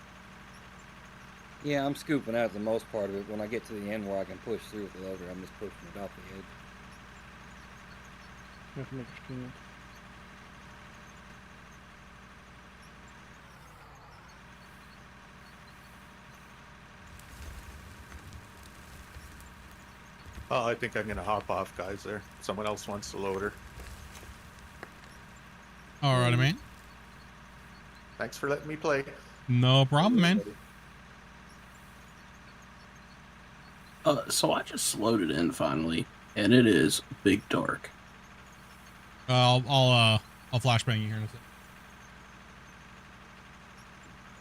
Yeah, I'm scooping out the most part of it. When I get to the end where I can push through with the loader, I'm just pushing it off the edge. You have to make a stand. Oh, I think I'm gonna hop off, guys. There, someone else wants the loader. All right, man. Thanks for letting me play. No problem, man. So I just loaded in finally, and it is big dark. I'll flashbang you here in a second.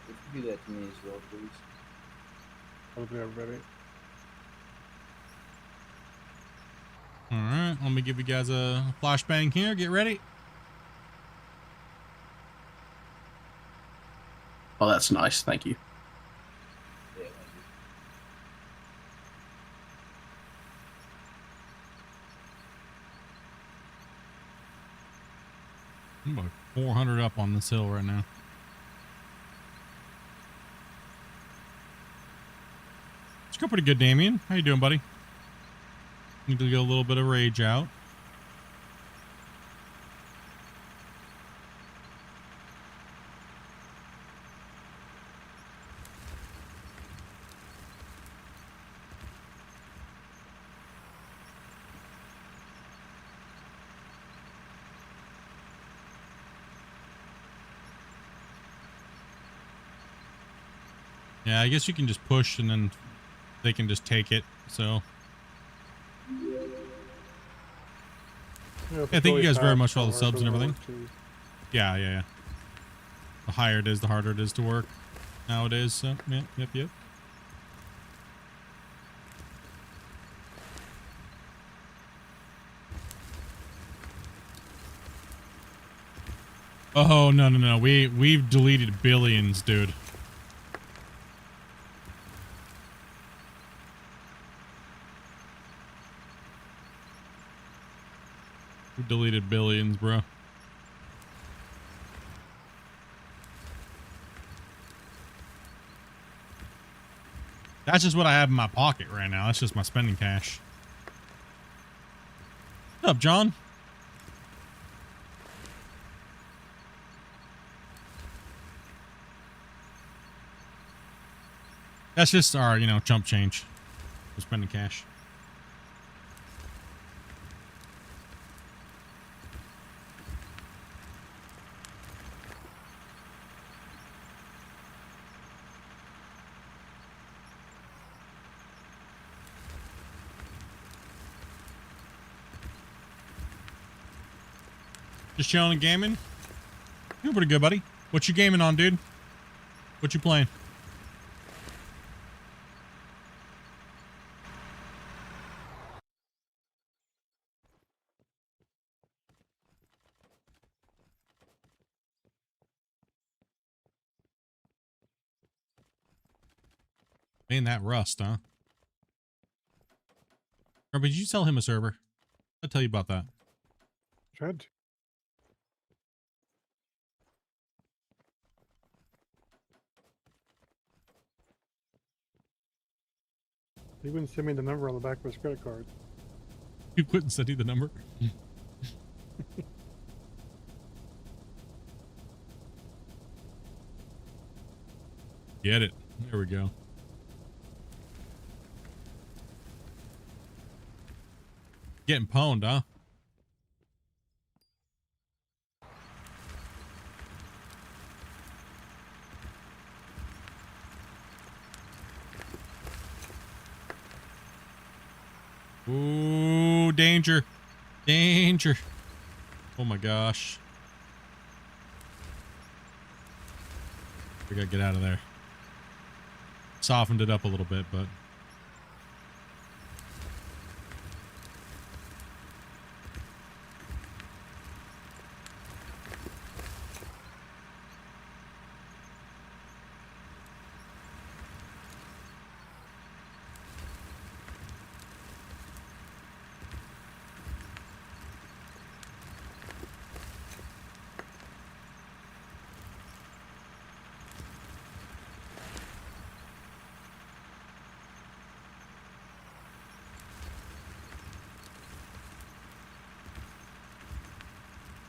If you do that to me as well, please. I'll do everybody. All right, let me give you guys a flashbang here. Get ready. Oh, that's nice. Thank you. I'm about 400 up on this hill right now. It's going pretty good, Damien. How you doing, buddy? Need to get a little bit of rage out. Yeah, I guess you can just push and then they can just take it. So, yeah, thank you guys very much for all the subs and everything. Yeah. The higher it is, the harder it is to work nowadays. So, yep. Oh, no. We've deleted billions, dude. We deleted billions, bro. That's just what I have in my pocket right now. That's just my spending cash. What's up, John? That's just our, chump change. We're spending cash. Just chilling and gaming? You're pretty good, buddy. What you gaming on, dude? What you playing? Man, that rust, huh? Or did you sell him a server? I'll tell you about that. Tried to. He wouldn't send me the number on the back of his credit card. You wouldn't send you the number? Get it. There we go. Getting pwned, huh? Ooh, danger. Danger. Oh my gosh. We gotta get out of there. Softened it up a little bit, but...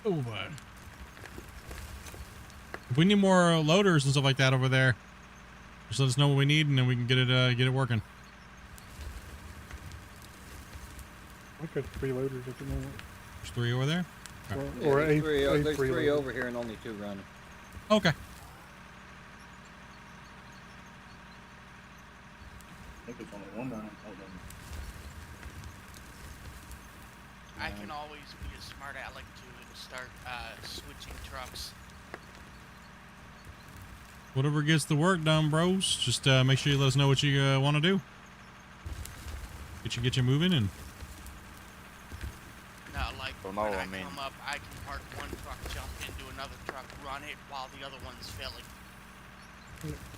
Oh, boy. If we need more loaders and stuff like that over there, just let us know what we need, and then we can get it working. I got 3 loaders at the moment. There's 3 over there. There's three over here and only 2 running. Okay. I think it's only 1 running. I can always be a smart aleck too and start switching trucks. Whatever gets the work done, bros. Just make sure you let us know what you want to do. Get you moving and don't know. When I I mean, come up, I can park one truck, jump into another truck, run it while the other one's filling.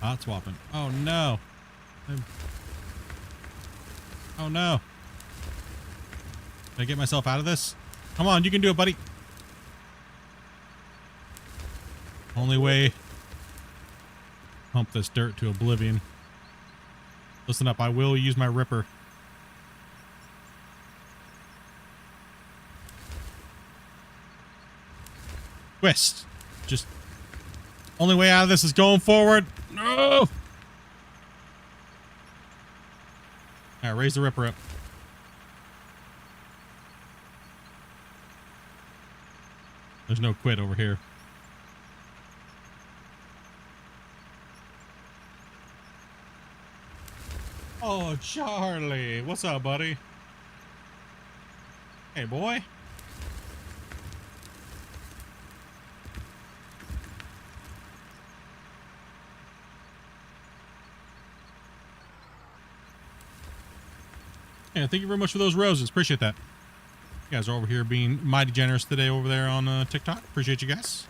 Hot swapping. Oh no. Oh no. Can I get myself out of this? Come on, you can do it, buddy. Only way. Pump this dirt to oblivion. Listen up, I will use my ripper. Twist. Just only way out of this is going forward. No. All right, raise the ripper up. There's no quit over here. Oh, Charlie. What's up, buddy? Hey, boy. Yeah, thank you very much for those roses. Appreciate that. You guys are over here being mighty generous today over there on TikTok. Appreciate you guys.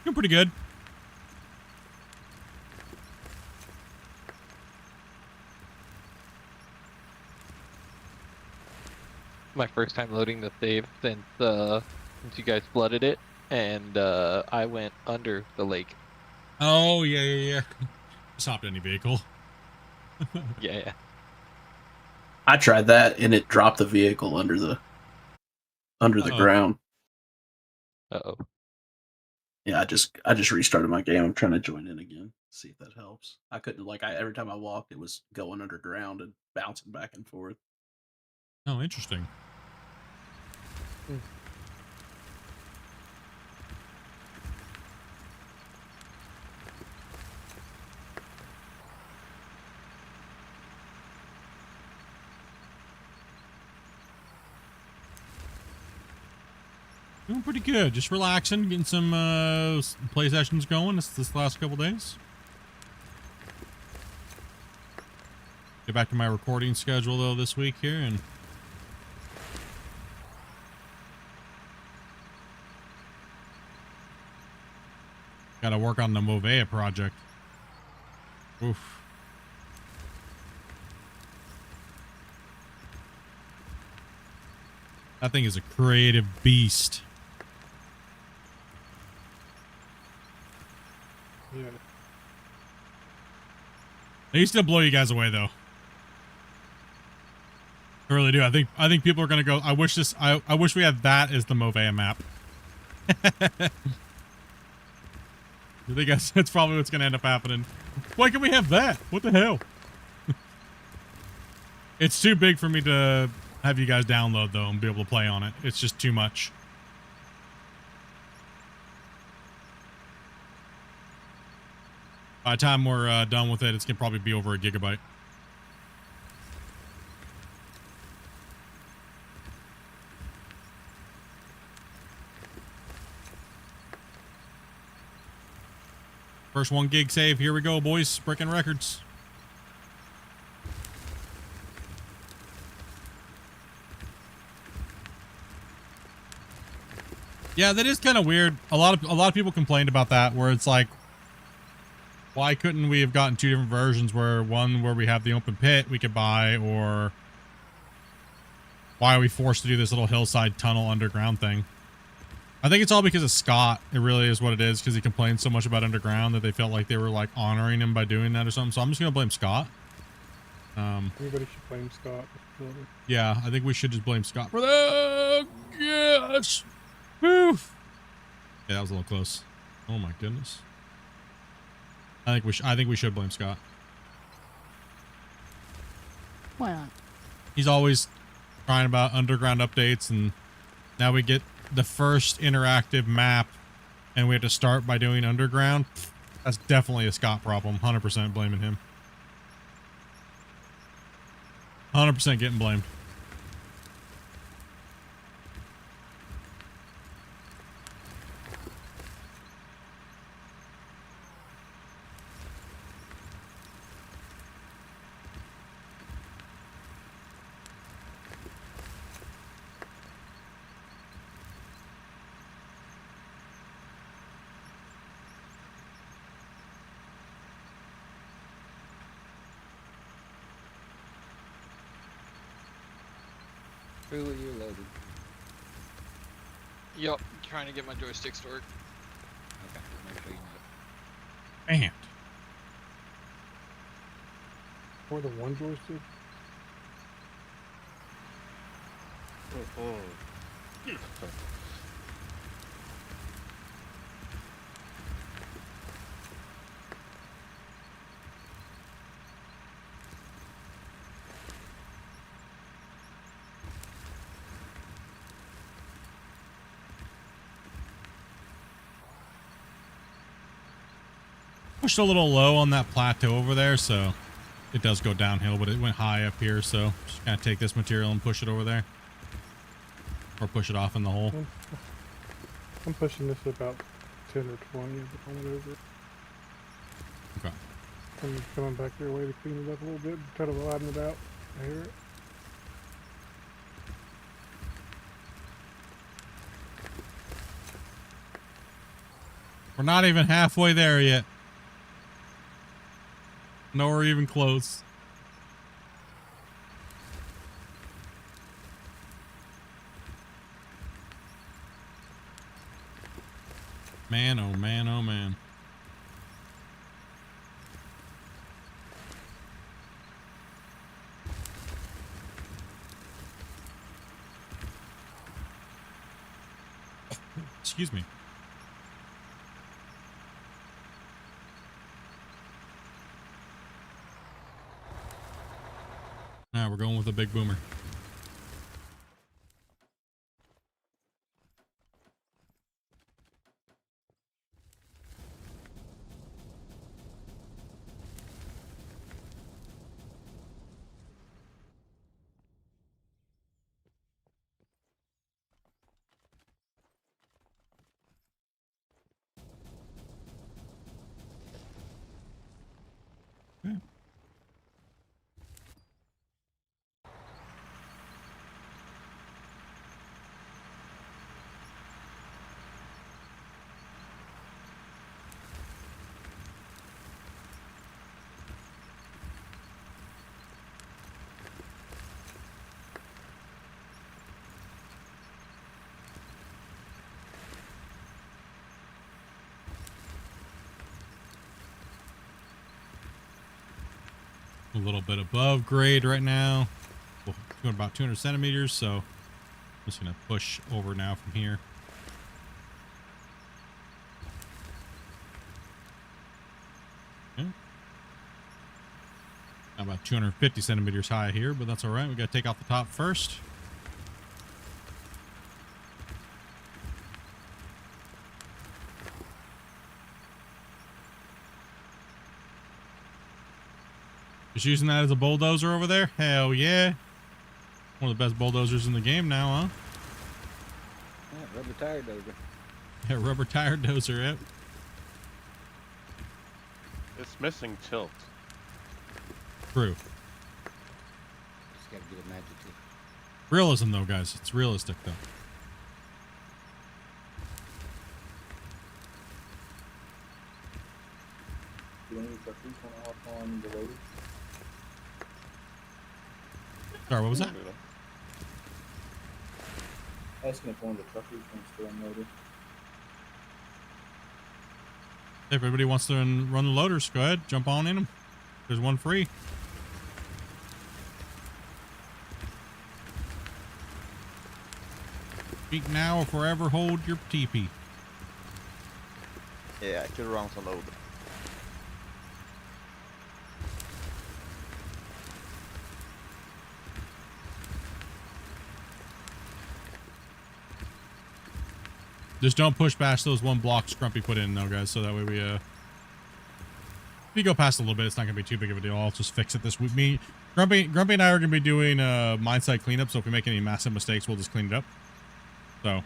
Doing pretty good. My first time loading the save since you guys flooded it, and I went under the lake. Oh, yeah. Just hopped any vehicle. Yeah. I tried that and it dropped the vehicle under the ground. Uh-oh. Yeah, I just restarted my game. I'm trying to join in again. See if that helps. I couldn't every time I walked it was going underground and bouncing back and forth. Oh, interesting. Doing pretty good. Just relaxing, getting some play sessions going this last couple days. Get back to my recording schedule though this week here, and got to work on the Movea project. Oof. That thing is a creative beast. Yeah. They used to blow you guys away though. I really do. I think people are gonna go. I wish we had that as the Movea map. I think that's probably what's gonna end up happening. Why can we have that? What the hell? It's too big for me to have you guys download though and be able to play on it. It's just too much. By the time we're done with it, it's gonna probably be over a gigabyte. First 1 gig save. Here we go, boys. Breaking records. Yeah, that is kind of weird. A lot of people complained about that, where it's like, why couldn't we have gotten 2 different versions, where one where we have the open pit we could buy, or why are we forced to do this little hillside tunnel underground thing? I think it's all because of Scott. It really is what it is, because he complained so much about underground that they felt like they were like honoring him by doing that or something. So I'm just gonna blame Scott. Everybody should blame Scott. Yeah, I think we should just blame Scott for that. Yes. Woof. Yeah, that was a little close. Oh my goodness. I think we should blame Scott. Why not? He's always crying about underground updates, and now we get the first interactive map and we have to start by doing underground. That's definitely a Scott problem. 100% blaming him. 100% getting blamed. Who are you loaded? Yup, trying to get my joysticks to work. Okay, make sure you know. Man. Or the one joystick. Pushed a little low on that plateau over there, so it does go downhill, but it went high up here, so just kind of take this material and push it over there. Or push it off in the hole. I'm pushing this about 10 or 20 of it over. Okay. I'm coming back their way to clean it up a little bit, try to widen it out. I hear it. We're not even halfway there yet. Nowhere even close. Man, oh man, oh man. Excuse me. Now we're going with a big boomer. Okay. A little bit above grade right now. Well, going about 200 centimeters, so I'm just gonna push over now from here. Okay. About 250 centimeters high here, but that's all right. We gotta take off the top first. Just using that as a bulldozer over there? Hell yeah. One of the best bulldozers in the game now, huh? Yeah, rubber tire dozer. Yeah, rubber tire dozer, yep. It's missing tilt. True. Just gotta get a magic tip. Realism though, guys. It's realistic though. Do any truckers want to hop on the loader? Sorry, what was that? Asking if one of the truckers wants to unload. If everybody wants to run the loaders, go ahead. Jump on in them. There's one free. Speak now or forever hold your TP. Yeah, I could run some load. Just don't push past those one blocks Grumpy put in though, guys, so that way we if you go past a little bit, it's not gonna be too big of a deal. I'll just fix it this week. Grumpy and I are gonna be doing mine site cleanup, so if we make any massive mistakes, we'll just clean it up. So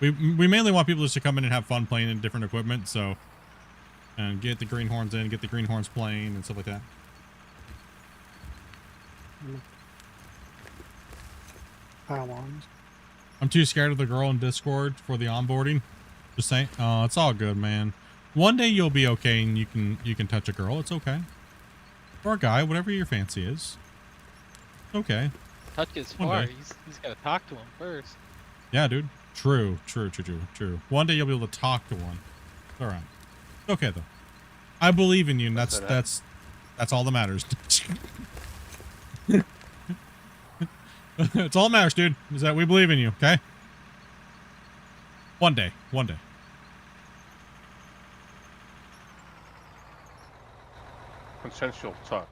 we mainly want people just to come in and have fun playing in different equipment, so and get the greenhorns in, get the greenhorns playing and stuff like that. Pylons. I'm too scared of the girl in Discord for the onboarding. Just saying. Oh, it's all good, man. One day you'll be okay and you can touch a girl. It's okay. Or a guy, whatever your fancy is. It's okay. touch his One far. day. He's got to talk to him first. Yeah, dude. True. One day you'll be able to talk to one. All right. Okay though. I believe in you, and that's all that matters. It's all that matters, dude. Is that we believe in you, okay? One day. Consensual talk.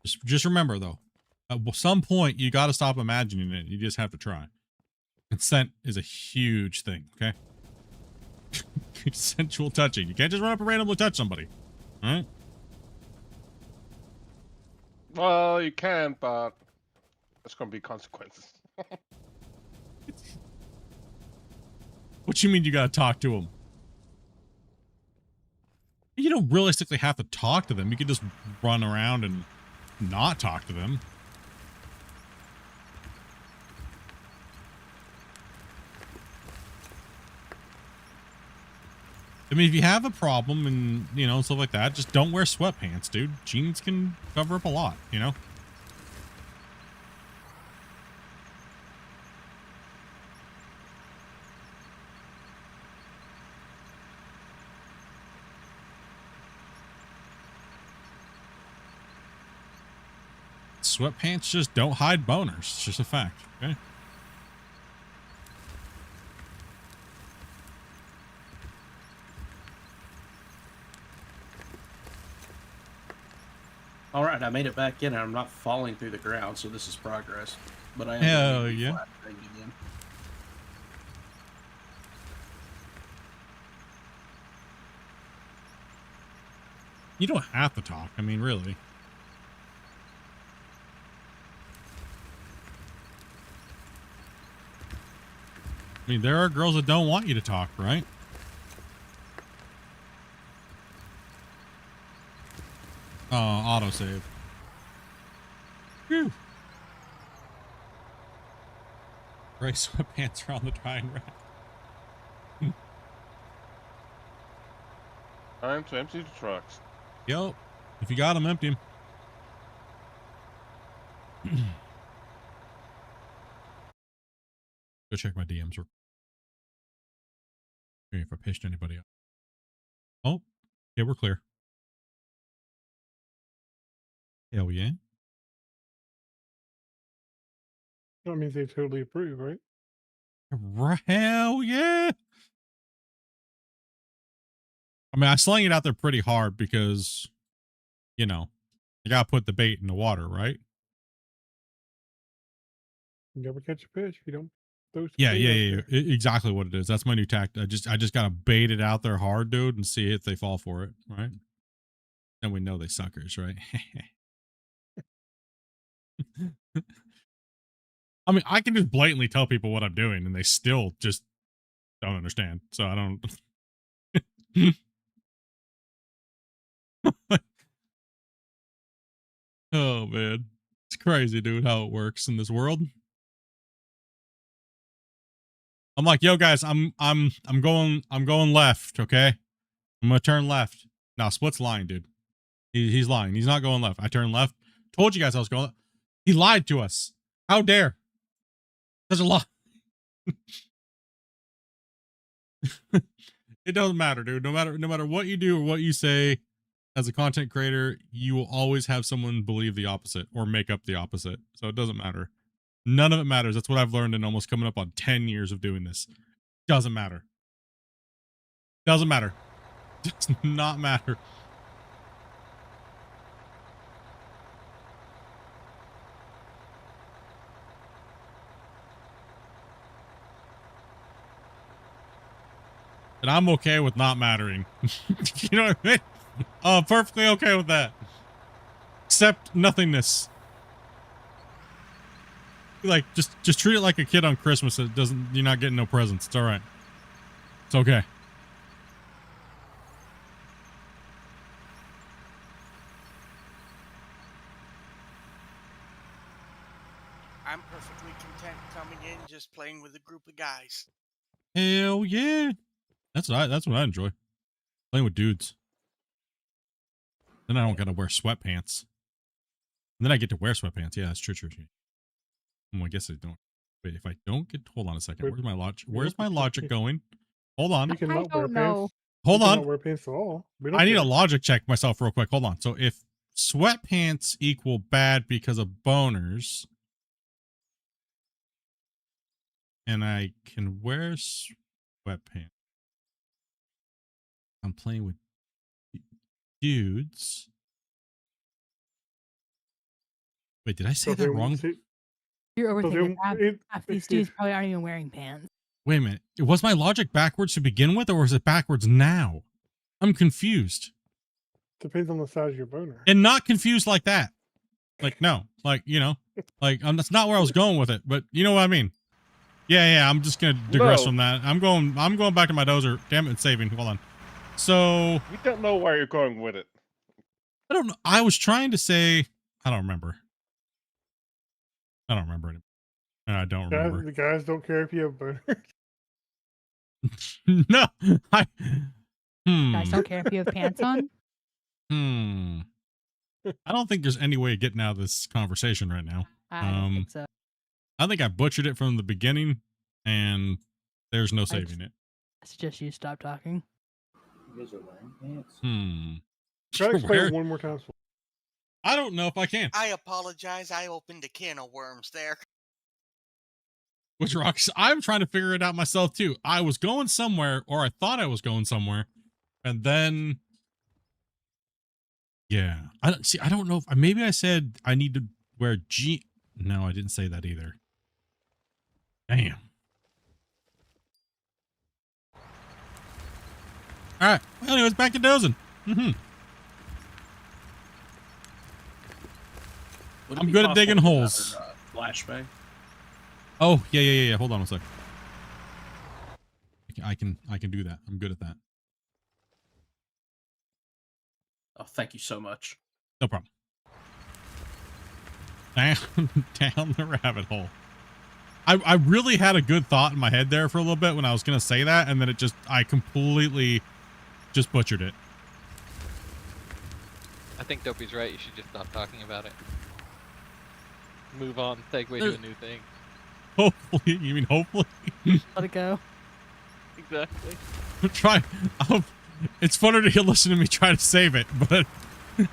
Just remember though, at some point you got to stop imagining it. You just have to try. Consent is a huge thing, okay? Consensual touching. You can't just run up and randomly touch somebody. All right? Well, you can, but there's gonna be consequences. What you mean you got to talk to them? You don't realistically have to talk to them. You can just run around and not talk to them. I mean, if you have a problem and, you know, stuff like that, just don't wear sweatpants, dude. Jeans can cover up a lot, you know? Sweatpants just don't hide boners. It's just a fact, okay? All right, I made it back in, and I'm not falling through the ground, so this is progress. But I am Hell going to be yeah. flat again. You don't have to talk. I mean, really. I mean, there are girls that don't want you to talk, right? Oh, autosave. Phew. Gray sweatpants are on the drying rack. Time to empty the trucks. Yo, if you got them, empty them. Go check my DMs. If I pissed anybody off. Oh, yeah, we're clear. Hell yeah. That means they totally approve, right? Hell yeah. I mean, I slang it out there pretty hard because, you know, you got to put the bait in the water, right? You never catch a fish if you don't throw some Yeah, bait out there. Exactly what it is. That's my new tactic. I just got to bait it out there hard, dude, and see if they fall for it, right? Then we know they suckers, right? I mean, I can just blatantly tell people what I'm doing and they still just don't understand. So I don't. Oh man, it's crazy, dude, how it works in this world. I'm like, yo, guys, I'm going left, okay? I'm gonna turn left. Now, Split's lying, dude. He's lying. He's not going left. I turned left. Told you guys I was going. He lied to us. How dare? Such a lie. It doesn't matter, dude. No matter what you do or what you say, as a content creator, you will always have someone believe the opposite or make up the opposite. So it doesn't matter. None of it matters. That's what I've learned in almost coming up on 10 years of doing this. Doesn't matter. Doesn't matter. Does not matter. And I'm okay with not mattering. You know what I mean? Perfectly okay with that. Except nothingness. Like, just treat it like a kid on Christmas. It doesn't. You're not getting no presents. It's all right. It's okay. I'm perfectly content coming in just playing with a group of guys. Hell yeah. That's what I enjoy. Playing with dudes. Then I don't gotta wear sweatpants. And then I get to wear sweatpants. Yeah, that's true. I guess I don't. Wait, if I don't get, hold on a second. Where's my logic? Where's my logic going? Hold on. You can I not wear don't know. pants. Hold You on. cannot wear pants at all. We don't I need a care. logic check myself real quick. Hold on. So if sweatpants equal bad because of boners, and I can wear sweatpants, I'm playing with dudes. Wait, did I say that wrong? You're So overthinking. then Half these dudes probably aren't even wearing pants. Wait a minute. Was my logic backwards to begin with, or was it backwards now? I'm confused. Depends on the size of your boner. And not confused like that. Like, no. Like, you know, like, that's not where I was going with it, but you know what I mean? Yeah, I'm just gonna digress No. from that. I'm going back to my dozer. Damn it, it's saving. Hold on. So We don't know where you're going with it. I don't know. I was trying to say, I don't remember. I don't remember it. I don't remember. The guys don't care if you have boner. No, Guys don't care if you have pants on. I don't think there's any way of getting out of this conversation right now. I don't think so. I think I butchered it from the beginning, and there's no saving it. I suggest you stop talking. You guys are wearing pants? Try to explain Where- it one more time. I don't know if I can. I apologize. I opened a can of worms there. Which rocks? I'm trying to figure it out myself too. I was going somewhere, or I thought I was going somewhere, and then, yeah. I don't know if maybe I said I need to wear No, I didn't say that either. Damn. All right. Well, anyways, back to dozing. Would it I'm be good at possible digging to get holes. another, flashbang? Oh, yeah. Hold on a sec. I can do that. I'm good at that. Oh, thank you so much. No problem. Down the rabbit hole. I really had a good thought in my head there for a little bit when I was gonna say that, and then I completely just butchered it. I think Dopey's right. You should just stop talking about it. Move on. Segue to a new thing. Hopefully, you mean hopefully? Let it go. Exactly. Try. It's funner to listen to me try to save it, but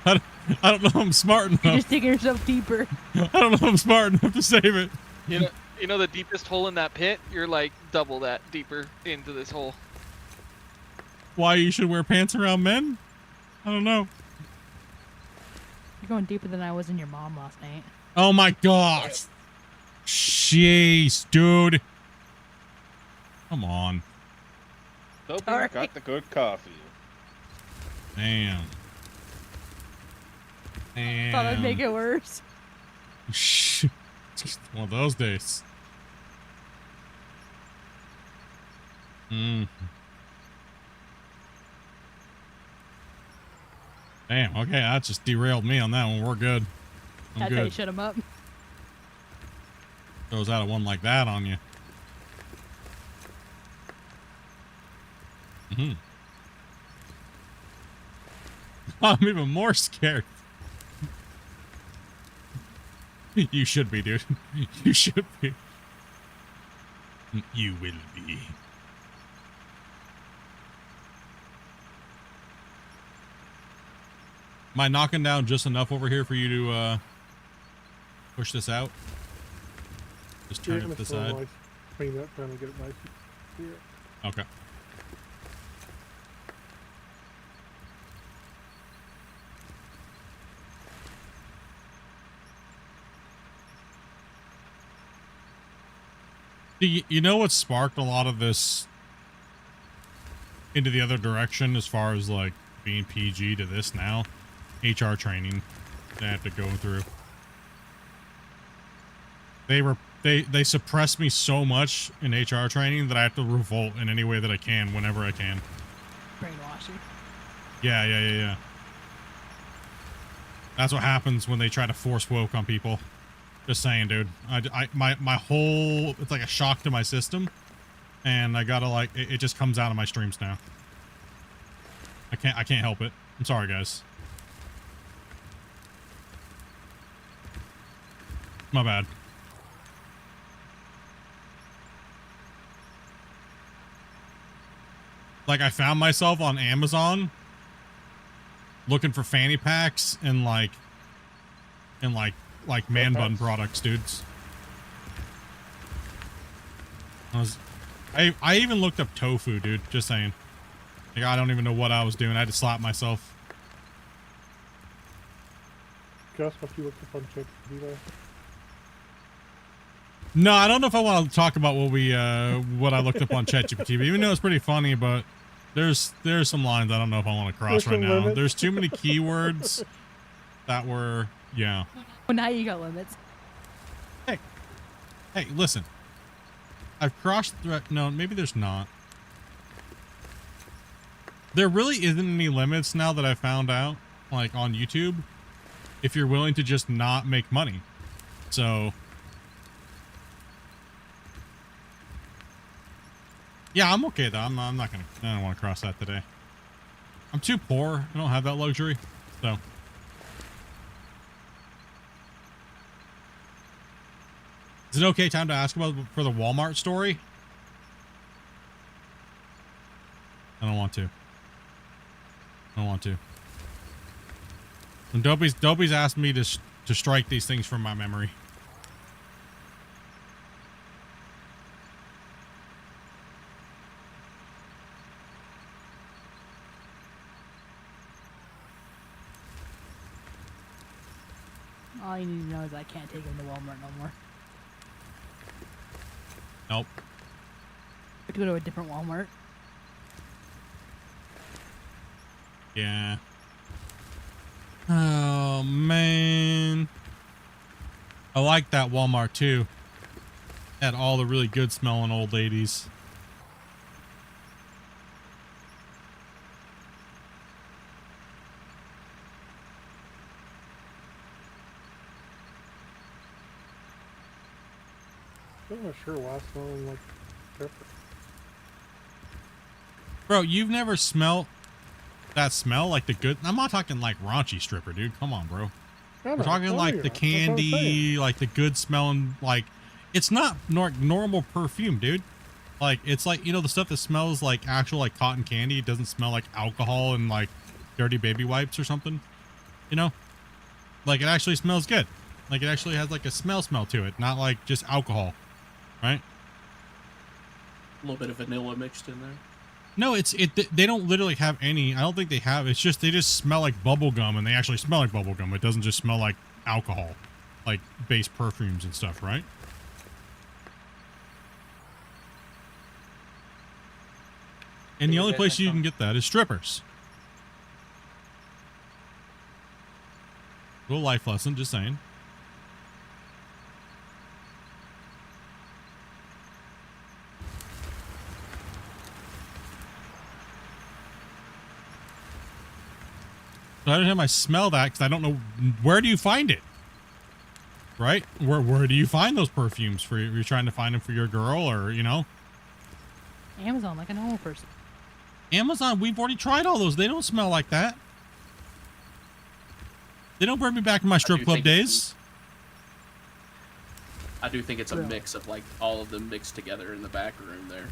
I don't know if I'm smart enough. You're just digging yourself deeper. I don't know if I'm smart enough to save it. You know the deepest hole in that pit? You're like double that deeper into this hole. Why you should wear pants around men? I don't know. You're going deeper than I was in your mom last night. Oh my gosh. Jeez, dude. Come on. Dopey's Alright. got the good coffee. Damn. Thought I'd make it worse. Shh. It's just one of those days. Damn, okay, that just derailed me on that one. We're good. I'm That's how you good. shut him up. Throws out a one like that on you. I'm even more scared. You should be, dude. You should be. You will be. Am I knocking down just enough over here for you to push this out? Just turn it to the side. Nice. Clean that, trying to get it nice. Here. Okay. You know what sparked a lot of this into the other direction as far as like being PG to this now? HR training they have to go through. They suppress me so much in HR training that I have to revolt in any way that I can whenever I can. Brainwashing. Yeah. That's what happens when they try to force woke on people. Just saying, dude. My whole, it's like a shock to my system, and I gotta like it just comes out of my streams now. I can't help it. I'm sorry, guys. My bad. Like, I found myself on Amazon looking for fanny packs and like man bun products, dudes. I even looked up tofu, dude. Just saying. Like, I don't even know what I was doing. I had to slap myself. Gus, what you looked up on ChatGPT there? No, I don't know if I want to talk about what I looked up on ChatGPT, even though it's pretty funny, but there's some lines I don't know if I want to cross right now. Limits. There's too many keywords that were, yeah. Well, now you got limits. Hey, listen. I've crossed no, maybe there's not. There really isn't any limits now that I found out, like on YouTube, if you're willing to just not make money. So yeah, I'm okay though. I'm not gonna. I don't want to cross that today. I'm too poor. I don't have that luxury. So. Is it okay time to ask about for the Walmart story? I don't want to. I don't want to. And Dopey's asked me to strike these things from my memory. All you need to know is I can't take him to Walmart no more. Nope. I have to go to a different Walmart. Yeah. Oh, man. I like that Walmart, too. Had all the really good smelling old ladies. I'm not sure why it's smelling like pepper. Bro, you've never smelled that smell like the good... I'm not talking like raunchy stripper, dude. Come on, bro. We're talking like the candy, like the good smelling, like... It's not normal perfume, dude. Like, it's like, you know, the stuff that smells like actual like cotton candy. It doesn't smell like alcohol and like dirty baby wipes or something. You know? Like, it actually smells good. Like, it actually has like a smell to it. Not like just alcohol. Right? A little bit of vanilla mixed in there. No, they don't literally have any. I don't think they have. It's just they just smell like bubble gum, and they actually smell like bubble gum. It doesn't just smell like alcohol, like base perfumes and stuff, right? And the only place you can get that is strippers. Little life lesson, just saying. So every time I smell that, because I don't know, where do you find it? Right? Where do you find those perfumes? For you're trying to find them for your girl, or, you know? Amazon, like a normal person. Amazon, we've already tried all those. They don't smell like that. They don't bring me back to my strip club days. I do think it's a mix of like all of them mixed together in the back room there.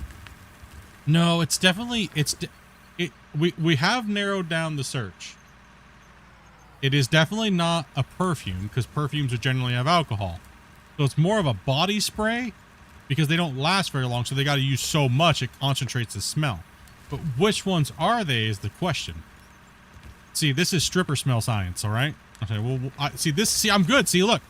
No, it's definitely, we have narrowed down the search. It is definitely not a perfume, because perfumes would generally have alcohol. So it's more of a body spray, because they don't last very long, so they got to use so much it concentrates the smell. But which ones are they is the question. See, this is stripper smell science, all right? Okay, well, see, I'm good. See, look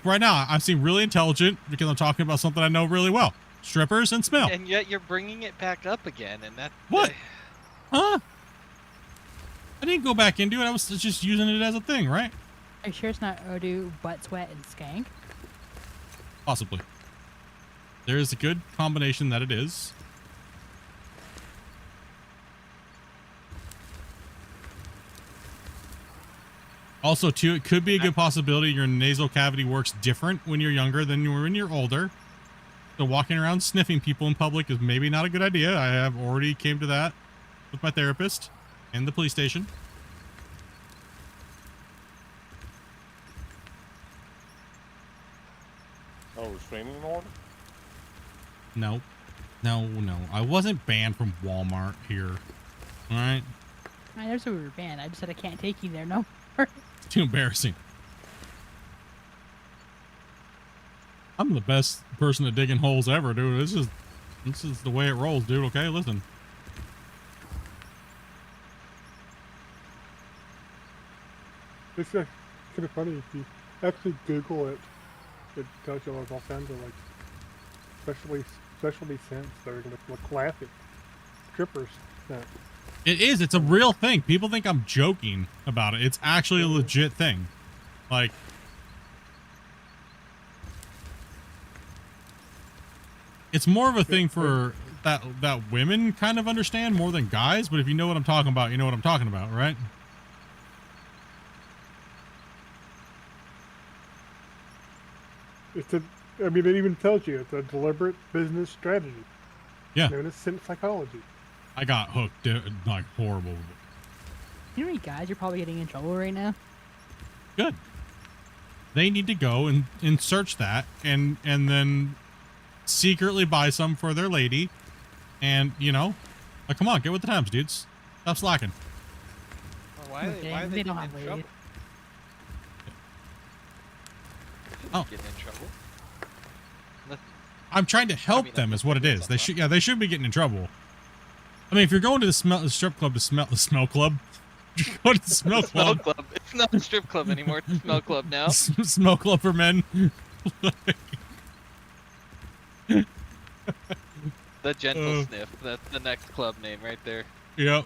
right now, I seem really intelligent because I'm talking about something I know really well. Strippers and smell. And yet you're bringing it back up again, and that... What? Huh? I didn't go back into it. I was just using it as a thing, right? Are you sure it's not Odoo, butt sweat, and skank? Possibly. There is a good combination that it is. Also, too, it could be a good possibility your nasal cavity works different when you're younger than when you're older. So walking around sniffing people in public is maybe not a good idea. I have already came to that with my therapist and the police station. No. I wasn't banned from Walmart here. All right. I never said we were banned. I just said I can't take you there no more. It's too embarrassing. I'm the best person at digging holes ever, dude. This is the way it rolls, dude. Okay, listen. It's kind of funny if you actually Google it. It tells you all kinds of like specialty scents that are like classic strippers scent. It is. It's a real thing. People think I'm joking about it. It's actually a legit thing. Like, it's more of a thing for that women kind of understand more than guys. But if you know what I'm talking about, you know what I'm talking about, right? I mean, it even tells you it's a deliberate business strategy. Yeah. Known as scent psychology. I got hooked, like horrible. You know how many guys are probably getting in trouble right now? Good. They need to go and search that and then secretly buy some for their lady. And, you know, like, come on, get with the times, dudes. Stop slacking. Well, why are they don't getting have in trouble? ladies. Oh. Getting in trouble? I'm trying to help them is what it is. They should be getting in trouble. I mean, if you're going to the strip club to smell the smell club, go to the smell club. Smell club. It's not a strip club anymore. It's a smell club now. Smell club for men. The gentle sniff. That's the next club name right there. Yep.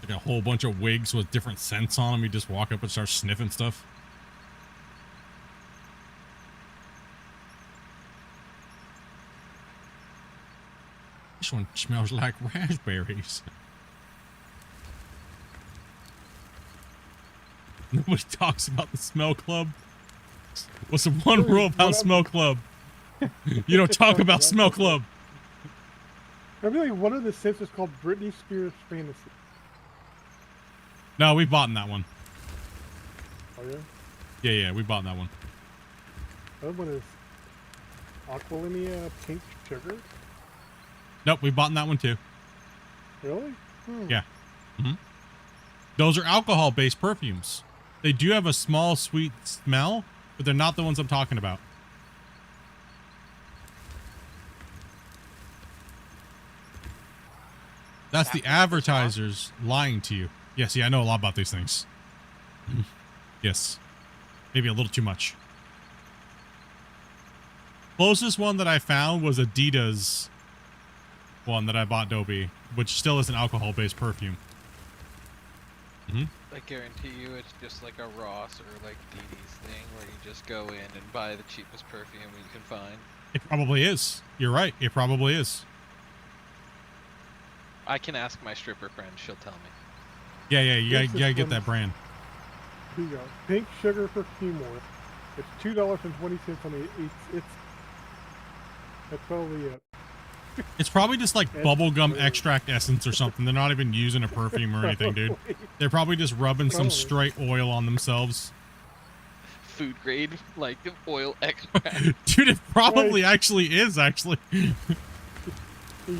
Like a whole bunch of wigs with different scents on them. You just walk up and start sniffing stuff. This one smells like raspberries. Nobody talks about the smell club. What's the one rule about smell club? You don't talk about smell club. I feel like one of the scents is called Britney Spears Fantasy. No, we bought in that one. Oh yeah? Yeah, we bought in that one. The other one is Aqualinia Pink Sugar. Nope, we bought in that one too. Really? Yeah. Those are alcohol-based perfumes. They do have a small, sweet smell, but they're not the ones I'm talking about. That's the advertisers lying to you. Yeah, see, I know a lot about these things. Yes. Maybe a little too much. Closest one that I found was Adidas one that I bought Dobie, which still is an alcohol-based perfume. I guarantee you it's just like a Ross or like DD's thing where you just go in and buy the cheapest perfume you can find. It probably is. You're right. It probably is. I can ask my stripper friend, she'll tell me. Yeah, you gotta get that brand. Here you go. Pink Sugar Perfume Oil. It's $2.20 on the that's probably it. It's probably just like bubblegum extract essence or something. They're not even using a perfume or anything, dude. They're probably just rubbing some straight oil on themselves. Food grade, like oil extract. Dude, it probably actually is, actually. You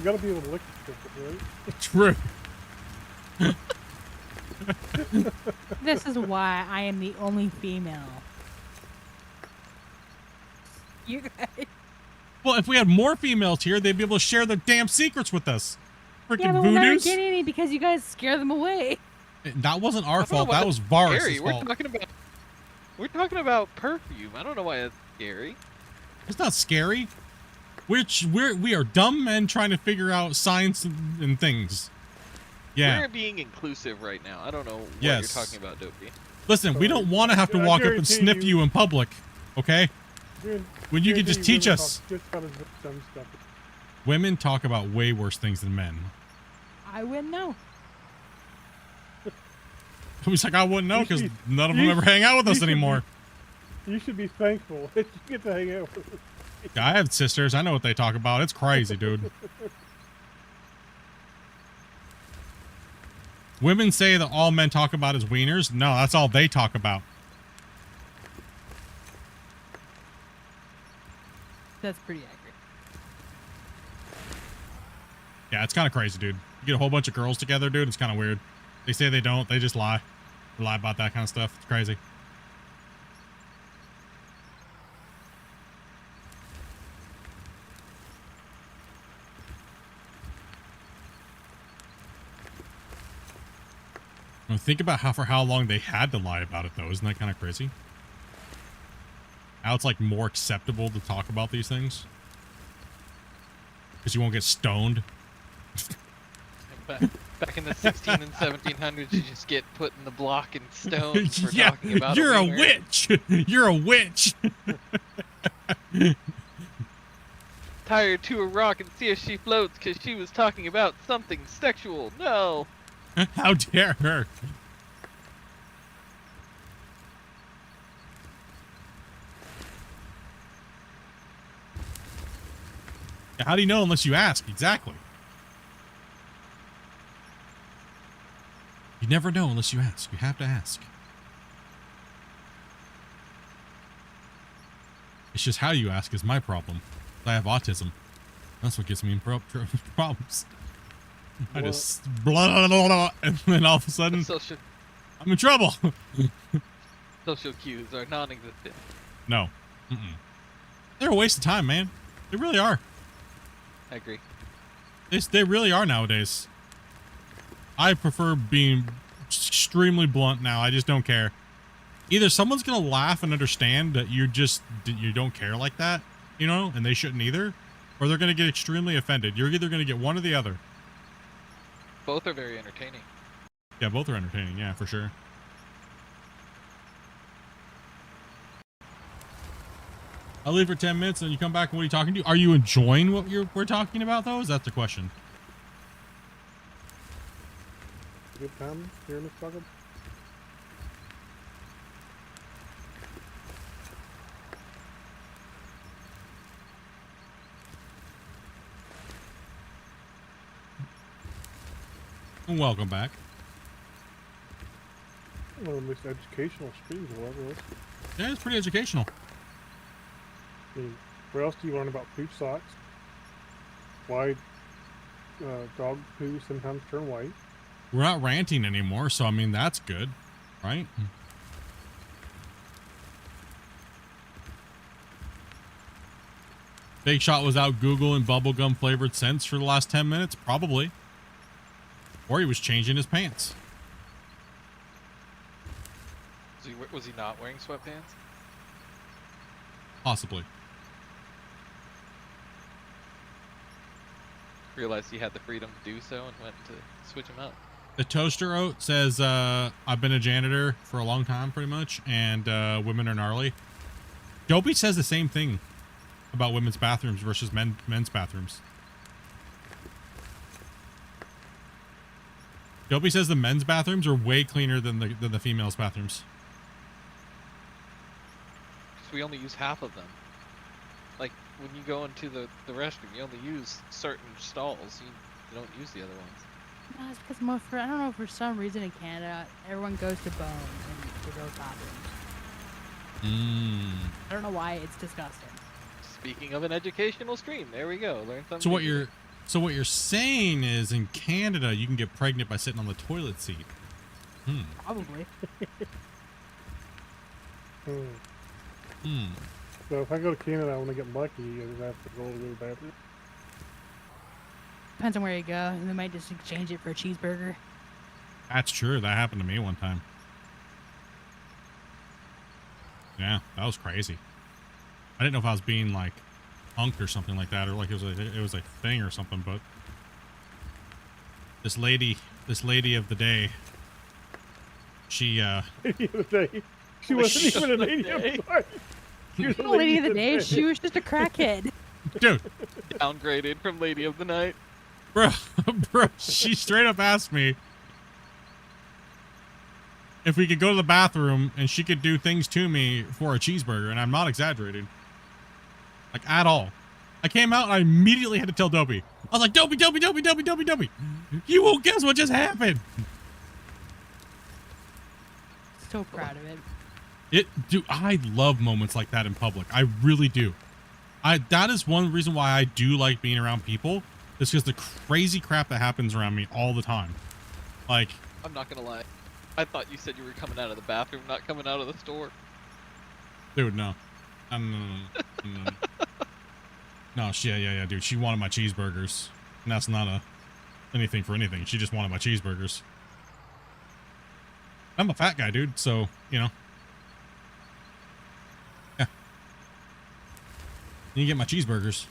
gotta be able to lick it, right? True. This is why I am the only female. You guys. Well, if we had more females here, they'd be able to share their damn secrets with us. Freaking Yeah, but we're never voodoos. getting any because you guys scare them away. That wasn't our I don't know fault. why That was that's Varus' scary. fault. We're talking about perfume. I don't know why that's scary. It's not scary. We are dumb men trying to figure out science and things. Yeah. We're being inclusive right now. I don't know what Yes. you're talking about, Dopey. Listen, we don't want to have to walk up and sniff you in public, okay? When you can just teach us. Women talk about way worse things than men. I wouldn't know. He's like, I wouldn't know because none of them ever hang out with us anymore. You should be thankful that you get to hang out with us. I have sisters. I know what they talk about. It's crazy, dude. Women say that all men talk about is wieners. No, that's all they talk about. That's pretty accurate. Yeah, it's kind of crazy, dude. You get a whole bunch of girls together, dude. It's kind of weird. They say they don't. They just lie. They lie about that kind of stuff. It's crazy. Now, think about for how long they had to lie about it, though. Isn't that kind of crazy? Now it's like more acceptable to talk about these things because you won't get stoned. Back in the 16 and 1700s, you just get put in the block and stoned for Yeah, talking about you're a wiener. witch. You're a witch. Tie her to a rock and see if she floats because she was talking about something sexual. No. How dare her? How do you know unless you ask? Exactly. You never know unless you ask. You have to ask. It's just how you ask is my problem. I have autism. That's what gets me in problems. I just blah, blah, blah, blah, and then all of a sudden I'm in trouble. Social cues are non-existent. No. They're a waste of time, man. They really are. I agree. They really are nowadays. I prefer being extremely blunt now. I just don't care. Either someone's gonna laugh and understand that you don't care like that, you know, and they shouldn't either, or they're gonna get extremely offended. You're either gonna get one or the other. Both are very entertaining. Yeah, both are entertaining. Yeah, for sure. I'll leave for 10 minutes and you come back and what are you talking to? Are you enjoying what we're talking about though? Is that the question? Good time here in this struggle. And welcome back. One of the most educational streams I've ever listened to. Yeah, it's pretty educational. I mean, where else do you learn about poop socks? Why dog poo sometimes turn white? We're not ranting anymore, so I mean that's good, right? Big Shot was out Googling bubblegum flavored scents for the last 10 minutes, probably. Or he was changing his pants. Was he not wearing sweatpants? Possibly. Realized he had the freedom to do so and went to switch him up. The Toaster Oat says, I've been a janitor for a long time, pretty much, and women are gnarly. Dopey says the same thing about women's bathrooms versus men's bathrooms. Dopey says the men's bathrooms are way cleaner than the females' bathrooms. Because we only use half of them. Like, when you go into the restroom, you only use certain stalls. You don't use the other ones. No, it's because I don't know, for some reason in Canada, everyone goes to Bone and to those bathrooms. I don't know why, it's disgusting. Speaking of an educational stream, there we go. Learn something. So what you're saying is in Canada you can get pregnant by sitting on the toilet seat. Probably. So if I go to Canada, I want to get lucky, I just have to go to the bathroom. Depends on where you go. They might just exchange it for a cheeseburger. That's true. That happened to me one time. Yeah, that was crazy. I didn't know if I was being like punked or something like that, or like it was a thing or something. But this lady of the day, she Lady of the day. She wasn't even a lady of the day. She was a Lady of the day. She was just a crackhead. Dude, downgraded from Lady of the Night. Bro, she straight up asked me if we could go to the bathroom and she could do things to me for a cheeseburger, and I'm not exaggerating. Like, at all. I came out and I immediately had to tell Dopey. I was like, Dopey, you won't guess what just happened. so proud of it. I love moments like that in public. I really do. That is one reason why I do like being around people. Is because the crazy crap that happens around me all the time. Like, I'm not gonna lie. I thought you said you were coming out of the bathroom, not coming out of the store. dude, no. No. No, yeah, dude. She wanted my cheeseburgers. And that's not anything for anything. She just wanted my cheeseburgers. I'm a fat guy, dude, so, you know. Yeah. You get my cheeseburgers.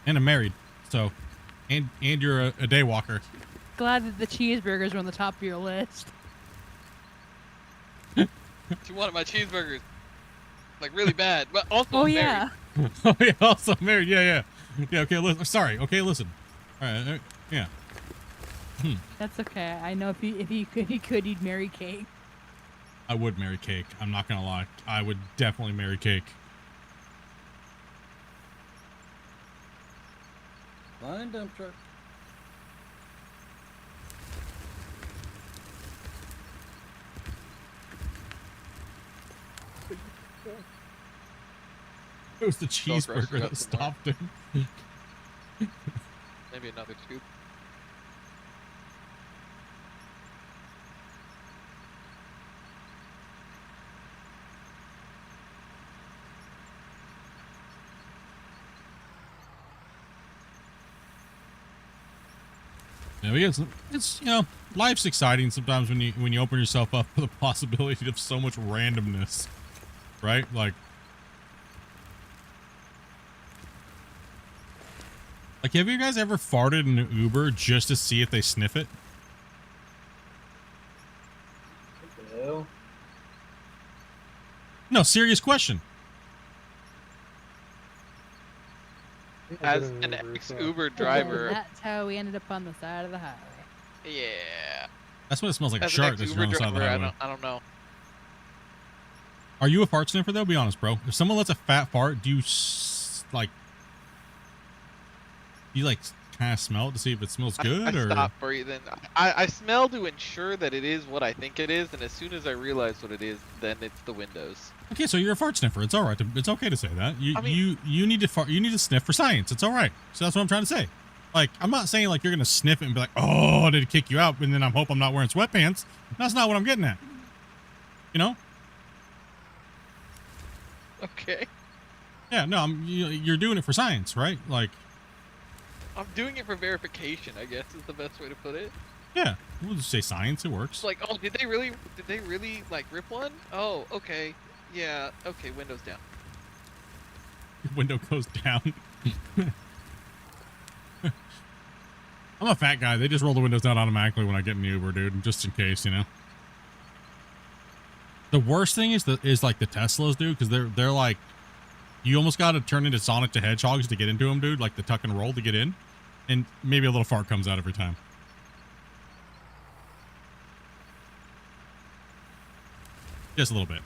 And I'm married, so. And you're a day walker. Glad that the cheeseburgers were on the top of your list. She wanted my cheeseburgers. Like, really bad. But also Oh, married. yeah. Oh, yeah, also married. Yeah. Yeah, okay, sorry. Okay, listen. All right, yeah. That's okay. I know if he could, he'd marry Cake. I would marry Cake. I'm not gonna lie. I would definitely marry Cake. Fine, dump truck. It was the cheeseburger that stopped him. Maybe another scoop. Yeah, it's you know, life's exciting sometimes when you open yourself up for the possibility of so much randomness, right? Like have you guys ever farted in an Uber just to see if they sniff it? What the hell? No, serious question. As an ex-Uber driver. That's how we ended up on the side of the highway. Yeah. That's what it smells like. As a shark an that's ex-Uber on the side of the driver, highway. I don't know. Are you a fart sniffer though? Be honest, bro. If someone lets a fat fart, do you like kind of smell it to see if it smells good? I or stop breathing. I smell to ensure that it is what I think it is, and as soon as I realize what it is, then it's the windows. Okay, so you're a fart sniffer. It's all right. It's okay to say that. You need to fart. You need to sniff for science. It's all right. So that's what I'm trying to say. Like, I'm not saying like you're gonna sniff it and be like, oh, did it kick you out? And then I hope I'm not wearing sweatpants. That's not what I'm getting at. You know? Okay. Yeah. No. You're doing it for science, right? Like. I'm doing it for verification, I guess is the best way to put it. Yeah. We'll just say science. It works. It's like, oh, did they really like rip one? Oh, okay. Yeah. Okay. Windows down. Window goes down. I'm a fat guy. They just roll the windows down automatically when I get in the Uber, dude, just in case, you know. The worst thing is like the Teslas, dude, because they're like, you almost got to turn into Sonic the Hedgehogs to get into them, dude, like the tuck and roll to get in, and maybe a little fart comes out every time. Just a little bit,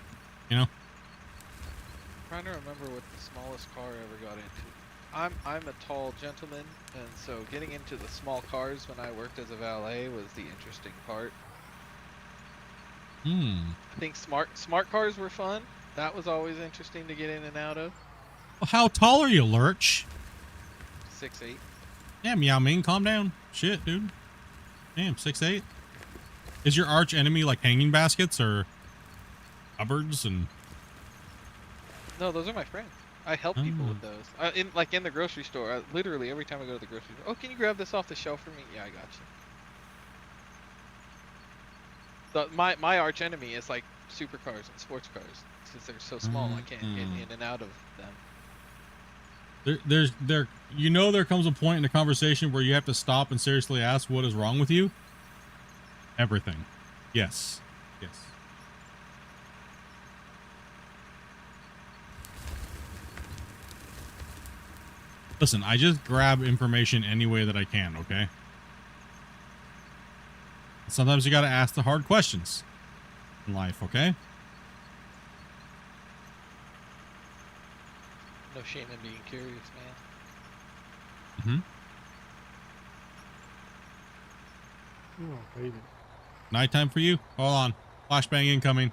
you know. I'm trying to remember what the smallest car I ever got into. I'm a tall gentleman, and so getting into the small cars when I worked as a valet was the interesting part. I think smart cars were fun. That was always interesting to get in and out of. Well, how tall are you, Lurch? 6'8". Yeah, Meow Ming, calm down. Shit, dude. Damn, 6'8". Is your arch enemy like hanging baskets or cupboards and? No, those are my friends. I help people with those. In the grocery store. Literally every time I go to the grocery store. Oh, can you grab this off the shelf for me? Yeah, I got you. My arch enemy is like supercars and sports cars because they're so small. I can't get in and out of them. There comes a point in the conversation where you have to stop and seriously ask what is wrong with you. Everything. Yes. Listen, I just grab information any way that I can, okay? Sometimes you gotta ask the hard questions in life, okay? No shame in being curious, man. Oh, baby. Nighttime for you? Hold on. Flashbang incoming.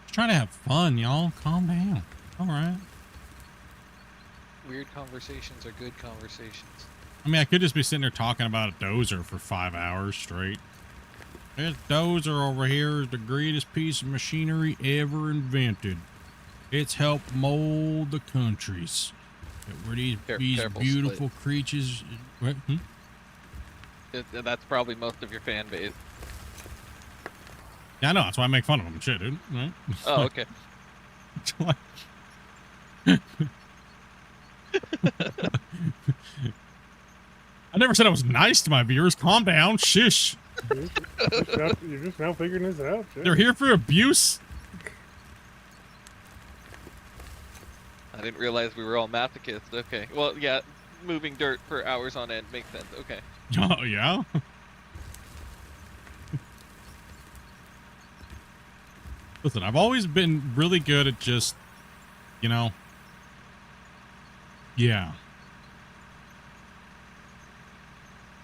Just trying to have fun, y'all. Calm down. All right. Weird conversations are good conversations. I mean, I could just be sitting there talking about a dozer for 5 hours straight. This dozer over here is the greatest piece of machinery ever invented. It's helped mold the countries. Where these beautiful creatures. What? That's probably most of your fan base. Yeah, I know. That's why I make fun of them. Shit, dude. Right? Oh, okay. I never said I was nice to my viewers. Calm down. Shish. You're just now figuring this out. Shit. They're here for abuse. I didn't realize we were all masochists. Okay. Well, yeah, moving dirt for hours on end makes sense. Okay. Oh, yeah? Listen, I've always been really good at just, you know, yeah.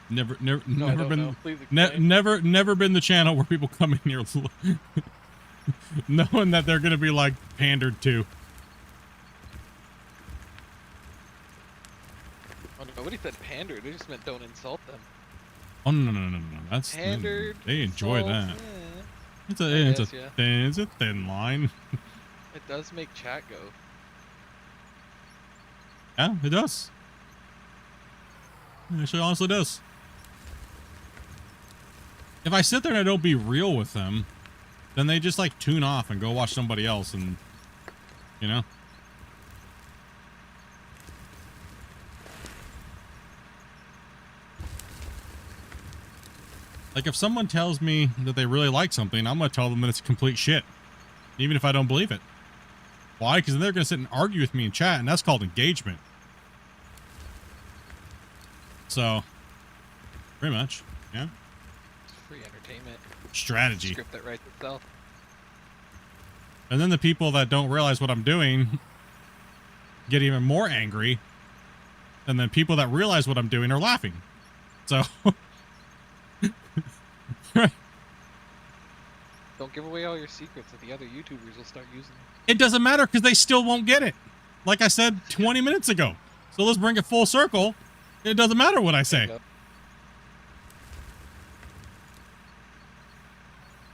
Never been the channel where people come in here knowing that they're gonna be like pandered to. Oh, nobody said pander. They just meant don't insult them. Oh no. That's pandered. They enjoy insult, that. yeah. It's a thin line. It does make chat go. Yeah, it does. It actually honestly does. If I sit there and I don't be real with them, then they just like tune off and go watch somebody else, and you know. Like if someone tells me that they really like something, I'm gonna tell them that it's complete shit, even if I don't believe it. Why? Because then they're gonna sit and argue with me in chat, and that's called engagement. So, pretty much, yeah. Free entertainment. Strategy. Script that writes itself. And then the people that don't realize what I'm doing get even more angry. And then people that realize what I'm doing are laughing. So, right. Don't give away all your secrets that the other YouTubers will start using. It doesn't matter because they still won't get it. Like I said 20 minutes ago. So let's bring it full circle. It doesn't matter what I say.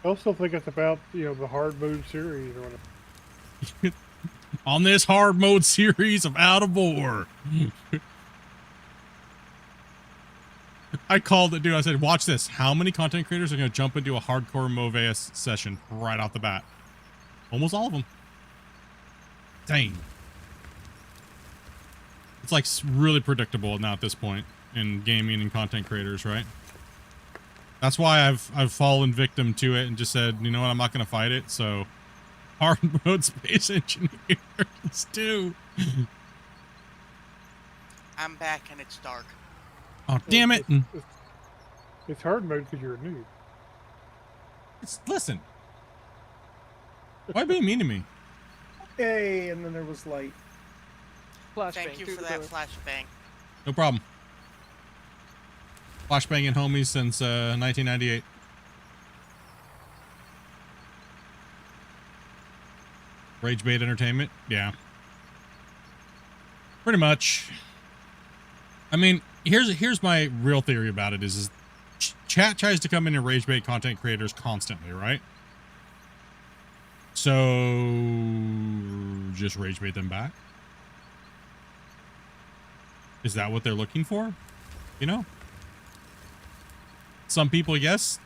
I also think it's about, you know, the hard mode series or whatever. On this hard mode series of Out of War. I called it, dude. I said, watch this. How many content creators are going to jump into a hardcore Moveus session right off the bat? Almost all of them. Dang. It's like really predictable now at this point in gaming and content creators, right? That's why I've fallen victim to it and just said, you know what, I'm not going to fight it. So, hard mode space engineers too. I'm back and it's dark. Oh, damn it. It's hard mode because you're a noob. Listen. Why being mean to me? Hey, and then there was light. Thank you for that flashbang. No problem. Flashbanging homies since 1998. Rage bait entertainment? Yeah. Pretty much. I mean, here's my real theory about it is chat tries to come in and rage bait content creators constantly, right? So just rage bait them back. Is that what they're looking for? You know? Some people, yes.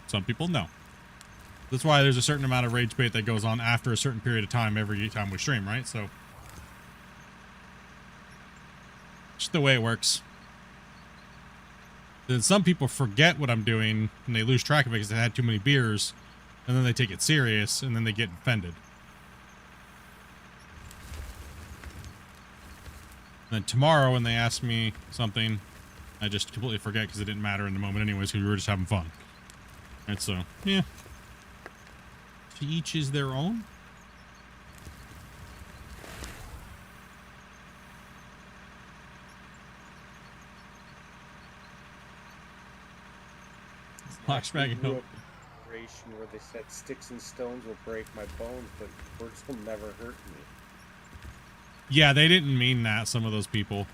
Some people, no. That's why there's a certain amount of rage bait that goes on after a certain period of time every time we stream, right? So, just the way it works. Then some people forget what I'm doing and they lose track of it because they had too many beers, and then they take it serious and then they get offended. And then tomorrow when they ask me something, I just completely forget because it didn't matter in the moment anyways because we were just having fun. And so, yeah. To each is their own. Watch Dragon grew Hope. up in a generation where they said sticks and stones will break my bones, but words will never hurt me. Yeah, they didn't mean that. Some of those people.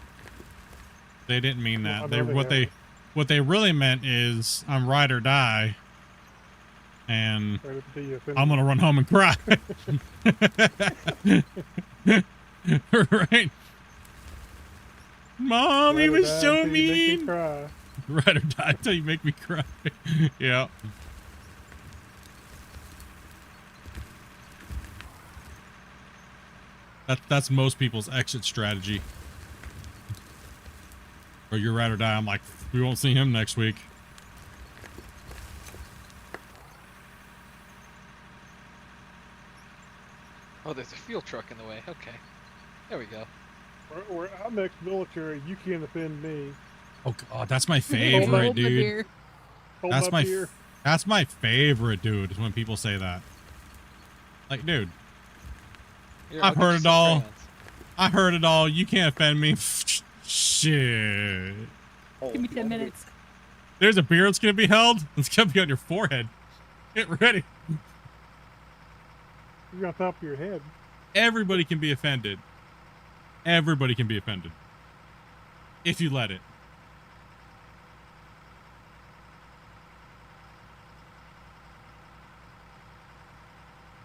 They didn't mean Well, that. I know What they really meant is I'm ride or die, and Right up until you offend I'm me. gonna run home and cry. Right? Mom, he Ride or was die so until you make me mean. cry. Ride or die until you make me cry. Yeah. That's most people's exit strategy. Or you're ride or die. I'm like, we won't see him next week. Oh, there's a fuel truck in the way. Okay. There we go. I'm ex-military. You can't offend me. Oh God, that's my favorite, dude. Hold That's my my beer. that's my favorite, dude. Is when people say that. Like, dude, Here, I've I'll get heard you it some all. crayons. I heard it all. You can't offend me. Shit. Give me 10 minutes. There's a beer that's gonna be held. It's gonna be on your forehead. Get ready. You're on top of your head. Everybody can be offended. Everybody can be offended. If you let it.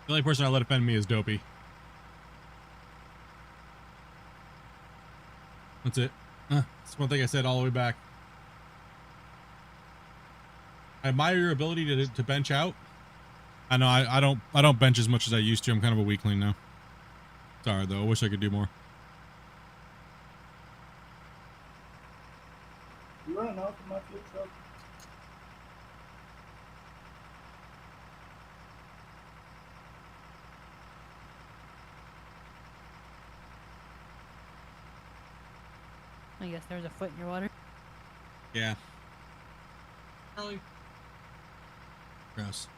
The only person I let offend me is Dopey. That's it. That's one thing I said all the way back. I admire your ability to bench out. I know I don't bench as much as I used to. I'm kind of a weakling now. Sorry though. I wish I could do more. You running off with my fuel truck? I guess there's a foot in your water. Yeah. Charlie. Gross.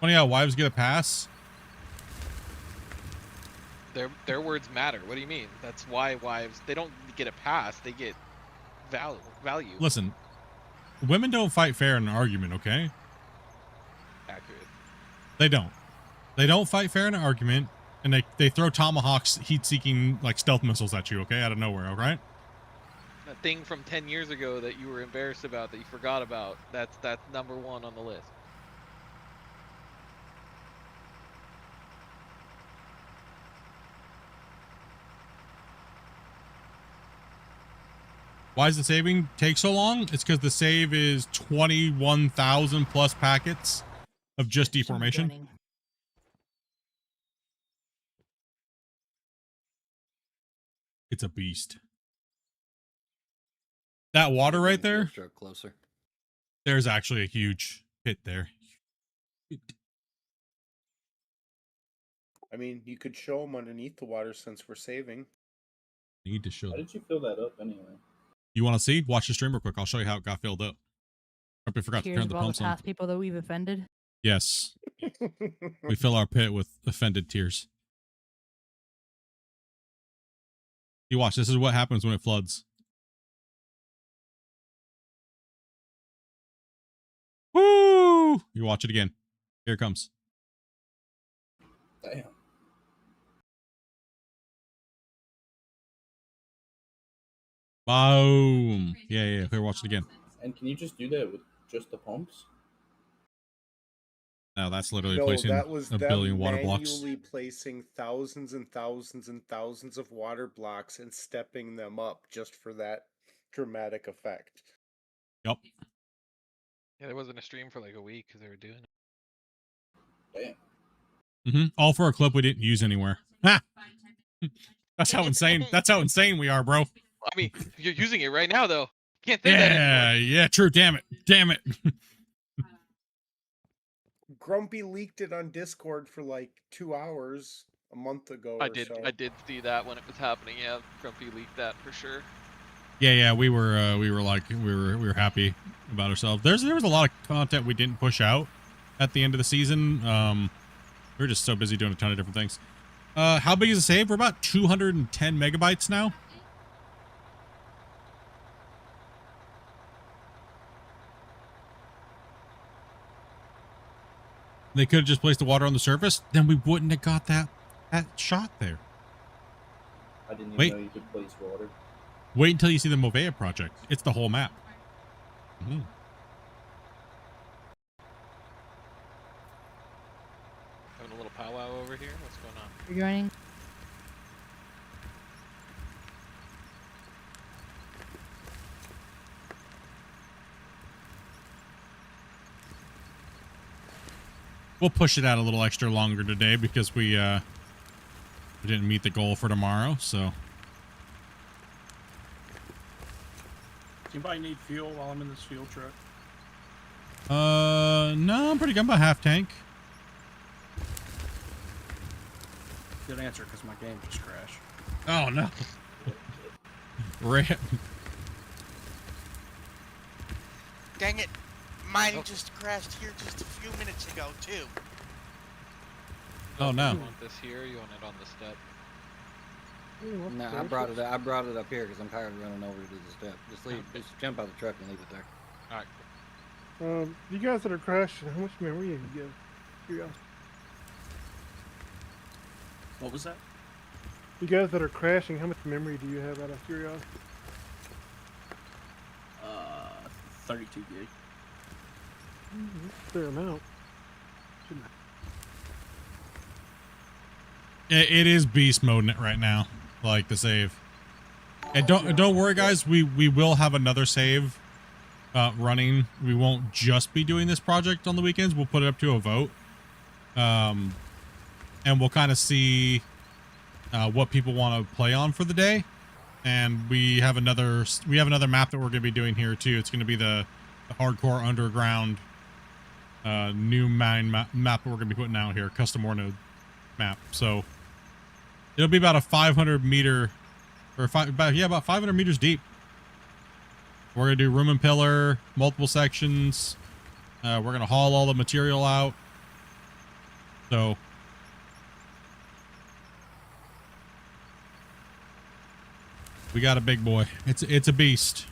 Funny how wives get a pass. Their words matter. What do you mean? That's why wives, they don't get a pass. They get value. Listen, women don't fight fair in an argument, okay? Accurate. They don't. They don't fight fair in an argument, and they throw tomahawks, heat-seeking, like, stealth missiles at you, okay? Out of nowhere, all right? That thing from 10 years ago that you were embarrassed about, that you forgot about, that's number one on the list. Why does the saving take so long? It's because the save is 21,000 plus packets of just deformation. It's a beast. That water right there, Closer. there's actually a huge pit there. I mean, you could show them underneath the water since we're saving. Need to show How them. did you fill that up anyway? You want to see? Watch the stream real quick. I'll show you how it got filled up. Probably forgot to Tears turn of the all the pumps on. past people that we've offended. Yes. We fill our pit with offended tears. You watch. This is what happens when it floods. Woo! You watch it again. Here it comes. Damn. Boom. Yeah. Here, watch it again. And can you just do that with just the pumps? No, that's literally No, placing that was a them billion water blocks. manually placing thousands and thousands and thousands of water blocks and stepping them up just for that dramatic effect. Yep. Yeah, there wasn't a stream for like a week because they were doing it. Damn. All for a clip we didn't use anywhere. Ha! That's how insane. That's how insane we are, bro. I mean, you're using it right now though. Can't say that anymore. Yeah. True. Damn it. Grumpy leaked it on Discord for like 2 hours a month ago. I did see that when it was happening. Yeah, Grumpy leaked that for sure. Yeah. We were happy about ourselves. There was a lot of content we didn't push out at the end of the season. We were just so busy doing a ton of different things. How big is the save? We're about 210 megabytes now. They could have just placed the water on the surface. Then we wouldn't have got that shot there. I didn't even Wait. know you could place water. Wait until you see the Movea project. It's the whole map. Mhm. Having a little powwow over here. What's going on? You're joining. We'll push it out a little extra longer today because we didn't meet the goal for tomorrow. So Does anybody need fuel while I'm in this fuel truck? no, I'm pretty good. About half tank. Good answer, because my game just crashed. Oh no. Rip. Dang it. Mine just crashed here just a few minutes ago, too. Oh no. You want this here? You want it on the step? No, I brought it. I brought it up here because I'm tired of running over to the step. Just leave. Just jump out of the truck and leave it there. All right. You guys that are crashing, how much memory do you give? Curiosity. What was that? You guys that are crashing, how much memory do you have out of curiosity? 32 gig. Fair amount. It is beast mode in it right now, like the save. And don't worry, guys. We will have another save running. We won't just be doing this project on the weekends. We'll put it up to a vote, and we'll kind of see what people want to play on for the day. And we have another map that we're going to be doing here too. It's going to be the hardcore underground new mine map that we're going to be putting out here, custom ore node map. So it'll be about a 500 meter or about 500 meters deep. We're going to do room and pillar, multiple sections. We're going to haul all the material out. So we got a big boy. It's a beast.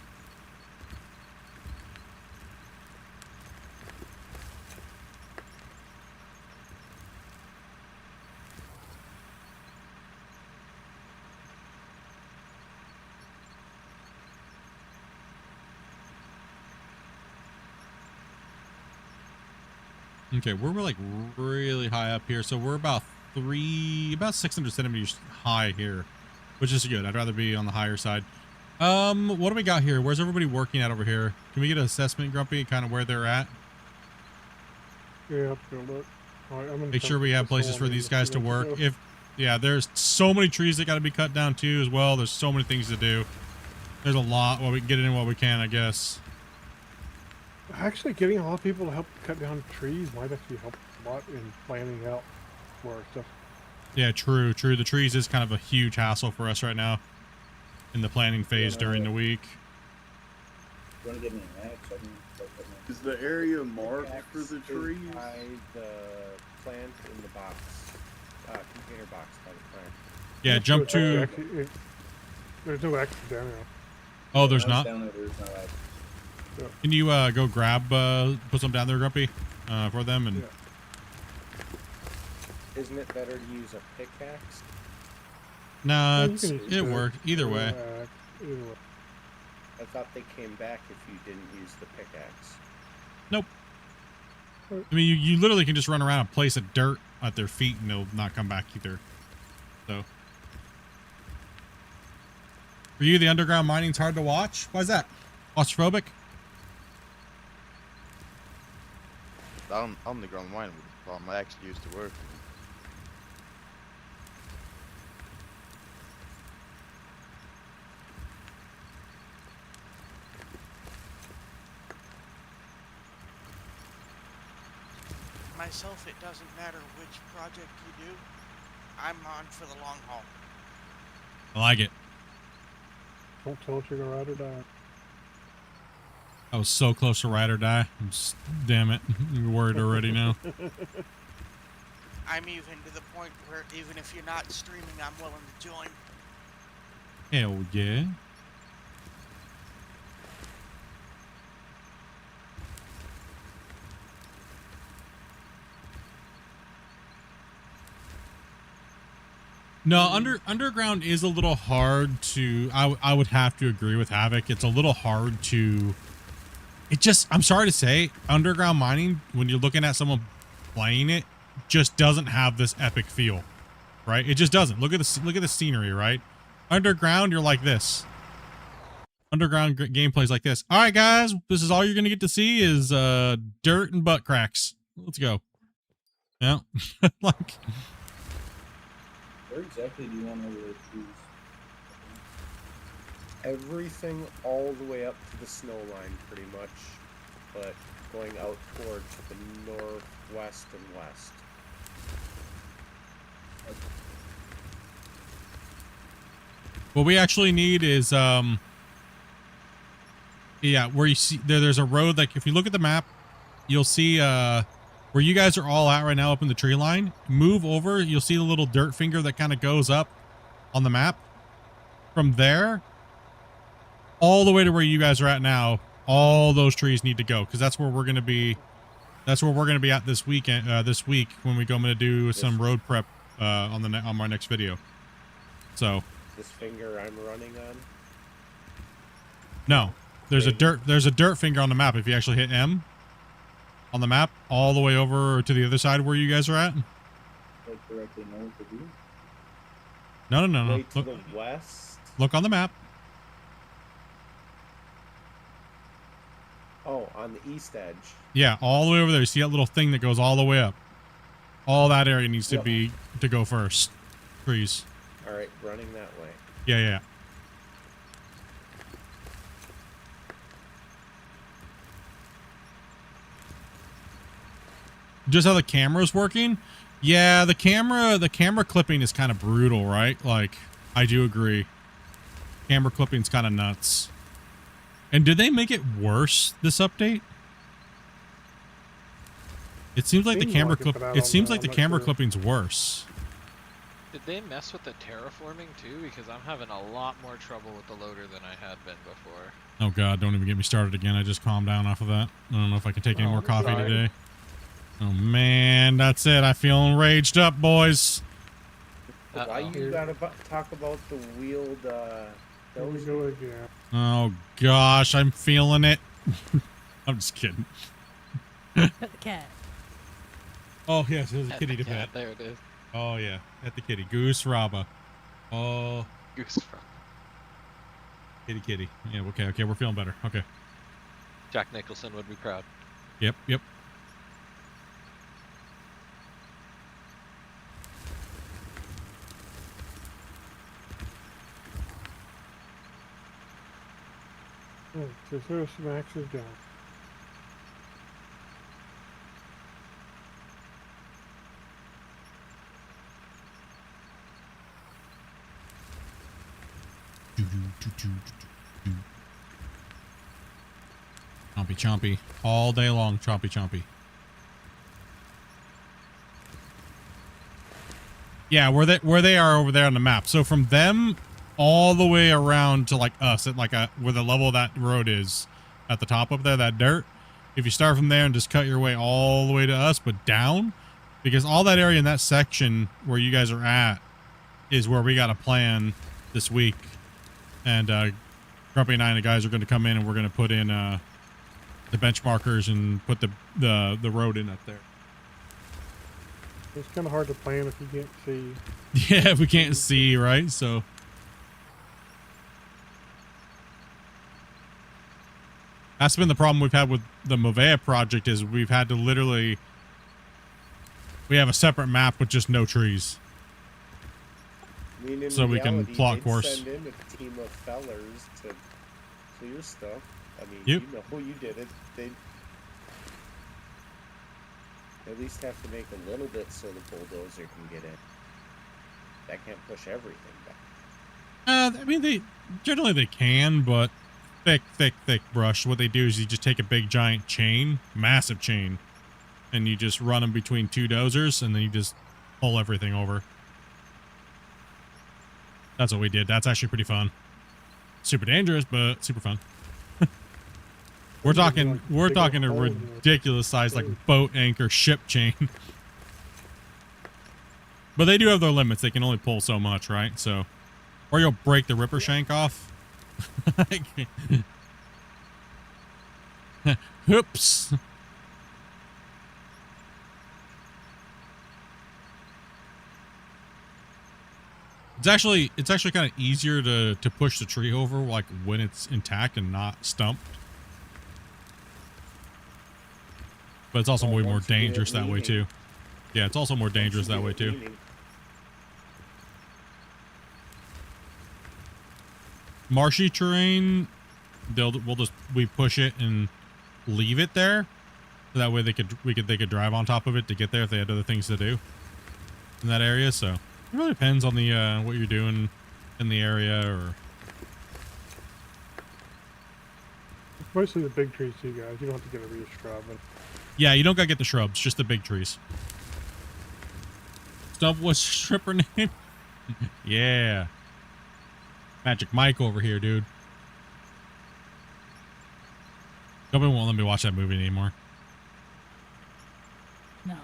Okay, we're like really high up here, so we're about 600 centimeters high here, which is good. I'd rather be on the higher side. What do we got here? Where's everybody working at over here? Can we get an assessment, Grumpy, kind of where they're at? Yeah, let's go look. All right, I'm gonna Make sure we have places for these guys to work. Yeah, there's so many trees that got to be cut down too as well. There's so many things to do. There's a lot. Well, we can get in what we can, I guess. Actually, getting a lot of people to help cut down trees might actually help a lot in planning out more stuff. Yeah, true. The trees is kind of a huge hassle for us right now in the planning phase during the week. You want to get me an axe? Is the area marked for the trees? By the plant in the box, container box by the plant. Yeah, jump to. There's no axe down there. Oh, there's not. Down there, there's no axe. Can you go grab, put some down there, Grumpy, for them? And Isn't it better to use a pickaxe? nah, Yeah, it worked either way. Either way. I thought they came back if you didn't use the pickaxe. Nope. I mean, you literally can just run around and place a dirt at their feet and they'll not come back either. So, for you, the underground mining's hard to watch. Why is that? Claustrophobic? Underground mining was the farm I actually used to work. Myself, it doesn't matter which project you do. I'm on for the long haul. I like it. Don't tell us you're gonna ride or die. I was so close to ride or die. Damn it. I'm worried already now. I'm even to the point where even if you're not streaming, I'm willing to join. Hell yeah. No, underground is a little hard to. I would have to agree with Havoc. It's a little hard to. It just. I'm sorry to say, underground mining, when you're looking at someone playing it, just doesn't have this epic feel, right? It just doesn't. Look at the scenery, right? Underground, you're like this. Underground gameplay is like this. All right, guys, this is all you're gonna get to see is dirt and butt cracks. Let's go. Yeah, like. Where exactly do you want over there to? Everything all the way up to the snow line, pretty much, but going out towards the northwest and west. What we actually need is yeah, where you see there's a road. Like if you look at the map, you'll see where you guys are all at right now up in the tree line. Move over, you'll see the little dirt finger that kind of goes up on the map. From there all the way to where you guys are at now, all those trees need to go, because that's where we're going to be. That's where we're going to be at this weekend. This week when we go, I'm going to do some road prep on my next video. So This finger I'm running on. no, there's a dirt finger on the map. If you actually hit M on the map, all the way over to the other side where you guys are at. Like directly north of you? No. Way to Look, the west. look on the map. Oh, on the east edge. Yeah, all the way over there. You see that little thing that goes all the way up. All that area needs to go first. Trees. All right, running that way. Yeah. Just how the camera's working. Yeah, the camera clipping is kind of brutal, right? Like, I do agree. Camera clipping's kind of nuts. And did they make it worse this update? It seems like the camera clipping's worse. Did they mess with the terraforming too? Because I'm having a lot more trouble with the loader than I had been before. Oh god, don't even get me started again. I just calmed down off of that. I don't know if I can take any more coffee today. Oh man, that's it. I feel enraged up, boys. Why you gotta talk about the wheeled dozer? Oh gosh, I'm feeling it. I'm just kidding. Pet the cat. Oh yes, there's a At kitty the to cat, pet. there it is. Oh yeah, at the kitty. Goose Rabba. Oh. Goose Rabba. Kitty. Yeah, okay, we're feeling better. Okay. Jack Nicholson would be proud. Yep. So first Max is down. Chompy. All day long, chompy. Yeah, where they are over there on the map. So from them all the way around to like us at like where the level of that road is at the top up there, that dirt. If you start from there and just cut your way all the way to us, but down, because all that area in that section where you guys are at is where we got a plan this week. And Grumpy and I and the guys are going to come in and we're going to put in the benchmarkers and put the road in up there. It's kind of hard to plan if you can't see. Yeah, if we can't see, right? So that's been the problem we've had with the Movea project is we've had to literally, we have a separate map with just no trees. I mean, in so we can reality, plot they'd course. Send in a team of fellers to clear stuff. I mean, Yep. you know you did it. They at least have to make a little bit so the bulldozer can get in. That can't push everything back. I mean, they can, but thick brush. What they do is you just take a big giant chain, massive chain, and you just run them between two dozers, and then you just pull everything over. That's what we did. That's actually pretty fun. Super dangerous, but super fun. We're talking a ridiculous size, like boat anchor ship chain. But they do have their limits. They can only pull so much, right? So, or you'll break the ripper shank off. Oops. It's actually kind of easier to push the tree over like when it's intact and not stumped. But it's also way more dangerous that way too. Yeah, it's also more dangerous that way too. Marshy terrain, we push it and leave it there, so that way they could drive on top of it to get there if they had other things to do in that area. So it really depends on the what you're doing in the area, or It's mostly the big trees too, guys. You don't have to get every shrub. yeah, you don't gotta get the shrubs, just the big trees. Stump was stripper name. Yeah. Magic Mike over here, dude. Nobody won't let me watch that movie anymore. No.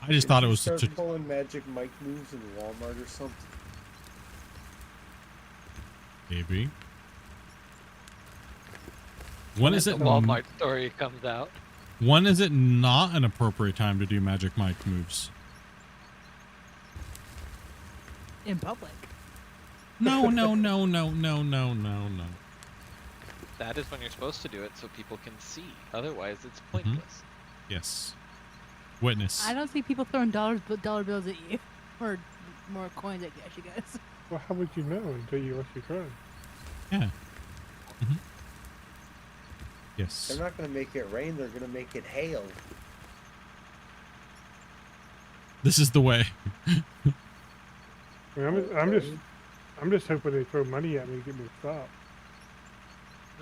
I just thought it was Start such a... pulling Magic Mike moves in Walmart or something. Maybe. When is the it... Walmart story comes out. When is it not an appropriate time to do Magic Mike moves? In public. No, no, no, no, no, no, no, no. That is when you're supposed to do it so people can see. Otherwise, it's pointless. Yes. Witness. I don't see people throwing dollar bills at you, or more coins at you guys. Well, how would you know until you actually try? Yeah. Yes. They're not going to make it rain. They're going to make it hail. This is the way. I mean, I'm just hoping they throw money at me to get me to stop.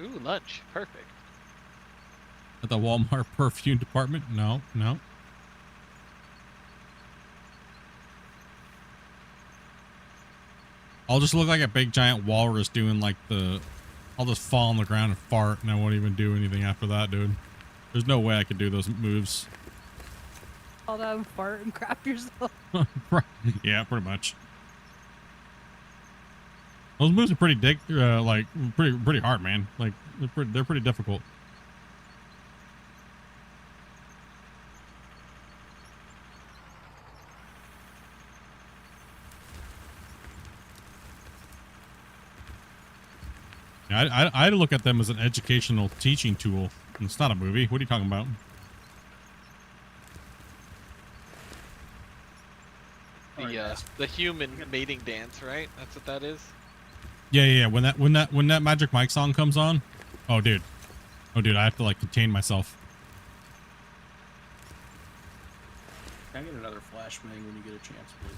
Ooh, lunch. Perfect. At the Walmart perfume department? No, no. I'll just look like a big giant walrus doing like I'll just fall on the ground and fart and I won't even do anything after that, dude. There's no way I could do those moves. Fall down, fart, and crap yourself. Yeah, pretty much. Those moves are pretty pretty hard, man. Like they're pretty difficult. Yeah, I look at them as an educational teaching tool. It's not a movie. What are you talking about? The human mating dance, right? That's what that is. Yeah, yeah, yeah. When that Magic Mike song comes on, oh dude, I have to like contain myself. Can I get another flashbang when you get a chance, please?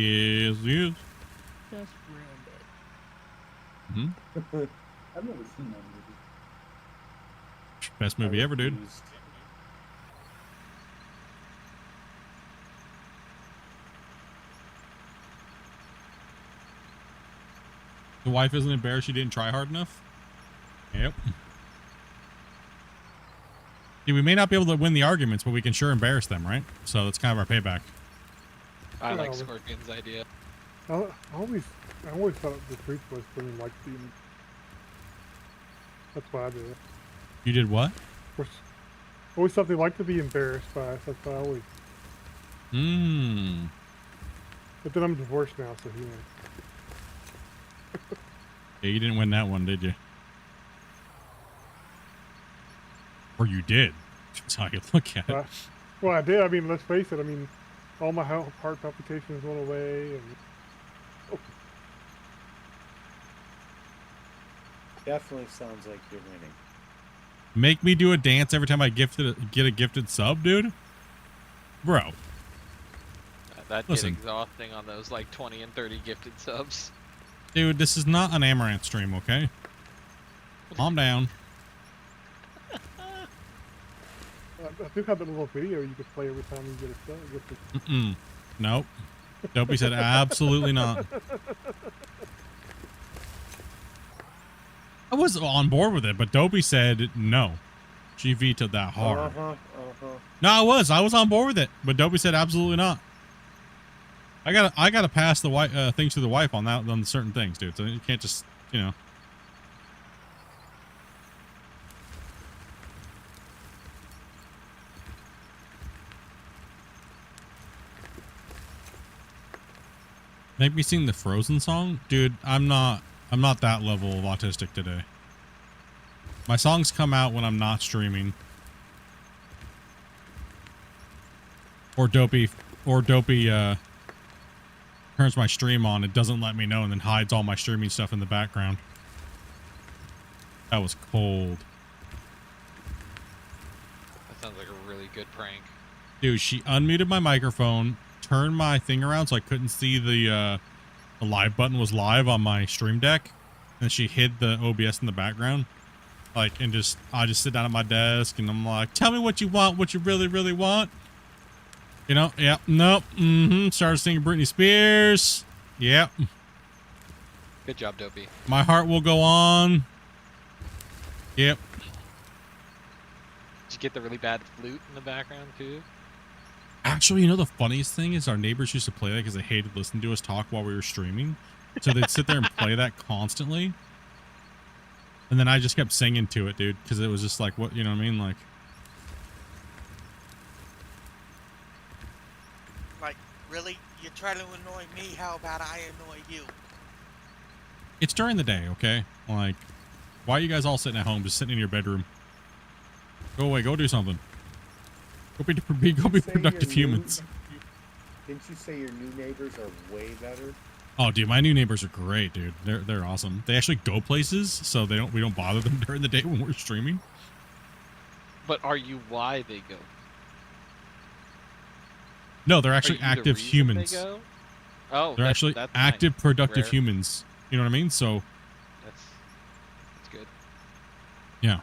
Yes, yes. Just ruined Mm-hmm. I've never seen that movie. Best movie ever, dude. The wife isn't embarrassed she didn't try hard enough? Yep. See, we may not be able to win the arguments, but we can sure embarrass them, right? So that's kind of our payback. I like Scorpion's idea. I always thought the truth was women like being. That's why I did it. You did what? Always thought they like to be embarrassed by us. That's why I always. But then I'm divorced now, so you know. Yeah, you didn't win that one, did you? Or you did. That's how you look at it. Well, I did. I mean, let's face it. I mean, all my heart palpitations went away, and Definitely sounds like you're winning. Make me do a dance every time I get a gifted sub, dude? Bro. That'd Listen. get exhausting on those like 20 and 30 gifted subs. Dude, this is not an Amaranth stream, okay? Calm down. I do have that little video you could play every time you get a sub. Nope. Dopey said absolutely not. I was on board with it, but Dopey said no. She vetoed that hard. Uh-huh. No, I was on board with it, but Dopey said absolutely not. I gotta pass the wife things to the wife on that on certain things, dude. So you can't just, you know. Make me sing the Frozen song, dude. I'm not that level of autistic today. My songs come out when I'm not streaming. Or Dopey turns my stream on, it doesn't let me know, and then hides all my streaming stuff in the background. That was cold. That sounds like a really good prank. Dude, she unmuted my microphone, turned my thing around so I couldn't see the live button was live on my stream deck, and she hid the OBS in the background. Like, and I just sit down at my desk, and I'm like, tell me what you want, what you really, really want. You know, yep, nope, started singing Britney Spears. Yep. Good job, Dopey. My heart will go on. Yep. Did you get the really bad flute in the background, too? Actually, you know, the funniest thing is our neighbors used to play that because they hated listening to us talk while we were streaming. So they'd sit there and play that constantly. And then I just kept singing to it, dude, because it was just like, what, you know what I mean? Like, really? You try to annoy me, how about I annoy you? it's during the day, okay? Like, why are you guys all sitting at home, just sitting in your bedroom? Go away, go do something. Go be productive humans. Didn't you say your new neighbors are way better? Oh, dude, my new neighbors are great, dude. They're awesome. They actually go places, so we don't bother them during the day when we're streaming. But are you why they go? No, they're actually active humans. They go? Oh, they're actually active, nice. productive Rare. humans. You know what I mean? So That's good. yeah,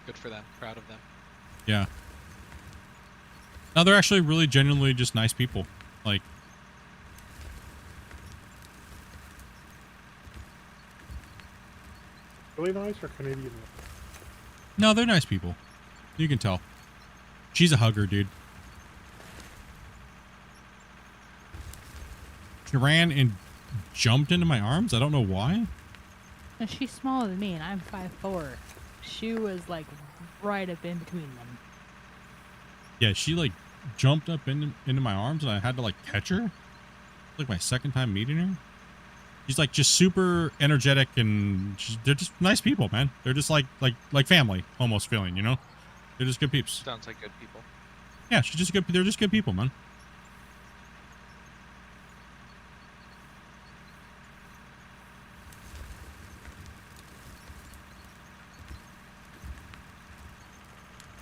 Good for them. Proud of them. yeah. No, they're actually really genuinely just nice people. Like, Really nice or Canadian? no, they're nice people. You can tell. She's a hugger, dude. She ran and jumped into my arms. I don't know why. No, she's smaller than me, and I'm 5'4". She was like right up in between them. Yeah, she like jumped up into my arms, and I had to like catch her. Like my second time meeting her. She's like just super energetic, and they're just nice people, man. They're just like family almost feeling, you know. They're just good peeps. Sounds like good people. Yeah, she's just good. They're just good people, man.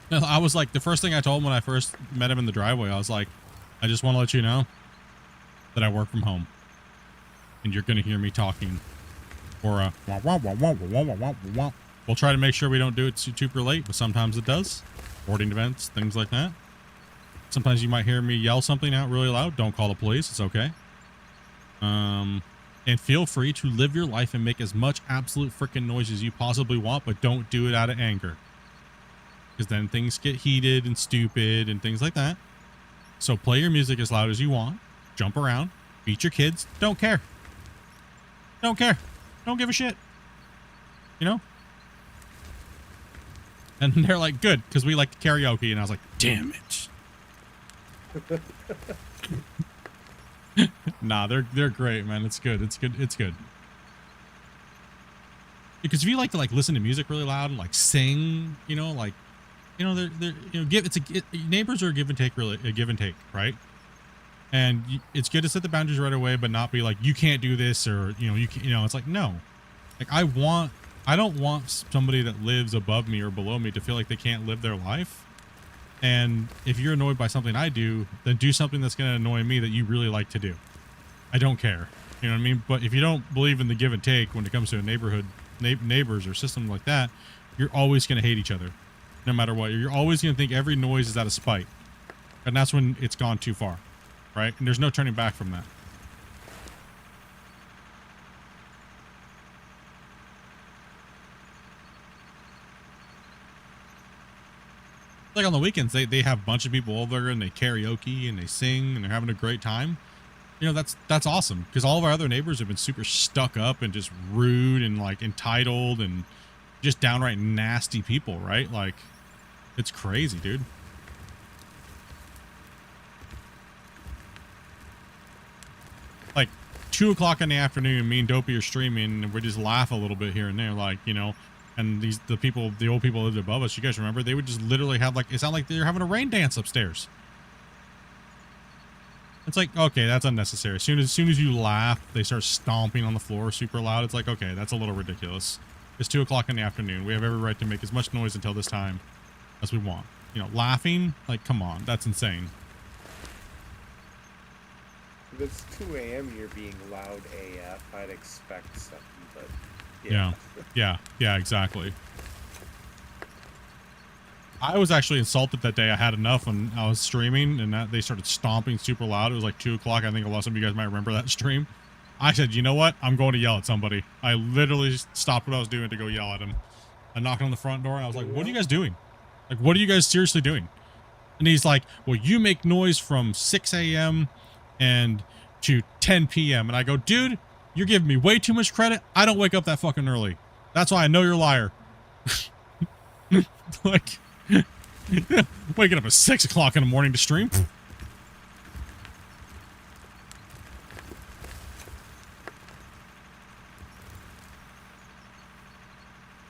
No, I was like, the first thing I told him when I first met him in the driveway, I was like, I just want to let you know that I work from home, and you're gonna hear me talking, or we'll try to make sure we don't do it super late, but sometimes it does. Sporting events, things like that. Sometimes you might hear me yell something out really loud. Don't call the police. It's okay. And feel free to live your life and make as much absolute freaking noise as you possibly want, but don't do it out of anger. Because then things get heated and stupid and things like that. So play your music as loud as you want. Jump around. Beat your kids. Don't care. Don't care. Don't give a shit. You know? And they're like, good, because we like karaoke. And I was like, damn it. Nah, they're great, man. It's good. It's good. It's good. Because if you like to like listen to music really loud and like sing, you know, like, you know, they're you know, neighbors are a give and take, really a give and take, right? And it's good to set the boundaries right away, but not be like, you can't do this, or it's like, no, like I don't want somebody that lives above me or below me to feel like they can't live their life. And if you're annoyed by something I do, then do something that's going to annoy me that you really like to do. I don't care. You know what I mean? But if you don't believe in the give and take when it comes to a neighborhood, neighbors or system like that, you're always going to hate each other. No matter what. You're always going to think every noise is out of spite. And that's when it's gone too far. Right? And there's no turning back from that. Like on the weekends, they have a bunch of people over and they karaoke and they sing and they're having a great time. You know, that's awesome because all of our other neighbors have been super stuck up and just rude and like entitled and just downright nasty people, right? Like, it's crazy, dude. Like 2 o'clock in the afternoon, me and Dopey are streaming and we just laugh a little bit here and there, like, you know. And the old people that lived above us, you guys remember, they would just literally have like, it sounded like they were having a rain dance upstairs. It's like, okay, that's unnecessary. As soon as you laugh, they start stomping on the floor super loud. It's like, okay, that's a little ridiculous. It's 2 o'clock in the afternoon. We have every right to make as much noise until this time as we want. You know, laughing, like, come on, that's insane. If it's 2 a.m. you're being loud AF, I'd expect something, but Yeah, exactly. I was actually insulted that day. I had enough when I was streaming and that they started stomping super loud. It was like 2 o'clock. I think a lot of some of you guys might remember that stream. I said, you know what? I'm going to yell at somebody. I literally stopped what I was doing to go yell at him. I knocked on the front door and I was like, what are you guys doing? Like, what are you guys seriously doing? And he's like, well, you make noise from 6 a.m. and to 10 p.m. And I go, dude, you're giving me way too much credit. I don't wake up that fucking early. That's why I know you're a liar. Like, waking up at 6 o'clock in the morning to stream.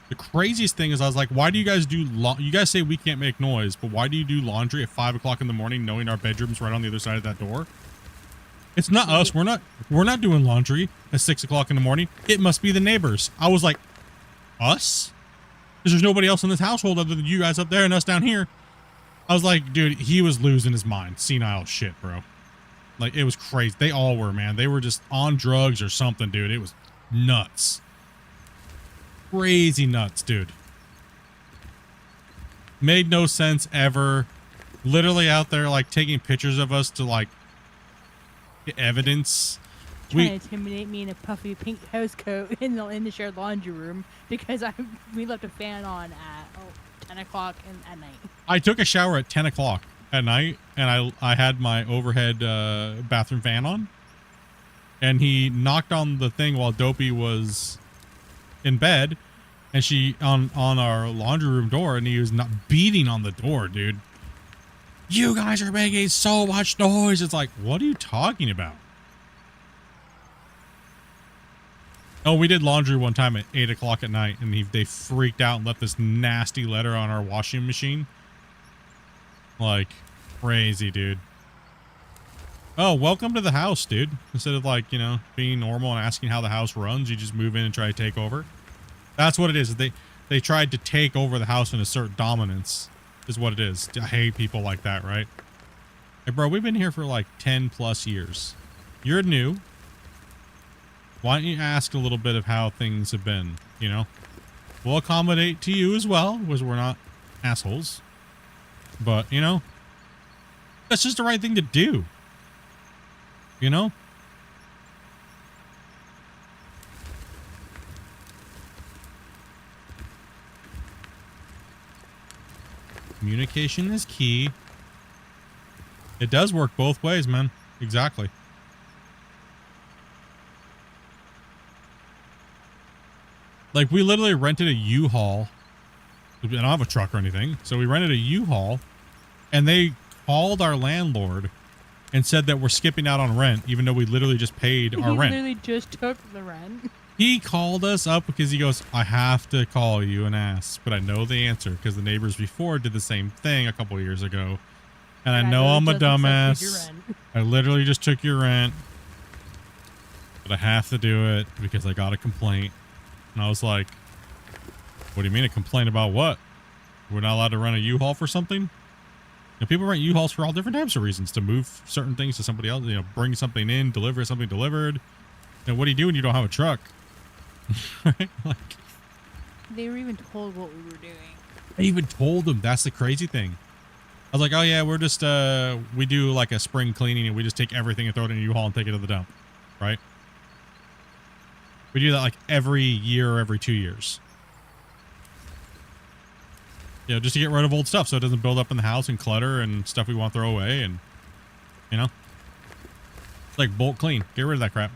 The craziest thing is I was like, why do you guys do you guys say we can't make noise, but why do you do laundry at 5 o'clock in the morning knowing our bedroom's right on the other side of that door? It's not us. We're not doing laundry at 6 o'clock in the morning. It must be the neighbors. I was like, us? Because there's nobody else in this household other than you guys up there and us down here. I was like, dude, he was losing his mind. Senile shit, bro. Like, it was crazy. They all were, man. They were just on drugs or something, dude. It was nuts. Crazy nuts, dude. Made no sense ever. Literally out there, like, taking pictures of us to, like, get evidence. Trying to intimidate me in a puffy pink house coat in the shared laundry room because we left a fan on at 10 o'clock at night. I took a shower at 10 o'clock at night, and I had my overhead bathroom fan on. And he knocked on the thing while Dopey was in bed, and she on our laundry room door, and he was not beating on the door, dude. You guys are making so much noise. It's like, what are you talking about? Oh, we did laundry one time at 8 o'clock at night, and they freaked out and left this nasty letter on our washing machine. Like, crazy, dude. Oh, welcome to the house, dude. Instead of, like, you know, being normal and asking how the house runs, you just move in and try to take over. That's what it is. They tried to take over the house and assert dominance, is what it is. I hate people like that, right? Hey, bro, we've been here for, like, 10 plus years. You're new. Why don't you ask a little bit of how things have been, you know? We'll accommodate to you as well, because we're not assholes. But, you know, that's just the right thing to do. You know? Communication is key. It does work both ways, man. Exactly. Like, we literally rented a U-Haul. I don't have a truck or anything. So we rented a U-Haul, and they called our landlord and said that we're skipping out on rent, even though we literally just paid our rent. He literally just took the rent. He called us up because he goes, I have to call you and ask, but I know the answer because the neighbors before did the same thing a couple of years ago. And I know I'm a dumbass. I literally just took your rent, but I have to do it because I got a complaint. And I was like, what do you mean a complaint about what? We're not allowed to rent a U-Haul for something? And people rent U-Hauls for all different types of reasons, to move certain things to somebody else, you know, bring something in, deliver something delivered. And what do you do when you don't have a truck? Right? Like, they were even told what we were doing. I even told them. That's the crazy thing. I was like, oh yeah, we're just, we do like a spring cleaning and we just take everything and throw it in a U-Haul and take it to the dump. Right? We do that like every year or every 2 years. You know, just to get rid of old stuff so it doesn't build up in the house and clutter and stuff we want to throw away, and you know, like bolt clean, get rid of that crap.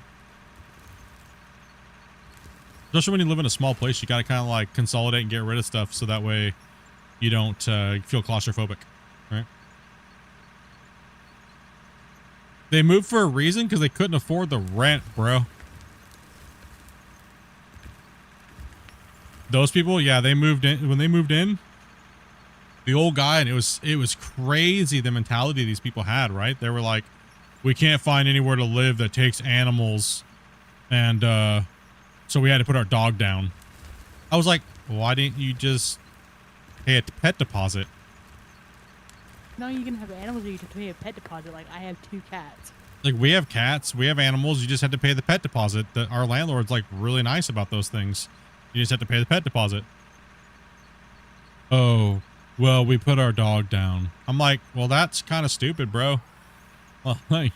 Especially when you live in a small place, you got to kind of like consolidate and get rid of stuff so that way you don't feel claustrophobic, right? They moved for a reason because they couldn't afford the rent, bro. Those people, yeah, they moved in. When they moved in, the old guy, and it was crazy the mentality these people had, right? They were like, we can't find anywhere to live that takes animals, and so we had to put our dog down. I was like, why didn't you just pay a pet deposit? No, you can have animals, or you have to pay a pet deposit. Like, I have 2 cats. Like, we have cats, we have animals, you just had to pay the pet deposit. Our landlord's like really nice about those things. You just have to pay the pet deposit. Oh, well, we put our dog down. I'm like, well, that's kind of stupid, bro. Well, like,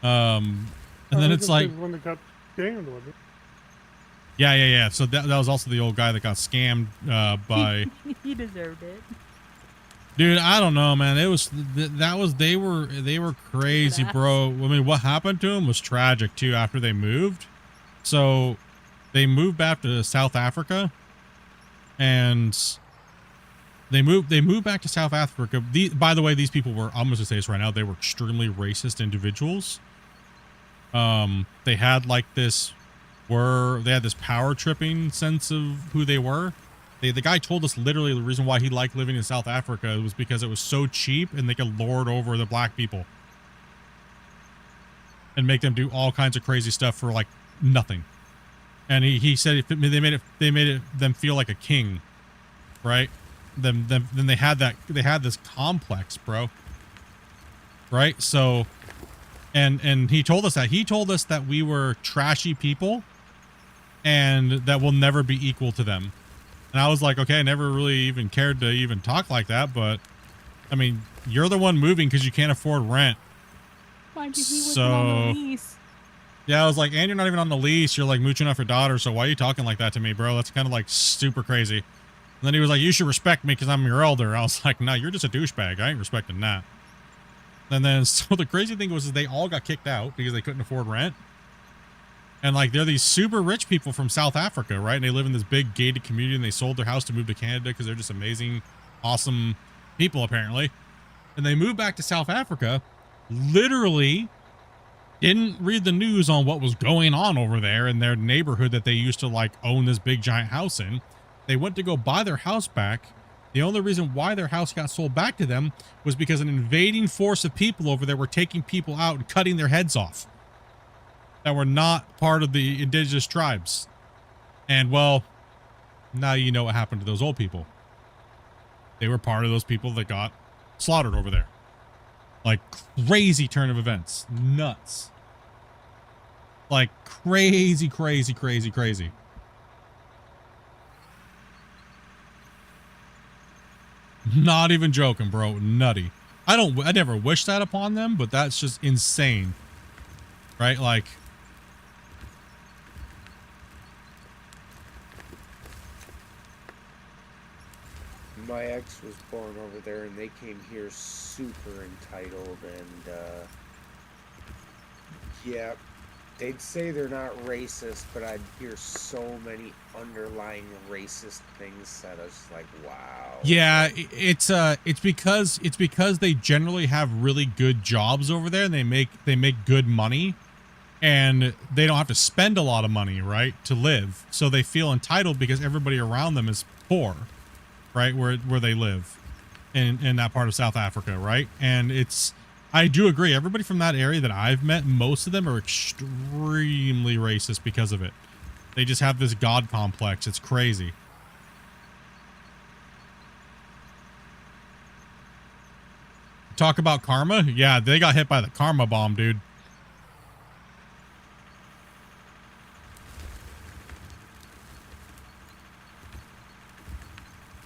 and then it's like, one that got scammed, was it? yeah. So that was also the old guy that got scammed by. He deserved it. Dude, I don't know, man. It was they were crazy, bro. I mean, what happened to them was tragic too. After they moved, so they moved back to South Africa, and they moved back to South Africa. By the way, these people were, I'm going to say this right now, they were extremely racist individuals. They had like this power tripping sense of who they were. The guy told us literally the reason why he liked living in South Africa was because it was so cheap and they could lord over the black people and make them do all kinds of crazy stuff for like nothing. And he said they made them feel like a king, right? Then they had this complex, bro. Right? So, and he told us that we were trashy people and that we'll never be equal to them. And I was like, okay, I never really even cared to even talk like that, but I mean, you're the one moving because you can't afford rent. Mind you, he wasn't on the lease. Yeah, I was like, and you're not even on the lease. You're like mooching off your daughter. So why are you talking like that to me, bro? That's kind of like super crazy. And then he was like, you should respect me because I'm your elder. I was like, no, you're just a douchebag. I ain't respecting that. And then, so the crazy thing was they all got kicked out because they couldn't afford rent. And like, they're these super rich people from South Africa, right? And they live in this big gated community and they sold their house to move to Canada because they're just amazing, awesome people, apparently. And they moved back to South Africa, literally didn't read the news on what was going on over there in their neighborhood that they used to like own this big giant house in. They went to go buy their house back. The only reason why their house got sold back to them was because an invading force of people over there were taking people out and cutting their heads off that were not part of the indigenous tribes. And well, now you know what happened to those old people. They were part of those people that got slaughtered over there. Like, crazy turn of events. Nuts. Like, crazy. Not even joking, bro. Nutty. I never wish that upon them, but that's just insane. Right? Like, my ex was born over there and they came here super entitled and yeah, they'd say they're not racist, but I'd hear so many underlying racist things that I was like, wow. yeah, it's because they generally have really good jobs over there and they make good money and they don't have to spend a lot of money, right, to live. So they feel entitled because everybody around them is poor. Right, where they live in that part of South Africa, right? And I do agree, everybody from that area that I've met, most of them are extremely racist because of it. They just have this god complex. It's crazy. Talk about karma? Yeah, they got hit by the karma bomb, dude.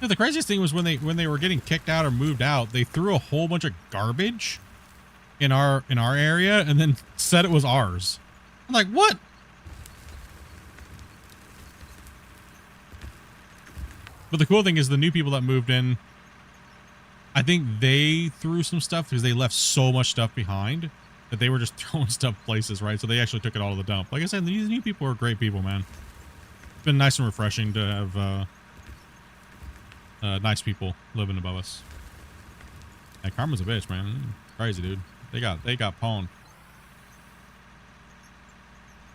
The craziest thing was when they were getting kicked out or moved out, they threw a whole bunch of garbage in our area and then said it was ours. I'm like, what? But the cool thing is the new people that moved in, I think they threw some stuff because they left so much stuff behind that they were just throwing stuff places, right? So they actually took it all to the dump. Like I said, these new people are great people, man. It's been nice and refreshing to have nice people living above us. And Karma's a bitch, man. Crazy, dude. They got pawned.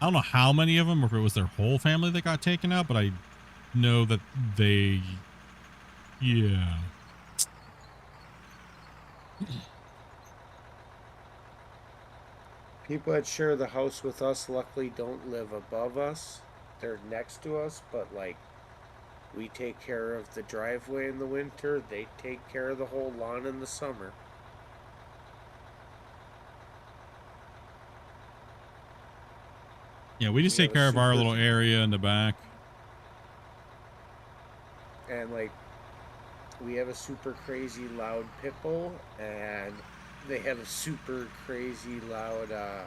I don't know how many of them, or if it was their whole family that got taken out, but I know that they, yeah. People that share the house with us luckily don't live above us. They're next to us, but like we take care of the driveway in the winter, they take care of the whole lawn in the summer. Yeah, we just take care of our little area in the back. And like we have a super crazy loud pit bull, and they have a super crazy loud I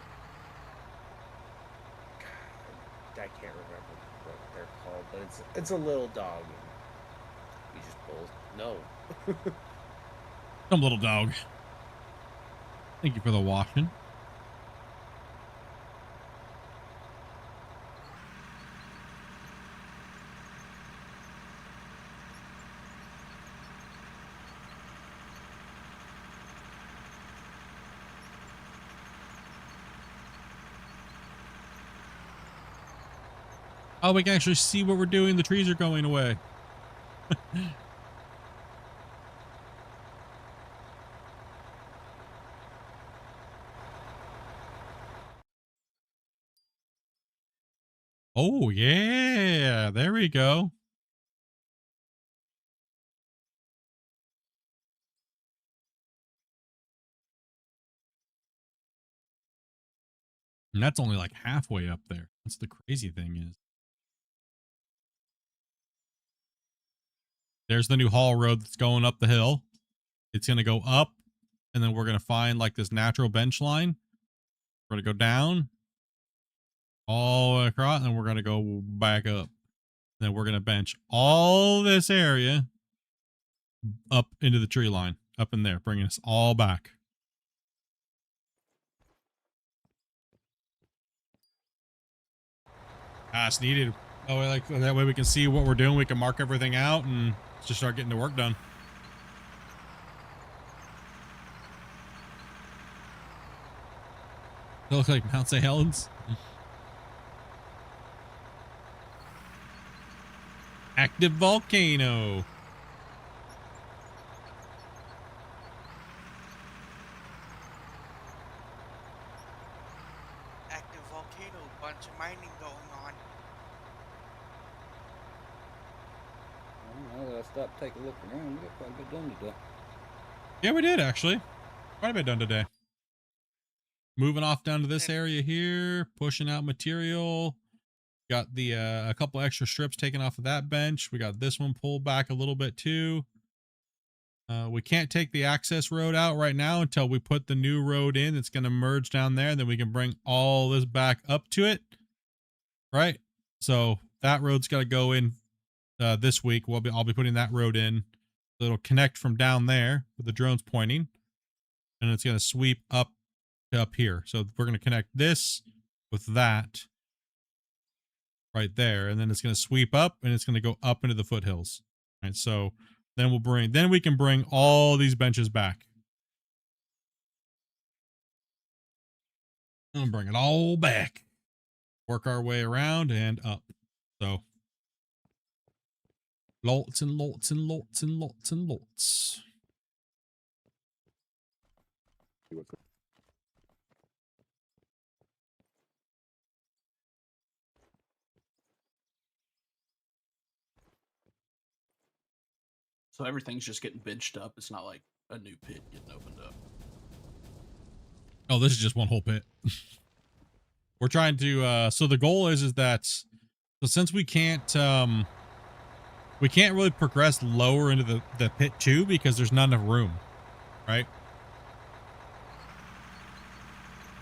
can't remember what they're called, but it's a little dog. And we just both know. Some little dog. Thank you for the washing. Oh, we can actually see what we're doing. The trees are going away. Oh, yeah. There we go. And that's only like halfway up there. That's the crazy thing is. There's the new haul road that's going up the hill. It's going to go up, and then we're going to find like this natural bench line. We're going to go down all the way across, and we're going to go back up. Then we're going to bench all this area up into the tree line, up in there, bringing us all back. Ah, it's needed. Oh, like that way we can see what we're doing. We can mark everything out and just start getting the work done. They look like Mount St. Helens. Active volcano. Active volcano, bunch of mining going on. Now that I stopped taking a look around, we got quite a bit done today. Yeah, we did actually. Quite a bit done today. Moving off down to this area here, pushing out material. Got the a couple extra strips taken off of that bench. We got this one pulled back a little bit too. We can't take the access road out right now until we put the new road in. It's going to merge down there, and then we can bring all this back up to it. Right? So that road's got to go in this week. I'll be putting that road in. So it'll connect from down there with the drones pointing, and it's going to sweep up here. So we're going to connect this with that right there, and then it's going to sweep up, and it's going to go up into the foothills. Right? So then we can bring all these benches back. And bring it all back. Work our way around and up. So lots and lots and lots and lots and lots. So everything's just getting benched up. It's not like a new pit getting opened up. Oh, this is just one whole pit. We're trying to so the goal is that so since we can't really progress lower into the pit 2 because there's not enough room, right?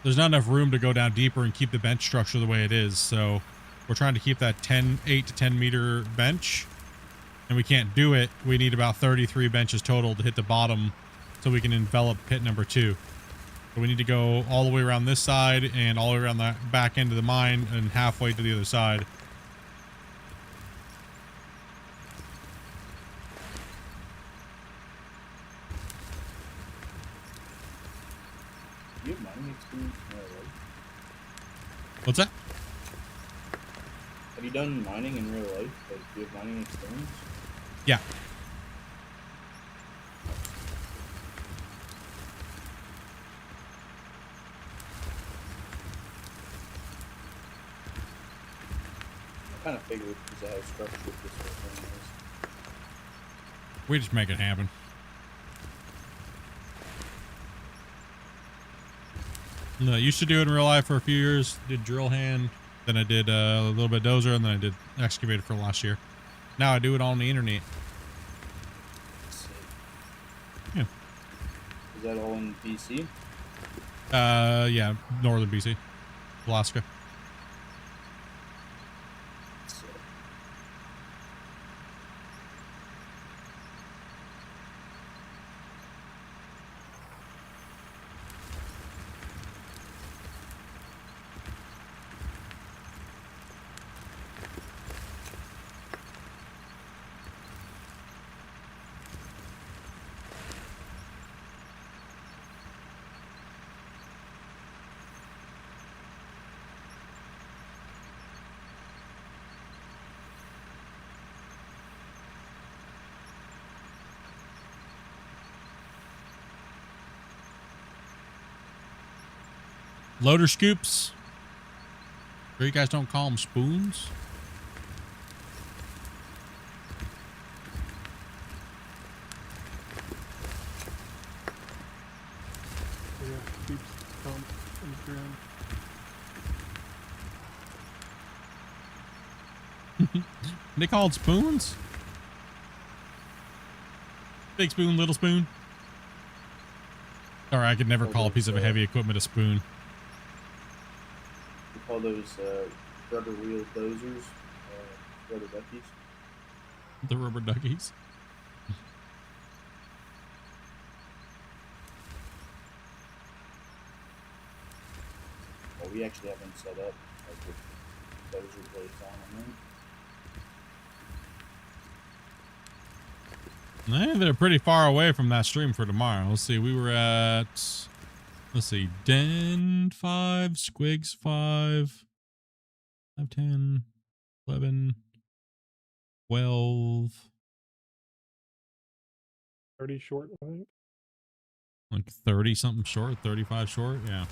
There's not enough room to go down deeper and keep the bench structure the way it is. So we're trying to keep that 8 to 10 meter bench and we can't do it. We need about 33 benches total to hit the bottom so we can envelop pit number 2. So we need to go all the way around this side and all the way around the back end of the mine and halfway to the other side. Do you have mining experience in real life? What's that? Have you done mining in real life? Like, do you have mining experience? Yeah. I kind of figured because of how structured this whole thing is. We just make it happen. No, I used to do it in real life for a few years. Did drill hand, then I did a little bit of dozer, and then I did excavator for last year. Now I do it on the internet. Yeah. Is that all in BC? Yeah, northern BC, Alaska. Loader scoops. Sure you guys don't call them spoons? Yeah, keeps dump in the ground. They called spoons? Big spoon, little spoon. Sorry, I could never call a piece of heavy equipment a spoon. We call those rubber wheel dozers, rubber duckies. The rubber duckies. Well, we actually have them set up like with dozer blades on them. They're pretty far away from that stream for tomorrow. Let's see. We were at, let's see, Den 5, Squigs 5, 5, 10, 11, 12. 30 short, I think. Like 30 something short, 35 short. Yeah.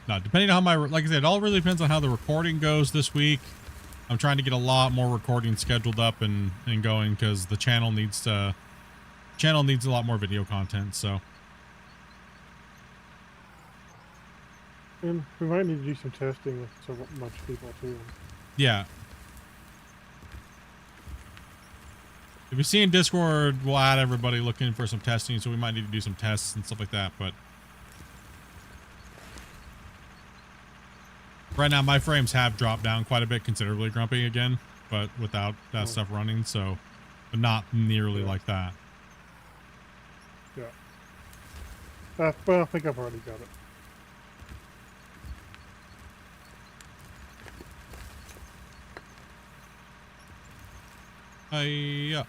No, depending on how my, like I said, it all really depends on how the recording goes this week. I'm trying to get a lot more recording scheduled up and going because the channel needs a lot more video content. So, and we might need to do some testing with so much people too. yeah. If you see in Discord, we'll add everybody looking for some testing. So we might need to do some tests and stuff like that. But right now, my frames have dropped down quite a bit, considerably grumpy again, but without that stuff running, so, but not nearly like that. Yeah. Well, I think I've already got it. Yeah.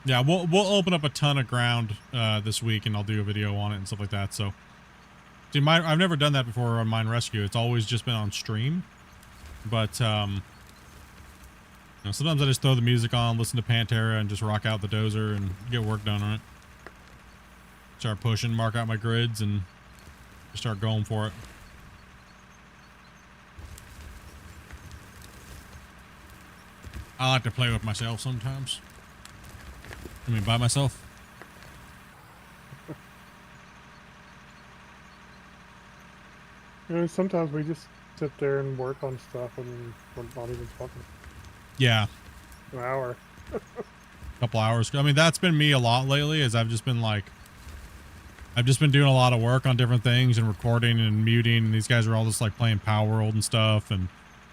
Yeah, we'll open up a ton of ground this week, and I'll do a video on it and stuff like that. So, see, I've never done that before on Mine Rescue. It's always just been on stream. But you know, sometimes I just throw the music on, listen to Pantera, and just rock out the dozer and get work done on it. Start pushing, mark out my grids, and just start going for it. I like to play with myself sometimes. I mean, by myself. You know, sometimes we just sit there and work on stuff and we're not even talking. Yeah. An hour. Couple hours. I mean, that's been me a lot lately, as I've just been doing a lot of work on different things and recording and muting, and these guys are all just like playing Power World and stuff, and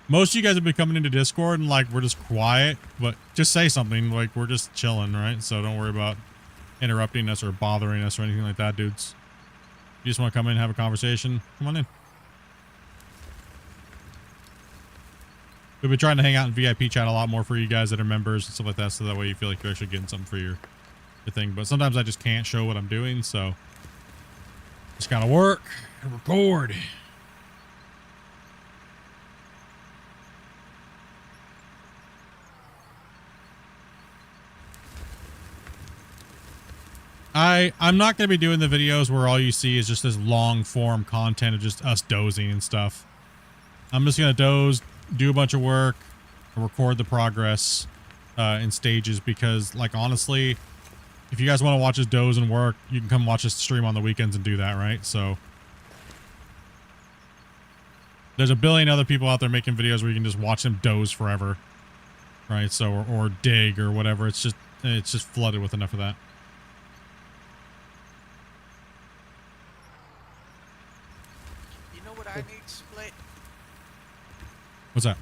most of you guys have been coming into Discord and like we're just quiet, but just say something, like we're just chilling, right? So don't worry about interrupting us or bothering us or anything like that, dudes. You just want to come in and have a conversation, come on in. We've been trying to hang out in VIP chat a lot more for you guys that are members and stuff like that, so that way you feel like you're actually getting something for your thing. But sometimes I just can't show what I'm doing, so just gotta work and record. I'm not going to be doing the videos where all you see is just this long form content of just us dozing and stuff. I'm just going to doze, do a bunch of work, and record the progress in stages, because like honestly, if you guys want to watch us doze and work, you can come watch us stream on the weekends and do that, right? So there's a billion other people out there making videos where you can just watch them doze forever, right? So or dig or whatever. It's just flooded with enough of that. You know what I need, Split? What's that?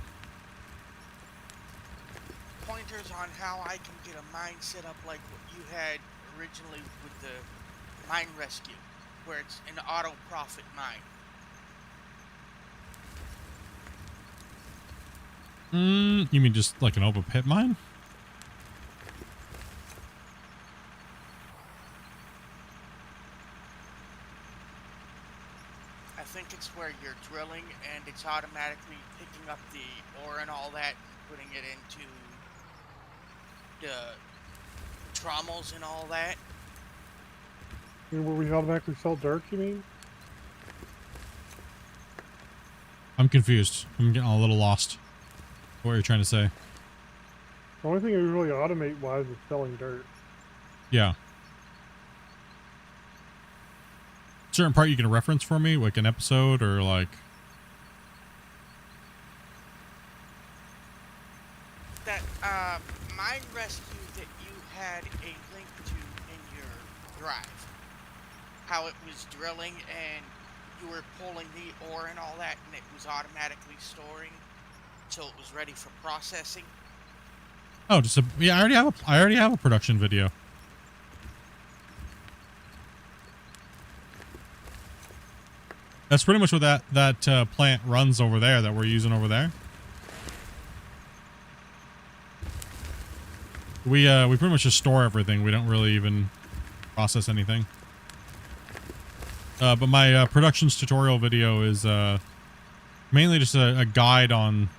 Pointers on how I can get a mine set up like what you had originally with the mine rescue, where it's an auto profit mine. You mean just like an open pit mine? I think it's where you're drilling and it's automatically picking up the ore and all that and putting it into the trommels and all that. You know, where we automatically sell dirt, you mean? I'm confused. I'm getting a little lost. What you're trying to say? The only thing we really automate wise is selling dirt. Yeah. Certain part you can reference for me, like an episode or like. That mine rescue that you had a link to in your drive. How it was drilling and you were pulling the ore and all that, and it was automatically storing until it was ready for processing. Oh, just a, yeah. I already have a production video. That's pretty much what that plant runs over there that we're using over there. We pretty much just store everything. We don't really even process anything. But my productions tutorial video is mainly just a guide on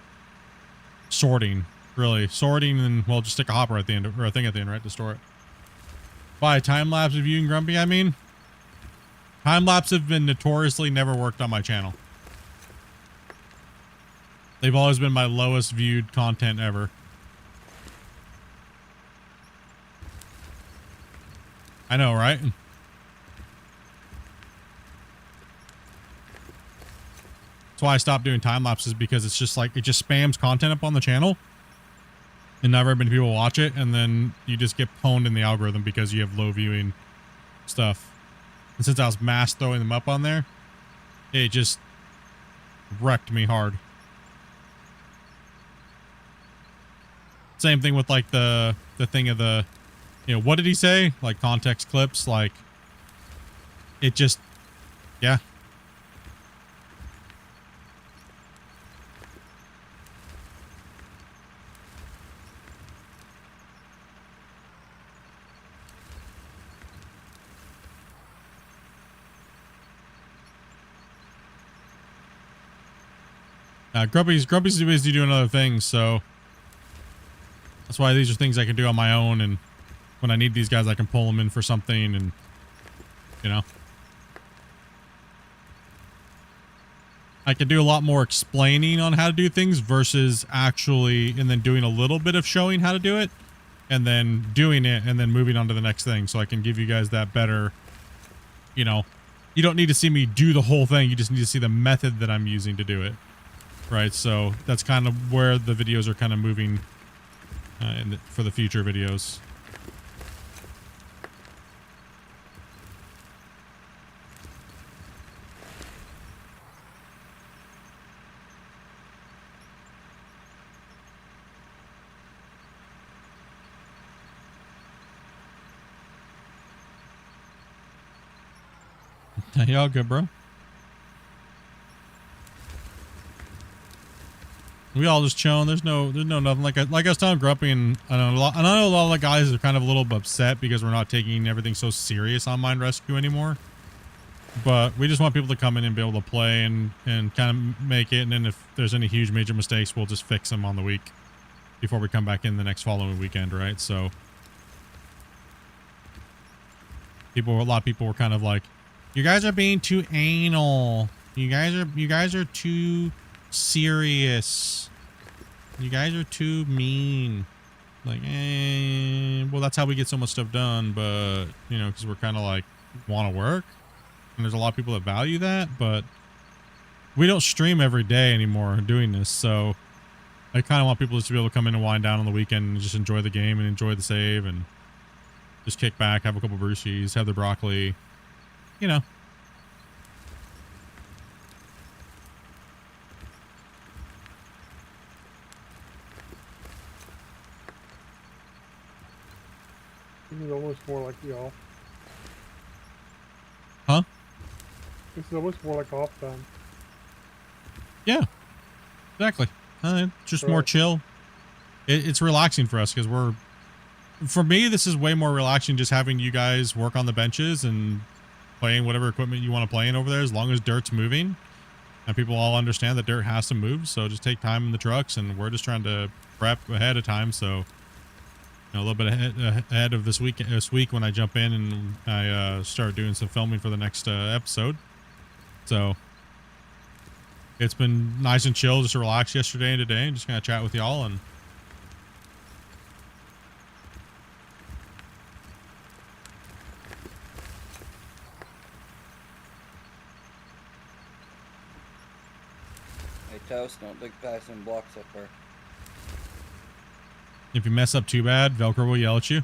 sorting, really. Sorting, and well, just stick a hopper at the end, or a thing at the end, right, to store it. By time-lapse of you and Grumpy, I mean. Time-lapse have been notoriously never worked on my channel. They've always been my lowest viewed content ever. I know, right? That's why I stopped doing time lapses, because it's just like, it just spams content up on the channel and not very many people watch it, and then you just get pwned in the algorithm because you have low viewing stuff. And since I was mass throwing them up on there, it just wrecked me hard. Same thing with like the thing of the, you know, what did he say? Like context clips, like it just, yeah. Grumpy's too busy doing other things, so that's why these are things I can do on my own, and when I need these guys, I can pull them in for something, and you know, I can do a lot more explaining on how to do things versus actually, and then doing a little bit of showing how to do it, and then doing it, and then moving on to the next thing, so I can give you guys that better, you know, you don't need to see me do the whole thing. You just need to see the method that I'm using to do it. Right. So that's kind of where the videos are kind of moving for the future videos. Y'all good, bro? We all just chilling. There's no nothing. Like I was telling Grumpy, and I know a lot of the guys are kind of a little bit upset because we're not taking everything so serious on Mine Rescue anymore. But we just want people to come in and be able to play and kind of make it. And then if there's any huge major mistakes, we'll just fix them on the week before we come back in the next following weekend, right? So a lot of people were kind of like, you guys are being too anal. You guys are too serious. You guys are too mean. Like, well, that's how we get so much stuff done. But, you know, because we're kind of like, want to work. And there's a lot of people that value that. But we don't stream every day anymore doing this. So I kind of want people just to be able to come in and wind down on the weekend and just enjoy the game and enjoy the save. And just kick back, have a couple brewskis, have the broccoli. You know. This is almost more like y'all. Huh? This is almost more like off time. Yeah. Exactly. Just more chill. It's relaxing for us because for me, this is way more relaxing just having you guys work on the benches and playing whatever equipment you want to play in over there, as long as dirt's moving and people all understand that dirt has to move. So just take time in the trucks, and we're just trying to prep ahead of time. So, you know, a little bit ahead of this week when I jump in and I start doing some filming for the next episode. So it's been nice and chill, just to relax yesterday and today and just kind of chat with y'all. And Hey, Toast, don't dig past them blocks up there. if you mess up too bad, Velcro will yell at you.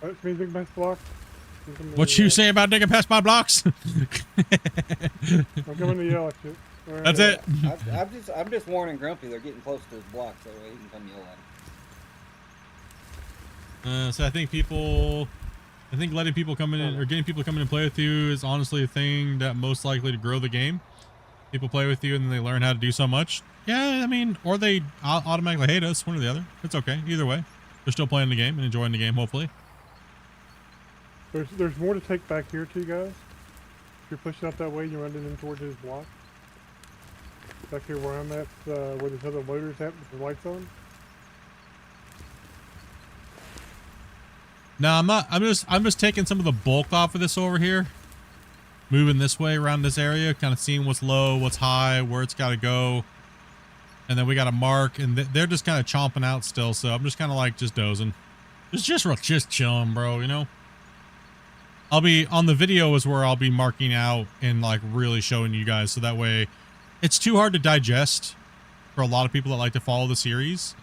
That's me, big mess block. What you say about digging past my blocks? I'm coming to yell at you. That's it. I'm just warning Grumpy. They're getting close to his block, so he can come yell at him. So I think letting people come in or getting people to come in and play with you is honestly a thing that most likely to grow the game. People play with you and then they learn how to do so much. Yeah, I mean, or they automatically hate us, one or the other. It's okay. Either way, they're still playing the game and enjoying the game, hopefully. There's more to take back here too, guys. If you're pushing out that way, you're running in towards his block. Back here where I'm at, where this other loader's at with the lights on. No, I'm not. I'm just taking some of the bulk off of this over here. Moving this way around this area, kind of seeing what's low, what's high, where it's got to go. And then we got a mark, and they're just kind of chomping out still. So I'm just kind of like just dozing. Just chilling, bro, you know? I'll be on the video is where I'll be marking out and like really showing you guys. So that way it's too hard to digest for a lot of people that like to follow the series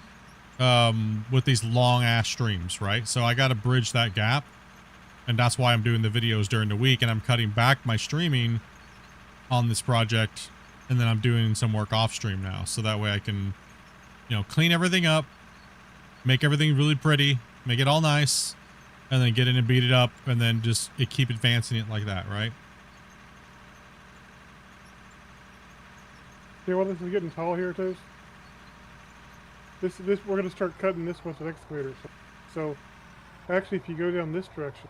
with these long ass streams, right? So I got to bridge that gap. And that's why I'm doing the videos during the week, and I'm cutting back my streaming on this project. And then I'm doing some work off stream now. So that way I can, you know, clean everything up, make everything really pretty, make it all nice, and then get in and beat it up, and then just keep advancing it like that, right? See, well, this is getting tall here, Toast. This we're gonna start cutting this with an excavator. So actually, if you go down this direction,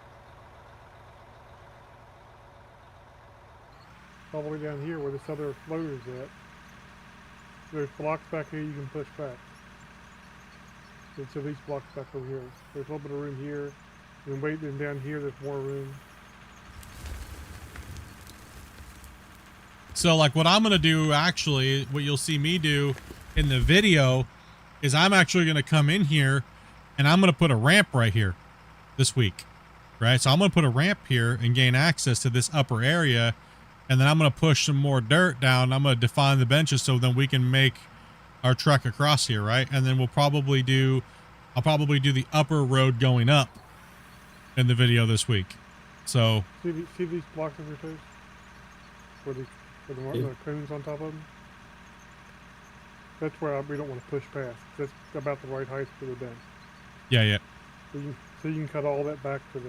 all the way down here where this other loader's at, there's blocks back here you can push back. And so these blocks back over here. There's a little bit of room here. And then down here, there's more room. So like what I'm going to do, actually, what you'll see me do in the video is I'm actually going to come in here and I'm going to put a ramp right here this week, right? So I'm going to put a ramp here and gain access to this upper area. And then I'm going to push some more dirt down. I'm going to define the benches so then we can make our trek across here, right? And then I'll probably do the upper road going up in the video this week. So see these blocks of your toes? Where the cones on top of them? That's where we don't want to push past. That's about the right height for the den. Yeah. So you can cut all that back to the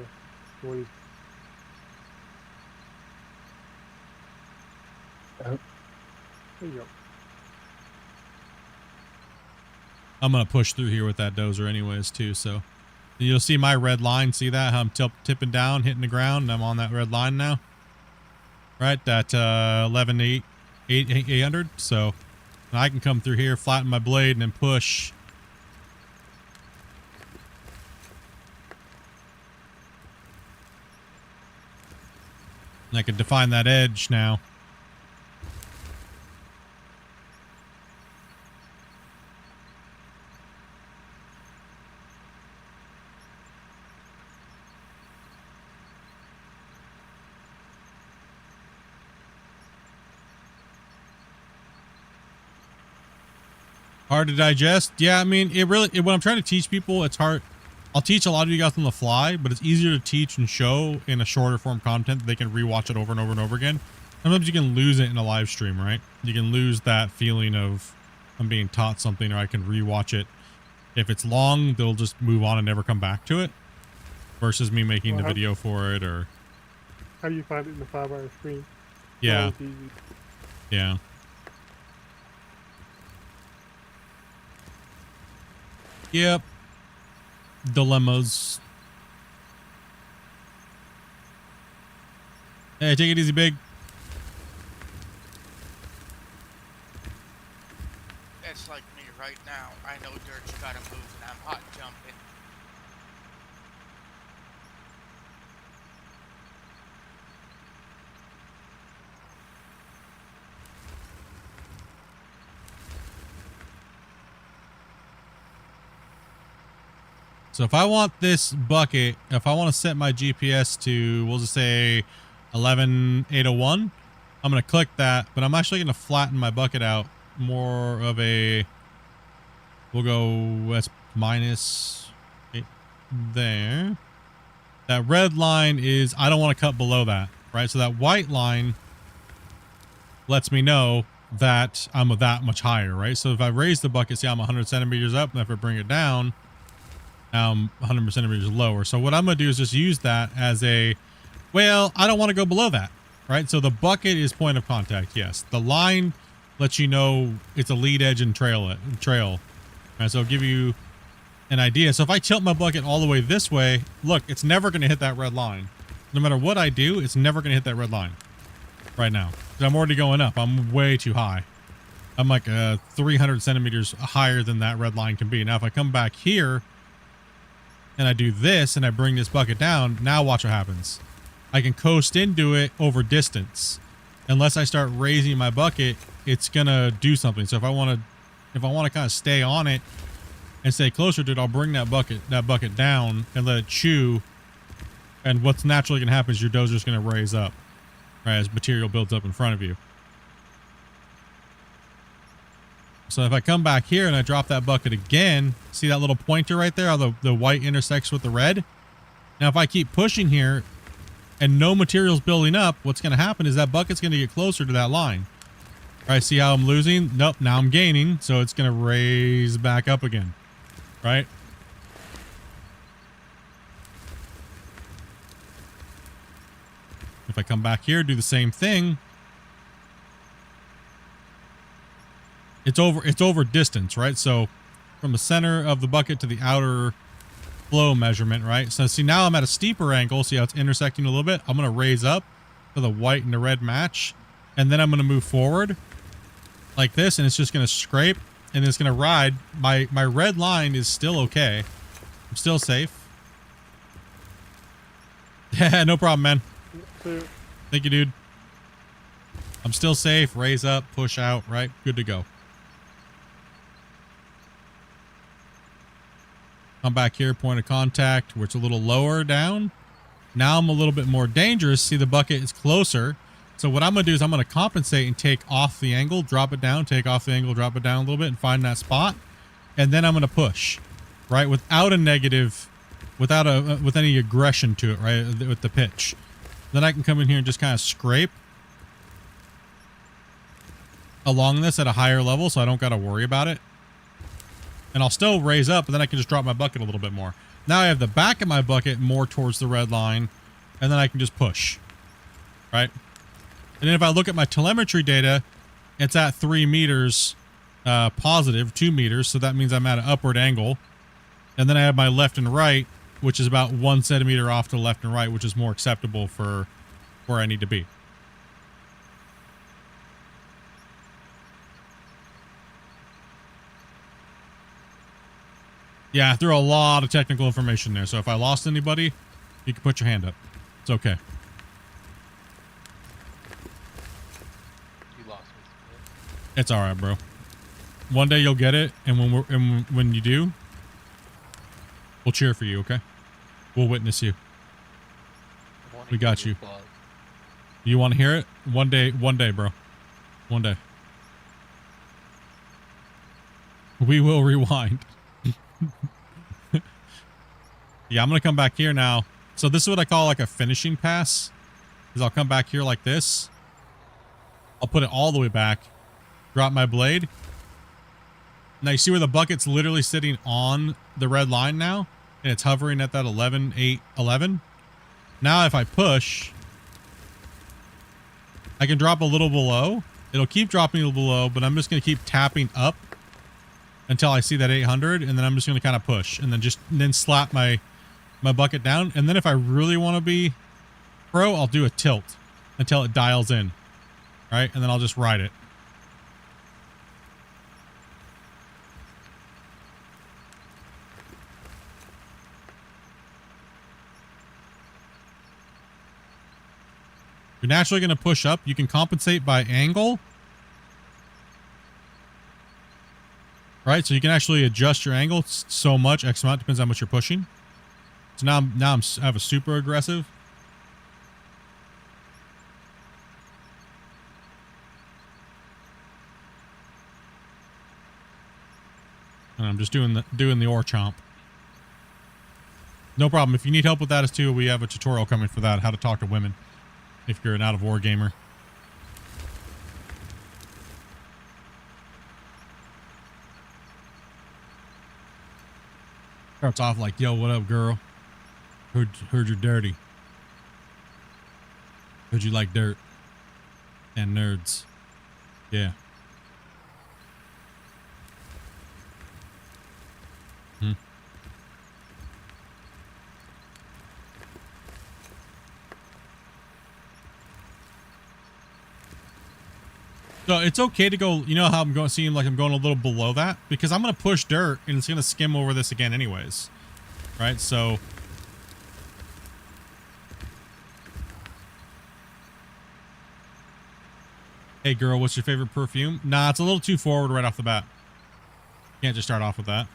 way. There you go. I'm going to push through here with that dozer anyways too. So you'll see my red line. See that? How I'm tipping down, hitting the ground. And I'm on that red line now. Right? That 800. So I can come through here, flatten my blade, and then push. And I can define that edge now. Hard to digest. Yeah, I mean, when I'm trying to teach people, it's hard. I'll teach a lot of you guys on the fly, but it's easier to teach and show in a shorter form content that they can rewatch it over and over and over again. Sometimes you can lose it in a live stream, right? You can lose that feeling of I'm being taught something, or I can rewatch it. If it's long, they'll just move on and never come back to it, versus me making the video for it. Or how do you find it in the 5-hour stream? Yeah. Yeah. Yep. Dilemmas. Hey, take it easy, big. It's like me right now. I know dirt's gotta move and I'm hot jumping. So if I want this bucket, if I want to set my GPS to, we'll just say 11801, I'm going to click that, but I'm actually going to flatten my bucket out more of a, we'll go, that's minus 8 there. That red line is, I don't want to cut below that, right? So that white line lets me know that I'm that much higher, right? So if I raise the bucket, see I'm 100 centimeters up, and if I bring it down, now I'm 100 centimeters lower. So what I'm going to do is just use that as a, well, I don't want to go below that, right? So the bucket is point of contact, yes. The line lets you know it's a lead edge and trail. Right, so I'll give you an idea. So if I tilt my bucket all the way this way, look, it's never going to hit that red line. No matter what I do, it's never going to hit that red line right now. Because I'm already going up. I'm way too high. I'm like 300 centimeters higher than that red line can be. Now, if I come back here, and I do this and I bring this bucket down, now watch what happens. I can coast into it over distance. Unless I start raising my bucket, it's gonna do something. So if I want to kind of stay on it and stay closer to it, I'll bring that bucket down and let it chew. And what's naturally gonna happen is your dozer's gonna raise up, right, as material builds up in front of you. So if I come back here and I drop that bucket again, see that little pointer right there, how the white intersects with the red? Now, if I keep pushing here and no material's building up, what's going to happen is that bucket's going to get closer to that line. All right, see how I'm losing? Nope, now I'm gaining, so it's going to raise back up again, right? If I come back here, do the same thing, it's over distance, right? So from the center of the bucket to the outer flow measurement, right? So see, now I'm at a steeper angle. See how it's intersecting a little bit? I'm going to raise up so the white and the red match. And then I'm going to move forward like this, and it's just going to scrape, and it's going to ride. My red line is still okay. I'm still safe. Yeah, no problem, man. Thank you, dude. I'm still safe. Raise up, push out, right? Good to go. Come back here, point of contact, where it's a little lower down. Now I'm a little bit more dangerous. See, the bucket is closer. So what I'm going to do is I'm going to compensate and take off the angle, drop it down, take off the angle, drop it down a little bit, and find that spot. And then I'm going to push, right? Without a negative, with any aggression to it, right? With the pitch. Then I can come in here and just kind of scrape along this at a higher level, so I don't got to worry about it. And I'll still raise up, but then I can just drop my bucket a little bit more. Now I have the back of my bucket more towards the red line, and then I can just push, right? And then if I look at my telemetry data, it's at 3 meters positive, 2 meters, so that means I'm at an upward angle. And then I have my left and right, which is about 1 centimeter off to the left and right, which is more acceptable for where I need to be. Yeah, I threw a lot of technical information there, so if I lost anybody, you can put your hand up. It's okay. You lost me. It's all right, bro. One day you'll get it, and when you do, we'll cheer for you, okay? We'll witness you. We got you. You want to hear it? One day, bro. One day. We will rewind. Yeah, I'm going to come back here now. So this is what I call like a finishing pass. Is I'll come back here like this. I'll put it all the way back. Drop my blade. Now you see where the bucket's literally sitting on the red line now? And it's hovering at that 11, 8, 11. Now if I push, I can drop a little below. It'll keep dropping a little below, but I'm just going to keep tapping up until I see that 800, and then I'm just going to kind of push and then slap my bucket down. And then if I really want to be pro, I'll do a tilt until it dials in, right? And then I'll just ride it. You're naturally going to push up. You can compensate by angle. Right, so you can actually adjust your angle so much, X amount, depends on how much you're pushing. So now I have a super aggressive. And I'm just doing the ore chomp. No problem. If you need help with that too, we have a tutorial coming for that, how to talk to women if you're an out of ore gamer. Starts off like, yo, what up, girl? Heard you're dirty. Heard you like dirt. And nerds. Yeah. So it's okay to go, you know how I'm going, seem like I'm going a little below that? Because I'm going to push dirt and it's going to skim over this again anyways. Right? So. Hey girl, what's your favorite perfume? Nah, it's a little too forward right off the bat. Can't just start off with that.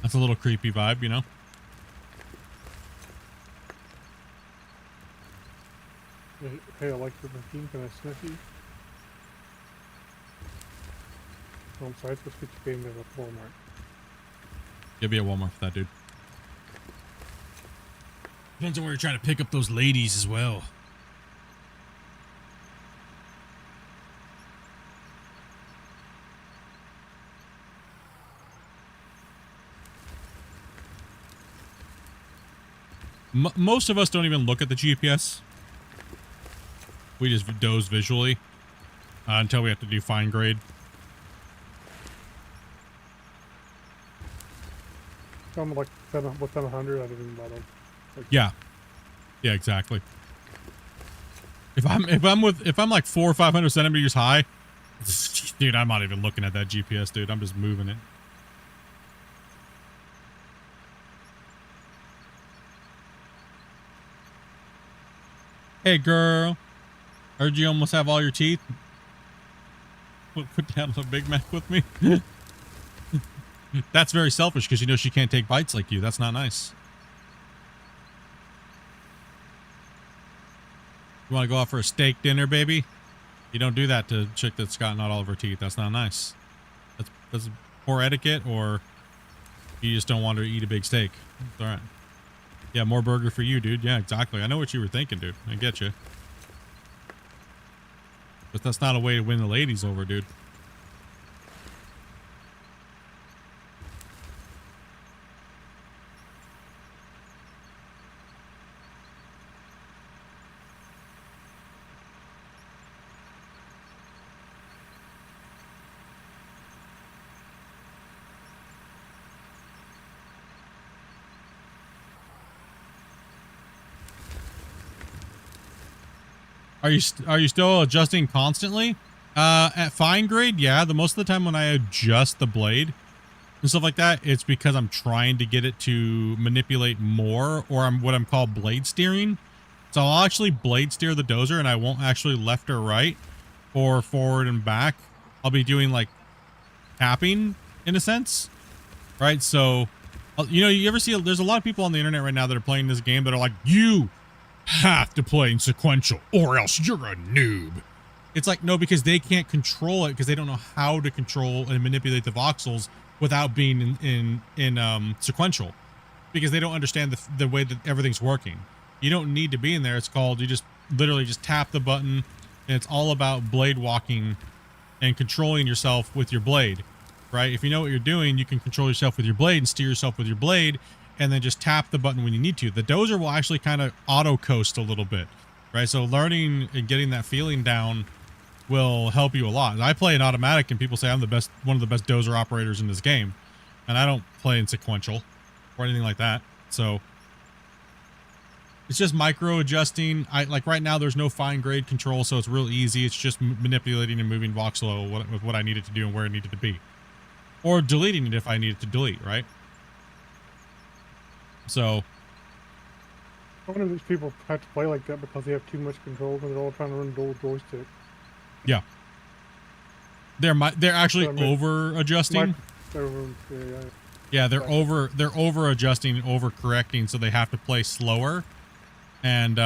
That's a little creepy vibe, you know? Hey, I like your perfume. Can I sniff you? Oh, I'm sorry. I supposed to get you game at Walmart. You'll be at Walmart for that, dude. Depends on where you're trying to pick up those ladies as well. Most of us don't even look at the GPS. We just doze visually until we have to do fine grade. I'm like within 100. I didn't even bother. Like, yeah, exactly. If I'm like 400 or 500 centimeters high, dude, I'm not even looking at that GPS, dude. I'm just moving it. Hey, girl. Heard you almost have all your teeth. Put down a Big Mac with me. That's very selfish because you know she can't take bites like you. That's not nice. You want to go out for a steak dinner, baby? You don't do that to a chick that's got not all of her teeth. That's not nice. That's poor etiquette, or you just don't want her to eat a big steak. It's all right. Yeah, more burger for you, dude. Yeah, exactly. I know what you were thinking, dude. I get you. But that's not a way to win the ladies over, dude. Are you still adjusting constantly? At fine grade, yeah. The most of the time when I adjust the blade and stuff like that, it's because I'm trying to get it to manipulate more, or I'm what I'm called blade steering. So I'll actually blade steer the dozer, and I won't actually left or right or forward and back. I'll be doing like tapping in a sense, right? So, you know, you ever see, there's a lot of people on the internet right now that are playing this game that are like, you have to play in sequential or else you're a noob. It's like, no, because they can't control it because they don't know how to control and manipulate the voxels without being in sequential, because they don't understand the way that everything's working. You don't need to be in there. It's called, you just literally just tap the button, and it's all about blade walking and controlling yourself with your blade, right? If you know what you're doing, you can control yourself with your blade and steer yourself with your blade, and then just tap the button when you need to. The dozer will actually kind of auto coast a little bit, right? So learning and getting that feeling down will help you a lot. And I play in automatic, and people say I'm one of the best dozer operators in this game, and I don't play in sequential or anything like that. So it's just micro adjusting. Like right now, there's no fine grade control, so it's real easy. It's just manipulating and moving voxel with what I needed to do and where it needed to be, or deleting it if I needed to delete, right? So one of these people have to play like that because they have too much control and they're all trying to run dual joystick. Yeah, they're actually over adjusting. Yeah, they're over adjusting and over correcting, so they have to play slower, and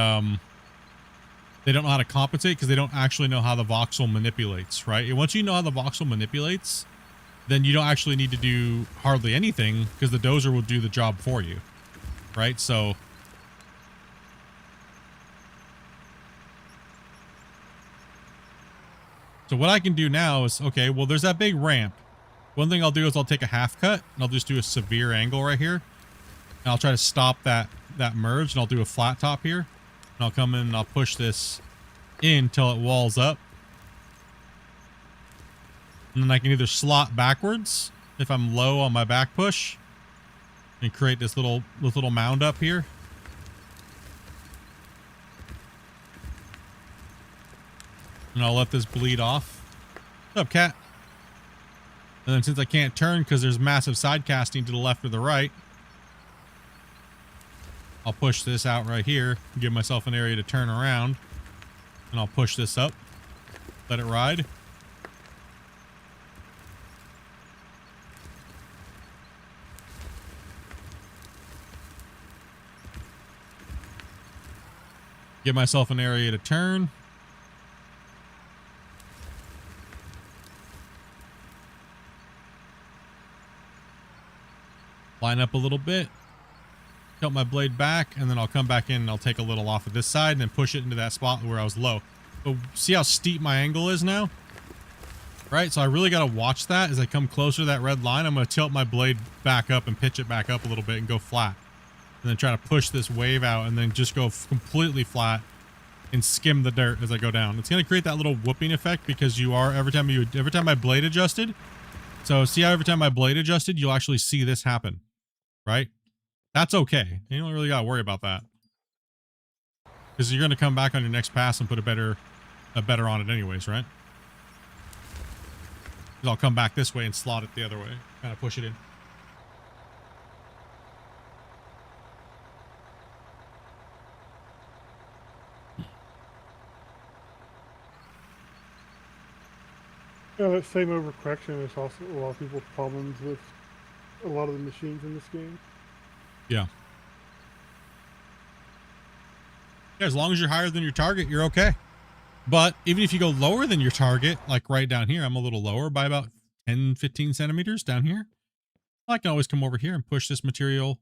they don't know how to compensate because they don't actually know how the voxel manipulates, right? And once you know how the voxel manipulates, then you don't actually need to do hardly anything because the dozer will do the job for you, right? So what I can do now is, okay, well, there's that big ramp. One thing I'll do is I'll take a half cut and I'll just do a severe angle right here. And I'll try to stop that merge, and I'll do a flat top here. And I'll come in and I'll push this in till it walls up. And then I can either slot backwards if I'm low on my back push and create this little mound up here. And I'll let this bleed off. What's up, cat? And then since I can't turn because there's massive side casting to the left or the right, I'll push this out right here, give myself an area to turn around, and I'll push this up, let it ride. Give myself an area to turn. Line up a little bit, tilt my blade back, and then I'll come back in and I'll take a little off of this side and then push it into that spot where I was low. So see how steep my angle is now? Right, so I really got to watch that as I come closer to that red line. I'm going to tilt my blade back up and pitch it back up a little bit and go flat. And then try to push this wave out and then just go completely flat and skim the dirt as I go down. It's going to create that little whooping effect because you are, every time my blade adjusted. So see how every time my blade adjusted, you'll actually see this happen. Right? That's okay. You don't really got to worry about that. Because you're going to come back on your next pass and put a better on it anyways, right? Because I'll come back this way and slot it the other way. Kind of push it in. Yeah, that same overcorrection is also a lot of people's problems with a lot of the machines in this game. Yeah. Yeah, as long as you're higher than your target, you're okay. But even if you go lower than your target, like right down here, I'm a little lower by about 10, 15 centimeters down here. I can always come over here and push this material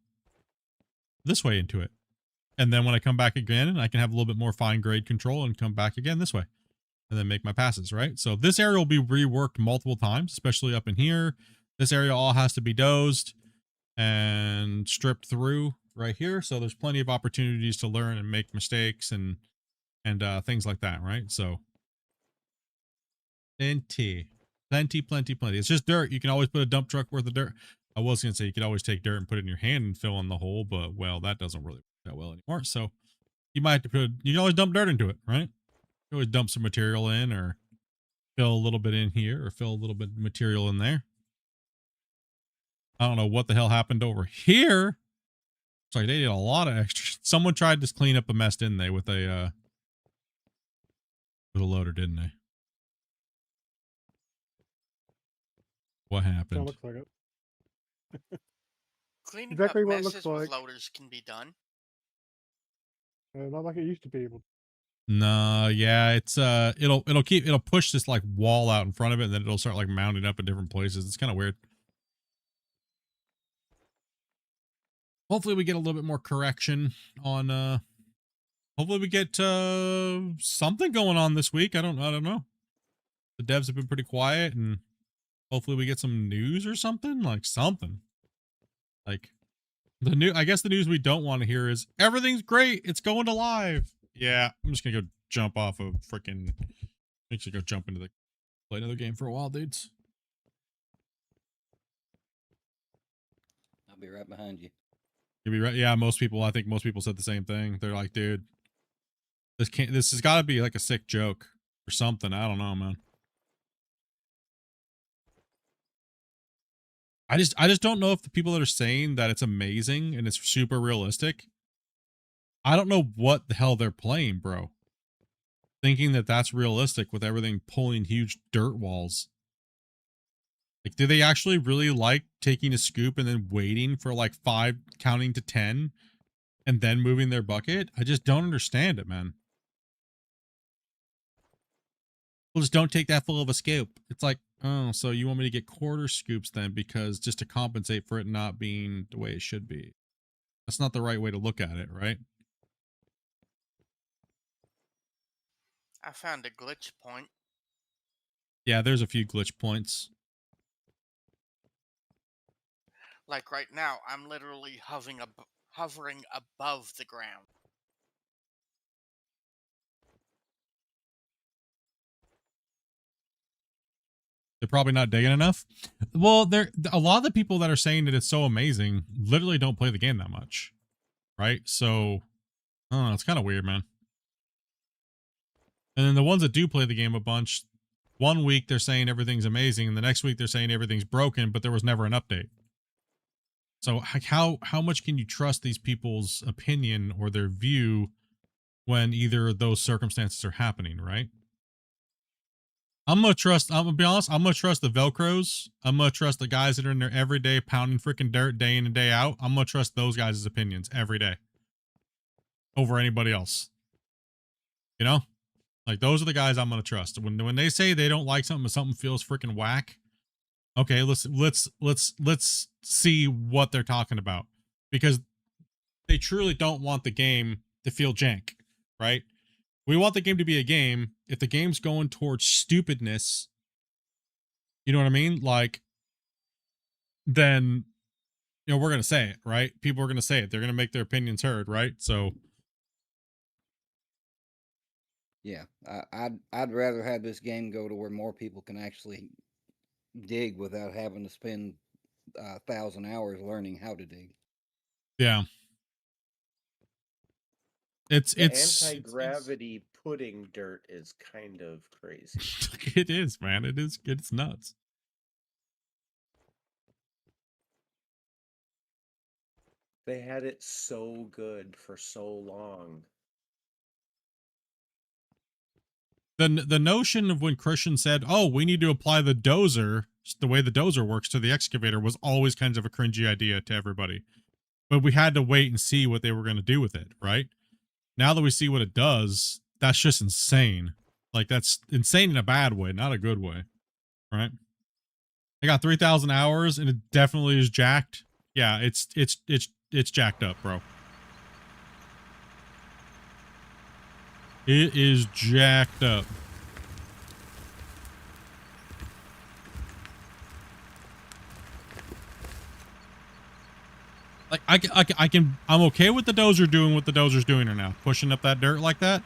this way into it. And then when I come back again, I can have a little bit more fine grade control and come back again this way and then make my passes, right? So this area will be reworked multiple times, especially up in here. This area all has to be dozed and stripped through right here. So there's plenty of opportunities to learn and make mistakes and things like that, right? So plenty. It's just dirt. You can always put a dump truck worth of dirt. I was going to say you could always take dirt and put it in your hand and fill in the hole, but well, that doesn't really work that well anymore. So you might have to you can always dump dirt into it, right? You always dump some material in or fill a little bit in here or fill a little bit of material in there. I don't know what the hell happened over here. It's like they did a lot of extra. Someone tried to clean up a mess, didn't they, with a loader, didn't they? What happened? Looks like it. Cleaning Exactly up what it looks messes with like. loaders can be done. Not like it used to be able to. No, yeah, it's it'll push this like wall out in front of it, and then it'll start like mounting up in different places. It's kind of weird. Hopefully we get a little bit more correction on hopefully we get something going on this week. I don't know. The devs have been pretty quiet, and hopefully we get some news or something. Like I guess the news we don't want to hear is everything's great, it's going to live. Yeah, I'm just gonna go jump off of freaking actually go jump into play another game for a while, dudes. I'll be right behind you. You'll be right. Yeah, I think most people said the same thing. They're like, dude, this has got to be like a sick joke or something. I don't know, man. I just don't know if the people that are saying that it's amazing and it's super realistic, I don't know what the hell they're playing, bro. Thinking that that's realistic with everything pulling huge dirt walls. Like, do they actually really like taking a scoop and then waiting for like 5 counting to 10 and then moving their bucket? I just don't understand it, man. Well, just don't take that full of a scoop. It's like, oh, so you want me to get quarter scoops then, because just to compensate for it not being the way it should be. That's not the right way to look at it, right? I found a glitch point. Yeah, there's a few glitch points. Like right now, I'm literally hovering above the ground. They're probably not digging enough. Well, a lot of the people that are saying that it's so amazing literally don't play the game that much, right? So, I don't know, it's kind of weird, man. And then the ones that do play the game a bunch, one week they're saying everything's amazing, and the next week they're saying everything's broken, but there was never an update. So how much can you trust these people's opinion or their view when either of those circumstances are happening, right? I'm gonna be honest, I'm gonna trust the Velcros. I'm gonna trust the guys that are in there every day pounding freaking dirt day in and day out. I'm gonna trust those guys' opinions every day over anybody else. You know? Like, those are the guys I'm gonna trust. When they say they don't like something, something feels freaking whack. Okay, let's see what they're talking about, because they truly don't want the game to feel jank, right? We want the game to be a game. If the game's going towards stupidness, you know what I mean? Like, then, you know, we're gonna say it, right? People are gonna say it. They're gonna make their opinions heard, right? So, yeah, I'd rather have this game go to where more people can actually dig without having to spend 1,000 hours learning how to dig. yeah. It's anti-gravity pudding dirt is kind of crazy. It is, man. It is. It's nuts. They had it so good for so long. The notion of when Christian said, "Oh, we need to apply the dozer the way the dozer works to the excavator was always kind of a cringy idea to everybody. But we had to wait and see what they were going to do with it, right? Now that we see what it does, that's just insane. Like, that's insane in a bad way, not a good way, right? I got 3,000 hours and it definitely is jacked. Yeah, it's jacked up, bro. It is jacked up. Like, I'm okay with the dozer doing what the dozer's doing right now. Pushing up that dirt like that.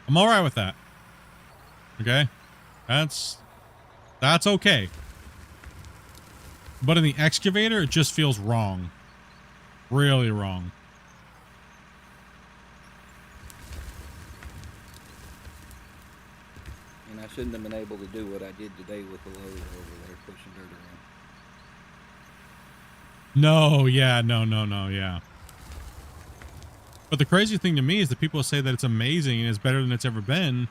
I'm all right with that. Okay? That's okay. But in the excavator, it just feels wrong. Really wrong. And I shouldn't have been able to do what I did today with the loader over there pushing dirt around. No, yeah, no, yeah. But the crazy thing to me is that people say that it's amazing and it's better than it's ever been.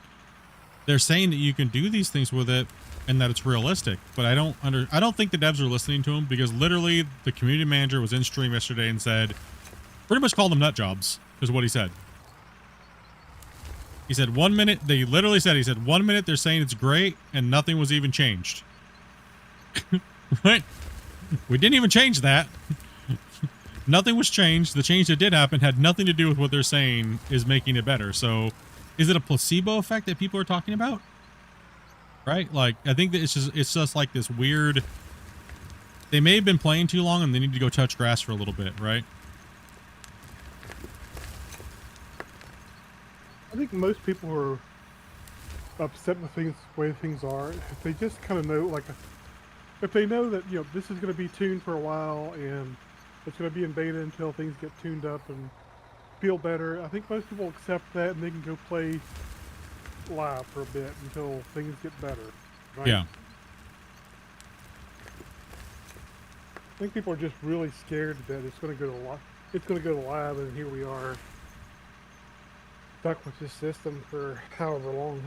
They're saying that you can do these things with it and that it's realistic, but I don't think the devs are listening to them, because literally the community manager was in stream yesterday and said, pretty much called them nut jobs, is what he said. He said 1 minute, they literally said, he said 1 minute they're saying it's great and nothing was even changed. Right? We didn't even change that. Nothing was changed. The change that did happen had nothing to do with what they're saying is making it better. So is it a placebo effect that people are talking about? Right? Like, I think that it's just like this weird, they may have been playing too long and they need to go touch grass for a little bit, right? I think most people are upset with things the way things are. If they just kind of know, like, if they know that, you know, this is going to be tuned for a while and it's going to be in beta until things get tuned up and feel better, I think most people accept that and they can go play live for a bit until things get better. Right? Yeah. I think people are just really scared that it's going to go to it's going to go to live, and here we are stuck with this system for however long.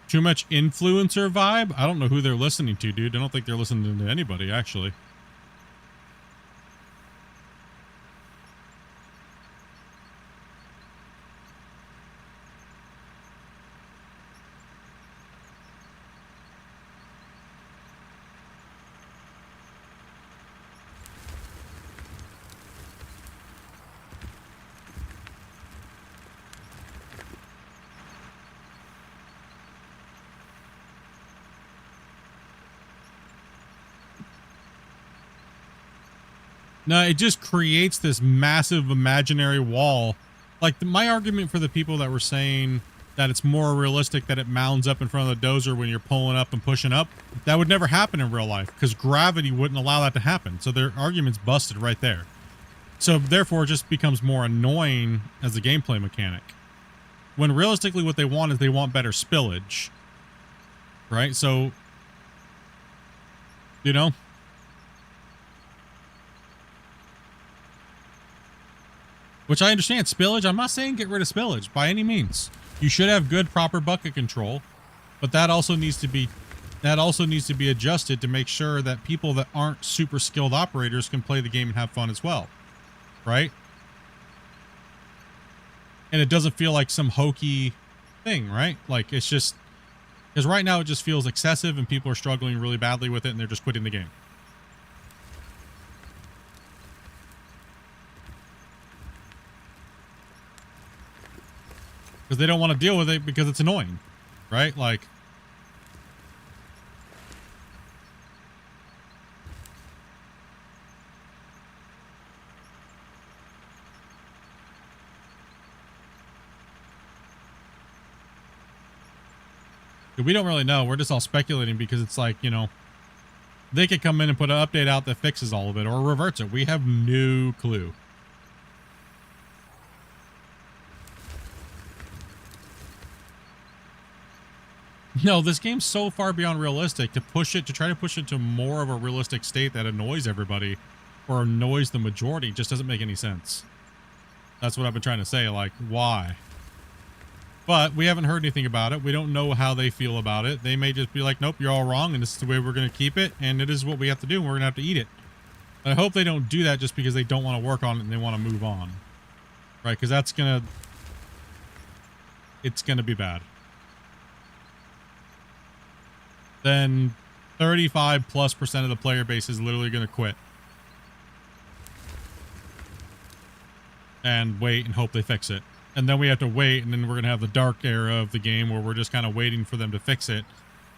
Too much influencer vibe? I don't know who they're listening to, dude. I don't think they're listening to anybody, actually. No, it just creates this massive imaginary wall. Like, my argument for the people that were saying that it's more realistic that it mounds up in front of the dozer when you're pulling up and pushing up, that would never happen in real life because gravity wouldn't allow that to happen. So their argument's busted right there. So therefore, it just becomes more annoying as a gameplay mechanic. When realistically what they want is they want better spillage. Right? So, you know? Which I understand, spillage. I'm not saying get rid of spillage by any means. You should have good, proper bucket control, but that also needs to be adjusted to make sure that people that aren't super skilled operators can play the game and have fun as well, right? And it doesn't feel like some hokey thing, right? Like, it's just because right now it just feels excessive and people are struggling really badly with it and they're just quitting the game. Because they don't want to deal with it because it's annoying, right? Like, we don't really know. We're just all speculating because it's like, you know, they could come in and put an update out that fixes all of it or reverts it. We have no clue. No, this game's so far beyond realistic to try to push it to more of a realistic state that annoys everybody or annoys the majority just doesn't make any sense. That's what I've been trying to say. Like, why? But we haven't heard anything about it. We don't know how they feel about it. They may just be like, nope, you're all wrong, and this is the way we're going to keep it, and it is what we have to do, and we're going to have to eat it. But I hope they don't do that just because they don't want to work on it and they want to move on. Right? Because that's going to... It's going to be bad. Then 35+% of the player base is literally going to quit. And wait and hope they fix it. And then we have to wait, and then we're going to have the dark era of the game where we're just kind of waiting for them to fix it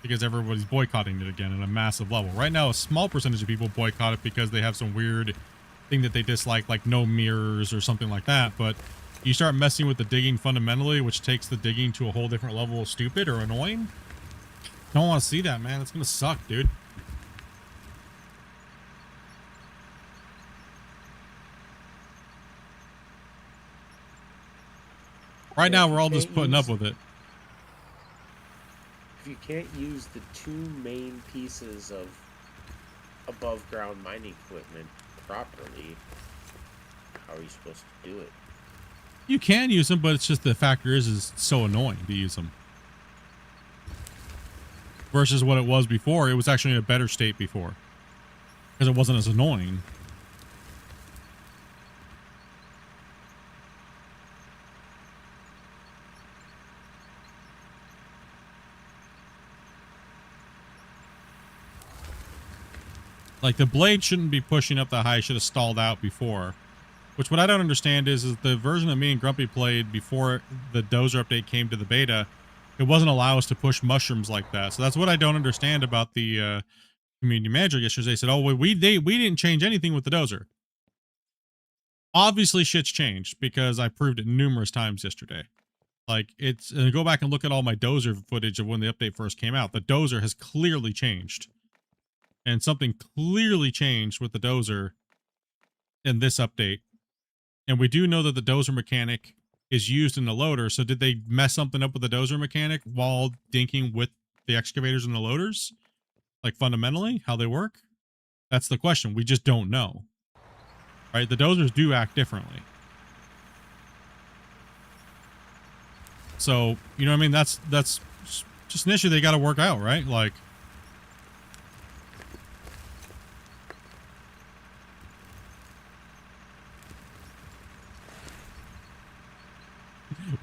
because everybody's boycotting it again at a massive level. Right now, a small percentage of people boycott it because they have some weird thing that they dislike, like no mirrors or something like that. But you start messing with the digging fundamentally, which takes the digging to a whole different level of stupid or annoying. Don't want to see that, man. It's going to suck, dude. Right now, we're all just putting up with it. If you can't use the two main pieces of above ground mining equipment properly, how are you supposed to do it? You can use them, but it's just the factor is it's so annoying to use them. Versus what it was before. It was actually in a better state before. Because it wasn't as annoying. Like, the blade shouldn't be pushing up that high. It should have stalled out before. Which, what I don't understand is the version that me and Grumpy played before the Dozer update came to the beta, it wasn't allow us to push mushrooms like that. So that's what I don't understand about the community manager yesterday. They said, oh, we didn't change anything with the Dozer. Obviously, shit's changed because I proved it numerous times yesterday. Like, it's go back and look at all my Dozer footage of when the update first came out. The Dozer has clearly changed. And something clearly changed with the Dozer in this update. And we do know that the Dozer mechanic is used in the loader. So did they mess something up with the Dozer mechanic while dinking with the excavators and the loaders? Like fundamentally, how they work? That's the question. We just don't know. Right? The Dozers do act differently. So, you know what I mean? That's just an issue they got to work out, right? Like,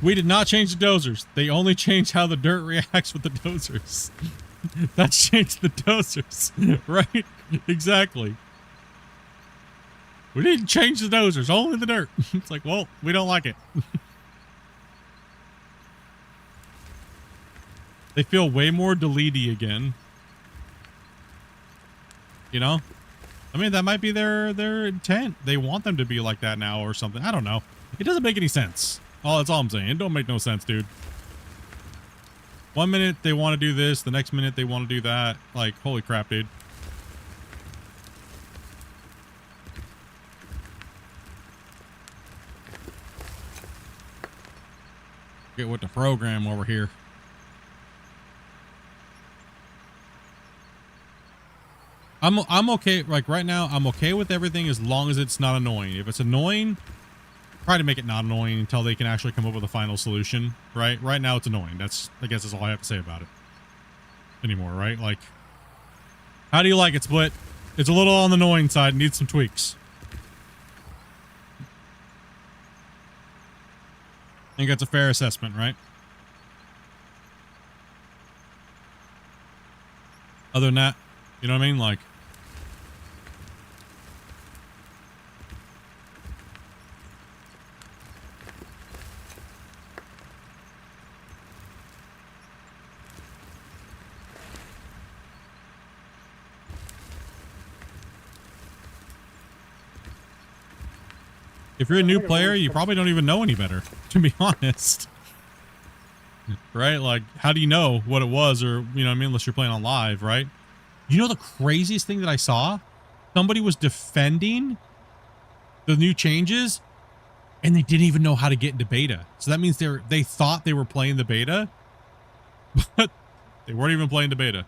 we did not change the Dozers. They only changed how the dirt reacts with the Dozers. That's changed the Dozers. Right? Exactly. We didn't change the Dozers, only the dirt. It's like, well, we don't like it. They feel way more deleted again. You know? I mean, that might be their intent. They want them to be like that now or something. I don't know. It doesn't make any sense. Oh, that's all I'm saying. It don't make no sense, dude. One minute they want to do this, the next minute they want to do that. Like, holy crap, dude. Get with the program over here. I'm okay. Like right now, I'm okay with everything as long as it's not annoying. If it's annoying, try to make it not annoying until they can actually come up with a final solution. Right? Right now, it's annoying. I guess that's all I have to say about it anymore. Right? Like, how do you like it, Split? It's a little on the annoying side. Needs some tweaks. I think that's a fair assessment, right? Other than that, you know what I mean? Like, if you're a new player, you probably don't even know any better, to be honest. Right? Like, how do you know what it was or, you know what I mean, unless you're playing on live, right? You know the craziest thing that I saw? Somebody was defending the new changes and they didn't even know how to get into beta. So that means they thought they were playing the beta, but they weren't even playing the beta.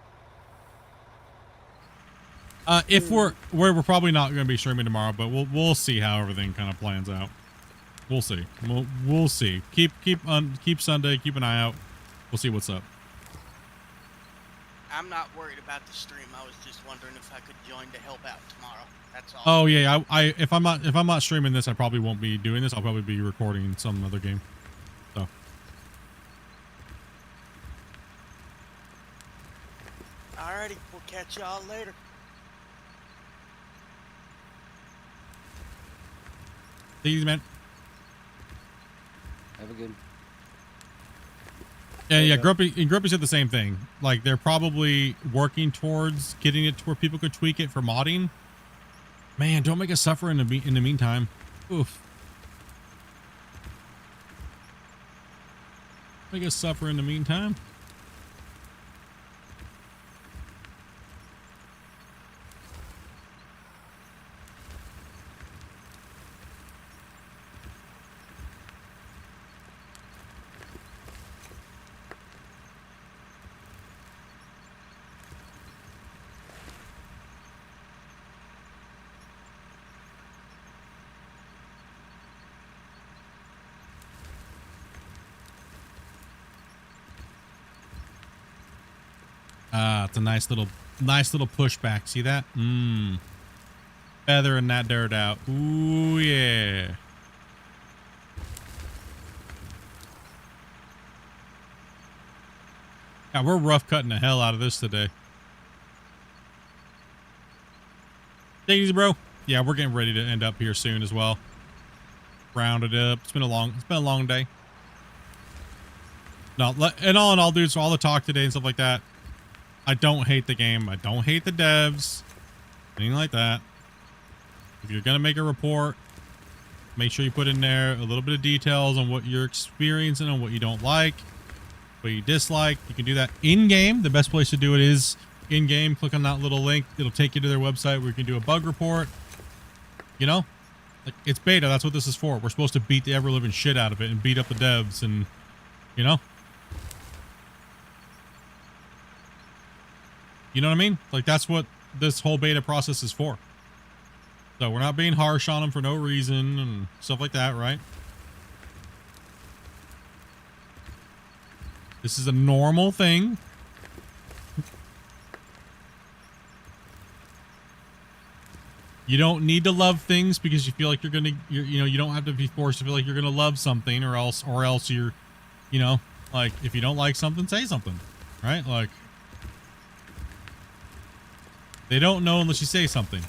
If we're probably not going to be streaming tomorrow, but we'll see how everything kind of plans out. We'll see. We'll see. Keep Sunday. Keep an eye out. We'll see what's up. I'm not worried about the stream. I was just wondering if I could join to help out tomorrow. That's all. Oh yeah, I if I'm not streaming this, I probably won't be doing this. I'll probably be recording some other game. So. Alrighty, we'll catch y'all later. Take it easy, man. Have a good. Yeah. Grumpy said the same thing. Like they're probably working towards getting it to where people could tweak it for modding. Man, don't make us suffer in the meantime. Oof. Make us suffer in the meantime. It's a nice little pushback. See that? Feathering that dirt out. Ooh, yeah. Yeah, we're rough cutting the hell out of this today. Take it easy, bro. Yeah, we're getting ready to end up here soon as well. Round it up. It's been a long day. No, and all in all, dudes, for all the talk today and stuff like that, I don't hate the game. I don't hate the devs. Anything like that. If you're going to make a report, make sure you put in there a little bit of details on what you're experiencing and what you don't like, what you dislike. You can do that in-game. The best place to do it is in-game. Click on that little link. It'll take you to their website where you can do a bug report. You know? Like, it's beta. That's what this is for. We're supposed to beat the ever-living shit out of it and beat up the devs and, you know? You know what I mean? Like, that's what this whole beta process is for. So we're not being harsh on them for no reason and stuff like that, right? This is a normal thing. You don't need to love things because you feel like you don't have to be forced to feel like you're gonna love something or else you're, you know, like, if you don't like something, say something, right? Like, they don't know unless you say something.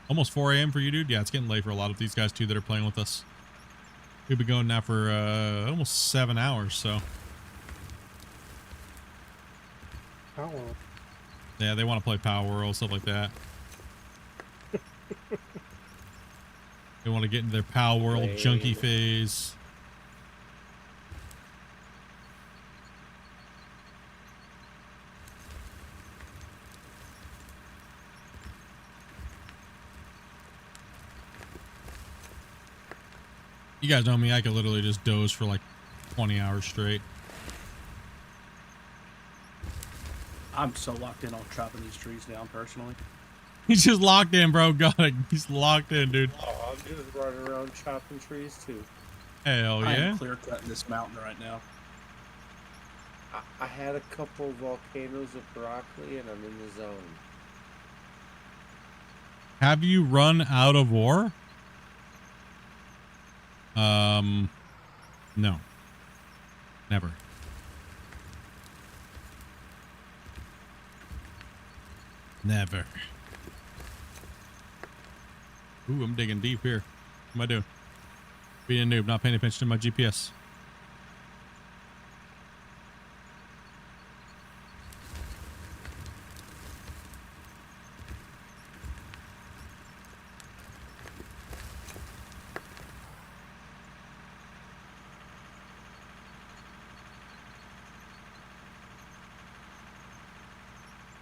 Almost 4 a.m. for you, dude? Yeah, it's getting late for a lot of these guys, too, that are playing with us. We've been going now for almost 7 hours, so. Power World. Yeah, they want to play Power World, stuff like that. They want to get into their Power World junkie phase. You guys know me, I could literally just doze for like 20 hours straight. I'm so locked in on chopping these trees down personally. He's just locked in, bro. Got it. He's locked in, dude. Oh, I'm just running around chopping trees too. Hell I yeah. am clear cutting this mountain right now. I had a couple volcanoes of broccoli and I'm in the zone. Have you run out of ore? No. Never. Never. Ooh, I'm digging deep here. What am I doing? Being a noob, not paying attention to my GPS.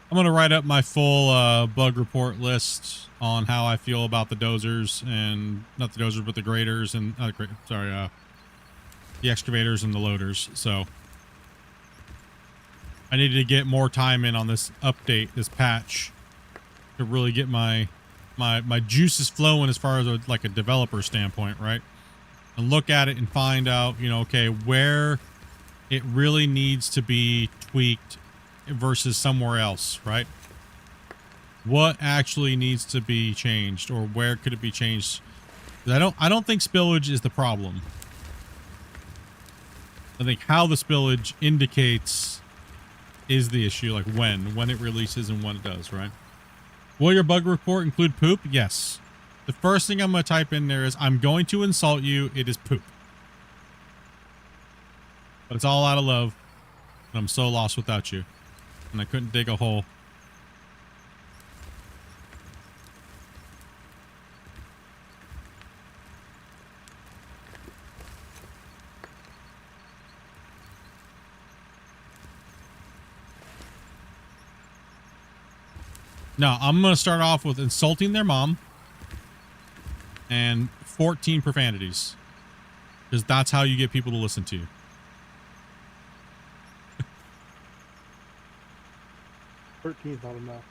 I'm going to write up my full bug report list on how I feel about the dozers and not the dozers, but the graders and the excavators and the loaders. So I needed to get more time in on this update, this patch, to really get my my juices flowing as far as like a developer standpoint, right? And look at it and find out, you know, okay, where it really needs to be tweaked versus somewhere else, right? What actually needs to be changed, or where could it be changed? I don't think spillage is the problem. I think how the spillage indicates is the issue, like when it releases and when it does, right? Will your bug report include poop? Yes. The first thing I'm going to type in there is, I'm going to insult you. It is poop. But it's all out of love. And I'm so lost without you. And I couldn't dig a hole. Now, I'm going to start off with insulting their mom and 14 profanities, because that's how you get people to listen to you. 13's not enough.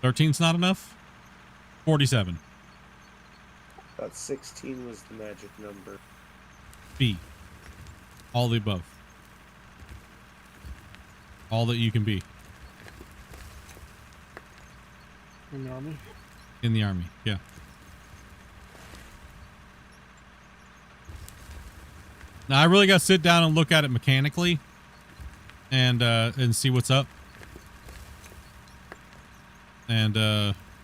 13's not enough? 47. Thought 16 was the magic number. B. All the above. All that you can be. In the army? In the army, yeah. Now, I really got to sit down and look at it mechanically and see what's up. And,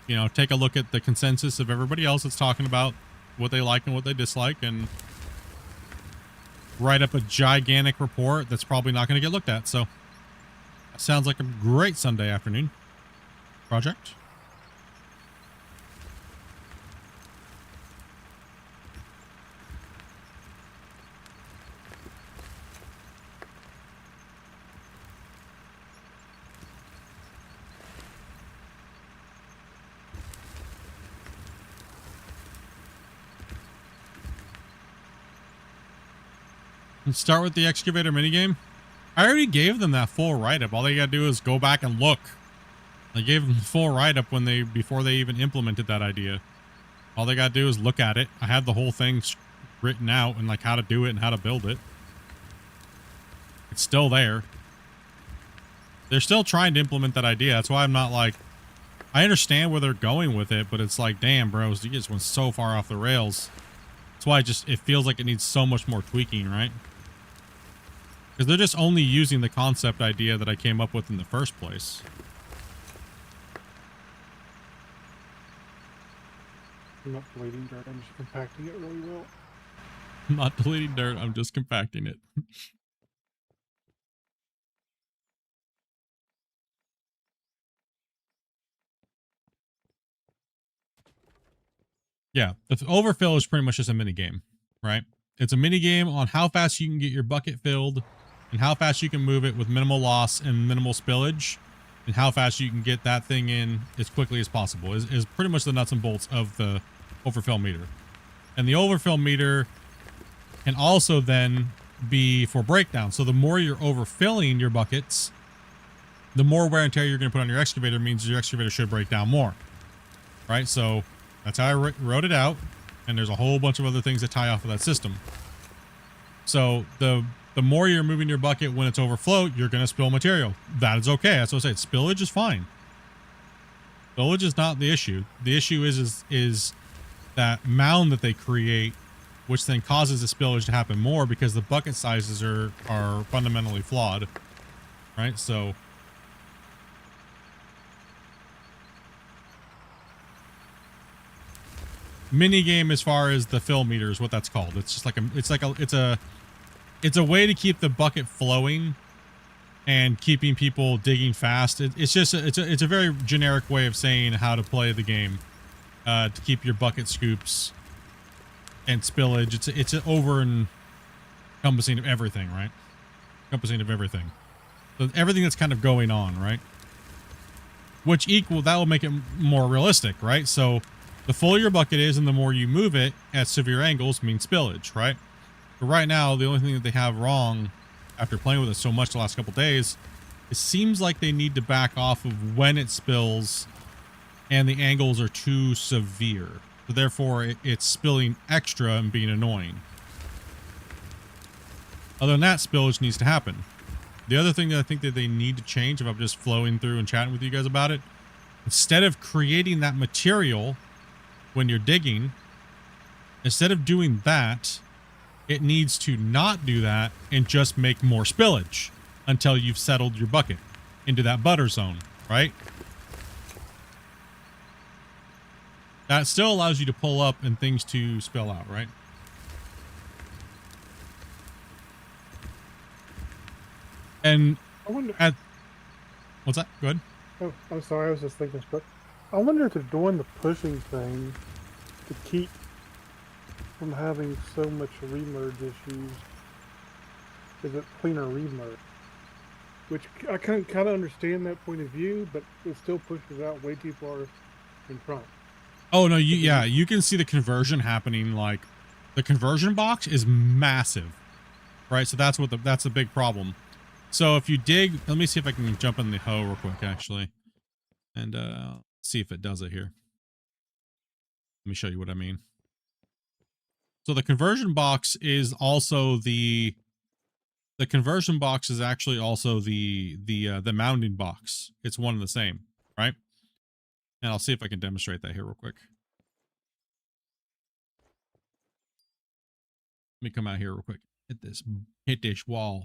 you know, take a look at the consensus of everybody else that's talking about what they like and what they dislike, and write up a gigantic report that's probably not going to get looked at. So, that sounds like a great Sunday afternoon project. And start with the excavator minigame. I already gave them that full write-up. All they gotta do is go back and look. I gave them the full write-up before they even implemented that idea. All they gotta do is look at it. I had the whole thing written out and like how to do it and how to build it. It's still there. They're still trying to implement that idea. That's why I'm not like, I understand where they're going with it, but it's like, damn, bros, you just went so far off the rails. That's why it feels like it needs so much more tweaking, right? Because they're just only using the concept idea that I came up with in the first place. I'm not deleting dirt, I'm just compacting it really well. I'm not deleting dirt, I'm just compacting it. Yeah, the overfill is pretty much just a mini game, right? It's a mini game on how fast you can get your bucket filled and how fast you can move it with minimal loss and minimal spillage, and how fast you can get that thing in as quickly as possible is pretty much the nuts and bolts of the overfill meter. And the overfill meter can also then be for breakdown. So the more you're overfilling your buckets, the more wear and tear you're going to put on your excavator means your excavator should break down more, right? So that's how I wrote it out. And there's a whole bunch of other things that tie off of that system. So the more you're moving your bucket when it's overflow, you're going to spill material. That is okay. That's what I said. Spillage is fine. Spillage is not the issue. The issue is that mound that they create, which then causes the spillage to happen more because the bucket sizes are fundamentally flawed, right? So mini game as far as the fill meter is what that's called. It's just like it's a way to keep the bucket flowing and keeping people digging fast. It's a very generic way of saying how to play the game, to keep your bucket scoops and spillage. It's an over encompassing of everything, right? Encompassing of everything. So everything that's kind of going on, right? That will make it more realistic, right? So the fuller your bucket is and the more you move it at severe angles means spillage, right? But right now, the only thing that they have wrong after playing with it so much the last couple days, it seems like they need to back off of when it spills and the angles are too severe. So therefore, it's spilling extra and being annoying. Other than that, spillage needs to happen. The other thing that I think that they need to change, if I'm just flowing through and chatting with you guys about it, instead of creating that material when you're digging, instead of doing that, it needs to not do that and just make more spillage until you've settled your bucket into that butter zone, right? That still allows you to pull up and things to spill out, right? And I wonder. What's that? Go ahead. Oh, I'm sorry. I was just thinking, but I wonder if they're doing the pushing thing to keep from having so much remerge issues. Is it cleaner remerge? Which I kind of understand that point of view, but it still pushes out way too far in front. Oh no, you can see the conversion happening. Like the conversion box is massive, right? So that's that's a big problem. So if you dig, let me see if I can jump in the hoe real quick, actually, and see if it does it here. Let me show you what I mean. So the conversion box is also the conversion box is actually also the mounding box. It's one and the same, right? And I'll see if I can demonstrate that here real quick. Let me come out here real quick. Hit this wall.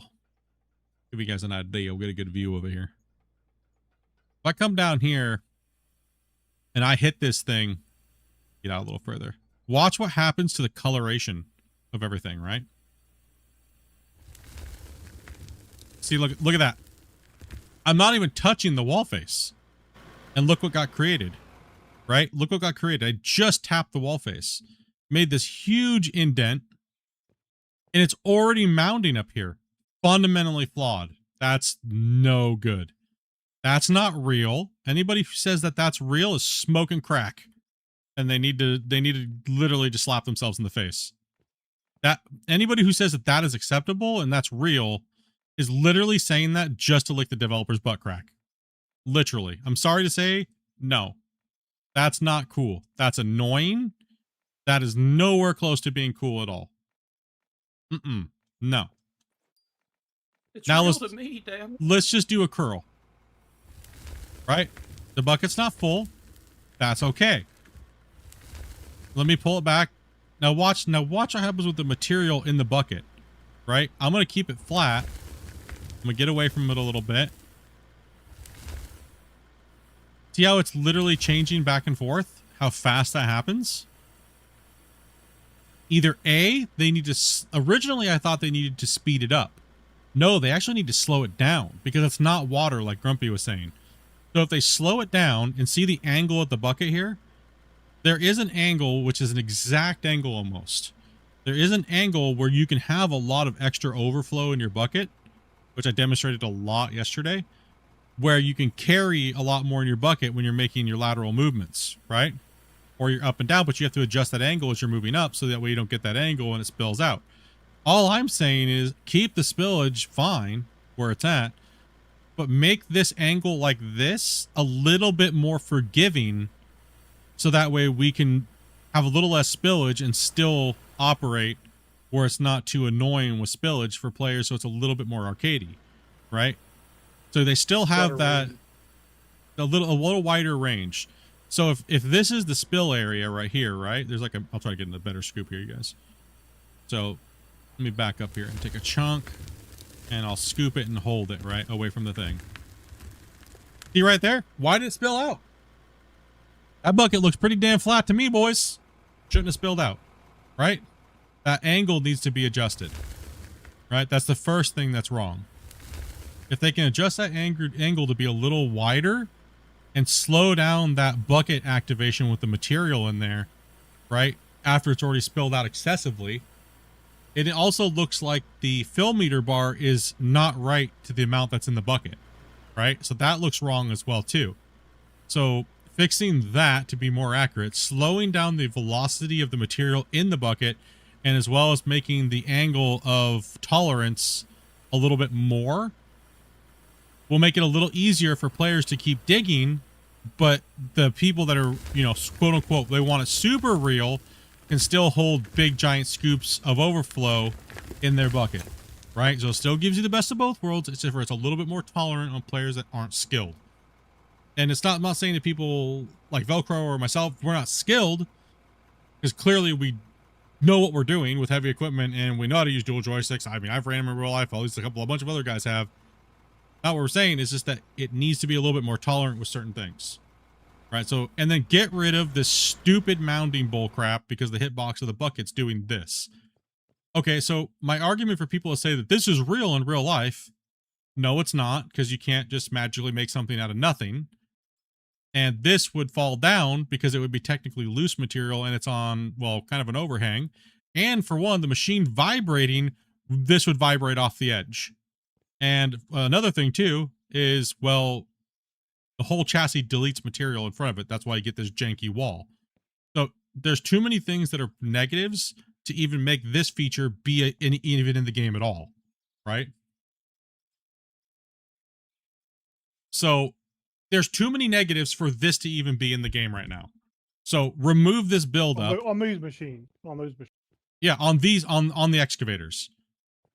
Give you guys an idea. We'll get a good view over here. If I come down here and I hit this thing, get out a little further. Watch what happens to the coloration of everything, right? See, look at that. I'm not even touching the wall face. And look what got created, right? Look what got created. I just tapped the wall face. Made this huge indent. And it's already mounding up here. Fundamentally flawed. That's no good. That's not real. Anybody who says that that's real is smoking crack. And they need to literally just slap themselves in the face. That anybody who says that that is acceptable and that's real is literally saying that just to lick the developer's butt crack. Literally. I'm sorry to say, no. That's not cool. That's annoying. That is nowhere close to being cool at all. No. It's now real to me, damn it. let's just do a curl. Right? The bucket's not full. That's okay. Let me pull it back. Now watch what happens with the material in the bucket. Right? I'm going to keep it flat. I'm going to get away from it a little bit. See how it's literally changing back and forth? How fast that happens? Either A, they need to... Originally, I thought they needed to speed it up. No, they actually need to slow it down because it's not water like Grumpy was saying. So if they slow it down and see the angle at the bucket here, there is an angle, which is an exact angle almost. There is an angle where you can have a lot of extra overflow in your bucket, which I demonstrated a lot yesterday, where you can carry a lot more in your bucket when you're making your lateral movements, right? Or you're up and down, but you have to adjust that angle as you're moving up so that way you don't get that angle and it spills out. All I'm saying is keep the spillage fine where it's at, but make this angle like this a little bit more forgiving so that way we can have a little less spillage and still operate where it's not too annoying with spillage for players, so it's a little bit more arcadey, right? So they still have that a little wider range. So if this is the spill area right here, right? There's like a... I'll try to get in a better scoop here, you guys. So let me back up here and take a chunk, and I'll scoop it and hold it right away from the thing. See right there? Why did it spill out? That bucket looks pretty damn flat to me, boys. Shouldn't have spilled out, right? That angle needs to be adjusted, right? That's the first thing that's wrong. If they can adjust that angle to be a little wider and slow down that bucket activation with the material in there, right? After it's already spilled out excessively, it also looks like the fill meter bar is not right to the amount that's in the bucket, right? So that looks wrong as well too. So fixing that to be more accurate, slowing down the velocity of the material in the bucket, and as well as making the angle of tolerance a little bit more, will make it a little easier for players to keep digging but the people that are, you know, quote unquote, they want it super real, can still hold big giant scoops of overflow in their bucket, right? So it still gives you the best of both worlds, except for it's a little bit more tolerant on players that aren't skilled. And it's not, I'm not saying that people like Velcro or myself, we're not skilled, because clearly we know what we're doing with heavy equipment and we know how to use dual joysticks. I mean, I've ran them in real life, at least a bunch of other guys have. Not what we're saying is just that it needs to be a little bit more tolerant with certain things. Right, so, and then get rid of this stupid mounting bull crap because the hitbox of the bucket's doing this. Okay, so my argument for people to say that this is real in real life, no, it's not, because you can't just magically make something out of nothing. And this would fall down because it would be technically loose material and it's on, well, kind of an overhang. And for one, the machine vibrating, this would vibrate off the edge. And another thing too is, well, the whole chassis deletes material in front of it. That's why you get this janky wall. So there's too many things that are negatives to even make this feature be even in the game at all, right? So there's too many negatives for this to even be in the game right now. So remove this build up on these machines. Yeah, on these on the excavators.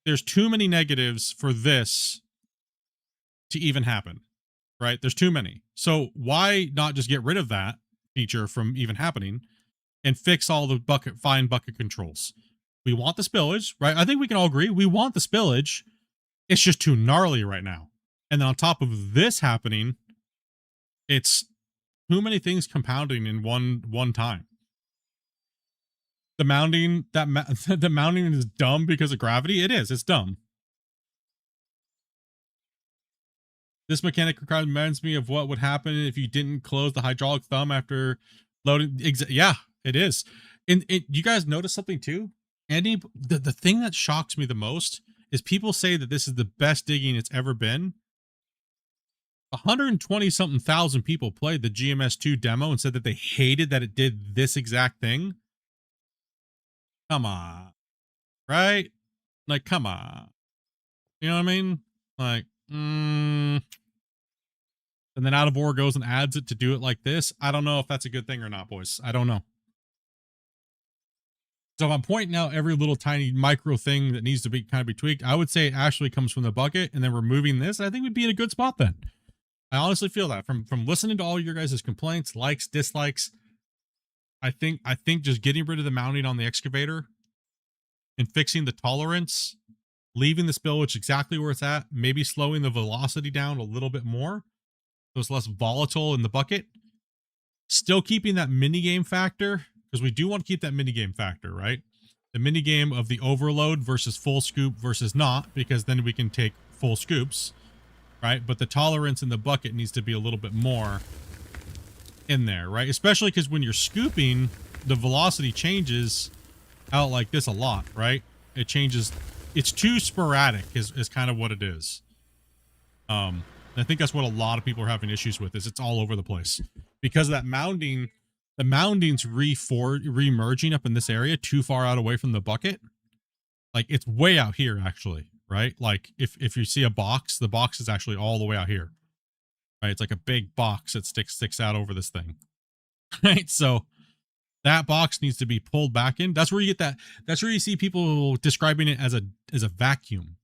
There's too many negatives for this to even happen. Right? There's too many. So why not just get rid of that feature from even happening and fix all the fine bucket controls? We want the spillage, right? I think we can all agree we want the spillage. It's just too gnarly right now. And then on top of this happening, it's too many things compounding in one time. The mounting, the mounting is dumb because of gravity. It is. It's dumb. This mechanic reminds me of what would happen if you didn't close the hydraulic thumb after loading. Yeah, it is. And you guys notice something too? Andy, the thing that shocks me the most is people say that this is the best digging it's ever been. 120 something thousand people played the GMS2 demo and said that they hated that it did this exact thing. Come on. Right? Like, come on. You know what I mean? Like, and then Out of War goes and adds it to do it like this. I don't know if that's a good thing or not, boys. I don't know. So if I'm pointing out every little tiny micro thing that needs to be kind of be tweaked, I would say it actually comes from the bucket, and then removing this, I think we'd be in a good spot then. I honestly feel that from listening to all your guys' complaints, likes, dislikes. I think just getting rid of the mounting on the excavator and fixing the tolerance, leaving the spillage exactly where it's at, maybe slowing the velocity down a little bit more so it's less volatile in the bucket. Still keeping that minigame factor, because we do want to keep that minigame factor, right? The minigame of the overload versus full scoop versus not, because then we can take full scoops, right? But the tolerance in the bucket needs to be a little bit more in there, right? Especially because when you're scooping, the velocity changes out like this a lot, right? It changes. It's too sporadic is kind of what it is. I think that's what a lot of people are having issues with, is it's all over the place because of that mounting. The mounting's re-merging up in this area too far out away from the bucket. Like it's way out here actually, right? Like if you see a box, the box is actually all the way out here, right? It's like a big box that sticks out over this thing, right? So that box needs to be pulled back in. That's where you get that. That's where you see people describing it as a vacuum,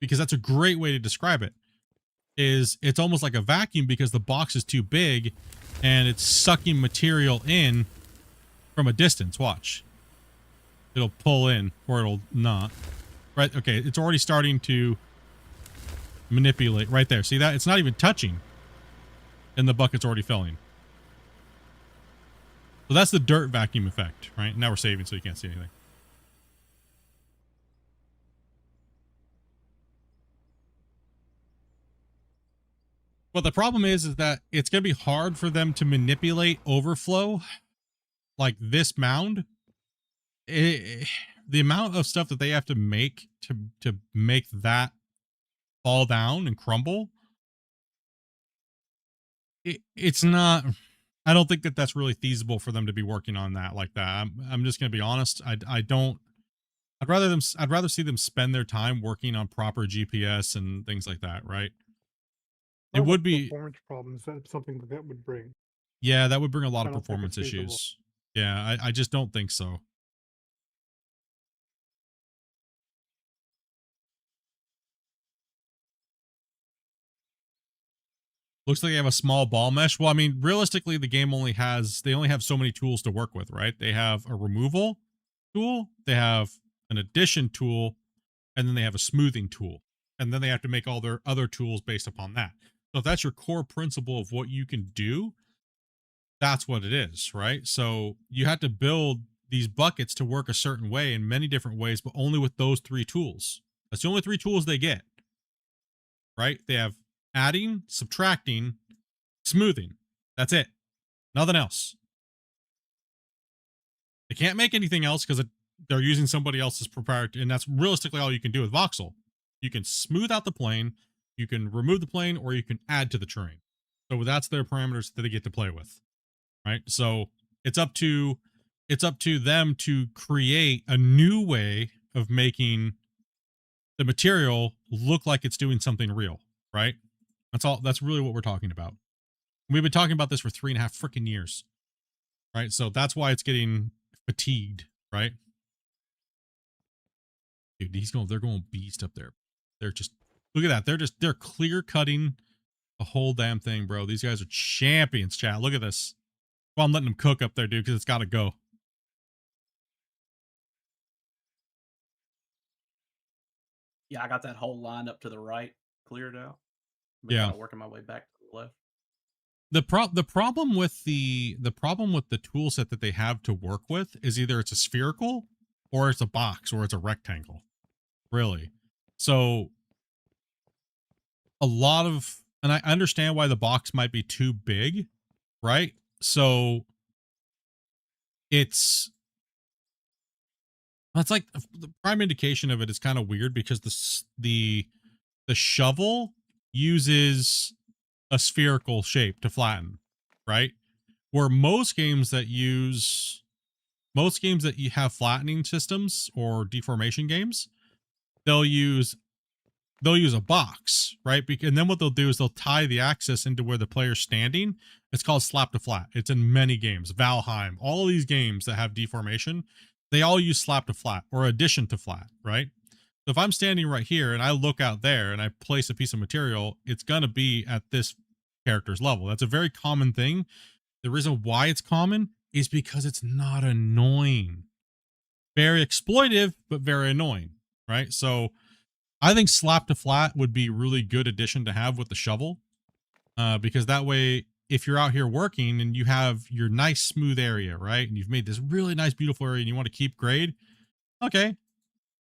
because that's a great way to describe it. Is it's almost like a vacuum because the box is too big and it's sucking material in from a distance. Watch. It'll pull in or it'll not. Right? Okay, it's already starting to manipulate right there. See that? It's not even touching. And the bucket's already filling. So that's the dirt vacuum effect, right? Now we're saving so you can't see anything. But the problem is that it's going to be hard for them to manipulate overflow like this mound. The amount of stuff that they have to make to make that fall down and crumble, it's not. I don't think that that's really feasible for them to be working on that like that. I'm just going to be honest. I don't. I'd rather see them spend their time working on proper GPS and things like that, right? It would be, performance problems. That's something that would bring. yeah, that would bring a lot I of don't think it's performance feasible. issues. Yeah, I just don't think so. Looks like they have a small ball mesh. Well, I mean, realistically, the game they only have so many tools to work with, right? They have a removal tool, they have an addition tool, and then they have a smoothing tool. And then they have to make all their other tools based upon that. So if that's your core principle of what you can do, that's what it is, right? So you have to build these buckets to work a certain way in many different ways, but only with those 3 tools. That's the only 3 tools they get, right? They have adding, subtracting, smoothing. That's it. Nothing else. They can't make anything else because they're using somebody else's proprietary, and that's realistically all you can do with voxel. You can smooth out the plane, you can remove the plane, or you can add to the terrain. So that's their parameters that they get to play with, right? So it's up to them to create a new way of making the material look like it's doing something real, right? That's really what we're talking about. We've been talking about this for 3.5 freaking years, right? So that's why it's getting fatigued, right? Dude, they're going beast up there. They're just, look at that. They're clear cutting the whole damn thing, bro. These guys are champions, chat. Look at this. Well, I'm letting them cook up there, dude, because it's got to go. Yeah, I got that whole line up to the right cleared out. Been Yeah. kind of working my way back to the left. The problem with the tool set that they have to work with is either it's a spherical or it's a box or it's a rectangle. Really. So a lot of, and I understand why the box might be too big, right? So it's like the prime indication of it is kind of weird because the shovel uses a spherical shape to flatten, right? Where most games that you have flattening systems or deformation games, they'll use a box, right? And then what they'll do is they'll tie the axis into where the player's standing. It's called slap to flat. It's in many games. Valheim, all of these games that have deformation, they all use slap to flat or addition to flat, right? So if I'm standing right here and I look out there and I place a piece of material, it's going to be at this character's level. That's a very common thing. The reason why it's common is because it's not annoying. Very exploitive, but very annoying, right? So I think slap to flat would be a really good addition to have with the shovel, because that way, if you're out here working and you have your nice smooth area, right, and you've made this really nice beautiful area and you want to keep grade, okay,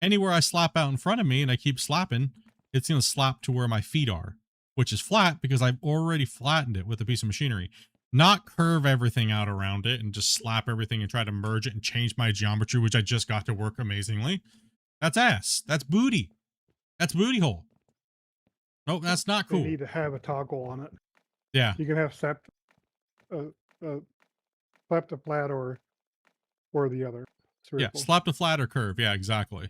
anywhere I slap out in front of me and I keep slapping, it's going to slap to where my feet are, which is flat because I've already flattened it with a piece of machinery. Not curve everything out around it and just slap everything and try to merge it and change my geometry, which I just got to work amazingly. That's ass. That's booty. That's booty hole. Nope, that's not cool. They need to have a toggle on it. Yeah. You can have slap to flat or the other. Yeah, slap to flat or curve. Yeah, exactly.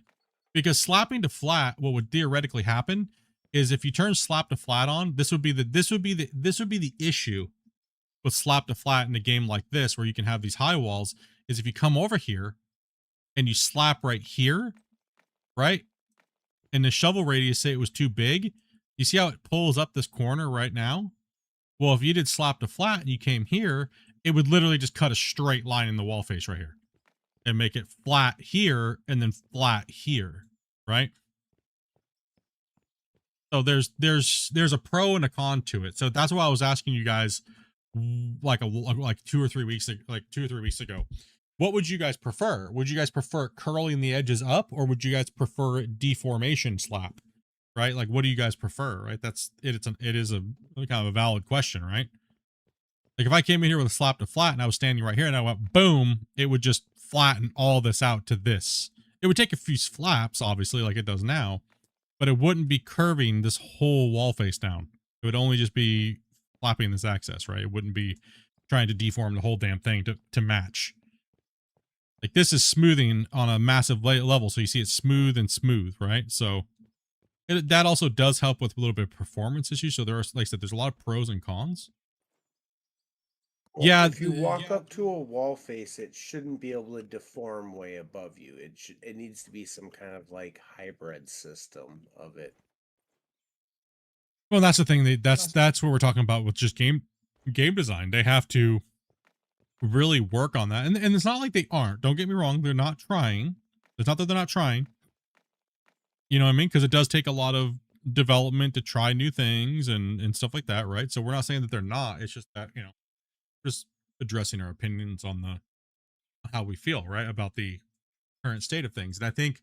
Because slapping to flat, what would theoretically happen is if you turn slap to flat on, this would be the issue with slap to flat in a game like this, where you can have these high walls, is if you come over here and you slap right here, right? And the shovel radius, say it was too big, you see how it pulls up this corner right now? Well, if you did slap to flat and you came here, it would literally just cut a straight line in the wall face right here and make it flat here and then flat here, right? So there's a pro and a con to it. So that's why I was asking you guys like 2 or 3 weeks ago. What would you guys prefer? Would you guys prefer curling the edges up, or would you guys prefer deformation slap? Right? Like, what do you guys prefer? Right? It is a kind of a valid question, right? Like if I came in here with a slap to flat and I was standing right here and I went boom, it would just flatten all this out to this. It would take a few flaps, obviously, like it does now, but it wouldn't be curving this whole wall face down. It would only just be flapping this axis, right? It wouldn't be trying to deform the whole damn thing to match. Like this is smoothing on a massive level, so you see it's smooth and smooth, right? So that also does help with a little bit of performance issues. So there are, like I said, there's a lot of pros and cons. Well, Yeah, if you walk up to a wall face, it shouldn't be able to deform way above you. It needs to be some kind of like hybrid system of it. well, that's the thing. That's what we're talking about with just game design. They have to really work on that, and it's not like they aren't. Don't get me wrong; they're not trying. It's not that they're not trying. You know what I mean? Because it does take a lot of development to try new things and stuff like that, right? So we're not saying that they're not. It's just that, you know, just addressing our opinions on the how we feel, right, about the current state of things. And I think,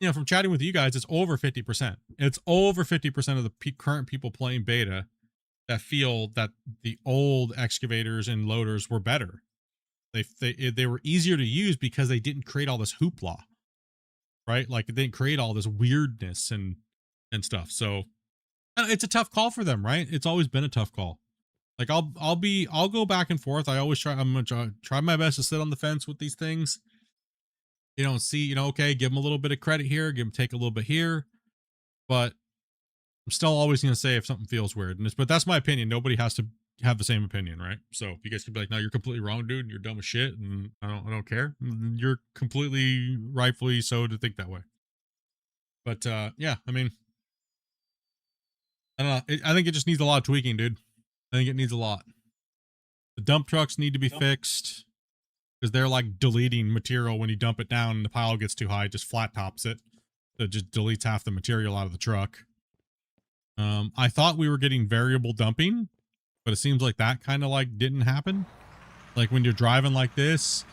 you know, from chatting with you guys, it's over 50%. It's over 50% of the current people playing beta that feel that the old excavators and loaders were better. They were easier to use because they didn't create all this hoopla, right? Like, they didn't create all this weirdness and stuff. So it's a tough call for them, right? It's always been a tough call. Like, I'll go back and forth. I'm gonna try my best to sit on the fence with these things. You know, see, you know, okay, give them a little bit of credit here, take a little bit here, but I'm still always gonna say if something feels weird. But that's my opinion. Nobody has to have the same opinion, right? So if you guys could be like, no, you're completely wrong, dude, and you're dumb as shit, and I don't care. You're completely rightfully so to think that way. But yeah, I mean, I don't know. I think it just needs a lot of tweaking, dude. I think it needs a lot. The dump trucks need to be fixed because they're like deleting material when you dump it down and the pile gets too high, it just flat tops it. So it just deletes half the material out of the truck. I thought we were getting variable dumping, but it seems like that kind of like didn't happen. Like when you're driving like this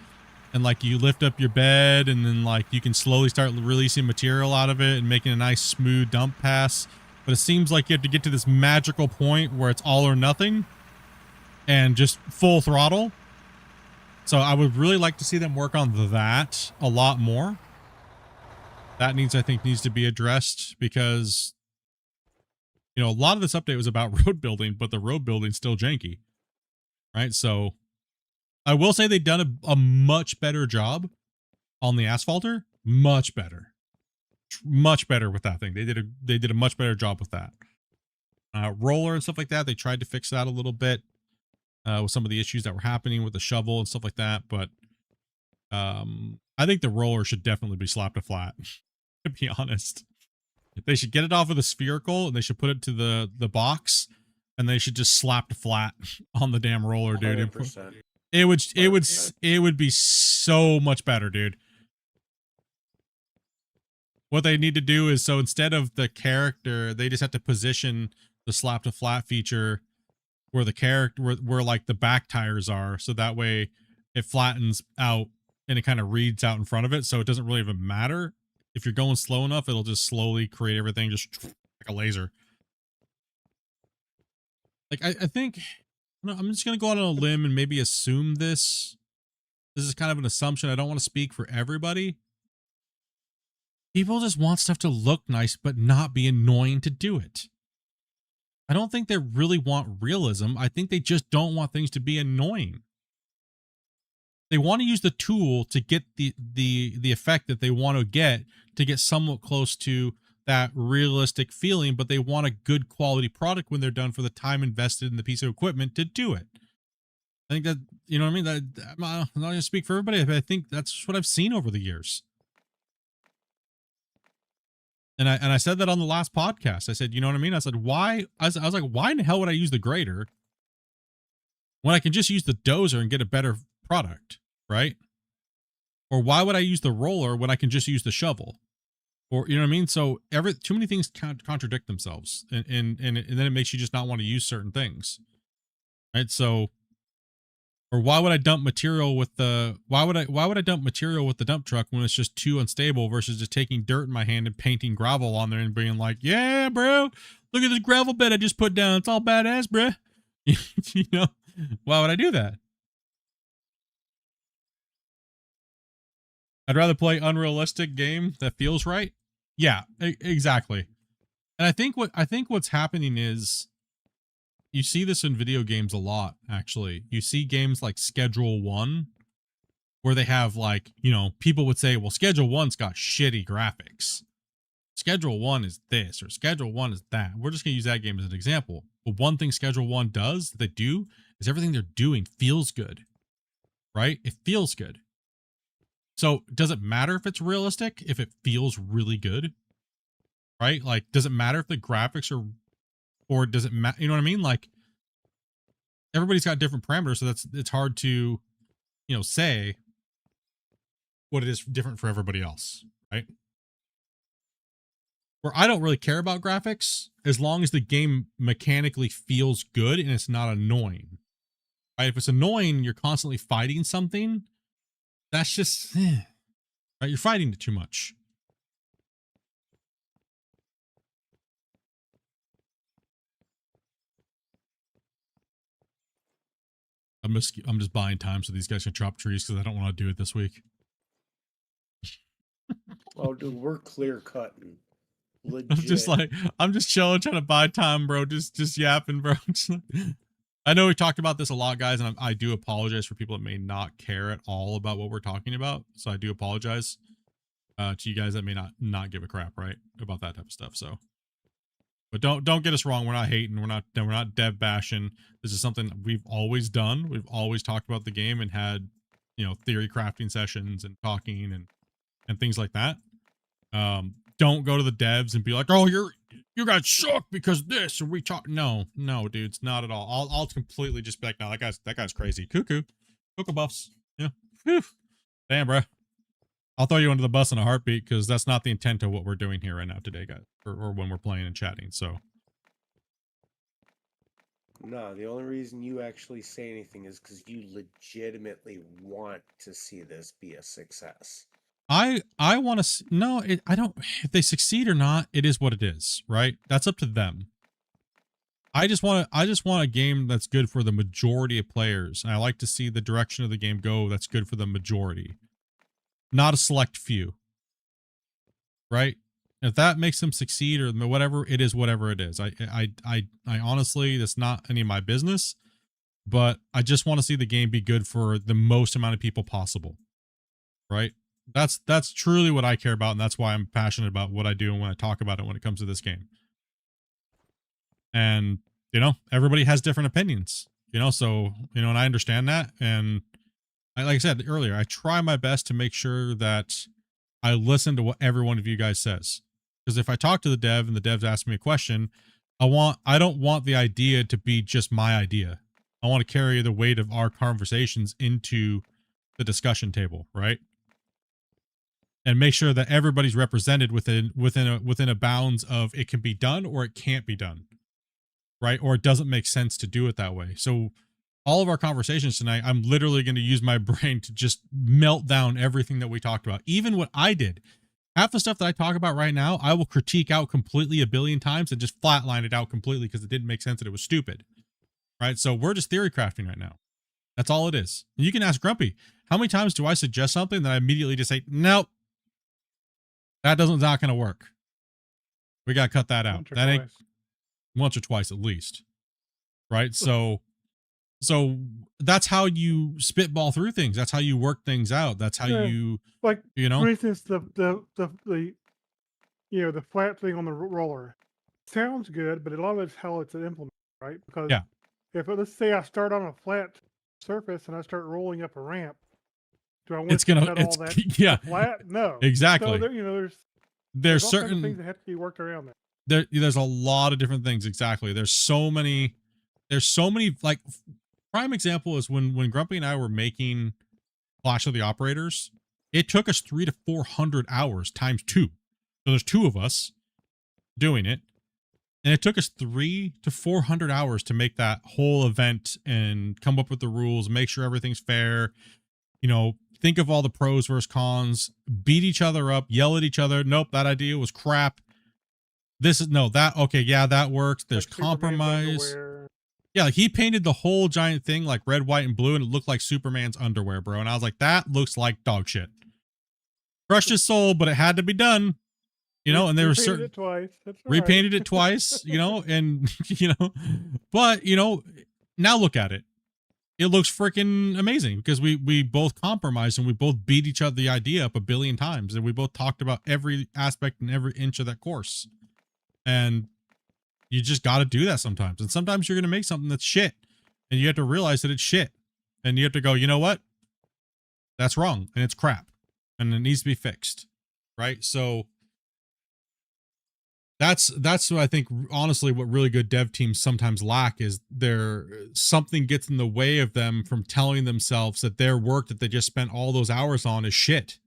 and like you lift up your bed and then like you can slowly start releasing material out of it and making a nice smooth dump pass. But it seems like you have to get to this magical point where it's all or nothing and just full throttle. So I would really like to see them work on that a lot more. That I think needs to be addressed because, you know, a lot of this update was about road building, but the road building's still janky, right? So I will say they've done a much better job on the asphalter. Much better with that thing. They did a much better job with that. Roller and stuff like that, they tried to fix that a little bit with some of the issues that were happening with the shovel and stuff like that. But I think the roller should definitely be slapped to flat, to be honest. They should get it off of the spherical and they should put it to the box and they should just slap to flat on the damn roller, dude. 100%. It would be so much better, dude. What they need to do is, so instead of the character, they just have to position the slap to flat feature where the character, where like the back tires are. So that way it flattens out and it kind of reads out in front of it. So it doesn't really even matter. If you're going slow enough, it'll just slowly create everything just like a laser. Like, I think, no, I'm just going to go out on a limb and maybe assume this. This is kind of an assumption. I don't want to speak for everybody. People just want stuff to look nice, but not be annoying to do it. I don't think they really want realism. I think they just don't want things to be annoying. They want to use the tool to get the effect that they want to get somewhat close to that realistic feeling, but they want a good quality product when they're done for the time invested in the piece of equipment to do it. I think that, you know what I mean? I'm not going to speak for everybody, but I think that's what I've seen over the years. And I said that on the last podcast. I said, you know what I mean? I said, why? I was like, why in the hell would I use the grader when I can just use the dozer and get a better product, right? Or why would I use the roller when I can just use the shovel? Or, you know what I mean? So too many things contradict themselves, and then it makes you just not want to use certain things, right? So, or why would I dump material with the why would I dump material with the dump truck when it's just too unstable versus just taking dirt in my hand and painting gravel on there and being like, yeah, bro, look at this gravel bed I just put down. It's all badass, bro. You know, why would I do that? I'd rather play unrealistic game that feels right. Yeah, exactly. And I think what's happening is, you see this in video games a lot, actually. You see games like Schedule 1, where they have, like, you know, people would say, well, Schedule 1's got shitty graphics. Schedule 1 is this or Schedule 1 is that. We're just going to use that game as an example. But one thing Schedule 1 does, that they do, is everything they're doing feels good, right? It feels good. So does it matter if it's realistic, if it feels really good, right? Like, does it matter if the graphics are, or does it matter? You know what I mean? Like, everybody's got different parameters, so it's hard to, you know, say what it is different for everybody else, right? Where I don't really care about graphics as long as the game mechanically feels good and it's not annoying. Right? If it's annoying, you're constantly fighting something. That's just, right? You're fighting it too much. I'm just buying time so these guys can chop trees because I don't want to do it this week. Oh, dude, we're clear cutting. Legit. I'm just chilling, trying to buy time, bro. Just yapping, bro. I know we talked about this a lot, guys, and I do apologize for people that may not care at all about what we're talking about. So I do apologize to you guys that may not give a crap, right, about that type of stuff. So, but don't get us wrong. We're not hating. We're not dev bashing. This is something we've always done. We've always talked about the game and had, you know, theory crafting sessions and talking and things like that. Don't go to the devs and be like, oh, you guys suck because this, or we talk. No, dudes, not at all. I'll completely just be like, no, that guy's crazy. Cuckoo buffs. Yeah. Whew. Damn, bro. I'll throw you under the bus in a heartbeat because that's not the intent of what we're doing here right now today, guys, or when we're playing and chatting. So. No, the only reason you actually say anything is because you legitimately want to see this be a success. I want to no, I don't. If they succeed or not, it is what it is, right? That's up to them. I just want a game that's good for the majority of players, and I like to see the direction of the game go that's good for the majority, not a select few. Right? If that makes them succeed or whatever, it is whatever it is. I honestly, that's not any of my business, but I just want to see the game be good for the most amount of people possible. Right? That's truly what I care about, and that's why I'm passionate about what I do and when I talk about it when it comes to this game. And, you know, everybody has different opinions, you know, so, you know, and I understand that. And like I said earlier, I try my best to make sure that I listen to what every one of you guys says. Because if I talk to the dev and the devs ask me a question, I don't want the idea to be just my idea. I want to carry the weight of our conversations into the discussion table, right? And make sure that everybody's represented within a bounds of it can be done or it can't be done, right? Or it doesn't make sense to do it that way. So all of our conversations tonight, I'm literally going to use my brain to just melt down everything that we talked about. Even what I did, half the stuff that I talk about right now, I will critique out completely a billion times and just flatline it out completely because it didn't make sense and it was stupid, right? So we're just theory crafting right now. That's all it is. And you can ask Grumpy, how many times do I suggest something that I immediately just say, nope, not going to work. We got to cut that out. That ain't once or twice at least. Right? So that's how you spitball through things. That's how you work things out. That's how you, like, you know, for instance, the you know, the flat thing on the roller sounds good, but a lot of it's how it's implemented, right? Because if let's say I start on a flat surface and I start rolling up a ramp, do I want to cut all that flat? No, exactly. So there, you know, there's all certain kinds of things that have to be worked around there. There's a lot of different things. Exactly. There's so many. Like, prime example is when Grumpy and I were making Clash of the Operators. It took us 300 to 400 hours times 2. So there's 2 of us doing it, and it took us 300 to 400 hours to make that whole event and come up with the rules, make sure everything's fair. You know, think of all the pros versus cons, beat each other up, yell at each other. Nope, that idea was crap. This is okay, yeah, that works. There's like compromise. Yeah, like he painted the whole giant thing like red, white, and blue, and it looked like Superman's underwear, bro. And I was like, that looks like dog shit. Crushed his soul, but it had to be done. You know, and there were certain it twice. Repainted it twice, you know, and you know, but you know, now look at it. it looks freaking amazing because we both compromised and we both beat each other the idea up a billion times, and we both talked about every aspect and every inch of that course. And you just got to do that sometimes. And sometimes you're going to make something that's shit, and you have to realize that it's shit, and you have to go, you know what? That's wrong, and it's crap, and it needs to be fixed, right? So that's what I think, honestly, what really good dev teams sometimes lack is something gets in the way of them from telling themselves that their work that they just spent all those hours on is shit,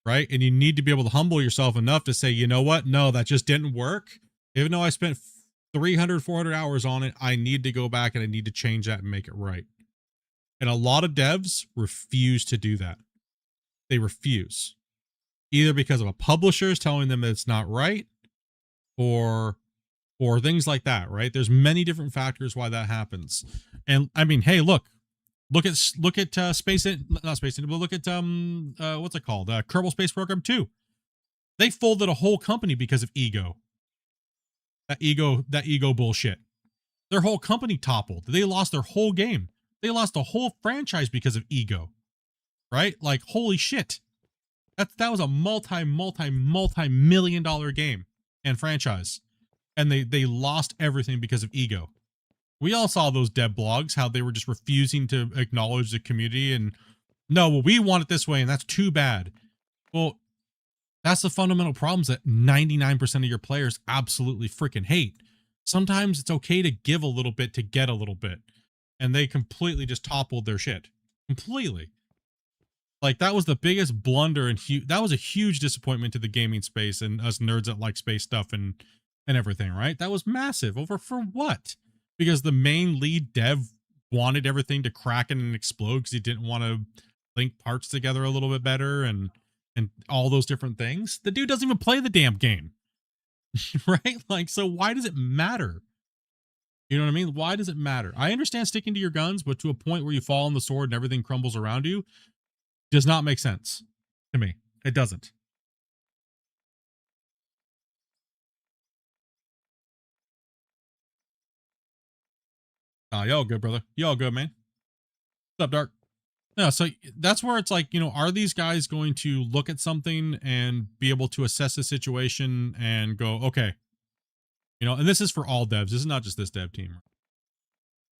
right? And you need to be able to humble yourself enough to say, you know what? No, that just didn't work. Even though I spent 300, 400 hours on it, I need to go back and I need to change that and make it right. And a lot of devs refuse to do that. They refuse. Either because of a publisher is telling them that it's not right, or things like that, right? There's many different factors why that happens. And I mean, hey, look at not Space Inc, but look at what's it called? Kerbal Space Program 2. They folded a whole company because of ego. That ego bullshit. Their whole company toppled. They lost their whole game. They lost the whole franchise because of ego. Right? Like, holy shit. That was a multi-million dollar game and franchise. And they lost everything because of ego. We all saw those dev blogs, how they were just refusing to acknowledge the community and, no, well, we want it this way, and that's too bad. Well, that's the fundamental problems that 99% of your players absolutely freaking hate. Sometimes it's okay to give a little bit to get a little bit. And they completely just toppled their shit. Completely. Like, that was the biggest blunder, and that was a huge disappointment to the gaming space and us nerds that like space stuff and everything, right? That was massive. For what? Because the main lead dev wanted everything to crack and explode because he didn't want to link parts together a little bit better and all those different things. The dude doesn't even play the damn game. Right? Like, so why does it matter? You know what I mean? Why does it matter? I understand sticking to your guns, but to a point where you fall on the sword and everything crumbles around you does not make sense to me. It doesn't. Y'all good, brother. Y'all good, man. What's up, Dark? Yeah, so that's where it's like, you know, are these guys going to look at something and be able to assess the situation and go, okay, you know, and this is for all devs. This is not just this dev team.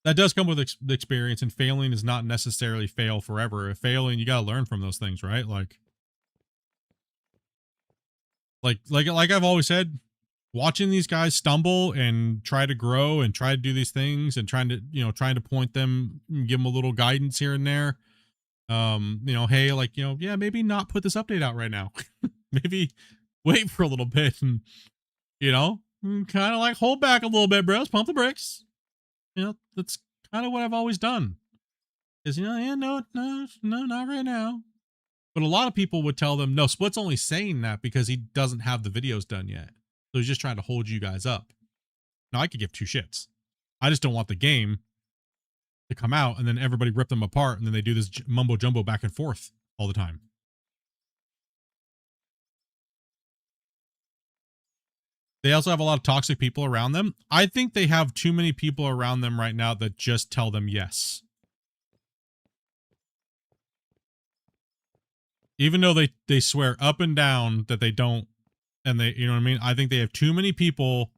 That does come with the experience, and failing is not necessarily fail forever. If failing, you got to learn from those things, right? Like I've always said, watching these guys stumble and try to grow and try to do these things and trying to point them, give them a little guidance here and there. You know, hey, like, you know, yeah, maybe not put this update out right now. Maybe wait for a little bit and, you know, kind of like hold back a little bit, bros. Pump the brakes. You know, that's kind of what I've always done. Is, you know, yeah, no, not right now. But a lot of people would tell them, no, Split's only saying that because he doesn't have the videos done yet. So he's just trying to hold you guys up. Now, I could give two shits. I just don't want the game to come out and then everybody rip them apart and then they do this mumbo jumbo back and forth all the time. They also have a lot of toxic people around them. I think they have too many people around them right now that just tell them yes. Even though they swear up and down that they don't, and they, you know what I mean? I think they have too many people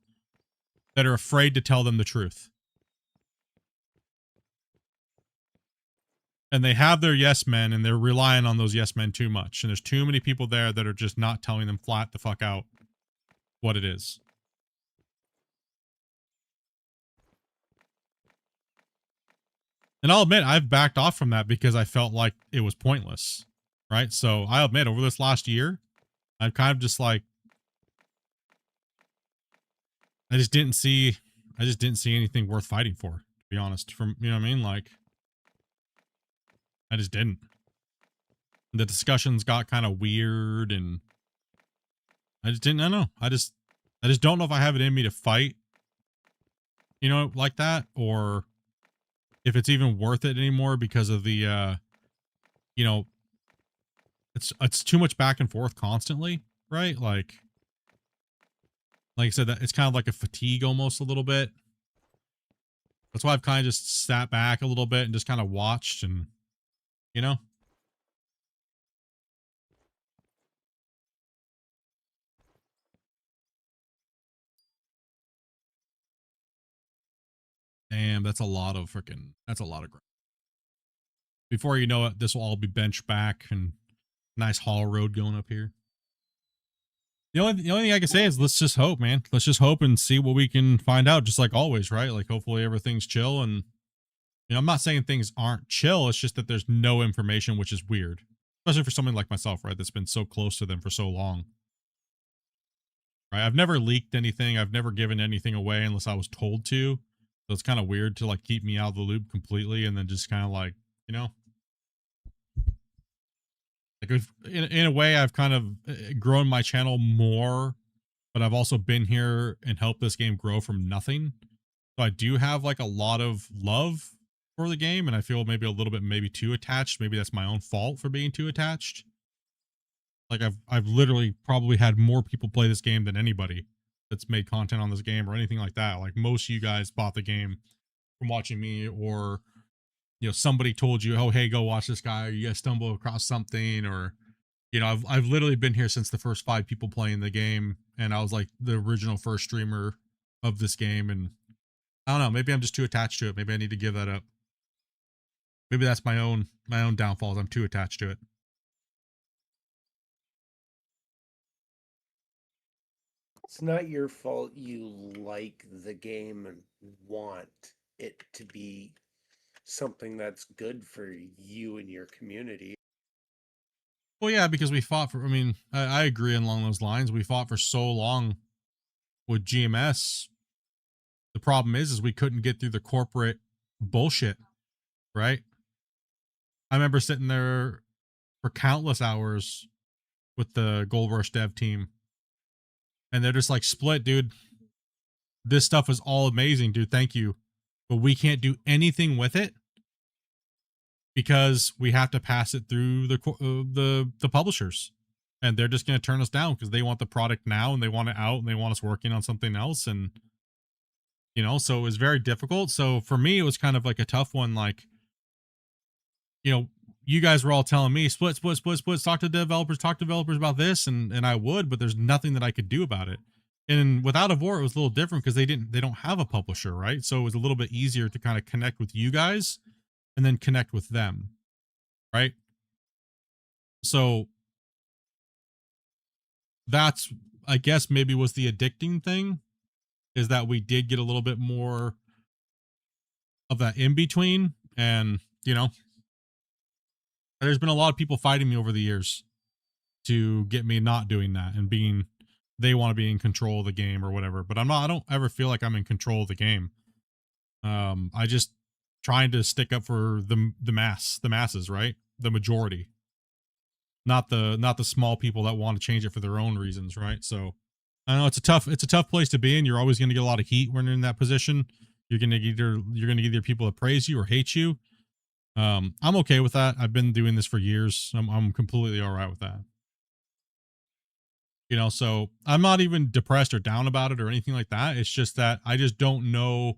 that are afraid to tell them the truth. And they have their yes men, and they're relying on those yes men too much. And there's too many people there that are just not telling them flat the fuck out what it is. And I'll admit, I've backed off from that because I felt like it was pointless, right? So I'll admit, over this last year, I've kind of just like, I just didn't see anything worth fighting for, to be honest. From, you know what I mean? Like, I just didn't. The discussions got kind of weird, and I don't know. I just don't know if I have it in me to fight, you know, like that, or if it's even worth it anymore because of the, you know, it's too much back and forth constantly, right? Like I said, that it's kind of like a fatigue almost a little bit. That's why I've kind of just sat back a little bit and just kind of watched and, you know. Damn, that's a lot of ground. Before you know it, this will all be benched back and nice haul road going up here. The only thing I can say is let's just hope, man. Let's just hope and see what we can find out, just like always, right? Like hopefully everything's chill. And I'm not saying things aren't chill. It's just that there's no information, which is weird, especially for someone like myself, right? That's been so close to them for so long. Right? I've never leaked anything. I've never given anything away unless I was told to. So it's kind of weird to like keep me out of the loop completely and then just kind of like, like in a way I've kind of grown my channel more, but I've also been here and helped this game grow from nothing. So I do have like a lot of love for the game, and I feel maybe a little bit maybe too attached. Maybe that's my own fault for being too attached. Like I've literally probably had more people play this game than anybody that's made content on this game or anything like that. Like most of you guys bought the game from watching me, or somebody told you, oh hey, go watch this guy, or you guys stumble across something, or I've literally been here since the first 5 people playing the game, and I was like the original first streamer of this game, and I don't know, maybe I'm just too attached to it. Maybe I need to give that up. Maybe that's my own downfalls. I'm too attached to it. It's not your fault you like the game and want it to be something that's good for you and your community. Well, yeah, because we fought for, I agree along those lines. We fought for so long with GMS. The problem is we couldn't get through the corporate bullshit, right? I remember sitting there for countless hours with the Gold Rush dev team, and they're just like, Split, dude, this stuff is all amazing, dude, thank you, but we can't do anything with it because we have to pass it through the publishers, and they're just going to turn us down because they want the product now and they want it out and they want us working on something else. And so it was very difficult. So for me, it was kind of like a tough one. Like, you guys were all telling me split, talk to developers about this, and I would, but there's nothing that I could do about it. And with Out of War, it was a little different because they don't have a publisher, right? So it was a little bit easier to kind of connect with you guys and then connect with them, right? So that's, I guess, maybe was the addicting thing, is that we did get a little bit more of that in between. And there's been a lot of people fighting me over the years to get me not doing that and they want to be in control of the game or whatever, but I don't ever feel like I'm in control of the game. I just trying to stick up for the masses, right? The majority, not the small people that want to change it for their own reasons, right? So I know it's a tough place to be in. You're always going to get a lot of heat when you're in that position. You're going to get either people that praise you or hate you. I'm okay with that. I've been doing this for years. I'm completely all right with that. So I'm not even depressed or down about it or anything like that. It's just that I just don't know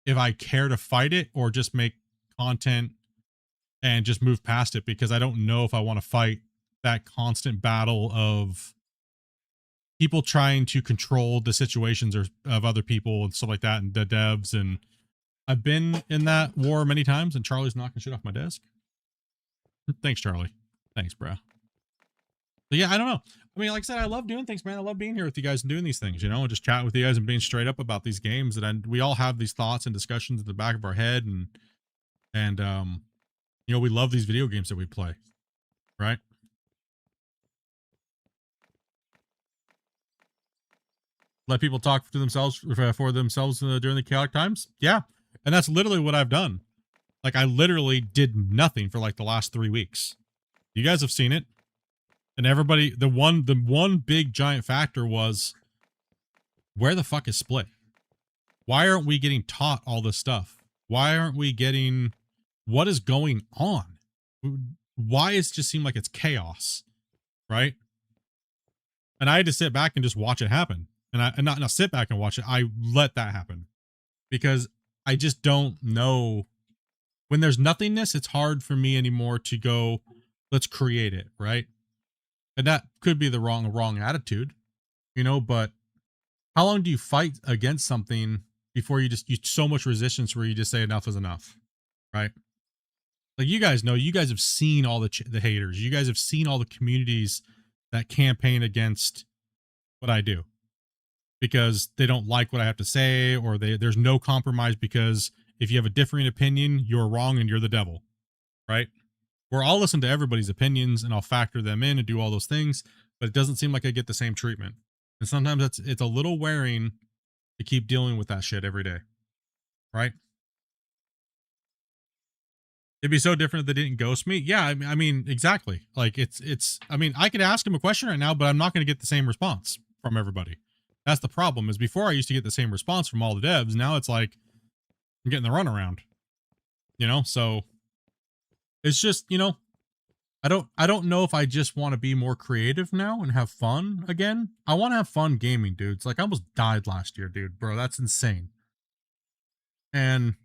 if I care to fight it or just make content and just move past it, because I don't know if I want to fight that constant battle of people trying to control the situations of other people and stuff like that, and the devs. And I've been in that war many times, and Charlie's knocking shit off my desk. Thanks, Charlie. Thanks, bro. But yeah, I don't know. Like I said, I love doing things, man. I love being here with you guys and doing these things, and just chatting with you guys and being straight up about these games. And we all have these thoughts and discussions in the back of our head, and we love these video games that we play, right? Let people talk to themselves for themselves during the chaotic times. Yeah. And that's literally what I've done. Like, I literally did nothing for like the last 3 weeks. You guys have seen it. And everybody, the one big giant factor was, where the fuck is Split? Why aren't we getting taught all this stuff? Why aren't we getting, what is going on? Why does it just seem like it's chaos? Right? And I had to sit back and just watch it happen. And not sit back and watch it. I let that happen because I just don't know. When there's nothingness, it's hard for me anymore to go, let's create it, right? And that could be the wrong attitude, you know, but how long do you fight against something before you so much resistance where you just say enough is enough, right? Like you guys know, you guys have seen all the haters. You guys have seen all the communities that campaign against what I do because they don't like what I have to say, or there's no compromise because if you have a differing opinion, you're wrong and you're the devil, right? Where I'll listen to everybody's opinions and I'll factor them in and do all those things, but it doesn't seem like I get the same treatment. And sometimes it's a little wearing to keep dealing with that shit every day, right? It'd be so different if they didn't ghost me. Yeah, I mean, exactly. Like it's. I mean, I could ask him a question right now, but I'm not going to get the same response from everybody. That's the problem. Is before I used to get the same response from all the devs. Now it's like I'm getting the runaround. You know, so it's just, you know, I don't know if I just want to be more creative now and have fun again. I want to have fun gaming, dudes. Like I almost died last year, dude, bro. That's insane. And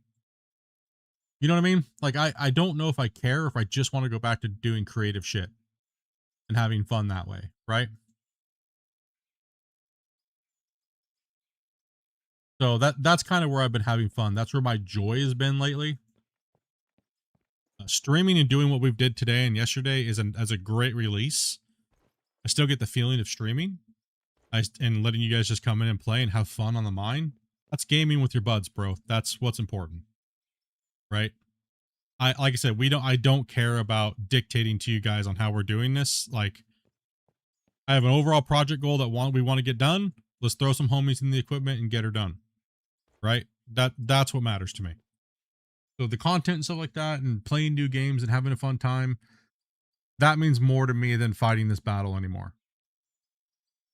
you know what I mean? Like I don't know if I care, if I just want to go back to doing creative shit and having fun that way, right? So that's kind of where I've been having fun. That's where my joy has been lately. Streaming and doing what we've did today and yesterday is as a great release. I still get the feeling of streaming and letting you guys just come in and play and have fun on the mine. That's gaming with your buds, bro. That's what's important, right? Like I said, I don't care about dictating to you guys on how we're doing this. Like I have an overall project goal that we want to get done. Let's throw some homies in the equipment and get her done. Right? That's what matters to me. So the content and stuff like that and playing new games and having a fun time, that means more to me than fighting this battle anymore.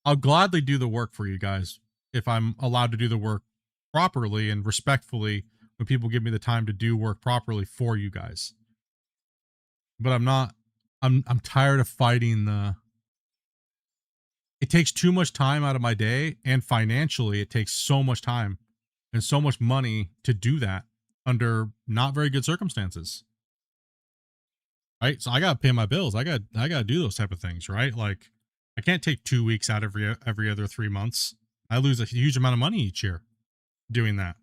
I'll gladly do the work for you guys if I'm allowed to do the work properly and respectfully when people give me the time to do work properly for you guys. But I'm tired of fighting it takes too much time out of my day, and financially it takes so much time and so much money to do that under not very good circumstances. Right? So I got to pay my bills. I got to do those type of things, right? Like I can't take 2 weeks out every other 3 months. I lose a huge amount of money each year doing that.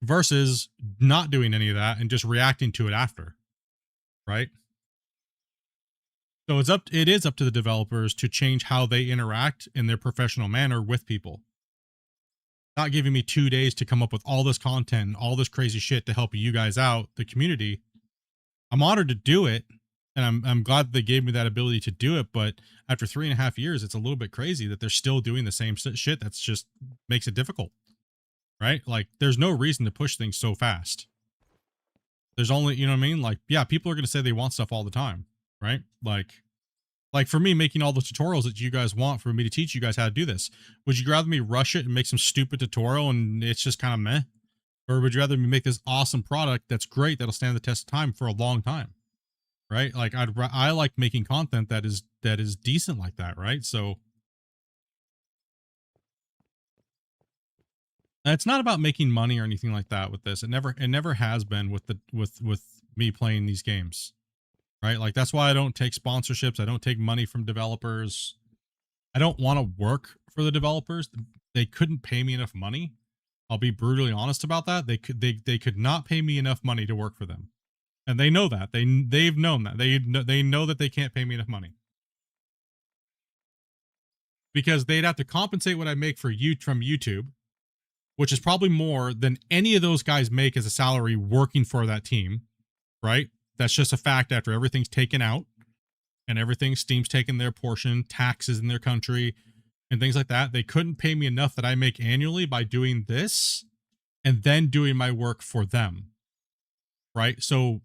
Versus not doing any of that and just reacting to it after. Right? So it is up to the developers to change how they interact in their professional manner with people. Not giving me 2 days to come up with all this content and all this crazy shit to help you guys out, the community. I'm honored to do it, and I'm glad that they gave me that ability to do it. But after 3.5 years, it's a little bit crazy that they're still doing the same shit. That's just makes it difficult, right? Like, there's no reason to push things so fast. There's only, you know what I mean? Like, yeah, people are gonna say they want stuff all the time, right? Like for me, making all the tutorials that you guys want for me to teach you guys how to do this, would you rather me rush it and make some stupid tutorial and it's just kind of meh? Or would you rather me make this awesome product that's great, that'll stand the test of time for a long time? Right? Like I like making content that is decent like that, right? So it's not about making money or anything like that with this. It never has been with me playing these games. Right? Like that's why I don't take sponsorships. I don't take money from developers. I don't want to work for the developers. They couldn't pay me enough money. I'll be brutally honest about that. They could not pay me enough money to work for them. And they know that. They've known that. They know that they can't pay me enough money. Because they'd have to compensate what I make from YouTube, which is probably more than any of those guys make as a salary working for that team, right? That's just a fact after everything's taken out and Steam's taken their portion, taxes in their country and things like that. They couldn't pay me enough that I make annually by doing this and then doing my work for them. Right? So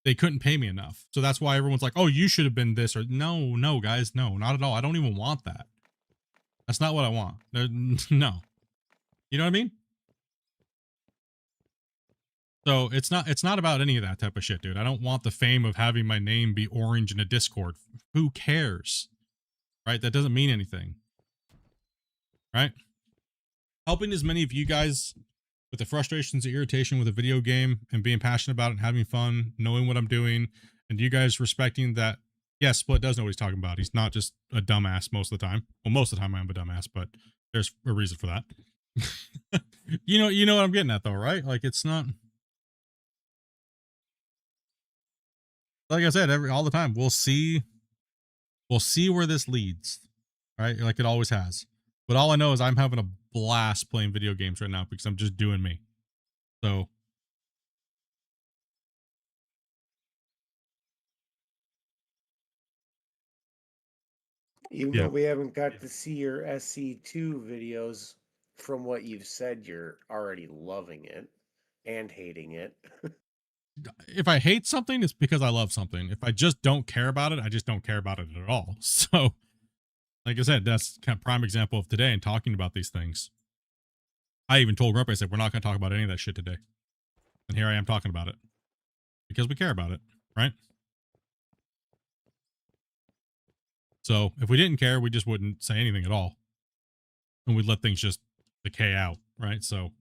they couldn't pay me enough. So that's why everyone's like, oh, you should have been this, or no, guys, no, not at all. I don't even want that. That's not what I want. No. You know what I mean? So it's not about any of that type of shit, dude. I don't want the fame of having my name be orange in a Discord. Who cares? Right? That doesn't mean anything. Right? Helping as many of you guys with the frustrations, the irritation with a video game and being passionate about it and having fun, knowing what I'm doing, and you guys respecting that. Yes, Split does know what he's talking about. He's not just a dumbass most of the time. Well, most of the time I am a dumbass, but there's a reason for that. You know what I'm getting at though, right? Like it's not like I said, all the time. We'll see where this leads, right? Like it always has. But all I know is I'm having a blast playing video games right now because I'm just doing me. So Even yeah. though we haven't got to see your SC2 videos, from what you've said, you're already loving it and hating it. If I hate something, it's because I love something. If I just don't care about it, I just don't care about it at all. So, like I said, that's kind of prime example of today and talking about these things. I even told Grumpy, I said, we're not going to talk about any of that shit today. And here I am talking about it. Because we care about it, right? So, if we didn't care, we just wouldn't say anything at all. And we'd let things just decay out, right? So,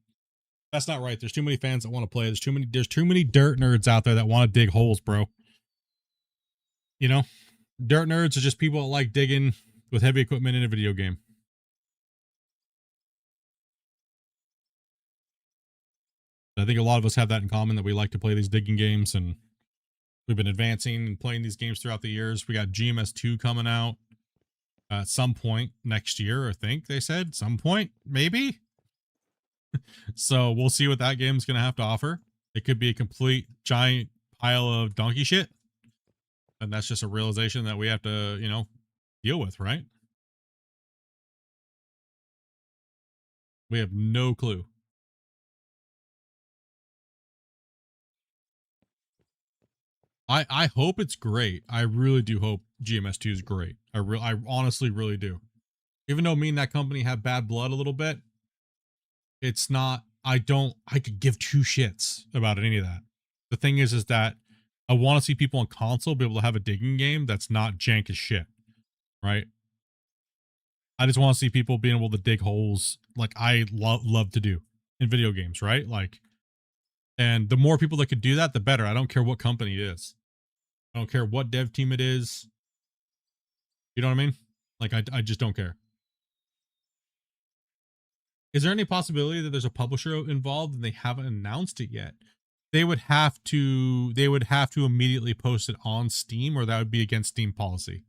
that's not right. There's too many fans that want to play. There's too many dirt nerds out there that want to dig holes, bro. You know? Dirt nerds are just people that like digging with heavy equipment in a video game. I think a lot of us have that in common, that we like to play these digging games, and we've been advancing and playing these games throughout the years. We got GMS2 coming out at some point next year, I think they said. Some point, maybe. So we'll see what that game's going to have to offer. It could be a complete giant pile of donkey shit. And that's just a realization that we have to, deal with, right? We have no clue. I hope it's great. I really do hope GMS2 is great. I honestly really do. Even though me and that company have bad blood a little bit, it's not, I could give two shits about any of that. The thing is that I want to see people on console be able to have a digging game that's not jank as shit, right? I just want to see people being able to dig holes like I love to do in video games, right? Like, and the more people that could do that, the better. I don't care what company it is. I don't care what dev team it is. You know what I mean? Like, I just don't care. Is there any possibility that there's a publisher involved and they haven't announced it yet? They would have to immediately post it on Steam, or that would be against Steam policy.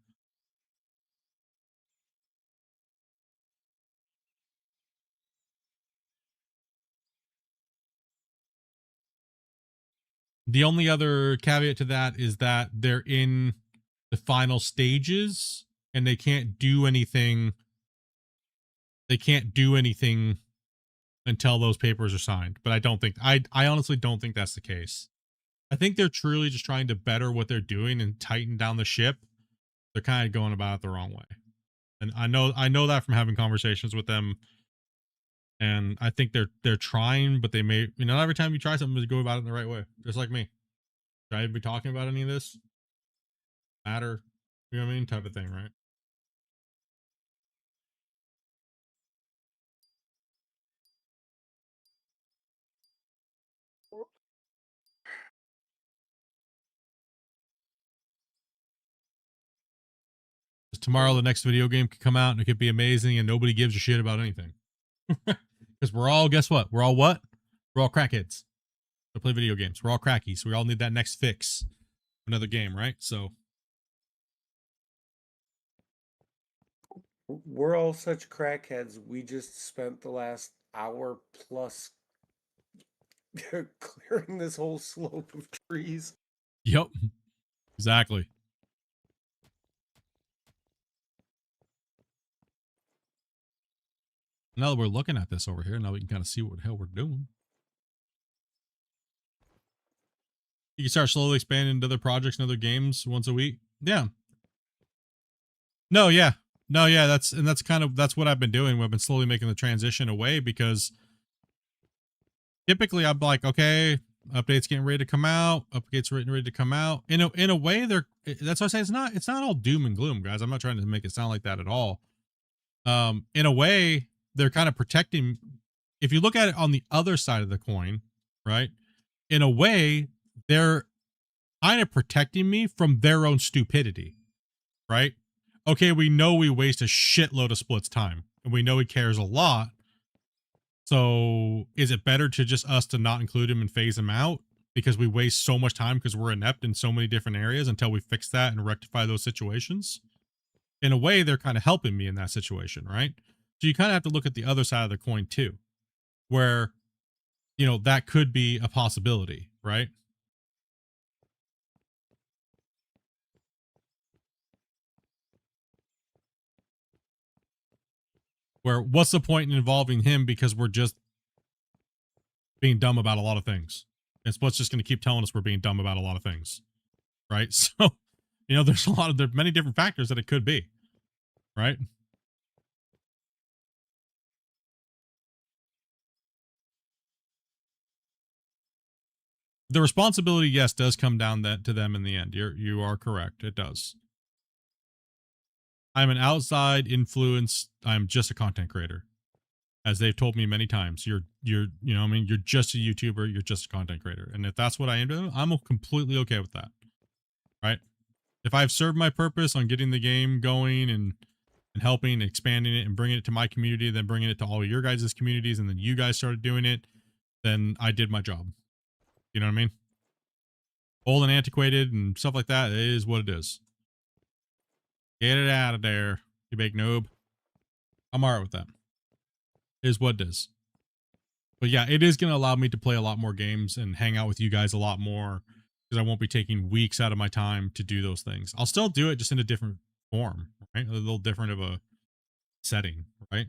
The only other caveat to that is that they're in the final stages and they can't do anything. They can't do anything until those papers are signed. But I honestly don't think that's the case. I think they're truly just trying to better what they're doing and tighten down the ship. They're kind of going about it the wrong way. And I know that from having conversations with them. And I think they're trying, but they may, not every time you try something, you go about it in the right way. Just like me. Should I be talking about any of this? Matter, you know what I mean? Type of thing, right? Tomorrow the next video game could come out and it could be amazing and nobody gives a shit about anything. Because we're all, guess what? We're all what? We're all crackheads. We play video games. We're all crackies. We all need that next fix. Another game, right? So we're all such crackheads. We just spent the last hour plus clearing this whole slope of trees. Yep. Exactly. Now that we're looking at this over here, now we can kind of see what the hell we're doing. You can start slowly expanding into other projects and other games once a week. Yeah. No, yeah. That's what I've been doing. I've been slowly making the transition away, because typically I'm like, okay, updates getting ready to come out, updates ready to come out. In a way, that's why I say it's not all doom and gloom, guys. I'm not trying to make it sound like that at all. In a way, they're kind of protecting if you look at it on the other side of the coin, right? In a way, they're kind of protecting me from their own stupidity, right? Okay, we know we waste a shitload of Split's time, and we know he cares a lot. So is it better to just us to not include him and phase him out because we waste so much time because we're inept in so many different areas until we fix that and rectify those situations? In a way, they're kind of helping me in that situation, right? So you kind of have to look at the other side of the coin too, where, you know, that could be a possibility, right? Where what's the point in involving him because we're just being dumb about a lot of things? And Split's just going to keep telling us we're being dumb about a lot of things, right? So, you know, there's many different factors that it could be, right? The responsibility, yes, does come down to them in the end. You are correct. It does. I'm an outside influence. I'm just a content creator. As they've told me many times, you're you know, I mean, you're just a YouTuber, you're just a content creator. And if that's what I am doing, I'm completely okay with that. Right? If I've served my purpose on getting the game going and helping, expanding it and bringing it to my community, then bringing it to all your guys' communities, and then you guys started doing it, then I did my job. You know what I mean? Old and antiquated and stuff like that, it is what it is. Get it out of there, you big noob. I'm alright with that. It is what it is. But yeah, it is going to allow me to play a lot more games and hang out with you guys a lot more because I won't be taking weeks out of my time to do those things. I'll still do it just in a different form, right? A little different of a setting, right?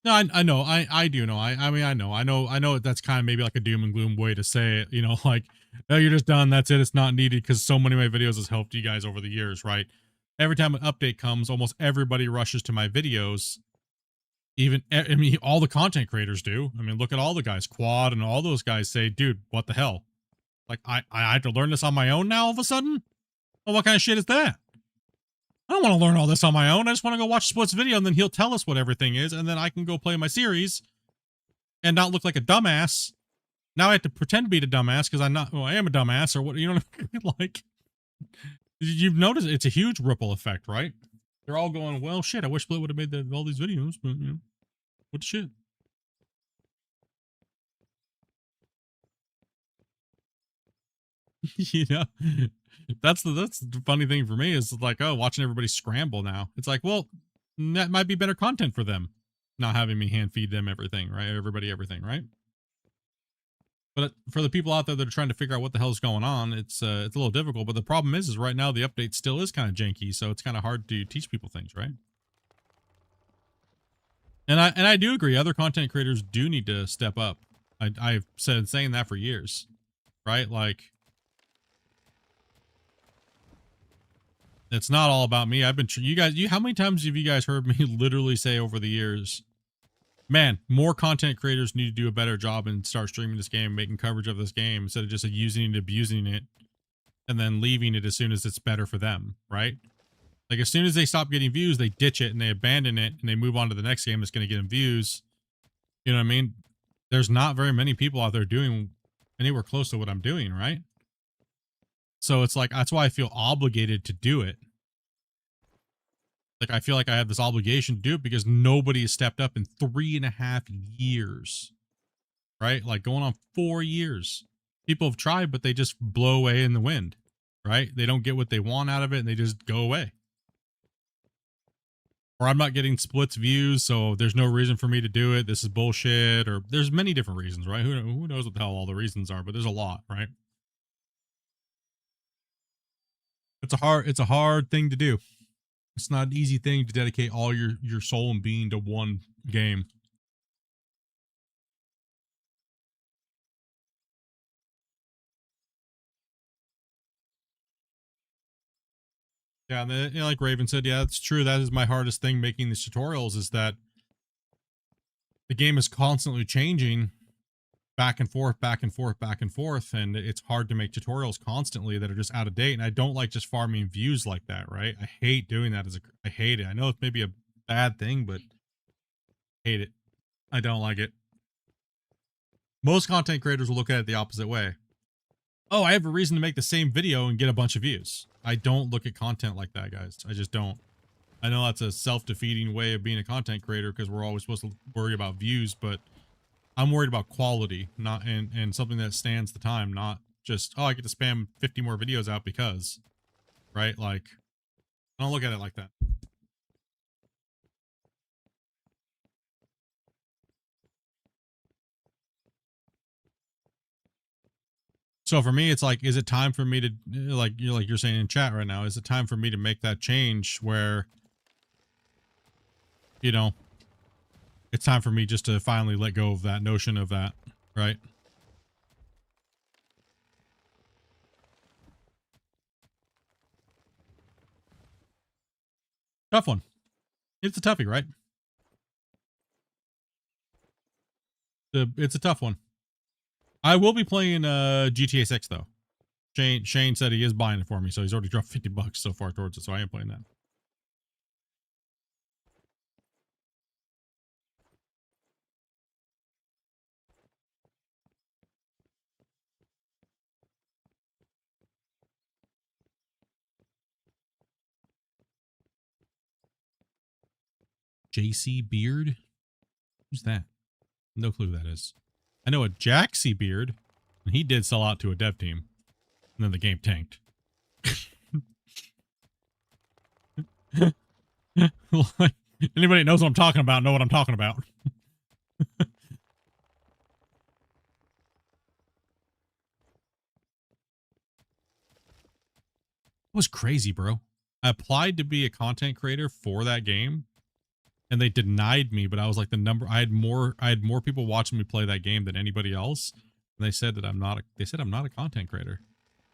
No, I know. I do know. I mean, I know that's kind of maybe like a doom and gloom way to say it, you know, like, oh, you're just done. That's it. It's not needed because so many of my videos has helped you guys over the years, right? Every time an update comes, almost everybody rushes to my videos. Even, I mean, all the content creators do. I mean, look at all the guys, Quad and all those guys say, dude, what the hell? Like, I have to learn this on my own now all of a sudden? Well, what kind of shit is that? I don't want to learn all this on my own. I just want to go watch Split's video and then he'll tell us what everything is. And then I can go play my series and not look like a dumbass. Now I have to pretend to be the dumbass because I'm not, well, I am a dumbass or what, you know what I mean? Like, you've noticed it's a huge ripple effect, right? They're all going, well, shit, I wish Split would have made all these videos, but, you know, what the shit? You know, that's the funny thing for me is like, oh, watching everybody scramble now. It's like, well, that might be better content for them, not having me hand feed them everything, right? Everybody everything, right? But for the people out there that are trying to figure out what the hell's going on, it's a little difficult. But the problem is right now the update still is kind of janky, so it's kind of hard to teach people things, right? And I do agree, other content creators do need to step up. I've saying that for years, right? Like, it's not all about me. I've been, how many times have you guys heard me literally say over the years, man, more content creators need to do a better job and start streaming this game, making coverage of this game instead of just using and abusing it and then leaving it as soon as it's better for them, right? Like, as soon as they stop getting views, they ditch it and they abandon it and they move on to the next game that's going to get them views. You know what I mean? There's not very many people out there doing anywhere close to what I'm doing, right? So it's like, that's why I feel obligated to do it. Like, I feel like I have this obligation to do it because nobody has stepped up in 3.5 years, right? Like, going on 4 years. People have tried, but they just blow away in the wind, right? They don't get what they want out of it and they just go away. Or I'm not getting Split's views, so there's no reason for me to do it. This is bullshit. Or there's many different reasons, right? Who knows what the hell all the reasons are, but there's a lot, right? It's a hard thing to do. It's not an easy thing to dedicate all your soul and being to one game. Yeah, and then, you know, like Raven said, yeah, it's true. That is my hardest thing making these tutorials is that the game is constantly changing, back and forth, back and forth, back and forth, and it's hard to make tutorials constantly that are just out of date. And I don't like just farming views like that, right? I hate doing that I hate it. I know it's maybe a bad thing, but I hate it. I don't like it. Most content creators will look at it the opposite way. Oh, I have a reason to make the same video and get a bunch of views. I don't look at content like that, guys. I just don't. I know that's a self-defeating way of being a content creator because we're always supposed to worry about views, but I'm worried about quality, not and something that stands the time, not just, oh, I get to spam 50 more videos out because, right? Like, I don't look at it like that. So for me, it's like, is it time for me to, like you're saying in chat right now, is it time for me to make that change where, you know, it's time for me just to finally let go of that notion of that, right? Tough one. It's a toughie, right? It's a tough one. I will be playing GTA 6 though. Shane said he is buying it for me, so he's already dropped $50 so far towards it, so I am playing that. JC Beard? Who's that? No clue who that is. I know a Jaxie Beard, and he did sell out to a dev team, and then the game tanked. Anybody that knows what I'm talking about know what I'm talking about. It was crazy, bro. I applied to be a content creator for that game, and they denied me, but I was like I had more people watching me play that game than anybody else. And they said that I'm not a content creator.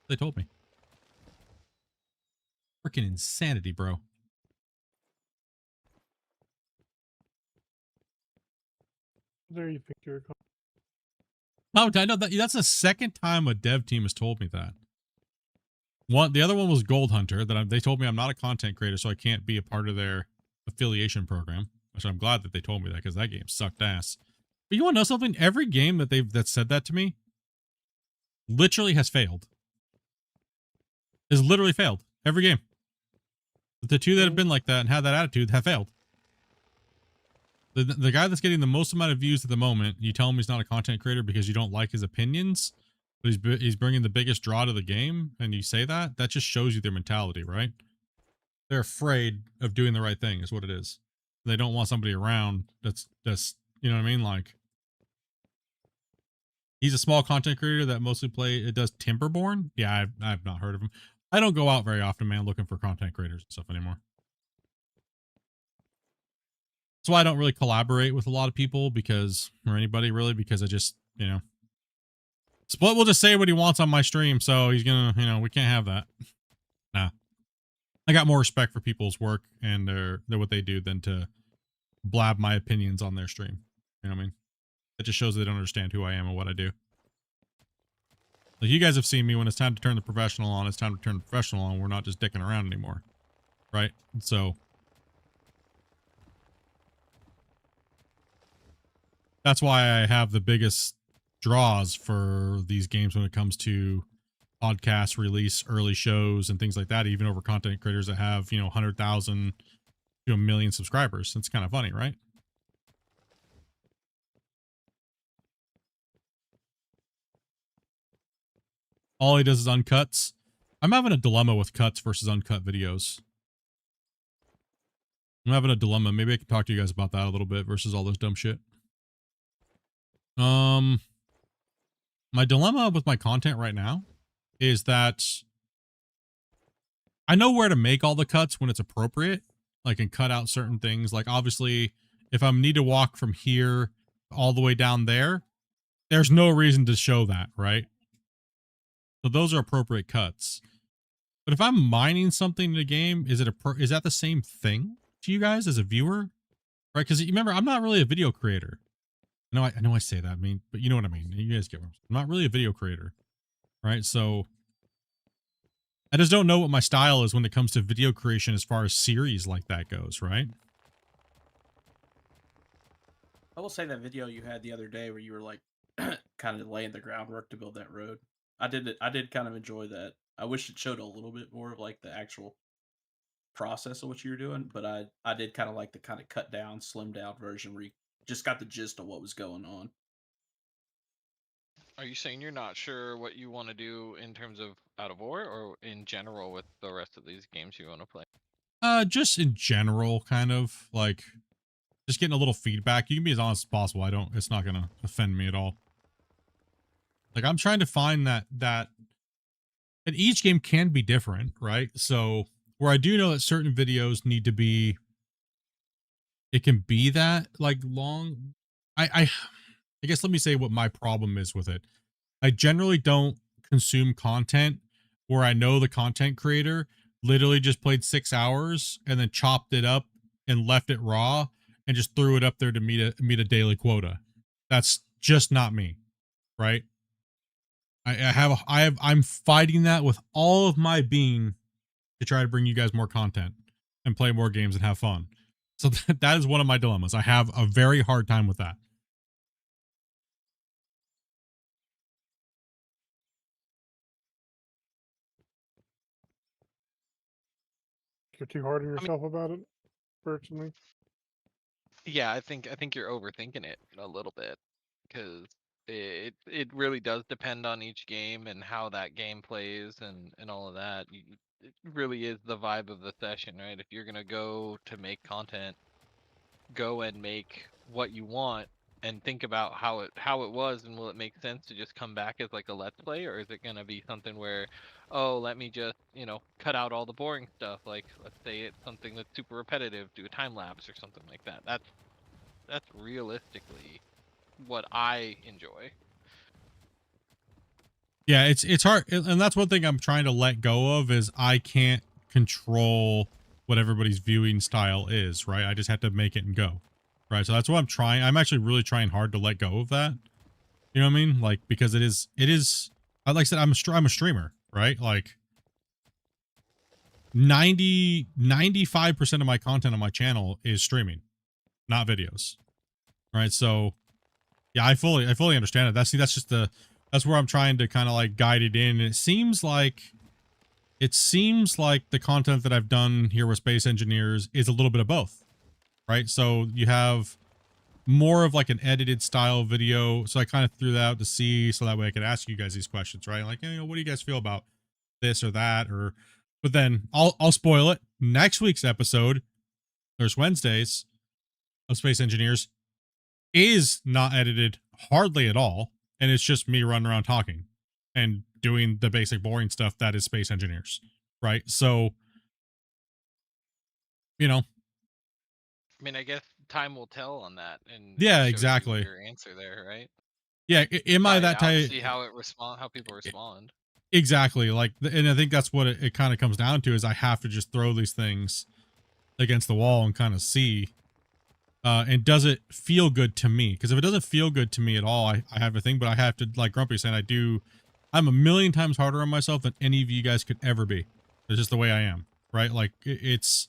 They told me. Freaking insanity, bro. There you picked your. Oh, I know that's the second time a dev team has told me that. The other one was Gold Hunter. They told me I'm not a content creator, so I can't be a part of their affiliation program. Which I'm glad that they told me that because that game sucked ass. But you want to know something? Every game that said that to me literally has failed. Has literally failed. Every game. The two that have been like that and had that attitude have failed. The guy that's getting the most amount of views at the moment, you tell him he's not a content creator because you don't like his opinions, but he's bringing the biggest draw to the game, and you say that just shows you their mentality, right? They're afraid of doing the right thing is what it is. They don't want somebody around that's you know what I mean? Like, he's a small content creator that mostly does Timberborn. Yeah, I've not heard of him. I don't go out very often, man, looking for content creators and stuff anymore. That's why I don't really collaborate with a lot of people or anybody really, because I just, you know, Split will just say what he wants on my stream. So he's going to, you know, we can't have that. Nah. I got more respect for people's work and their what they do than to blab my opinions on their stream. You know what I mean? It just shows they don't understand who I am and what I do. Like, you guys have seen me when it's time to turn the professional on, it's time to turn the professional on. We're not just dicking around anymore. Right? So that's why I have the biggest draws for these games when it comes to podcast release, early shows, and things like that, even over content creators that have, you know, 100,000 to 1 million subscribers. It's kind of funny, right? All he does is uncuts. I'm having a dilemma with cuts versus uncut videos. I'm having a dilemma. Maybe I can talk to you guys about that a little bit versus all this dumb shit. My dilemma with my content right now is that I know where to make all the cuts when it's appropriate. Like, and cut out certain things. Like, obviously, if I need to walk from here all the way down there, there's no reason to show that, right? So those are appropriate cuts. But if I'm mining something in a game, is that the same thing to you guys as a viewer? Right? Because remember, I'm not really a video creator. I know I say that, but you know what I mean. You guys get what I'm saying. I'm not really a video creator, right? So I just don't know what my style is when it comes to video creation as far as series like that goes, right? I will say that video you had the other day where you were like kind of laying the groundwork to build that road. I did kind of enjoy that. I wish it showed a little bit more of like the actual process of what you were doing, but I did kind of like the kind of cut down, slimmed down version where you just got the gist of what was going on. Are you saying you're not sure what you want to do in terms of Out of War, or in general with the rest of these games you want to play? Just in general, kind of like just getting a little feedback. You can be as honest as possible. It's not gonna offend me at all. Like I'm trying to find that and each game can be different, right? So where I do know that certain videos need to be, it can be that like long. I guess let me say what my problem is with it. I generally don't consume content where I know the content creator literally just played 6 hours and then chopped it up and left it raw and just threw it up there to meet a daily quota. That's just not me, right? I'm fighting that with all of my being to try to bring you guys more content and play more games and have fun. So that is one of my dilemmas. I have a very hard time with that. You're too hard on yourself about it, personally. Yeah, I think you're overthinking it a little bit, because it really does depend on each game and how that game plays and all of that. It really is the vibe of the session, right? If you're gonna go to make content, go and make what you want and think about how it was, and will it make sense to just come back as like a let's play, or is it gonna be something where, oh, let me just cut out all the boring stuff, like let's say it's something that's super repetitive, do a time lapse or something like that. That's realistically what I enjoy. Yeah, it's hard, and that's one thing I'm trying to let go of is I can't control what everybody's viewing style is, right? I just have to make it and go, right? So that's what I'm trying. I'm actually really trying hard to let go of that. You know what I mean? Like because it is. Like I said, I'm a streamer, right? Like 95% of my content on my channel is streaming, not videos, right? So yeah, I fully understand it. That's where I'm trying to kind of like guide it in. And it seems like the content that I've done here with Space Engineers is a little bit of both, right? So you have more of like an edited style video. So I kind of threw that out to see, so that way I could ask you guys these questions, right? Like, what do you guys feel about this or that? But then I'll spoil it. Next week's episode, there's Wednesdays of Space Engineers, is not edited hardly at all, and it's just me running around talking and doing the basic boring stuff that is Space Engineers, right? So I mean, I guess time will tell on that, and yeah, show exactly. you your answer there, right? Yeah, am I that type? See how how people respond. Exactly. Like, and I think that's what it kind of comes down to is I have to just throw these things against the wall and kind of see, and does it feel good to me? Because if it doesn't feel good to me at all, I have a thing, but I have to, like Grumpy saying, I'm a million times harder on myself than any of you guys could ever be. It's just the way I am, right? Like that's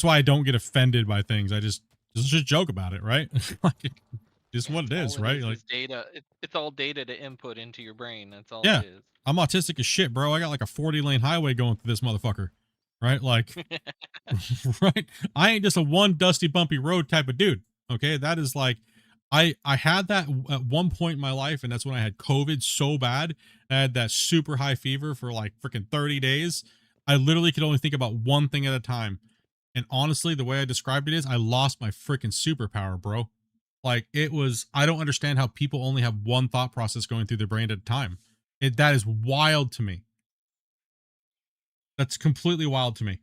why I don't get offended by things. I just joke about it, right? Like, just what it is, right? Like data. It's all data to input into your brain. That's all yeah, it is. I'm autistic as shit, bro. I got like a 40-lane highway going through this motherfucker, right? Like, right? I ain't just a one dusty, bumpy road type of dude. Okay, that is like, I had that at one point in my life, and that's when I had COVID so bad. I had that super high fever for like freaking 30 days. I literally could only think about one thing at a time. And honestly, the way I described it is I lost my freaking superpower, bro. Like it was, I don't understand how people only have one thought process going through their brain at a time. That is wild to me. That's completely wild to me.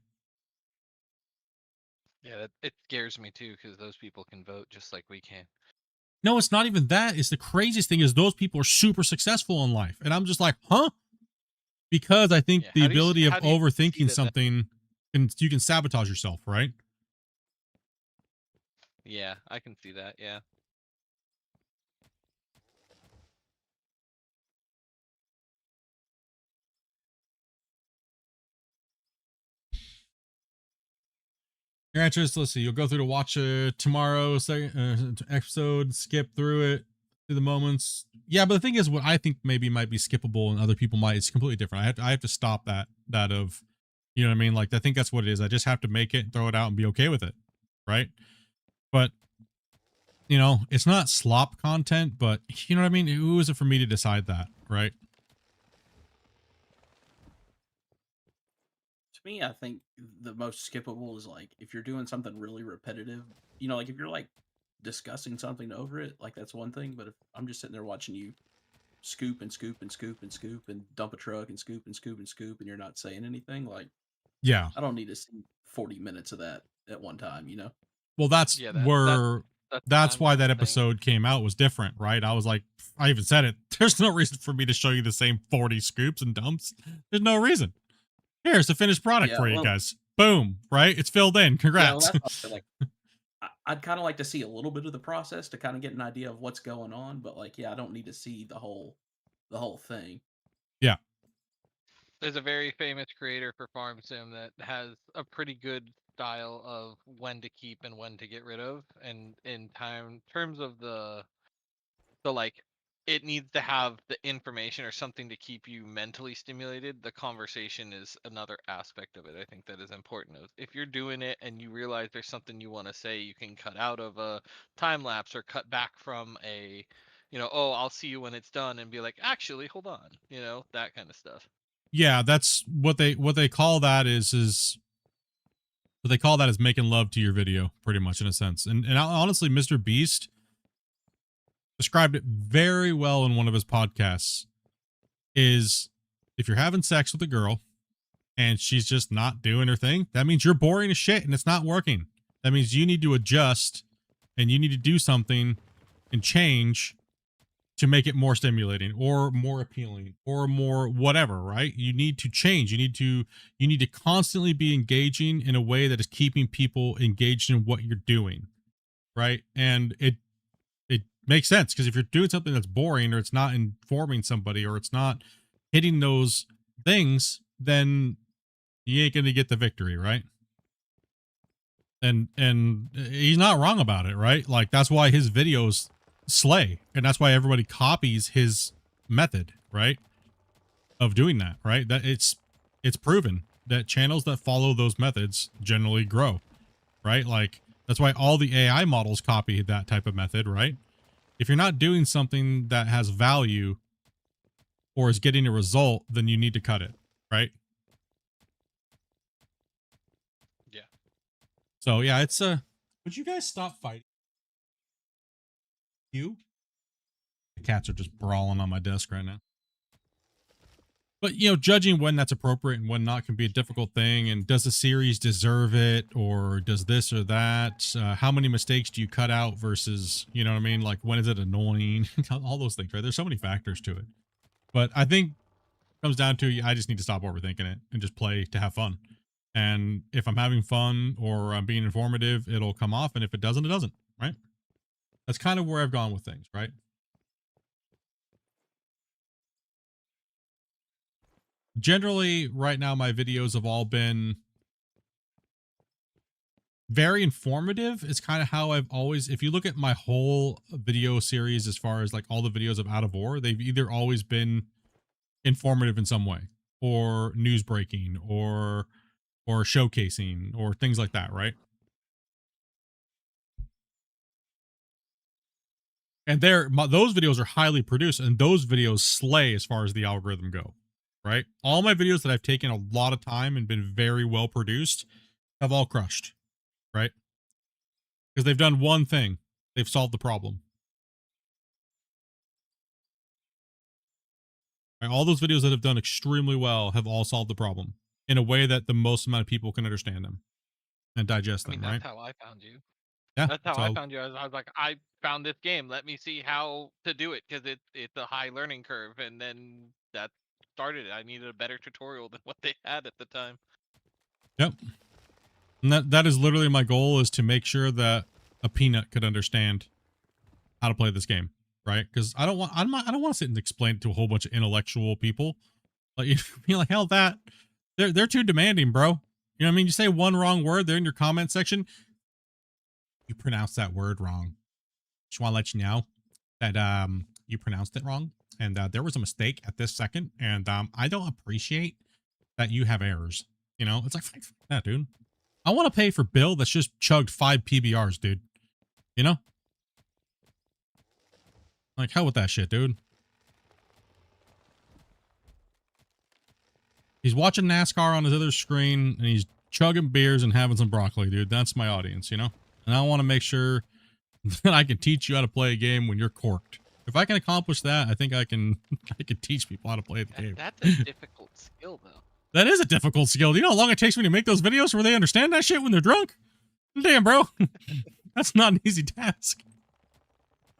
Yeah, it scares me too, because those people can vote just like we can. No, it's not even that. It's the craziest thing is those people are super successful in life. And I'm just like, huh? Because I think the ability of overthinking something, you can sabotage yourself, right? Yeah, I can see that. Yeah. Your answer is, let's see, you'll go through to watch tomorrow's episode, skip through it, through the moments. Yeah, but the thing is, what I think maybe might be skippable and other people might, it's completely different. I have to stop that of, you know what I mean? Like, I think that's what it is. I just have to make it, throw it out, and be okay with it, right? But, you know, it's not slop content, but, you know what I mean? Who is it for me to decide that, right? To me, I think the most skippable is like if you're doing something really repetitive, you know, like if you're like discussing something over it, like that's one thing. But if I'm just sitting there watching you scoop and scoop and scoop and scoop and dump a truck and scoop and scoop and scoop and you're not saying anything, like, Yeah. I don't need to see 40 minutes of that at one time, you know? Well, that's Yeah, where that's why that thing. episode came out was different, right? I was like, I even said it. There's no reason for me to show you the same 40 scoops and dumps. There's no reason. Here's the finished product Yeah, for you well- guys. Boom, right? It's filled in. Yeah, well, Congrats. that's also, like, I'd kind of like to see a little bit of the process to kind of get an idea of what's going on, but like, yeah, I don't need to see the whole thing. Yeah. There's a very famous creator for Farm Sim that has a pretty good style of when to keep and when to get rid of, and in terms of the like, it needs to have the information or something to keep you mentally stimulated. The conversation is another aspect of it. I think that is important. If you're doing it and you realize there's something you want to say, you can cut out of a time lapse or cut back from a, you know, oh, I'll see you when it's done, and be like, actually, hold on, you know, that kind of stuff. Yeah, that's what they call that is what they call that is making love to your video, pretty much, in a sense. And honestly, Mr. Beast described it very well in one of his podcasts. Is if you're having sex with a girl and she's just not doing her thing, that means you're boring as shit and it's not working. That means you need to adjust and you need to do something and change to make it more stimulating or more appealing or more whatever, right? You need to change. You need to constantly be engaging in a way that is keeping people engaged in what you're doing, right? And it makes sense, because if you're doing something that's boring or it's not informing somebody or it's not hitting those things, then you ain't gonna get the victory, right? And he's not wrong about it, right? Like, that's why his videos slay, and that's why everybody copies his method, right, of doing that, right? That it's proven that channels that follow those methods generally grow, right? Like, that's why all the AI models copy that type of method, right? If you're not doing something that has value or is getting a result, then you need to cut it, right? Yeah. So yeah, it's would you guys stop fighting? You? The cats are just brawling on my desk right now. But, you know, judging when that's appropriate and when not can be a difficult thing. And does the series deserve it, or does this or that? How many mistakes do you cut out versus, you know what I mean? Like, when is it annoying? All those things, right? There's so many factors to it. But I think it comes down to, I just need to stop overthinking it and just play to have fun. And if I'm having fun or I'm being informative, it'll come off. And if it doesn't, it doesn't, right? That's kind of where I've gone with things, right? Generally, right now, my videos have all been very informative. It's kind of how I've always, if you look at my whole video series, as far as like all the videos of Out of War, they've either always been informative in some way, or news breaking, or showcasing, or things like that, right? And those videos are highly produced, and those videos slay as far as the algorithm go, right? All my videos that I've taken a lot of time and been very well produced have all crushed, right? Because they've done one thing. They've solved the problem. Right? All those videos that have done extremely well have all solved the problem in a way that the most amount of people can understand them and digest them, right? That's how I found you. Yeah, That's how I so- found you. I was like, I found this game. Let me see how to do it, because it's a high learning curve, and then that started it. I needed a better tutorial than what they had at the time. Yep. And that is literally my goal, is to make sure that a peanut could understand how to play this game, right? Because I don't want to sit and explain it to a whole bunch of intellectual people. Like, you'd be like, hell, they're too demanding, bro. You know what I mean? You say one wrong word there in your comment section, you pronounce that word wrong. Just want to let you know that you pronounced it wrong, and there was a mistake at this second, and I don't appreciate that you have errors. You know, it's like, yeah, dude. I want to pay for Bill that's just chugged 5 PBRs, dude. You know? Like, hell with that shit, dude. He's watching NASCAR on his other screen, and he's chugging beers and having some broccoli, dude. That's my audience, you know? And I want to make sure that I can teach you how to play a game when you're corked. If I can accomplish that, I think I can teach people how to play the game. That's a difficult skill, though. That is a difficult skill. Do you know how long it takes me to make those videos where they understand that shit when they're drunk? Damn, bro. That's not an easy task.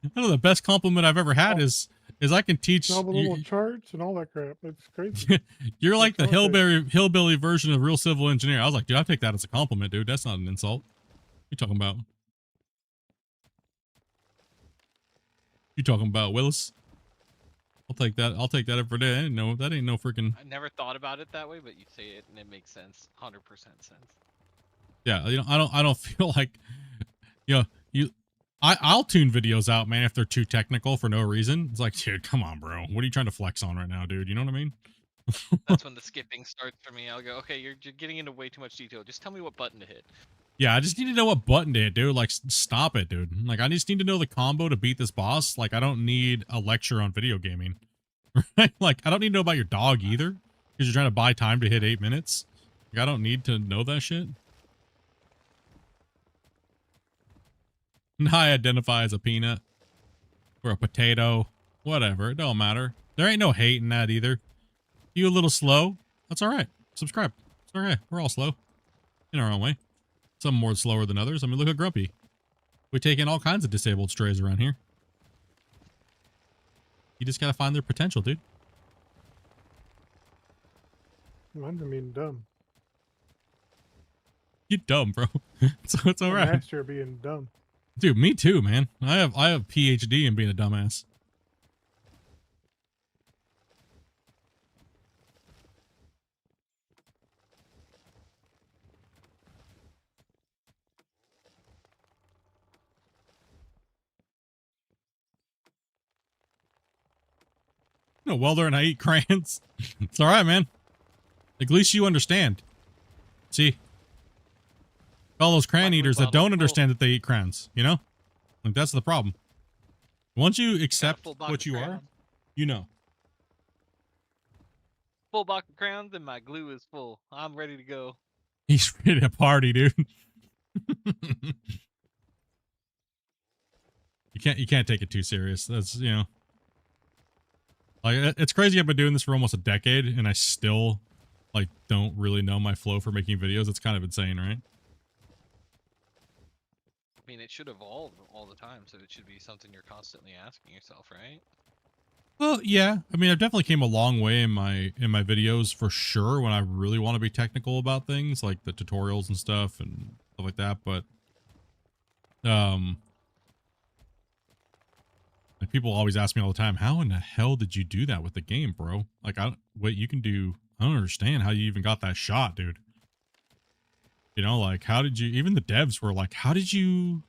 I know the best compliment I've ever had is I can teach all the little charts and all that crap. It's crazy. You're like the hillbilly version of real civil engineer. I was like, dude, I take that as a compliment, dude. That's not an insult. What you talking about? You talking about, Willis? I'll take that. I'll take that every day. I didn't know that ain't no freaking. I never thought about it that way, but you say it and it makes sense. 100% sense. Yeah, you know, I don't feel like, you know, I'll tune videos out, man, if they're too technical for no reason. It's like, dude, come on, bro. What are you trying to flex on right now, dude? You know what I mean? That's when the skipping starts for me. I'll go, okay, you're getting into way too much detail. Just tell me what button to hit. Yeah, I just need to know what button to hit, dude. Like, stop it, dude. Like, I just need to know the combo to beat this boss. Like, I don't need a lecture on video gaming. Right? Like, I don't need to know about your dog either. Because you're trying to buy time to hit 8 minutes. Like, I don't need to know that shit. And I identify as a peanut. Or a potato. Whatever. It don't matter. There ain't no hate in that either. You a little slow? That's alright. Subscribe. It's alright. We're all slow. In our own way. Some more slower than others. I mean, look at Grumpy. We take in all kinds of disabled strays around here. You just gotta find their potential, dude. I'm being dumb. You dumb, bro. So it's all right. Master being dumb. Dude, me too, man. I have PhD in being a dumbass. No welder and I eat crayons. It's all right, man. At least you understand. See, all those crayon eaters that don't understand that they eat crayons, you know? Like, that's the problem. Once you accept what you are, you know. Full box of crayons and my glue is full. I'm ready to go. He's ready to party, dude. You can't take it too serious. That's, you know. Like, it's crazy. I've been doing this for almost a decade, and I still, like, don't really know my flow for making videos. It's kind of insane, right? I mean, it should evolve all the time, so it should be something you're constantly asking yourself, right? Well, yeah. I mean, I've definitely came a long way in my videos for sure when I really want to be technical about things, like the tutorials and stuff and stuff like that. But, like, people always ask me all the time, how in the hell did you do that with the game, bro? Like, I don't understand how you even got that shot, dude. You know, like, how did you, even the devs were like, did you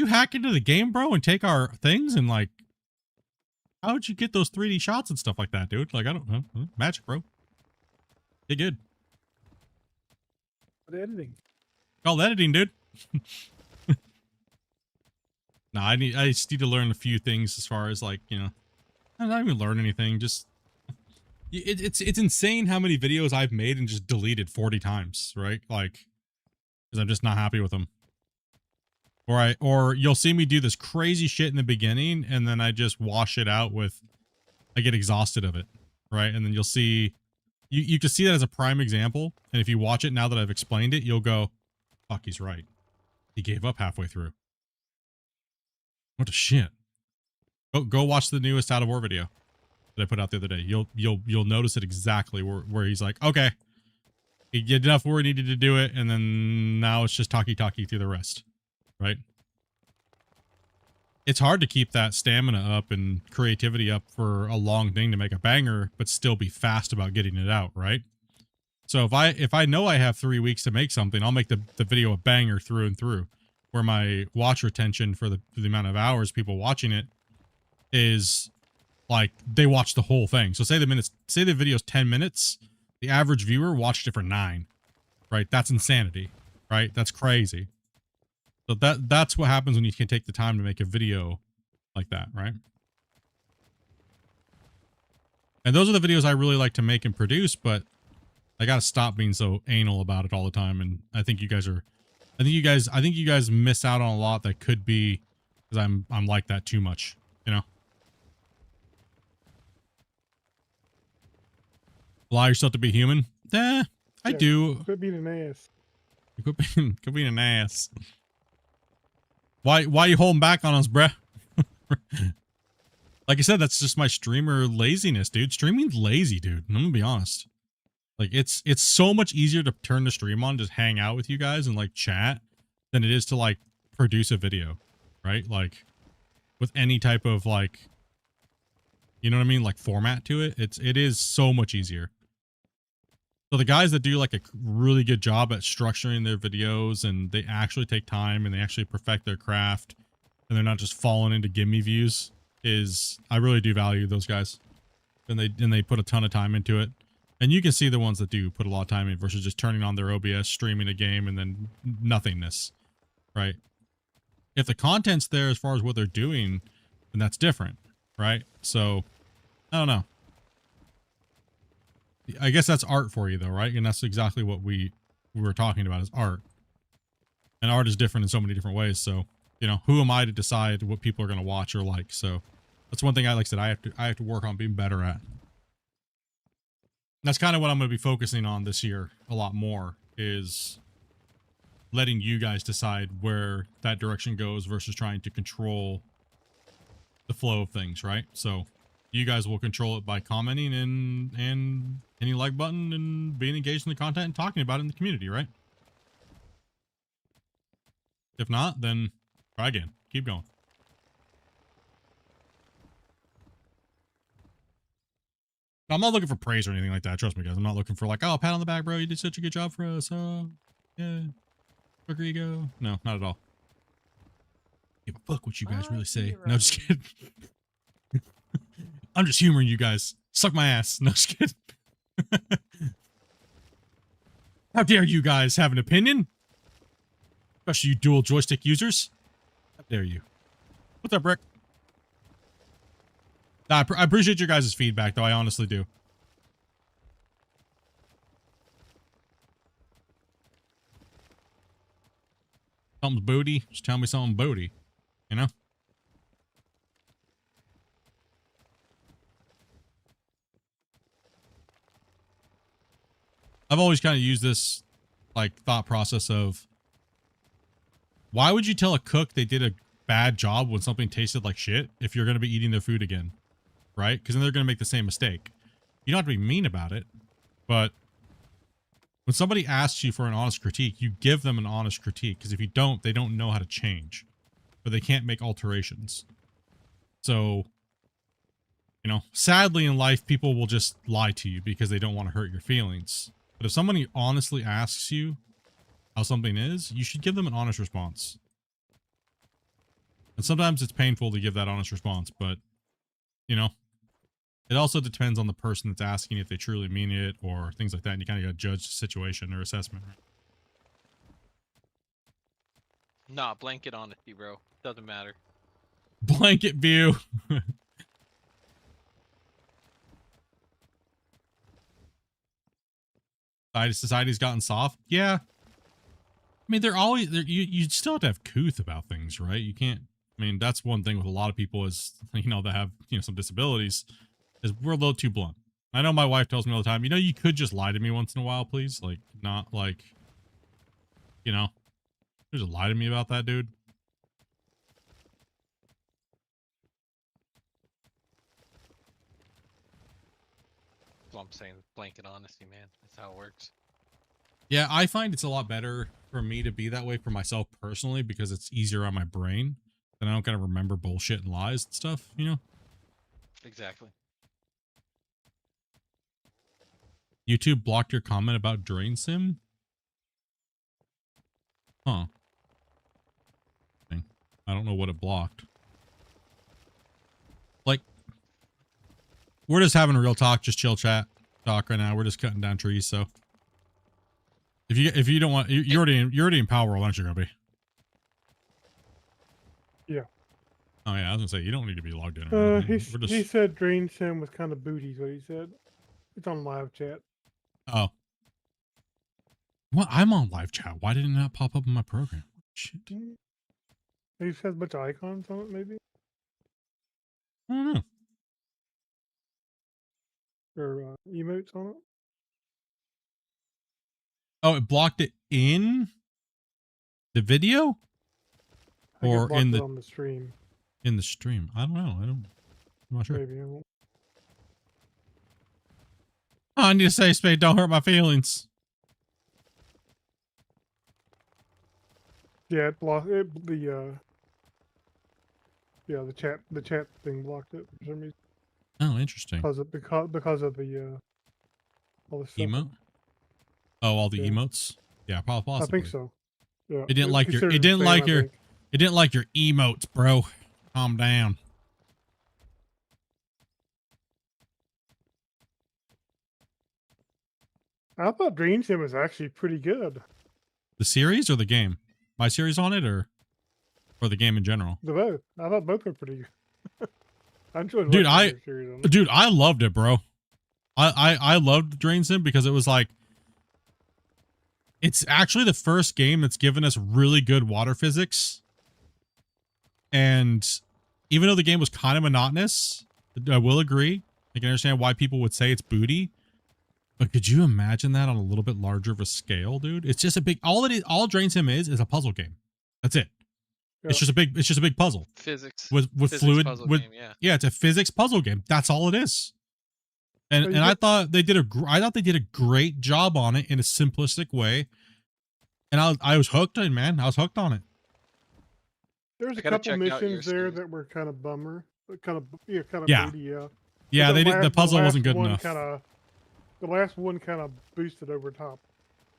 hack into the game, bro, and take our things? And, like, how did you get those 3D shots and stuff like that, dude? Like, I don't know. Magic, bro. Get good. What editing? Called editing, dude. No, I just need to learn a few things as far as, like, you know, I'm not even learn anything. Just it's insane how many videos I've made and just deleted 40 times, right? Like, because I'm just not happy with them. Or you'll see me do this crazy shit in the beginning, and then I just wash it out with, I get exhausted of it, right? And then you'll see, you can see that as a prime example. And if you watch it now that I've explained it, you'll go, fuck, he's right. He gave up halfway through. What a shit. Go watch the newest Out of War video that I put out the other day. You'll notice it exactly where he's like, okay, he did enough where he needed to do it, and then now it's just talkie through the rest, right? It's hard to keep that stamina up and creativity up for a long thing to make a banger, but still be fast about getting it out, right? So if I know I have 3 weeks to make something, I'll make the video a banger through and through, where my watch retention for the amount of hours people watching it is like they watch the whole thing. So say the video's 10 minutes, the average viewer watched it for 9, right? That's insanity, right? That's crazy. So that's what happens when you can take the time to make a video like that, right? And those are the videos I really like to make and produce, but I gotta stop being so anal about it all the time. And I think you guys miss out on a lot that could be because I'm like that too much, you know? Allow yourself to be human? I Yeah, do. Quit being an ass. Quit being an ass. Why you holding back on us, bruh? Like I said, that's just my streamer laziness, dude. Streaming's lazy, dude. I'm gonna be honest. Like it's so much easier to turn the stream on, just hang out with you guys and like chat than it is to like produce a video, right? Like with any type of like, you know what I mean? Like format to it. It is so much easier. So the guys that do like a really good job at structuring their videos and they actually take time and they actually perfect their craft and they're not just falling into gimme views I really do value those guys. And they put a ton of time into it. And you can see the ones that do put a lot of time in versus just turning on their OBS, streaming a game, and then nothingness, right? If the content's there as far as what they're doing, then that's different, right? So, I don't know. I guess that's art for you, though, right? And that's exactly what we were talking about is art. And art is different in so many different ways. So, you know, who am I to decide what people are going to watch or like? So, that's one thing I said I have to work on being better at. That's kind of what I'm going to be focusing on this year a lot more is letting you guys decide where that direction goes versus trying to control the flow of things, right? So you guys will control it by commenting and hitting like button and being engaged in the content and talking about it in the community, right? If not, then try again. Keep going. I'm not looking for praise or anything like that. Trust me, guys. I'm not looking for like, oh, pat on the back, bro. You did such a good job for us. Yeah. Where you go? No, not at all. Give a fuck what you guys really say. No, just kidding. I'm just humoring you guys. Suck my ass. No, just kidding. How dare you guys have an opinion? Especially you dual joystick users. How dare you? What's up, Rick? Nah, I appreciate your guys' feedback, though. I honestly do. Something's booty. Just tell me something booty. You know? I've always kind of used this, like, thought process of why would you tell a cook they did a bad job when something tasted like shit if you're going to be eating their food again? Right? Because then they're going to make the same mistake. You don't have to be mean about it, but when somebody asks you for an honest critique, you give them an honest critique. Because if you don't, they don't know how to change. But they can't make alterations. So, you know, sadly in life, people will just lie to you because they don't want to hurt your feelings. But if somebody honestly asks you how something is, you should give them an honest response. And sometimes it's painful to give that honest response, but, you know, it also depends on the person that's asking if they truly mean it or things like that. And you kind of got to judge the situation or assessment. Nah, blanket honesty, bro. Doesn't matter. Blanket view. Society's gotten soft. Yeah. I mean, you still have to have couth about things, right? You can't, I mean, that's one thing with a lot of people is, you know, that have, you know, some disabilities is we're a little too blunt. I know my wife tells me all the time, you know, you could just lie to me once in a while, please. Like, not like, you know, just lie to me about that, dude. That's what I'm saying. Blanket honesty, man. That's how it works. Yeah, I find it's a lot better for me to be that way for myself personally because it's easier on my brain. Then I don't gotta remember bullshit and lies and stuff, you know? Exactly. YouTube blocked your comment about Drain Sim? Huh. I don't know what it blocked. Like, we're just having a real talk, just chill chat talk right now. We're just cutting down trees, so if you don't want, you're already in Power World, aren't you, Grubby? Yeah. Oh yeah, I was gonna say you don't need to be logged in. Or anything. We're just... He said Drain Sim was kind of booty. Is what he said. It's on live chat. Oh. Well, I'm on live chat. Why did it not pop up in my program? Shit. He just has a bunch of icons on it, maybe. I don't know. Or emotes on it. Oh, it blocked it in the video, I think it or blocked in it the on the stream. in the stream. I don't know. I'm not sure. Maybe I won't. Oh, I need to say, Spade, don't hurt my feelings. Yeah, it blocked it. The chat thing blocked it for some reason. Oh, interesting. Because of the all the stuff. Emote? Oh, all the Yeah. emotes? Yeah, possibly. I think so. Yeah. It didn't like your considered spam, I think. it didn't like your emotes, bro. Calm down. I thought Drain Sim was actually pretty good. The series or the game? My series on it or the game in general? The both. I thought both were pretty good. I enjoyed Dude, watching your series on it. dude, I loved it, bro. I loved Drain Sim because it was like, it's actually the first game that's given us really good water physics. And even though the game was kind of monotonous, I will agree. I can understand why people would say it's booty. But could you imagine that on a little bit larger of a scale, dude? It's just a big, all Drain Sim is a puzzle game. That's it. Yeah. It's just a big puzzle. Physics. With Physics fluid, puzzle with, game, yeah. Yeah, it's a physics puzzle game. That's all it is. And I thought they did a great job on it in a simplistic way. And I was hooked in, man. I was hooked on it. There's a couple missions there that were kind of bummer. Kind of Yeah. booty, yeah. Yeah, But the puzzle wasn't good one enough. The last one kind of boosted over top.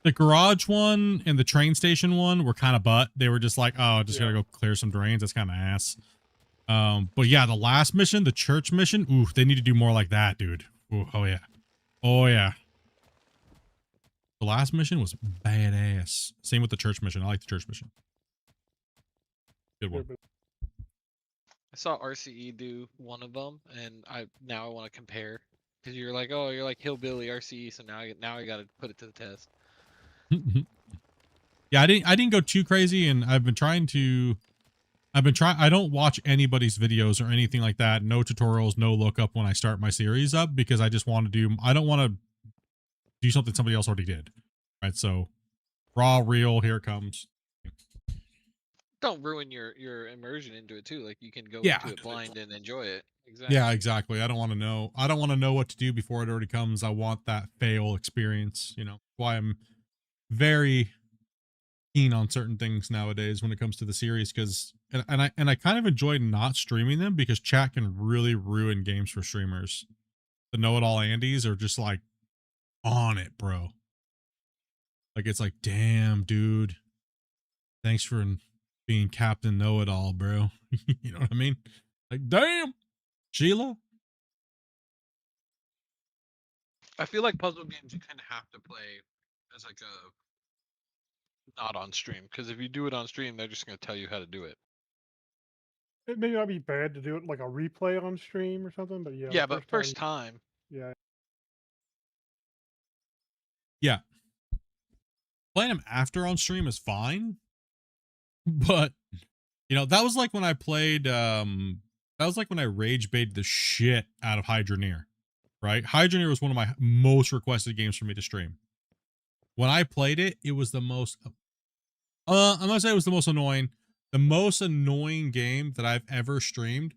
The garage one and the train station one were kind of butt. They were just like, oh, just gotta go clear some drains. That's kind of ass. But yeah, the last mission, the church mission, ooh, they need to do more like that, dude. Ooh, oh yeah. Oh yeah. The last mission was badass. Same with the church mission. I like the church mission. Good one. I saw RCE do one of them, and now I want to compare because you're like, oh, you're like hillbilly RCE, so now I got to put it to the test. Yeah, I didn't go too crazy, and I don't watch anybody's videos or anything like that. No tutorials, no lookup when I start my series up, because I just want to I don't want to do something somebody else already did. Right? So raw, real, here it comes. Don't ruin your immersion into it too. Like you can go Yeah. into it blind and enjoy it. Exactly. Yeah, exactly. I don't want to know what to do before it already comes. I want that fail experience, you know. Why I'm very keen on certain things nowadays when it comes to the series, because and I kind of enjoy not streaming them because chat can really ruin games for streamers. The know-it-all Andes are just like on it, bro. Like it's like, damn, dude. Thanks for being Captain Know-it-all, bro. You know what I mean? Like, damn, Sheila. I feel like puzzle games you kind of have to play as like a not on stream, because if you do it on stream, they're just going to tell you how to do it. It may not be bad to do it like a replay on stream or something, but yeah. Yeah, but first time. Yeah. Yeah. Playing them after on stream is fine. But, you know, that was like when I played, that was like when I rage baited the shit out of Hydroneer, right? Hydroneer was one of my most requested games for me to stream. When I played it, it was the most, I'm gonna say it was the most annoying. The most annoying game that I've ever streamed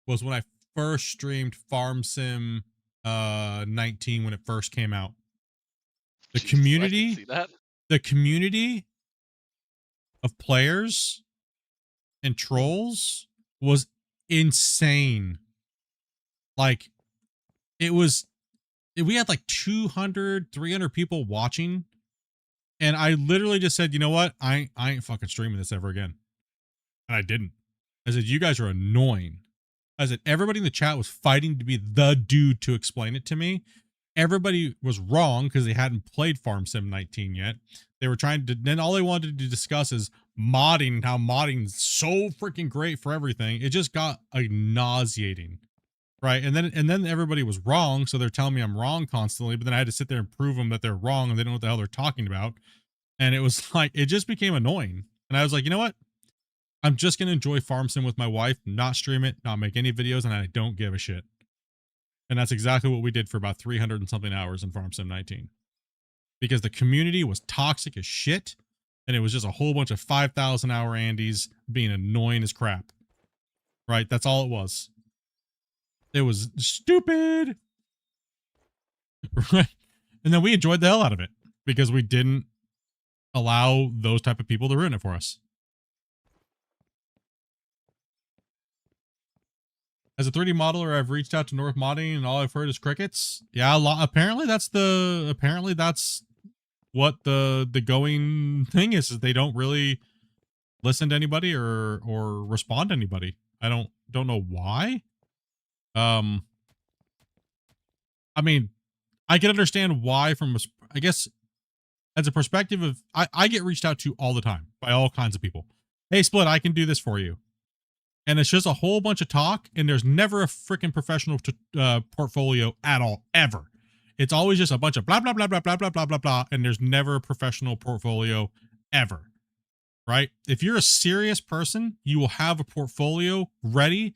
was when I first streamed Farm Sim 19 when it first came out. The community, the community of players and trolls was insane. Like, it was we had like 200, 300 people watching. And I literally just said, you know what? I ain't fucking streaming this ever again. And I didn't. I said, you guys are annoying. I said, everybody in the chat was fighting to be the dude to explain it to me. Everybody was wrong because they hadn't played Farm Sim 19 yet. They were trying to, then all they wanted to discuss is modding and how modding is so freaking great for everything. It just got nauseating. Right. And then everybody was wrong. So they're telling me I'm wrong constantly, but then I had to sit there and prove them that they're wrong and they don't know what the hell they're talking about. And it was like, it just became annoying. And I was like, you know what? I'm just going to enjoy Farm Sim with my wife, not stream it, not make any videos, and I don't give a shit. And that's exactly what we did for about 300 and something hours in Farm Sim 19. Because the community was toxic as shit, and it was just a whole bunch of 5,000 hour Andes being annoying as crap. Right? That's all it was. It was stupid. Right? And then we enjoyed the hell out of it because we didn't allow those type of people to ruin it for us. As a 3D modeler, I've reached out to North Modding and all I've heard is crickets. Yeah, apparently that's what the going thing is they don't really listen to anybody or respond to anybody. I don't know why. I mean, I can understand why from I guess as a perspective of I get reached out to all the time by all kinds of people. Hey, Split, I can do this for you. And it's just a whole bunch of talk, and there's never a freaking professional portfolio at all, ever. It's always just a bunch of blah, blah, blah, blah, blah, blah, blah, blah, blah, and there's never a professional portfolio ever, right? If you're a serious person, you will have a portfolio ready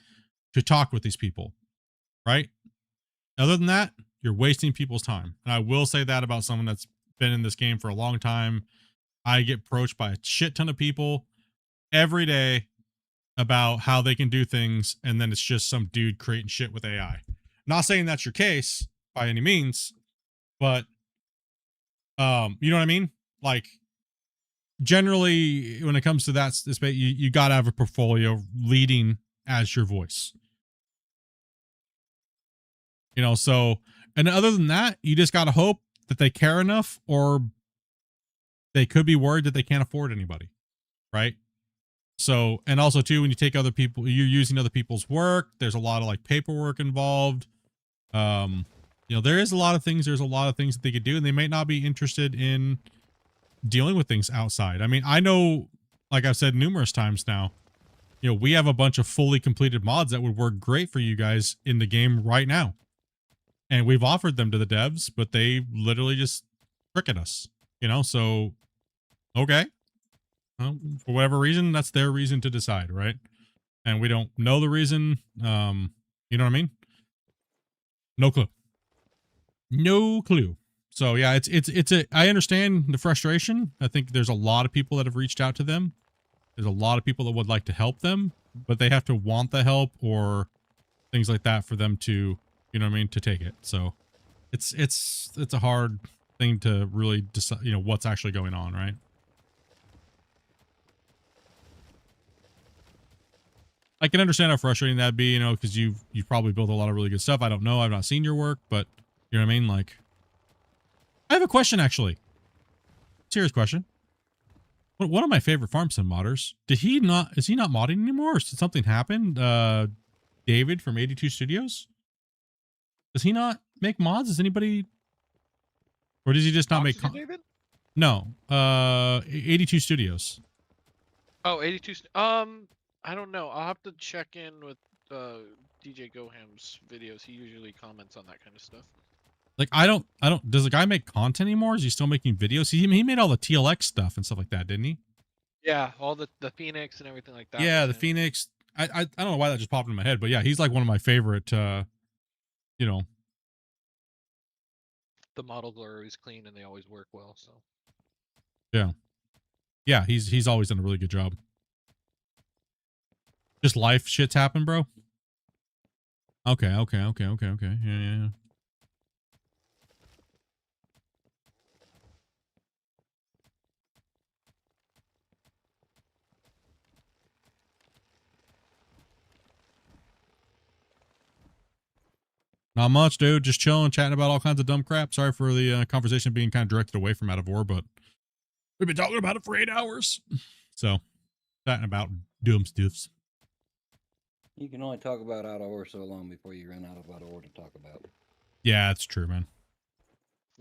to talk with these people, right? Other than that, you're wasting people's time. And I will say that about someone that's been in this game for a long time. I get approached by a shit ton of people every day about how they can do things, and then it's just some dude creating shit with AI. Not saying that's your case by any means, but you know what I mean? Like generally when it comes to that space, you gotta have a portfolio leading as your voice. You know, so and other than that, you just gotta hope that they care enough, or they could be worried that they can't afford anybody, right? So, and also too, when you take other people, you're using other people's work, there's a lot of like paperwork involved. You know, there's a lot of things that they could do, and they might not be interested in dealing with things outside. I mean, I know, like I've said numerous times now, you know, we have a bunch of fully completed mods that would work great for you guys in the game right now. And we've offered them to the devs, but they literally just cricket us, you know? So, okay. Well, for whatever reason, that's their reason to decide, right? And we don't know the reason. You know what I mean? No clue. No clue. So yeah, I understand the frustration. I think there's a lot of people that have reached out to them. There's a lot of people that would like to help them, but they have to want the help or things like that for them to, you know what I mean, to take it. So it's a hard thing to really decide, you know, what's actually going on, right? I can understand how frustrating that'd be, you know, because you've probably built a lot of really good stuff. I don't know. I've not seen your work, but you know what I mean? Like, I have a question, actually. Serious question. One of my favorite Farm Sim modders, is he not modding anymore? Or did something happen? David from 82 Studios? Does he not make mods? Does anybody, or does he just not make David? No. 82 Studios. Oh, 82. I don't know. I'll have to check in with DJ Goham's videos. He usually comments on that kind of stuff. Like, I don't, does the guy make content anymore? Is he still making videos? He made all the TLX stuff and stuff like that, didn't he? Yeah, all the Phoenix and everything like that. Yeah, the Phoenix. I don't know why that just popped in my head, but yeah, he's like one of my favorite, you know. The models are always clean and they always work well, so. Yeah. Yeah, he's always done a really good job. Just life shit's happen, bro. Okay. Yeah. Not much, dude. Just chilling, chatting about all kinds of dumb crap. Sorry for the conversation being kind of directed away from Out of War, but we've been talking about it for 8 hours. So, chatting about dumb stuffs. You can only talk about Out of War so long before you run out of Out of War to talk about. Yeah, that's true, man.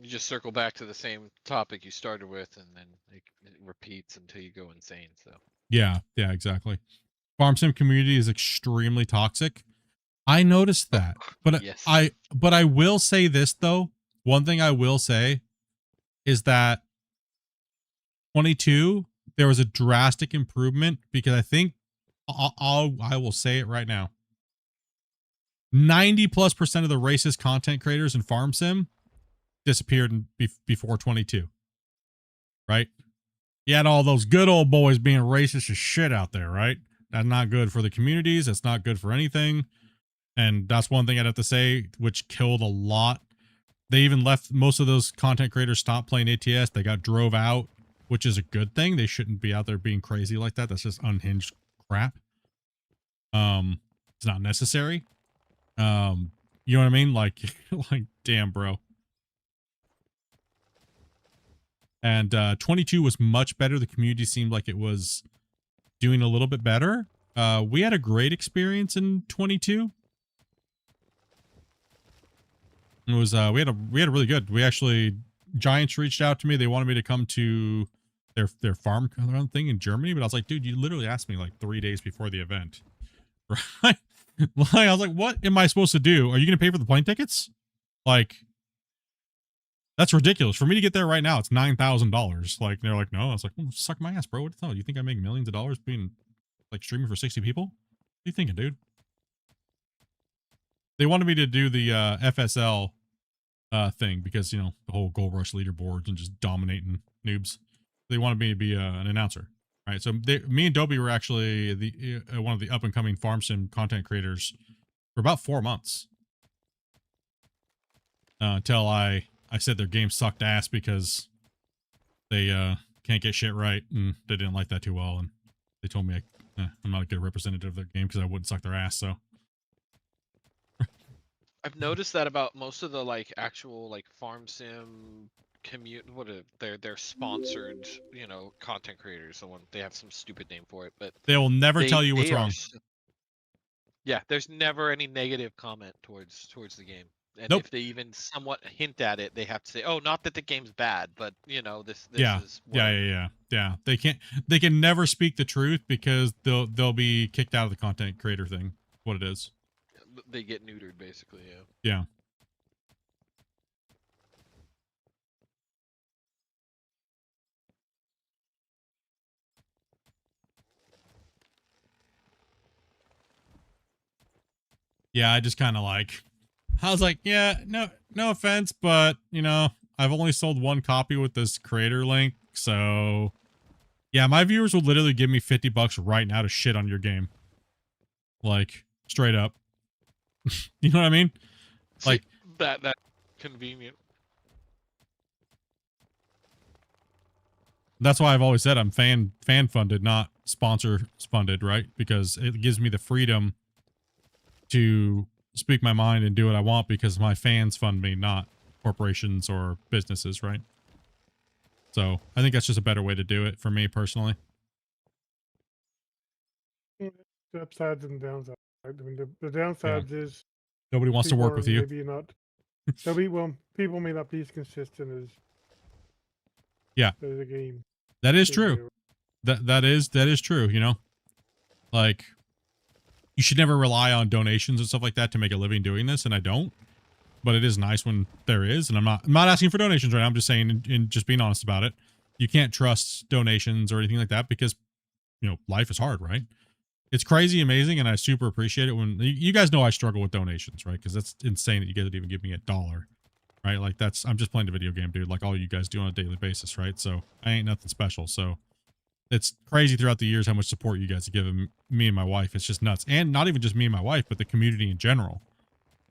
You just circle back to the same topic you started with, and then it repeats until you go insane. So. Yeah, exactly. Farm sim community is extremely toxic. I noticed that, but yes. I will say this though. One thing I will say is that 22 there was a drastic improvement because I think I will say it right now. 90+% of the racist content creators in farm sim disappeared before 22. Right? You had all those good old boys being racist as shit out there, right? That's not good for the communities. That's not good for anything. And that's one thing I'd have to say, which killed a lot. They even left most of those content creators stopped playing ATS. They got drove out, which is a good thing. They shouldn't be out there being crazy like that. That's just unhinged crap. It's not necessary. You know what I mean? Like, like, damn, bro. And 22 was much better. The community seemed like it was doing a little bit better. We had a great experience in 22. It was we had a really good. We actually Giants reached out to me. They wanted me to come to their farm thing in Germany, but I was like, dude, you literally asked me like 3 days before the event. Right? Like, I was like, what am I supposed to do? Are you going to pay for the plane tickets? Like, that's ridiculous. For me to get there right now, it's $9,000. Like, they're like, no. I was like, well, suck my ass, bro. What the hell? You think I make millions of dollars being like streaming for 60 people? What are you thinking, dude? They wanted me to do the FSL thing because, you know, the whole Gold Rush leaderboards and just dominating noobs. They wanted me to be an announcer. Right. So me and Dobie were actually the one of the up and coming farm sim content creators for about 4 months. Until I said their game sucked ass because they can't get shit right, and they didn't like that too well, and they told me I'm not a good representative of their game because I wouldn't suck their ass. So I've noticed that about most of the like actual like farm sim they're sponsored, you know, content creators. The one they have some stupid name for it, but they will never tell you what's wrong. Yeah, there's never any negative comment towards the game. And nope. If they even somewhat hint at it, they have to say, "Oh, not that the game's bad, but you know, this yeah. is Yeah. They can never speak the truth because they'll be kicked out of the content creator thing. What it is. They get neutered, basically. Yeah. Yeah, I just kind of like, I was like, yeah, no offense, but you know, I've only sold one copy with this creator link, so yeah, my viewers will literally give me $50 right now to shit on your game, like straight up. You know what I mean? See, like that convenient. That's why I've always said I'm fan funded, not sponsor funded, right? Because it gives me the freedom to speak my mind and do what I want because my fans fund me, not corporations or businesses, right? So I think that's just a better way to do it for me personally. The upsides and downsides. I mean, the downsides is nobody wants to work with you. Maybe not. People may not be as consistent as the game. That is true. That is true. You know, like you should never rely on donations and stuff like that to make a living doing this, and I don't. But it is nice when there is, and I'm not asking for donations right now. I'm just saying, and just being honest about it. You can't trust donations or anything like that because, you know, life is hard, right? It's crazy amazing, and I super appreciate it when you guys know I struggle with donations, right? Because that's insane that you guys would even give me $1, right? Like I'm just playing a video game, dude, like all you guys do on a daily basis, right? So I ain't nothing special. So it's crazy throughout the years how much support you guys have given me and my wife. It's just nuts. And not even just me and my wife, but the community in general,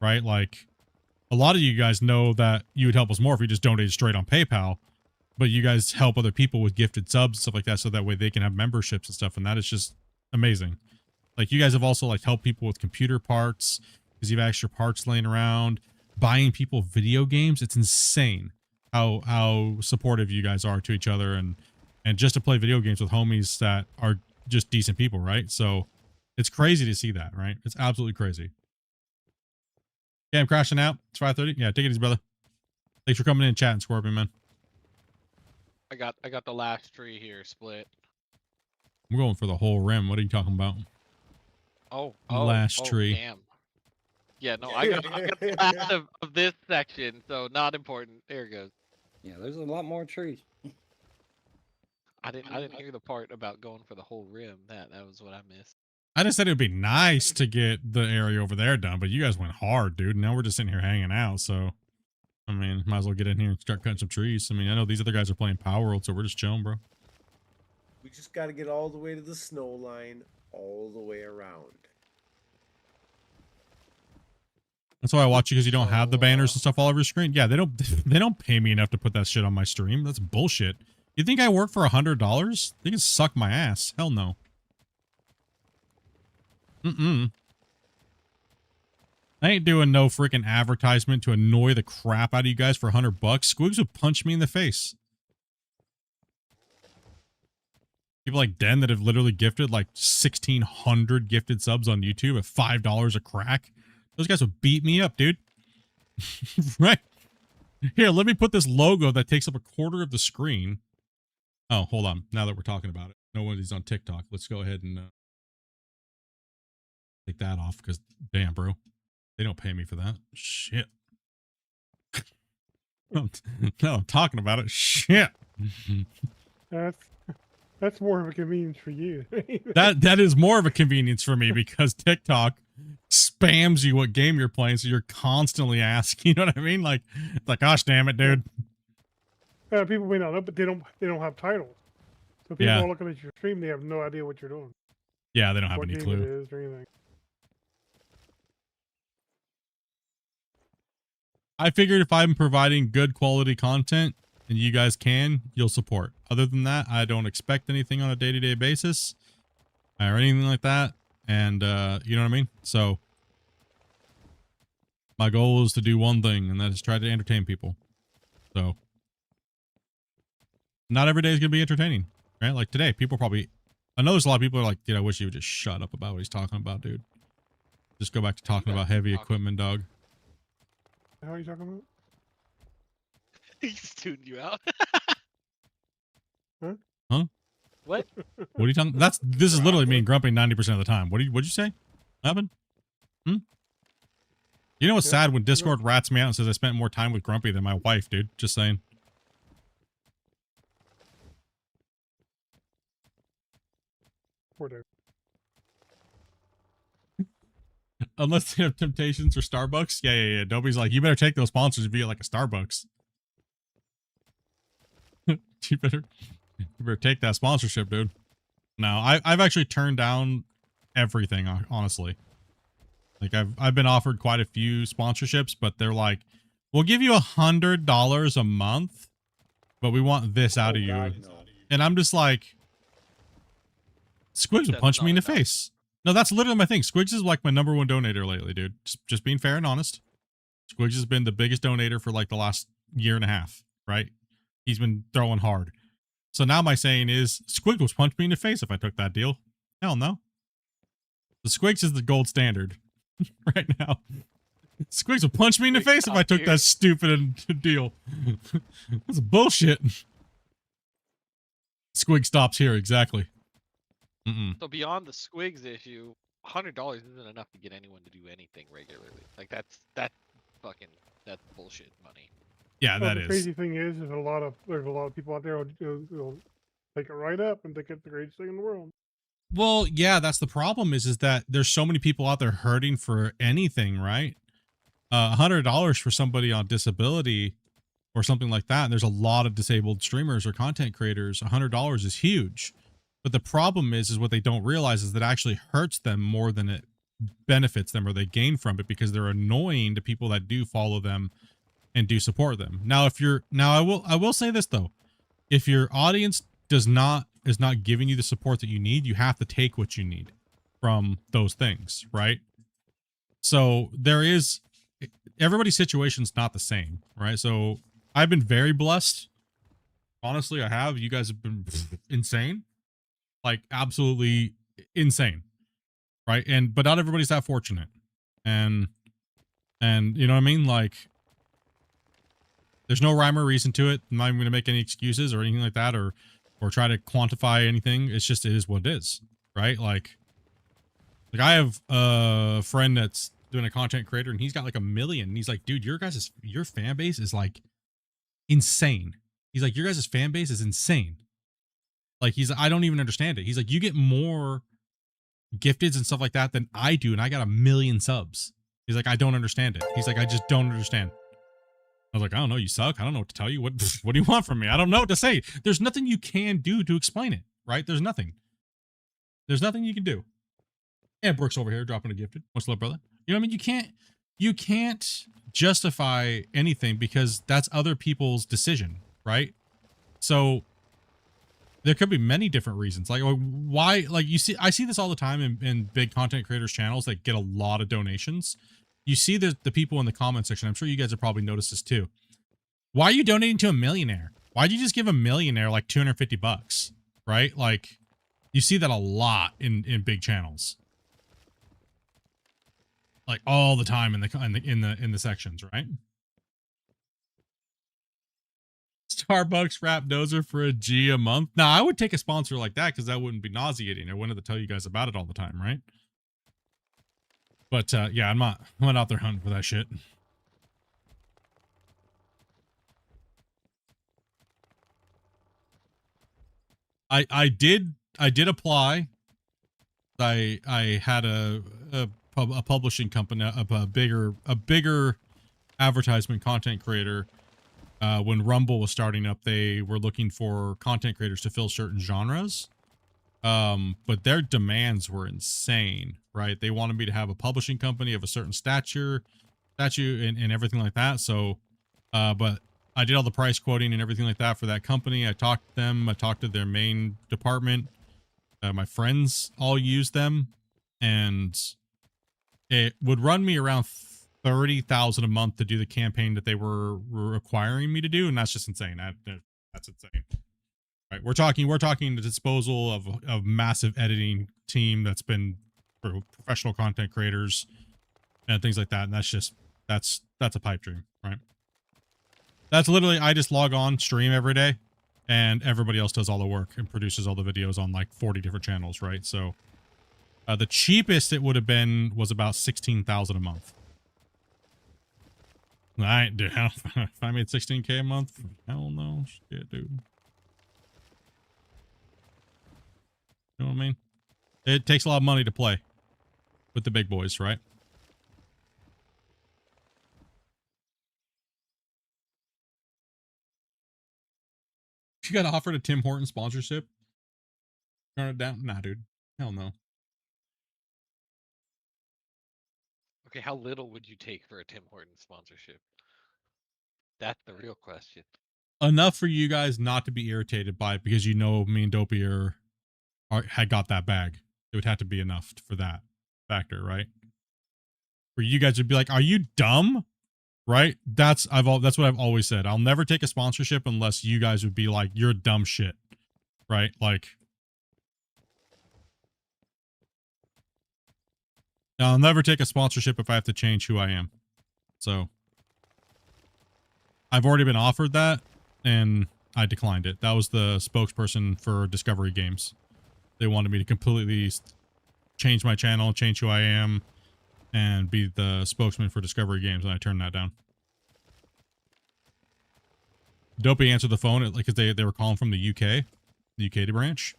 right? Like a lot of you guys know that you would help us more if you just donated straight on PayPal, but you guys help other people with gifted subs and stuff like that so that way they can have memberships and stuff, and that is just amazing. Like you guys have also like helped people with computer parts. because you have extra parts laying around, buying people video games. It's insane how supportive you guys are to each other, and just to play video games with homies that are just decent people, right? So it's crazy to see that, right? It's absolutely crazy. Yeah, I'm crashing out. It's 5:30. Yeah, take it easy, brother. Thanks for coming in and chatting, Scorpion, man. I got the last tree here, Split. I'm going for the whole rim. What are you talking about? Last tree. Damn. Yeah, no, I got the last of this section, so not important. There it goes. Yeah, there's a lot more trees. I didn't hear the part about going for the whole rim. That was what I missed. I just said it would be nice to get the area over there done, but you guys went hard, dude. Now we're just sitting here hanging out, so I mean, might as well get in here and start cutting some trees. I mean, I know these other guys are playing Power World, so we're just chilling, bro. We just got to get all the way to the snow line, all the way around. That's why I watch you, because you don't have the banners and stuff all over your screen. Yeah, they don't pay me enough to put that shit on my stream. That's bullshit. You think I work for $100? They can suck my ass. Hell no. I ain't doing no freaking advertisement to annoy the crap out of you guys for $100. Squigs would punch me in the face. People like Den that have literally gifted like 1,600 gifted subs on YouTube at $5 a crack. Those guys would beat me up, dude. Right? Here, let me put this logo that takes up a quarter of the screen. Oh, hold on. Now that we're talking about it. Nobody's on TikTok. Let's go ahead and take that off, because damn, bro. They don't pay me for that. Shit. No, I'm talking about it. Shit. That's more of a convenience for you. that is more of a convenience for me, because TikTok spams you what game you're playing, so you're constantly asking. You know what I mean? Like, it's like, gosh damn it, dude. People may not know, but they don't have titles. So people are looking at your stream, they have no idea what you're doing. Yeah, they don't have what any game clue. It is or anything. I figured if I'm providing good quality content and you guys you'll support. Other than that, I don't expect anything on a day-to-day basis or anything like that. And, you know what I mean? So my goal is to do one thing, and that is try to entertain people. So not every day is going to be entertaining, right? Like today, I know there's a lot of people who are like, dude, I wish you would just shut up about what he's talking about, dude. Just go back to talking about heavy equipment, dog. How are you talking about? He's tuned you out. Huh? What? What are you talking? This is literally me and Grumpy 90% of the time. What'd you say? What happened? You know what's sad when Discord rats me out and says I spent more time with Grumpy than my wife, dude. Just saying. Poor dude. Unless they have Temptations or Starbucks. Yeah. Dobie's like, you better take those sponsors if you get like a Starbucks. you better take that sponsorship, dude. No, I've actually turned down everything, honestly. Like I've been offered quite a few sponsorships, but they're like, we'll give you $100 a month, but we want this out of you. God, no. And I'm just like, Squigs would punch me in the face. No, that's literally my thing. Squigs is like my #1 donator lately, dude. Just being fair and honest. Squigs has been the biggest donator for like the last year and a half, right? He's been throwing hard. So now my saying is, Squigs would punch me in the face if I took that deal. Hell no. The Squigs is the gold standard right now. Squigs would punch me in the face if I took that stupid deal. That's bullshit. Squig stops here, exactly. So beyond the Squigs issue, $100 isn't enough to get anyone to do anything regularly. Like that's bullshit money. Yeah, The crazy thing is there's a lot of people out there who'll take it right up and think it's the greatest thing in the world. Well, yeah, that's the problem is that there's so many people out there hurting for anything, right? $100 for somebody on disability or something like that. And there's a lot of disabled streamers or content creators. $100 is huge. But the problem is what they don't realize is that it actually hurts them more than it benefits them or they gain from it, because they're annoying to people that do follow them and do support them. Now, I will say this though, if your audience is not giving you the support that you need, you have to take what you need from those things, right? So there is, everybody's situation's not the same, right? So I've been very blessed. Honestly, I have. You guys have been insane, like absolutely insane, right? And but not everybody's that fortunate, and you know what I mean? Like, there's no rhyme or reason to it. I'm not even gonna make any excuses or anything like that, or try to quantify anything. It's just, it is what it is, right? Like I have a friend that's doing a content creator, and he's got like 1 million. And he's like, dude, your fan base is like insane. He's like, your guys' fan base is insane. Like, I don't even understand it. He's like, you get more gifteds and stuff like that than I do, and I got 1 million subs. He's like, I don't understand it. He's like, I just don't understand. I was like, I don't know, you suck. I don't know what to tell you. What do you want from me? I don't know what to say. There's nothing you can do to explain it, right? There's nothing. There's nothing you can do. Yeah, Brooks over here dropping a gifted. What's up, brother? You know what I mean? You can't justify anything because that's other people's decision, right? So there could be many different reasons. Like, why, like, I see this all the time in big content creators channels that get a lot of donations. You see the people in the comment section. I'm sure you guys have probably noticed this too. Why are you donating to a millionaire? Why'd you just give a millionaire like $250, right? Like, you see that a lot in big channels. Like all the time in the sections, right? Starbucks wrap dozer for a G a month. Now, I would take a sponsor like that because that wouldn't be nauseating. I wouldn't have to tell you guys about it all the time, right? But yeah, I'm not out there hunting for that shit. I did apply. I had a publishing company, a bigger advertisement content creator. When Rumble was starting up, they were looking for content creators to fill certain genres. But their demands were insane, right? They wanted me to have a publishing company of a certain statue and everything like that. So, but I did all the price quoting and everything like that for that company. I talked to them. I talked to their main department. My friends all used them, and it would run me around 30,000 a month to do the campaign that they were requiring me to do, and that's just insane. That's insane. Right, we're talking the disposal of massive editing team that's been for professional content creators and things like that, and that's a pipe dream, right? That's literally, I just log on, stream every day, and everybody else does all the work and produces all the videos on like 40 different channels, right? So the cheapest it would have been was about 16,000 a month. I ain't dude. If I made 16K a month, hell no, shit, dude. You know what I mean? It takes a lot of money to play with the big boys, right? You got offered a Tim Horton sponsorship? Turn it down? Nah, dude. Hell no. Okay, how little would you take for a Tim Hortons sponsorship? That's the real question. Enough for you guys not to be irritated by it because you know me and Dopey had got that bag. It would have to be enough for that factor, right? Where you guys would be like, "Are you dumb?" Right? That's what I've always said. I'll never take a sponsorship unless you guys would be like, "You're dumb shit," right? Like, I'll never take a sponsorship if I have to change who I am. So I've already been offered that, and I declined it. That was the spokesperson for Discovery Games. They wanted me to completely change my channel, change who I am, and be the spokesman for Discovery Games, and I turned that down. Dopey answered the phone because they were calling from the UK branch.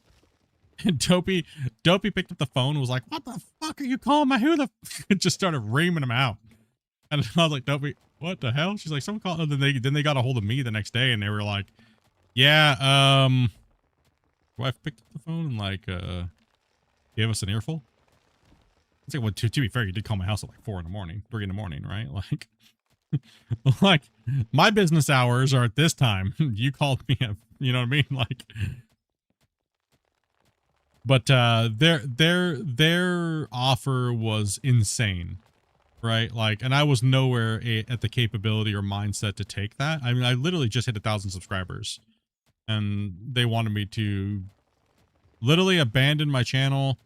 And Dopey picked up the phone and was like, "What the fuck are you calling my who the f-" Just started reaming him out. And I was like, "Dopey, what the hell?" She's like, "Someone called." And then they got a hold of me the next day, and they were like, "Yeah, wife picked up the phone and like gave us an earful." It's like, well, to be fair, you did call my house at like 3 in the morning, right? Like, like my business hours are at this time. You called me up, you know what I mean? Like, but their offer was insane. right? Like, and I was nowhere at the capability or mindset to take that. I mean, I literally just hit 1,000 subscribers, and they wanted me to literally abandon my channel,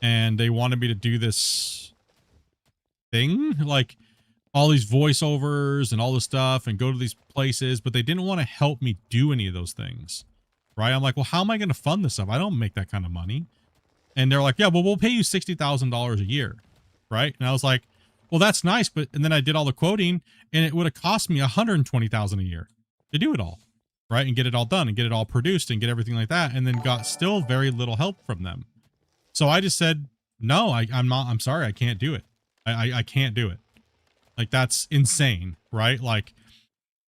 and they wanted me to do this thing, like all these voiceovers and all this stuff, and go to these places, but they didn't want to help me do any of those things, right? I'm like, well, how am I going to fund this stuff? I don't make that kind of money. And they're like, yeah, well, we'll pay you $60,000 a year, right? And I was like, well, that's nice, but and then I did all the quoting, and it would have cost me $120,000 a year to do it all, right? And get it all done and get it all produced and get everything like that, and then got still very little help from them. So I just said, no, I'm sorry, I can't do it. I can't do it. Like, that's insane, right? Like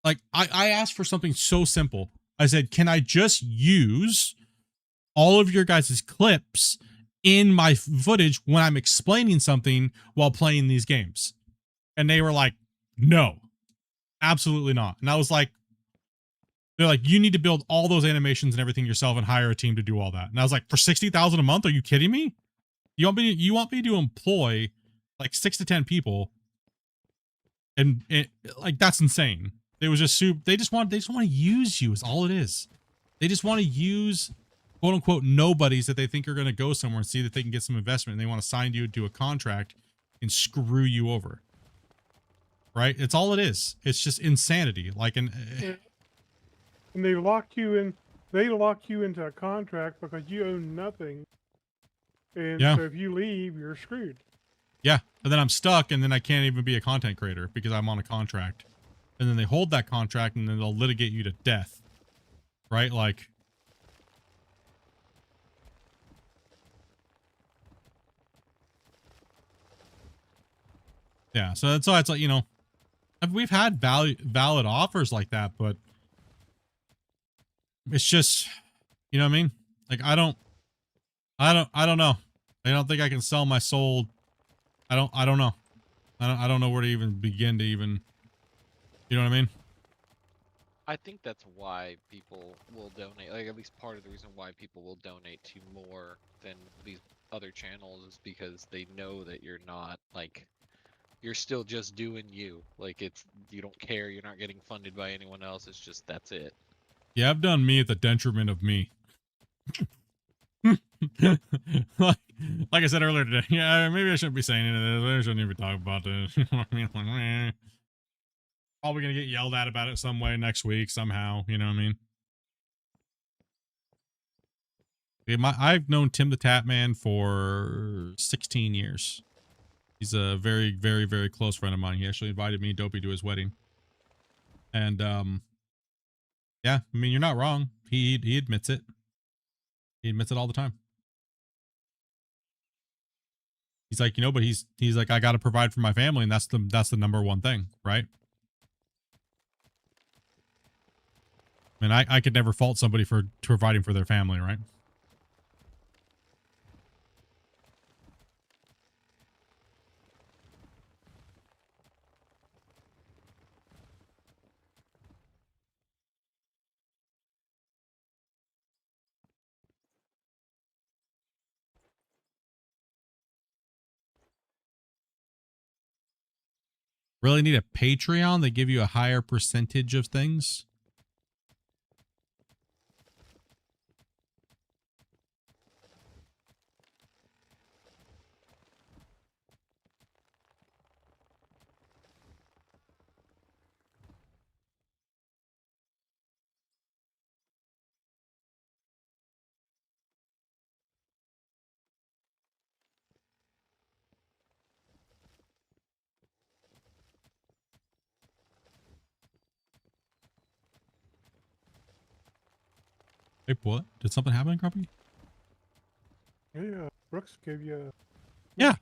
I asked for something so simple. I said, can I just use all of your guys' clips in my footage when I'm explaining something while playing these games? And they were like, no, absolutely not. And I was like, they're like, you need to build all those animations and everything yourself and hire a team to do all that. And I was like, for $60,000 a month? Are you kidding me? You want me to employ like 6 to 10 people? And it, like, that's insane. They was just they just want to use you is all it is. They just want to use quote unquote nobodies that they think are going to go somewhere and see that they can get some investment, and they want to sign you to a contract and screw you over. Right? It's all it is. It's just insanity. Like, and they lock you in. They lock you into a contract because you own nothing. And yeah. so if you leave, you're screwed. Yeah. And then I'm stuck, and then I can't even be a content creator because I'm on a contract. And then they hold that contract, and then they'll litigate you to death. Right? Like, yeah. So that's why it's like, you know, we've had valid offers like that, but it's just, you know what I mean? Like, I don't know. I don't think I can sell my soul. I don't know. I don't know where to even begin to even, you know what I mean? I think that's why people will donate, like at least part of the reason why people will donate to more than these other channels is because they know that you're not, like, you're still just doing you. Like, it's, you don't care, you're not getting funded by anyone else, it's just, that's it. Yeah, I've done me at the detriment of me. like I said earlier today, yeah, maybe I shouldn't be saying any of this. I shouldn't even talk about this. You know what I mean? Like, probably gonna get yelled at about it some way next week somehow. You know what I mean? I've known Tim the Tap Man for 16 years. He's a very, very, very close friend of mine. He actually invited me and Dopey to his wedding. And yeah, I mean, you're not wrong. He admits it. He admits it all the time. He's like, you know, but he's like, I got to provide for my family, and that's the number one thing, right? I mean, I could never fault somebody for providing for their family, right? Really need a Patreon? They give you a higher percentage of things? Hey, what? Did something happen, Grumpy? Yeah, Brooks gave you. Yeah.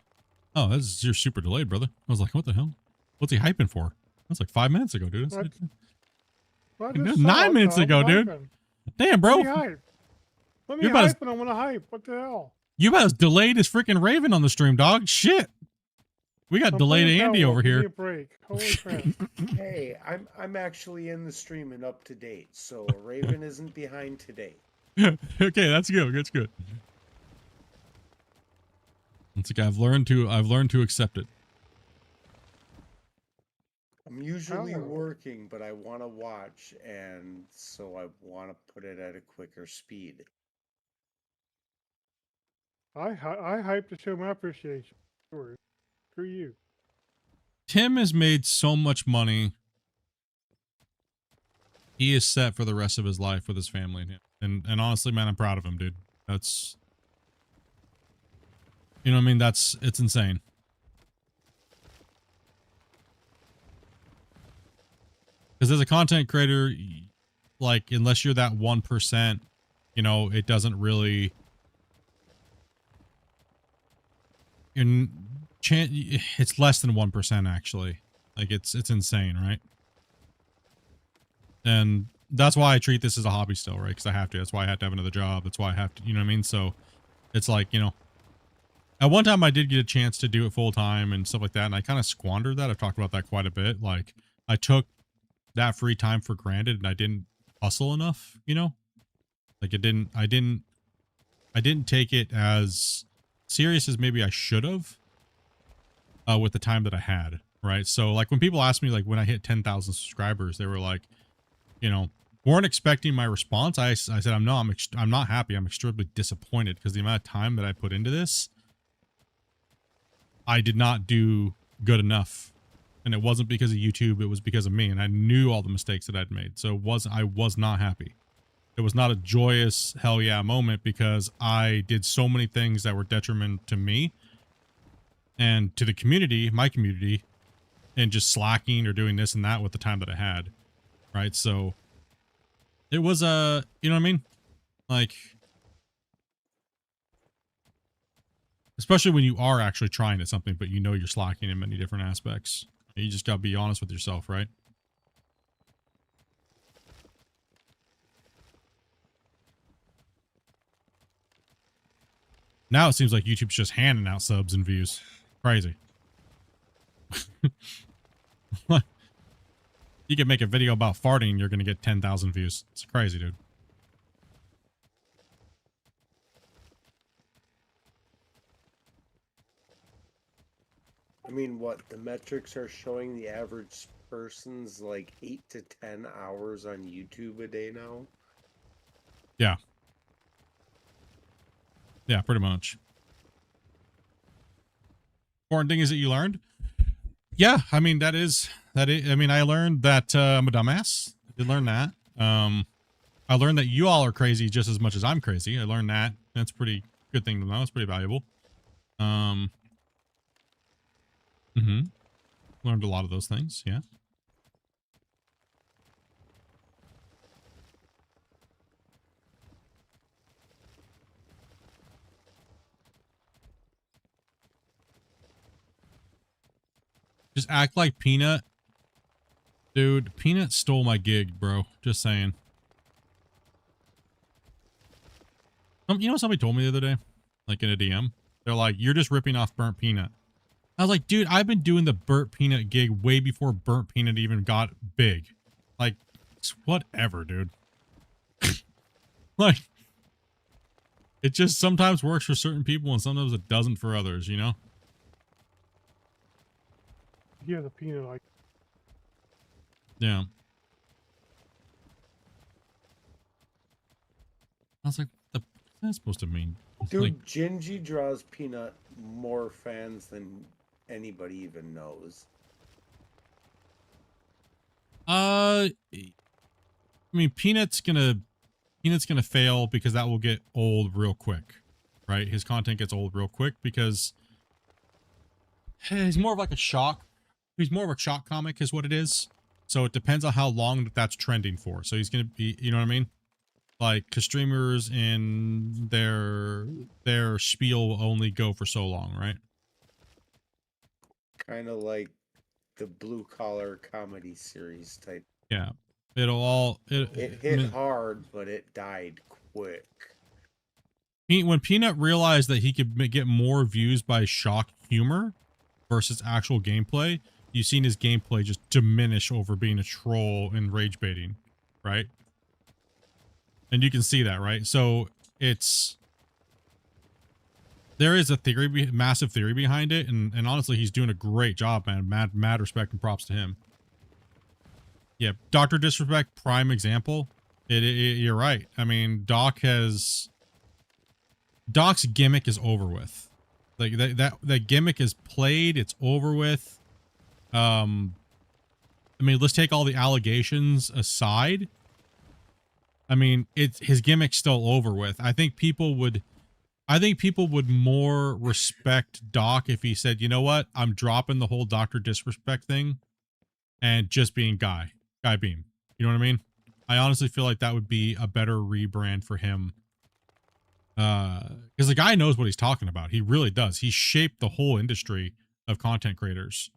Oh, you're super delayed, brother. I was like, what the hell? What's he hyping for? That's like 5 minutes ago, dude. Well, 9 minutes ago, dude. Damn, bro. Let me hype. Let me hype, and I want to hype. What the hell? You about as delayed as freaking Raven on the stream, dog. Shit. We got delayed Andy over here. Give me a break. Holy crap. Hey, I'm actually in the stream and up to date, so Raven isn't behind today. Okay, that's good. That's good. It's like I've learned to accept it. I'm usually How? working, but I want to watch, and so I want to put it at a quicker speed. I hype to show my appreciation. Sure. Screw you. Tim has made so much money. He is set for the rest of his life with his family. And honestly, man, I'm proud of him, dude. That's, you know what I mean? It's insane. Because as a content creator, like, unless you're that 1%, you know, it doesn't really, it's less than 1% actually. Like, it's insane, right? And that's why I treat this as a hobby still, right? Because I have to. That's why I have to have another job. That's why I have to, you know what I mean? So it's like, you know, at one time I did get a chance to do it full time and stuff like that. And I kind of squandered that. I've talked about that quite a bit. Like, I took that free time for granted and I didn't hustle enough, you know? Like, I didn't take it as serious as maybe I should have with the time that I had, right? So like when people ask me, like when I hit 10,000 subscribers, they were like, you know, weren't expecting my response. I said, I'm not happy. I'm extremely disappointed because the amount of time that I put into this, I did not do good enough. And it wasn't because of YouTube. It was because of me. And I knew all the mistakes that I'd made. So I was not happy. It was not a joyous hell yeah moment because I did so many things that were detriment to me and to the community, my community, and just slacking or doing this and that with the time that I had. Right. So it was, you know what I mean? Like, especially when you are actually trying at something, but you know you're slacking in many different aspects. You just gotta be honest with yourself, right? Now it seems like YouTube's just handing out subs and views. Crazy. You can make a video about farting and you're gonna get 10,000 views. It's crazy, dude. I mean, what the metrics are showing the average person's like 8 to 10 hours on YouTube a day now. Yeah. Yeah, pretty much. Important thing is that you learned. Yeah, I mean, that is, I mean, I learned that I'm a dumbass. I did learn that. I learned that you all are crazy just as much as I'm crazy. I learned that. That's a pretty good thing to know. It's pretty valuable. Learned a lot of those things, yeah. Just act like Peanut. Dude, Peanut stole my gig, bro. Just saying. You know what somebody told me the other day? Like in a DM? They're like, you're just ripping off Burnt Peanut. I was like, dude, I've been doing the Burnt Peanut gig way before Burnt Peanut even got big. Like, it's whatever, dude. Like, it just sometimes works for certain people and sometimes it doesn't for others, you know? Yeah, the peanut like. Yeah. I was like, what's that supposed to mean? Dude, Like, Gingy draws Peanut more fans than anybody even knows. I mean, Peanut's gonna fail because that will get old real quick, right? His content gets old real quick because he's more of like a shock. He's more of a shock comic is what it is. So it depends on how long that's trending for. So he's gonna be, you know what I mean? Like, cause streamers in their spiel will only go for so long, right? Kind of like the blue collar comedy series type. Yeah. It'll all It hit hard, but it died quick. When Peanut realized that he could get more views by shock humor versus actual gameplay, you've seen his gameplay just diminish over being a troll and rage baiting, right? And you can see that, right? So there is a theory, massive theory behind it, and honestly, he's doing a great job, man. Mad respect and props to him. Yeah, Dr. Disrespect, prime example. You're right. I mean, Doc's gimmick is over with. Like that gimmick is played. It's over with. I mean, let's take all the allegations aside. I mean, his gimmick's still over with. I think people would more respect Doc if he said, you know what, I'm dropping the whole Dr. Disrespect thing and just being Guy Beam. You know what I mean? I honestly feel like that would be a better rebrand for him. Because the guy knows what he's talking about. He really does. He shaped the whole industry of content creators.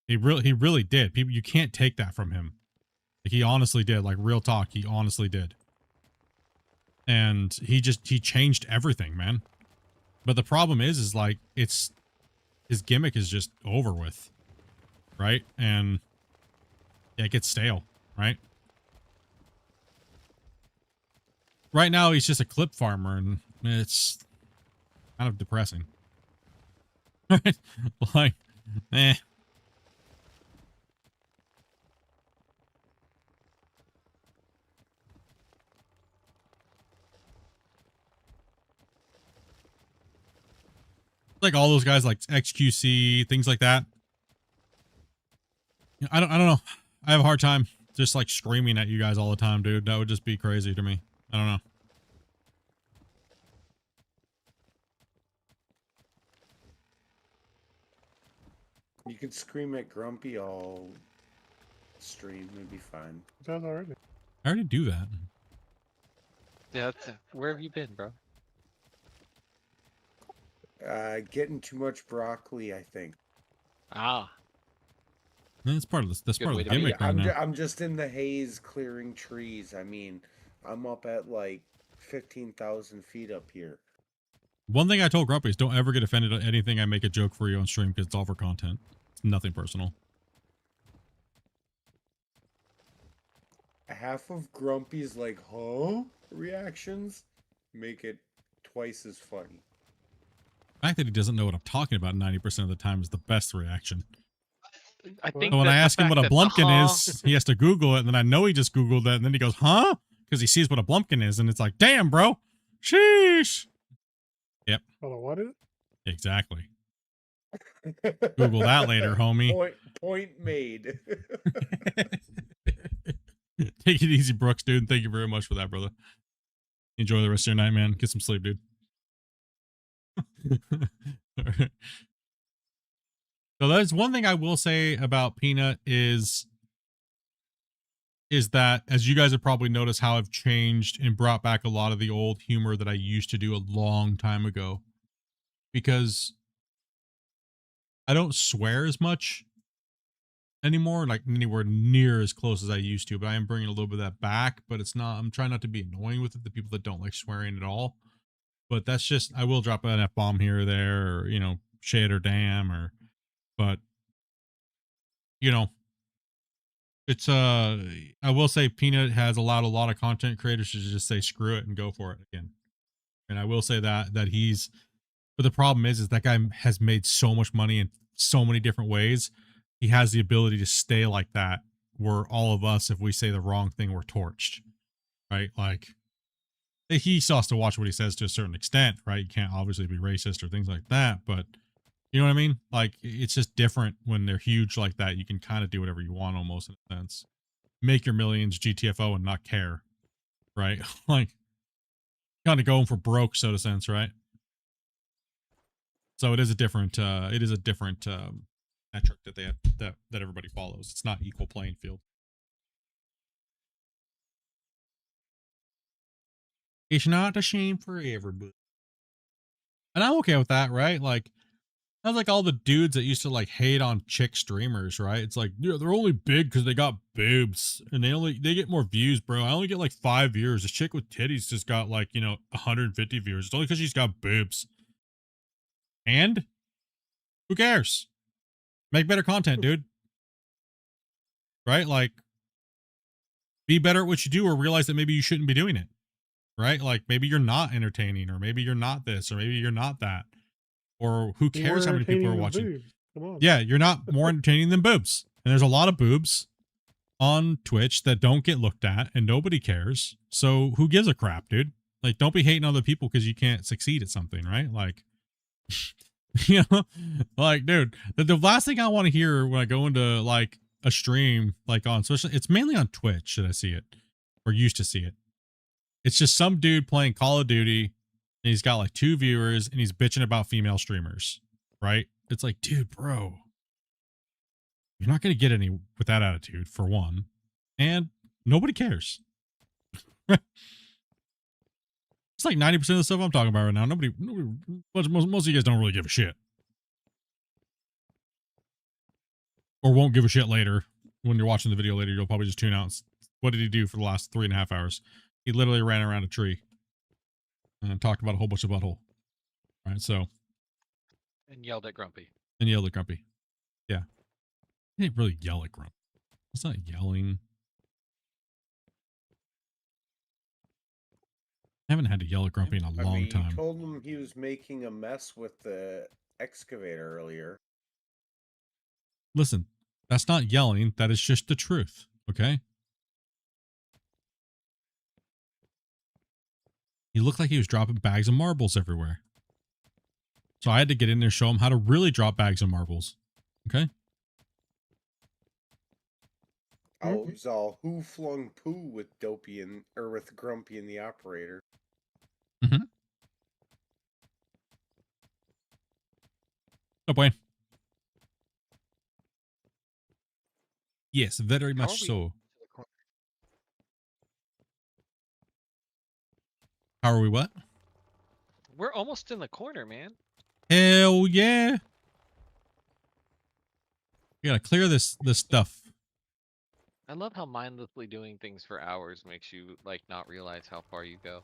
He really did. People, you can't take that from him. Like, he honestly did. Like, real talk, he honestly did. And he changed everything, man. But the problem is like, his gimmick is just over with, right? And yeah, it gets stale, right? Right now, he's just a clip farmer, and it's kind of depressing. Right? Like, eh. Like all those guys like XQC, things like that. I don't know. I have a hard time just like screaming at you guys all the time, dude. That would just be crazy to me. I don't know. You could scream at Grumpy all stream, it'd be fine. Sounds already. I already do that. Yeah, where have you been, bro? Getting too much broccoli, I think. Ah. That's part of this. That's part of the gimmick right now. I'm just in the haze clearing trees. I mean, I'm up at like 15,000 feet up here. One thing I told Grumpy is don't ever get offended at anything I make a joke for you on stream because it's all for content. It's nothing personal. Half of Grumpy's like, huh? Reactions make it twice as funny. The fact that he doesn't know what I'm talking about 90% of the time is the best reaction. I think so when I ask him what a blumpkin huh? is, he has to Google it, and then I know he just Googled it, and then he goes, huh? Because he sees what a blumpkin is, and it's like, damn, bro. Sheesh. Yep. Hold on, what is it? Exactly. Google that later, homie. Point made. Take it easy, Brooks, dude. Thank you very much for that, brother. Enjoy the rest of your night, man. Get some sleep, dude. Right. So that's one thing I will say about Peanut is that, as you guys have probably noticed, how I've changed and brought back a lot of the old humor that I used to do a long time ago. Because I don't swear as much anymore, like anywhere near as close as I used to, but I am bringing a little bit of that back, but it's not, I'm trying not to be annoying with it, the people that don't like swearing at all. But that's just, I will drop an F-bomb here or there, or, you know, shit or damn, or, but, you know, it's, I will say Peanut has allowed a lot of content creators to just say, screw it and go for it again. And I will say that he's, but the problem is that guy has made so much money in so many different ways. He has the ability to stay like that, where all of us, if we say the wrong thing, we're torched, right? Like, he still has to watch what he says to a certain extent, right? You can't obviously be racist or things like that, but you know what I mean? Like, it's just different when they're huge like that. You can kind of do whatever you want almost, in a sense. Make your millions GTFO and not care, right? Like, kind of going for broke, so to sense, right? So it is a different metric that they have, that everybody follows. It's not equal playing field. It's not a shame for everybody. And I'm okay with that, right? Like, that's like all the dudes that used to like hate on chick streamers, right? It's like, yeah, they're only big because they got boobs and they get more views, bro. I only get like 5 views. This chick with titties just got like, you know, 150 views. It's only because she's got boobs. And who cares? Make better content, dude. Right? Like, be better at what you do, or realize that maybe you shouldn't be doing it. Right? Like, maybe you're not entertaining, or maybe you're not this, or maybe you're not that. Or who cares how many people are watching? Come on. Yeah, you're not more entertaining than boobs. And there's a lot of boobs on Twitch that don't get looked at and nobody cares. So who gives a crap, dude? Like, don't be hating other people because you can't succeed at something, right? Like, you know, like, dude, the last thing I want to hear when I go into like a stream, like on especially, it's mainly on Twitch that I see it or used to see it. It's just some dude playing Call of Duty and he's got like 2 viewers and he's bitching about female streamers, right? It's like, dude, bro, you're not going to get any with that attitude, for one. And nobody cares. It's like 90% of the stuff I'm talking about right now. Nobody most of you guys don't really give a shit. Or won't give a shit later. When you're watching the video later, you'll probably just tune out. What did he do for the last 3.5 hours? He literally ran around a tree and talked about a whole bunch of butthole. Right, so. And yelled at Grumpy. Yeah. He didn't really yell at Grumpy. It's not yelling. I haven't had to yell at Grumpy in a long time. You told him he was making a mess with the excavator earlier. Listen, that's not yelling. That is just the truth. Okay? He looked like he was dropping bags of marbles everywhere. So I had to get in there and show him how to really drop bags of marbles. Okay? Oh, it was all who flung poo with Dopey or with Grumpy and the operator. Mm-hmm. Oh, Wayne. Yes, very much so. How are we what? We're almost in the corner, man. Hell yeah. We gotta clear this stuff. I love how mindlessly doing things for hours makes you like not realize how far you go.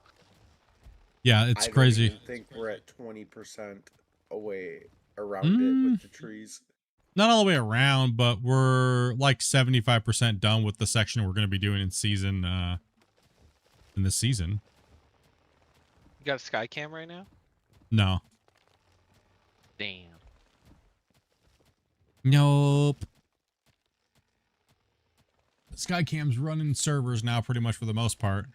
Yeah, it's I crazy. I think we're at 20% away around it with the trees. Not all the way around, but we're like 75% done with the section we're going to be doing in season, in this season. You got a sky cam right now? No. Damn. Nope. Skycam's running servers now pretty much for the most part.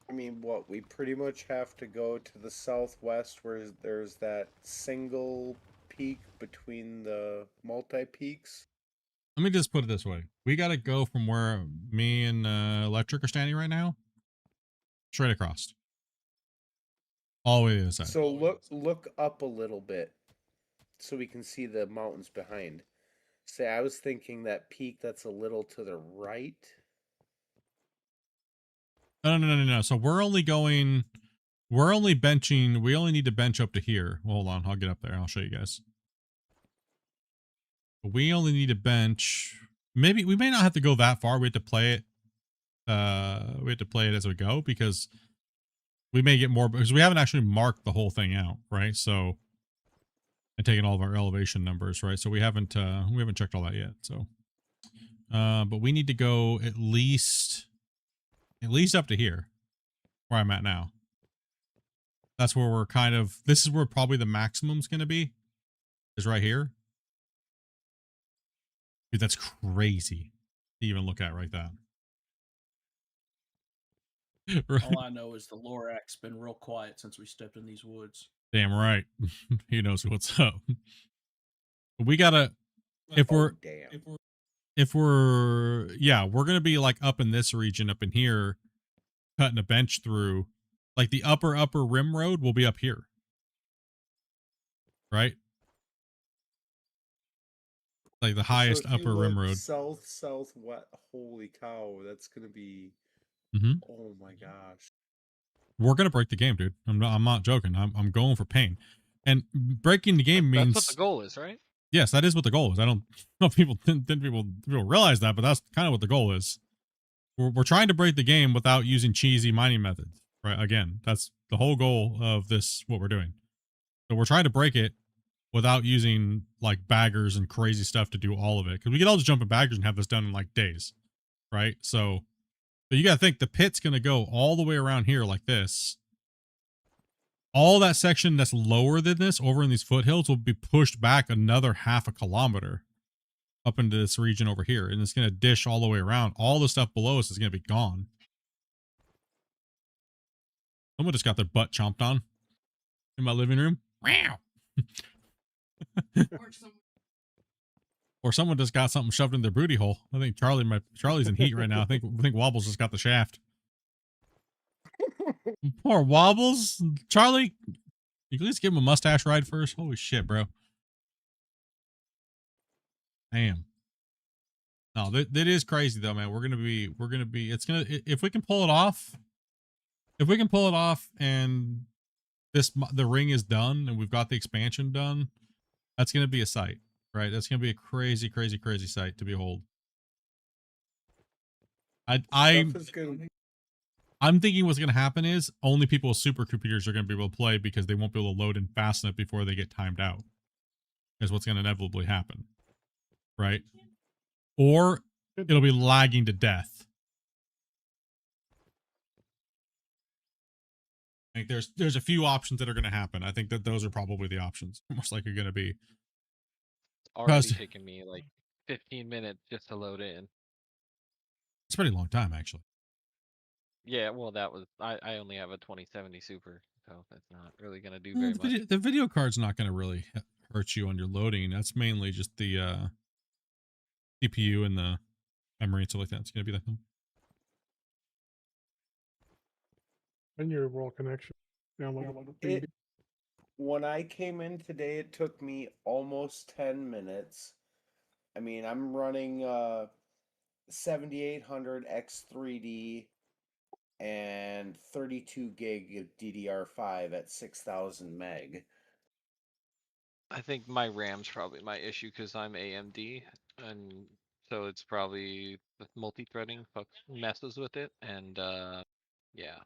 I mean, what, we pretty much have to go to the southwest where there's that single peak between the multi-peaks? Let me just put it this way. We got to go from where me and Electric are standing right now, straight across. All the way to the other side. So look up a little bit so we can see the mountains behind. Say, I was thinking that peak that's a little to the right. No. So we're only benching, we only need to bench up to here. Well, hold on, I'll get up there. I'll show you guys. But we only need to bench. Maybe we may not have to go that far. We have to play it. We have to play it as we go because we may get more because we haven't actually marked the whole thing out, right? So and taken all of our elevation numbers, right? So we haven't checked all that yet. So but we need to go at least up to here where I'm at now. That's where we're kind of, this is where probably the maximum's going to be, is right here. Dude, that's crazy to even look at right that. Right. All I know is the Lorak's been real quiet since we stepped in these woods. Damn right. He knows what's up. We gotta, if we're we're gonna be like up in this region, up in here, cutting a bench through, like the upper rim road will be up here, right? Like the highest upper rim road. Southwest. Holy cow, that's gonna be. Oh my gosh. We're gonna break the game, dude. I'm not joking. I'm going for pain, and breaking the game means that's what the goal is, right? Yes, that is what the goal is. I don't know if people realize that, but that's kind of what the goal is. We're trying to break the game without using cheesy mining methods, right? Again, that's the whole goal of this. What we're doing. So we're trying to break it without using like baggers and crazy stuff to do all of it, because we could all just jump in baggers and have this done in like days, right? So you got to think the pit's going to go all the way around here like this. All that section that's lower than this over in these foothills will be pushed back another 0.5 kilometer. up into this region over here, and it's going to dish all the way around. All the stuff below us is going to be gone. Someone just got their butt chomped on in my living room. Wow. Or someone just got something shoved in their booty hole. I think Charlie's in heat right now. I think Wobbles just got the shaft. Poor Wobbles. Charlie, you can at least give him a mustache ride first. Holy shit, bro. Damn. No, that is crazy though, man. We're gonna be. If we can pull it off. If we can pull it off, and the ring is done, and we've got the expansion done, that's gonna be a sight, right? That's gonna be a crazy, crazy, crazy sight to behold. I'm thinking what's gonna happen is only people with supercomputers are gonna be able to play because they won't be able to load in fast enough before they get timed out. Is what's gonna inevitably happen, right? Or it'll be lagging to death. I think there's a few options that are going to happen. I think that those are probably the options most likely going to be. It's already taken me like 15 minutes just to load in. It's a pretty long time, actually. Yeah, well, that was I only have a 2070 Super, so that's not really going to do very much. The video card's not going to really hurt you on your loading. That's mainly just the CPU and the memory and stuff like that. It's going to be that thing. And your overall connection. When I came in today, it took me almost 10 minutes. I mean, I'm running 7800 X3D and 32 gig of DDR5 at 6000 meg. I think my RAM's probably my issue because I'm AMD, and so it's probably the multi-threading messes with it, and yeah.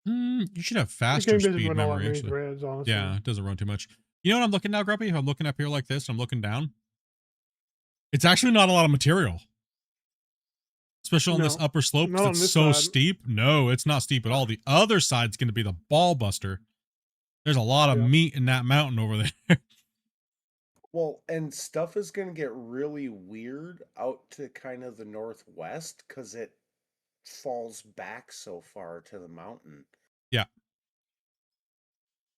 You should have faster speed memory, actually. Threads, honestly. Yeah, it doesn't run too much. You know what I'm looking now, Grumpy? I'm looking up here like this, and I'm looking down. It's actually not a lot of material. Especially on this upper slope, because it's so steep. No, it's not steep at all. The other side's going to be the ball buster. There's a lot of meat in that mountain over there. Well, and stuff is going to get really weird out to kind of the northwest because it falls back so far to the mountain. Yeah.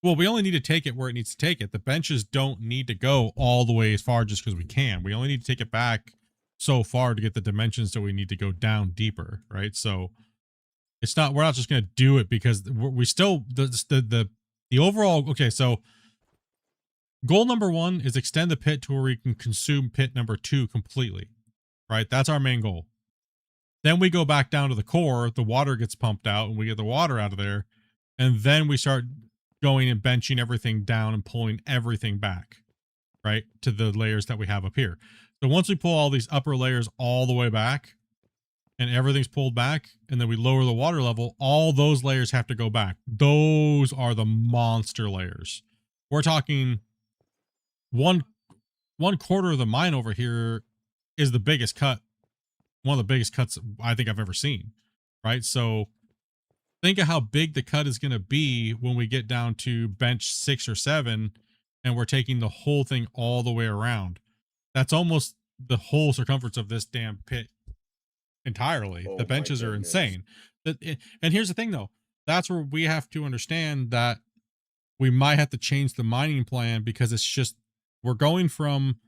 Well, we only need to take it where it needs to take it. The benches don't need to go all the way as far just because we can. We only need to take it back so far to get the dimensions that we need to go down deeper, right? So it's not, we're not just going to do it because we still, the overall, okay, so goal number 1 is extend the pit to where we can consume pit number 2 completely, right? That's our main goal. Then we go back down to the core, the water gets pumped out, and we get the water out of there, and then we start going and benching everything down and pulling everything back, right, to the layers that we have up here. So once we pull all these upper layers all the way back, and everything's pulled back, and then we lower the water level, all those layers have to go back. Those are the monster layers. We're talking one quarter of the mine over here is the biggest cut. One of the biggest cuts I think I've ever seen, right? So think of how big the cut is going to be when we get down to bench 6 or 7 and we're taking the whole thing all the way around. That's almost the whole circumference of this damn pit entirely. The benches are insane. And here's the thing though, that's where we have to understand that we might have to change the mining plan because it's just, we're going from,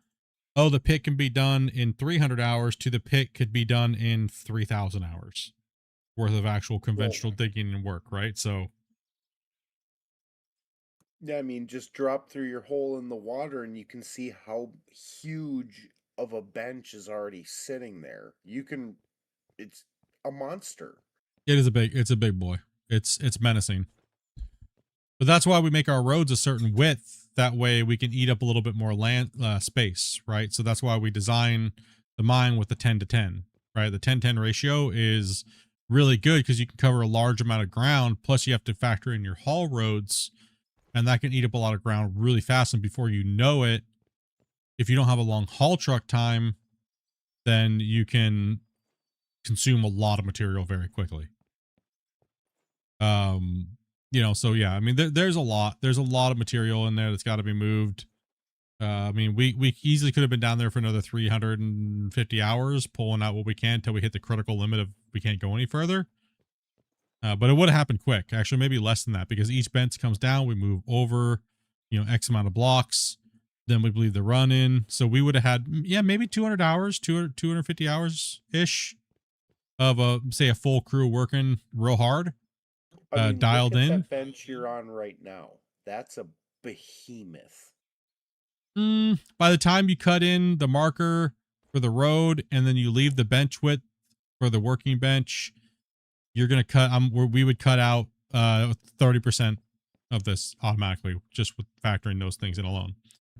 oh, the pit can be done in 300 hours to the pit could be done in 3,000 hours worth of actual conventional digging and work, right? So yeah, I mean, just drop through your hole in the water and you can see how huge of a bench is already sitting there. It's a monster. it's a big boy. It's menacing. But that's why we make our roads a certain width. That way we can eat up a little bit more land space, right? So that's why we design the mine with the 10-10, right? The 10-10 ratio is really good because you can cover a large amount of ground. Plus you have to factor in your haul roads, and that can eat up a lot of ground really fast. And before you know it, if you don't have a long haul truck time, then you can consume a lot of material very quickly. You know, so yeah, I mean, there's a lot of material in there that's got to be moved. I mean, we easily could have been down there for another 350 hours, pulling out what we can until we hit the critical limit of we can't go any further. But it would have happened quick. Actually, maybe less than that, because each bench comes down, we move over, X amount of blocks, then we bleed the run in. So we would have had, maybe 200 hours, 250 hours ish of say a full crew working real hard, I mean, dialed look at in. that bench you're on right now. That's a behemoth. By the time you cut in the marker for the road and then you leave the bench width for the working bench, you're gonna cut. We would cut out 30% of this automatically, just with factoring those things in alone.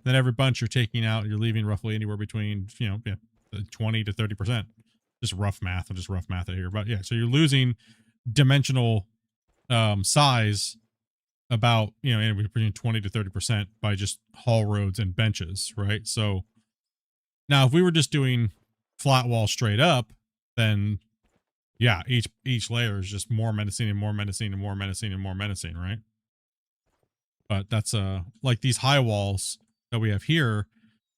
Then every bunch you're taking out, you're leaving roughly anywhere between 20 to 30%. Just rough math. I'll just rough math it here, but yeah. So you're losing dimensional size about anywhere between 20 to 30% by just haul roads and benches, right? So now if we were just doing flat wall straight up, then yeah, each layer is just more menacing and more menacing and more menacing and more menacing, right? But that's like these high walls that we have here,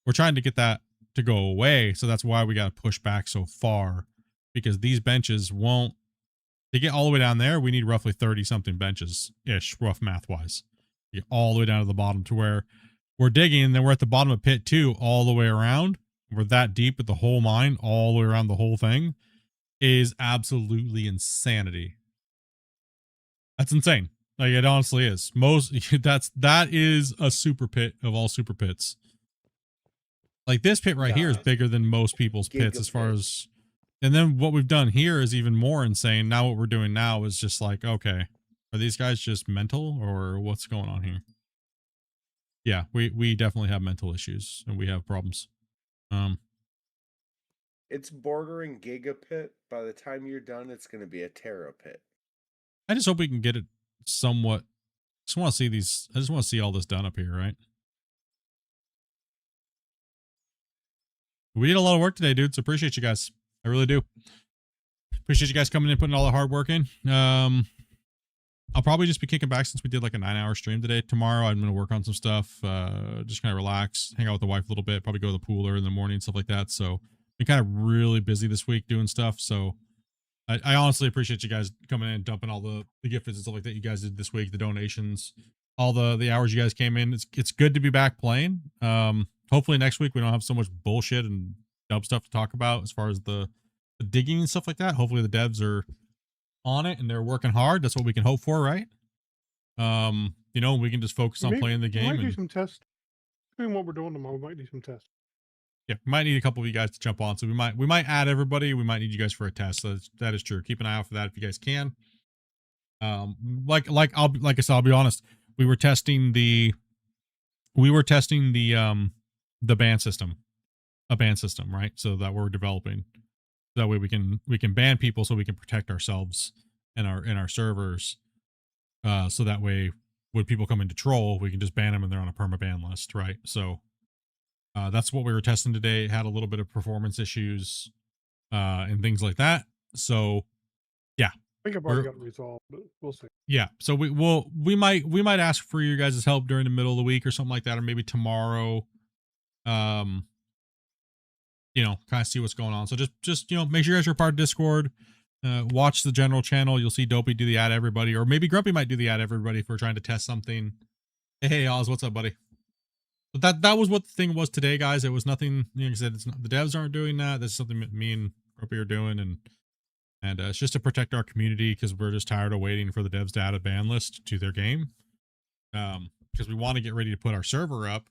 we're trying to get that to go away, so that's why we got to push back so far, because these benches won't. To get all the way down there, we need roughly 30 something benches ish, rough math wise. Get all the way down to the bottom to where we're digging, and then we're at the bottom of pit 2 all the way around. We're that deep with the whole mine all the way around the whole thing. Is absolutely insanity. That's insane. Like, it honestly is. That is a super pit of all super pits. Like, this pit right here is bigger than most people's pits as far as. And then what we've done here is even more insane. Now what we're doing now is just like, okay, are these guys just mental or what's going on here? Yeah, we definitely have mental issues and we have problems. It's bordering gigapit. By the time you're done, it's going to be a terapit. I just hope we can get it somewhat. I just want to see all this done up here, right? We did a lot of work today, dudes. Appreciate you guys. I really do. Appreciate you guys coming in, putting all the hard work in. I'll probably just be kicking back since we did like a 9-hour stream today. Tomorrow, I'm going to work on some stuff. Just kind of relax, hang out with the wife a little bit, probably go to the pool early in the morning, stuff like that. So, been kind of really busy this week doing stuff. So, I honestly appreciate you guys coming in and dumping all the gift and stuff like that you guys did this week, the donations, all the hours you guys came in. It's good to be back playing. Hopefully next week we don't have so much bullshit and dumb stuff to talk about as far as the digging and stuff like that. Hopefully the devs are on it and they're working hard. That's what we can hope for, right? We can just focus on playing the game. We might do some tests. Depending on what we're doing tomorrow, we might do some tests. Yeah, we might need a couple of you guys to jump on. So we might add everybody. We might need you guys for a test. So that is true. Keep an eye out for that if you guys can. Like I said, I'll be honest. We were testing the ban system, a ban system, right? So that we're developing. That way we can ban people so we can protect ourselves and our servers. So that way when people come into troll, we can just ban them and they're on a permaban list, right? So that's what we were testing today. It had a little bit of performance issues and things like that. So yeah. I think I've already got it resolved, but we'll see. Yeah. So we might ask for your guys' help during the middle of the week or something like that, or maybe tomorrow. Kind of see what's going on. So just make sure you guys are part of Discord. Watch the general channel. You'll see Dopey do the ad everybody, or maybe Grumpy might do the ad everybody if we're trying to test something. Hey Oz, what's up, buddy? But that was what the thing was today, guys. It was nothing. Like I said, the devs aren't doing that. This is something that me and Grumpy are doing, and it's just to protect our community because we're just tired of waiting for the devs to add a ban list to their game. Because we want to get ready to put our server up.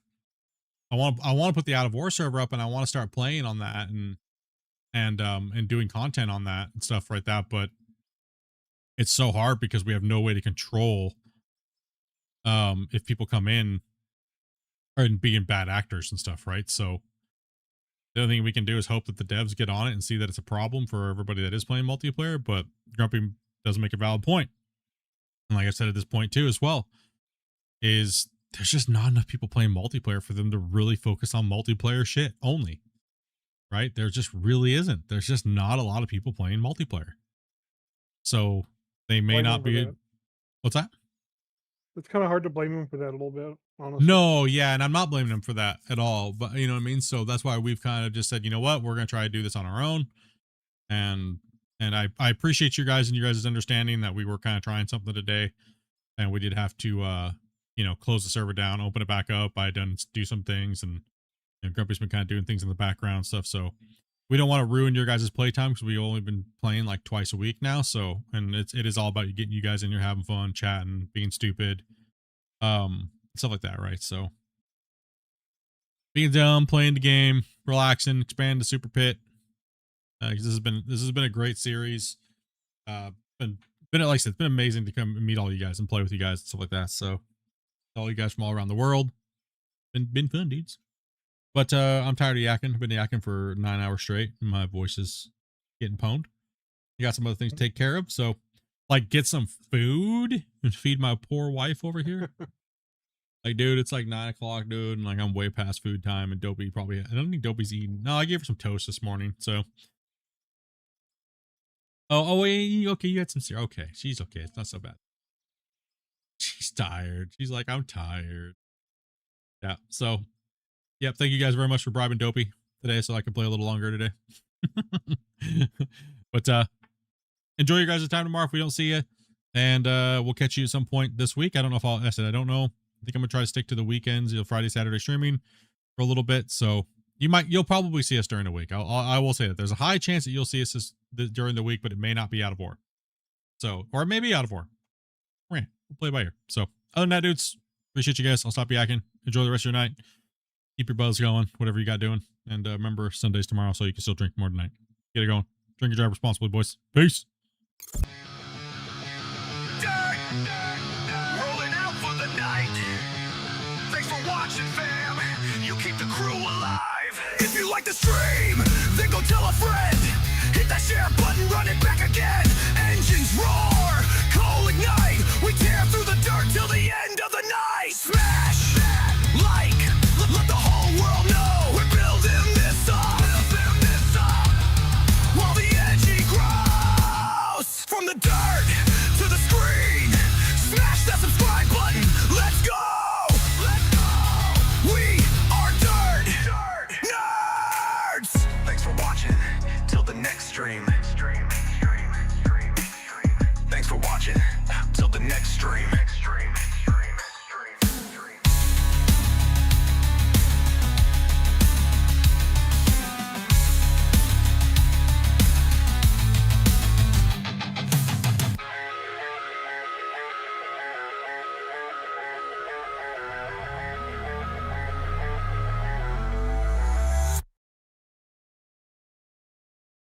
I want to put the Out of War server up, and I want to start playing on that and doing content on that and stuff like that. But it's so hard because we have no way to control if people come in and being bad actors and stuff, right? So the only thing we can do is hope that the devs get on it and see that it's a problem for everybody that is playing multiplayer. But Grumpy does make a valid point, and like I said at this point too as well, is there's just not enough people playing multiplayer for them to really focus on multiplayer shit only, right? There just really isn't. There's just not a lot of people playing multiplayer. So they may not be. What's that? it's kind of hard to blame him for that a little bit, honestly. No, yeah, and I'm not blaming him for that at all. But you know what I mean. So that's why we've kind of just said, you know what, we're gonna try to do this on our own, and I appreciate you guys and you guys' understanding that we were kind of trying something today, and we did have to you know, close the server down, open it back up. I done do some things, and you know, Grumpy's been kind of doing things in the background stuff. So we don't want to ruin your guys' playtime because we've only been playing like twice a week now. So, and it is all about getting you guys in here having fun, chatting, being stupid, stuff like that, right? So being dumb, playing the game, relaxing, expand the super pit. This has been a great series. Been like I said, it's been amazing to come and meet all you guys and play with you guys and stuff like that. So all you guys from all around the world, been fun, dudes. But I'm tired of yakking. I've been yakking for 9 hours straight, and my voice is getting pwned. You got some other things to take care of, so like get some food and feed my poor wife over here. Like, dude, it's like 9 o'clock, dude, and like I'm way past food time. And Dopey probably, I don't think Dopey's eating. No, I gave her some toast this morning. So, oh wait, okay, you had some cereal. Okay, she's okay. It's not so bad. She's tired. She's like, I'm tired. Yeah. So, yep. Thank you guys very much for bribing Dopey today, so I can play a little longer today. But enjoy your guys' time tomorrow if we don't see you, and we'll catch you at some point this week. I don't know if I said I don't know. I think I'm gonna try to stick to the weekends, Friday, Saturday streaming for a little bit. So you'll probably see us during the week. I will say that there's a high chance that you'll see us during the week, but it may not be out of war. So, or it may be out of war. We'll play by ear. So other than that, dudes, appreciate you guys. I'll stop yakking. Enjoy the rest of your night. Keep your buzz going, whatever you got doing. And remember, Sunday's tomorrow, so you can still drink more tonight. Get it going. Drink and drive responsibly, boys. Peace. Rolling out for the night. Thanks for watching, fam. You keep the crew alive. If you like the stream, then go tell a friend. Hit that share button, run it back again. Engines roar, coal ignite. We tear through the dirt till the end of the night. Smash, like, let the whole world know we're building this up. While the energy grows from the dirt to the screen. Smash that subscribe button. Let's go. We are dirt nerds. Thanks for watching. Till the next stream. Thanks for watching. Till the next stream.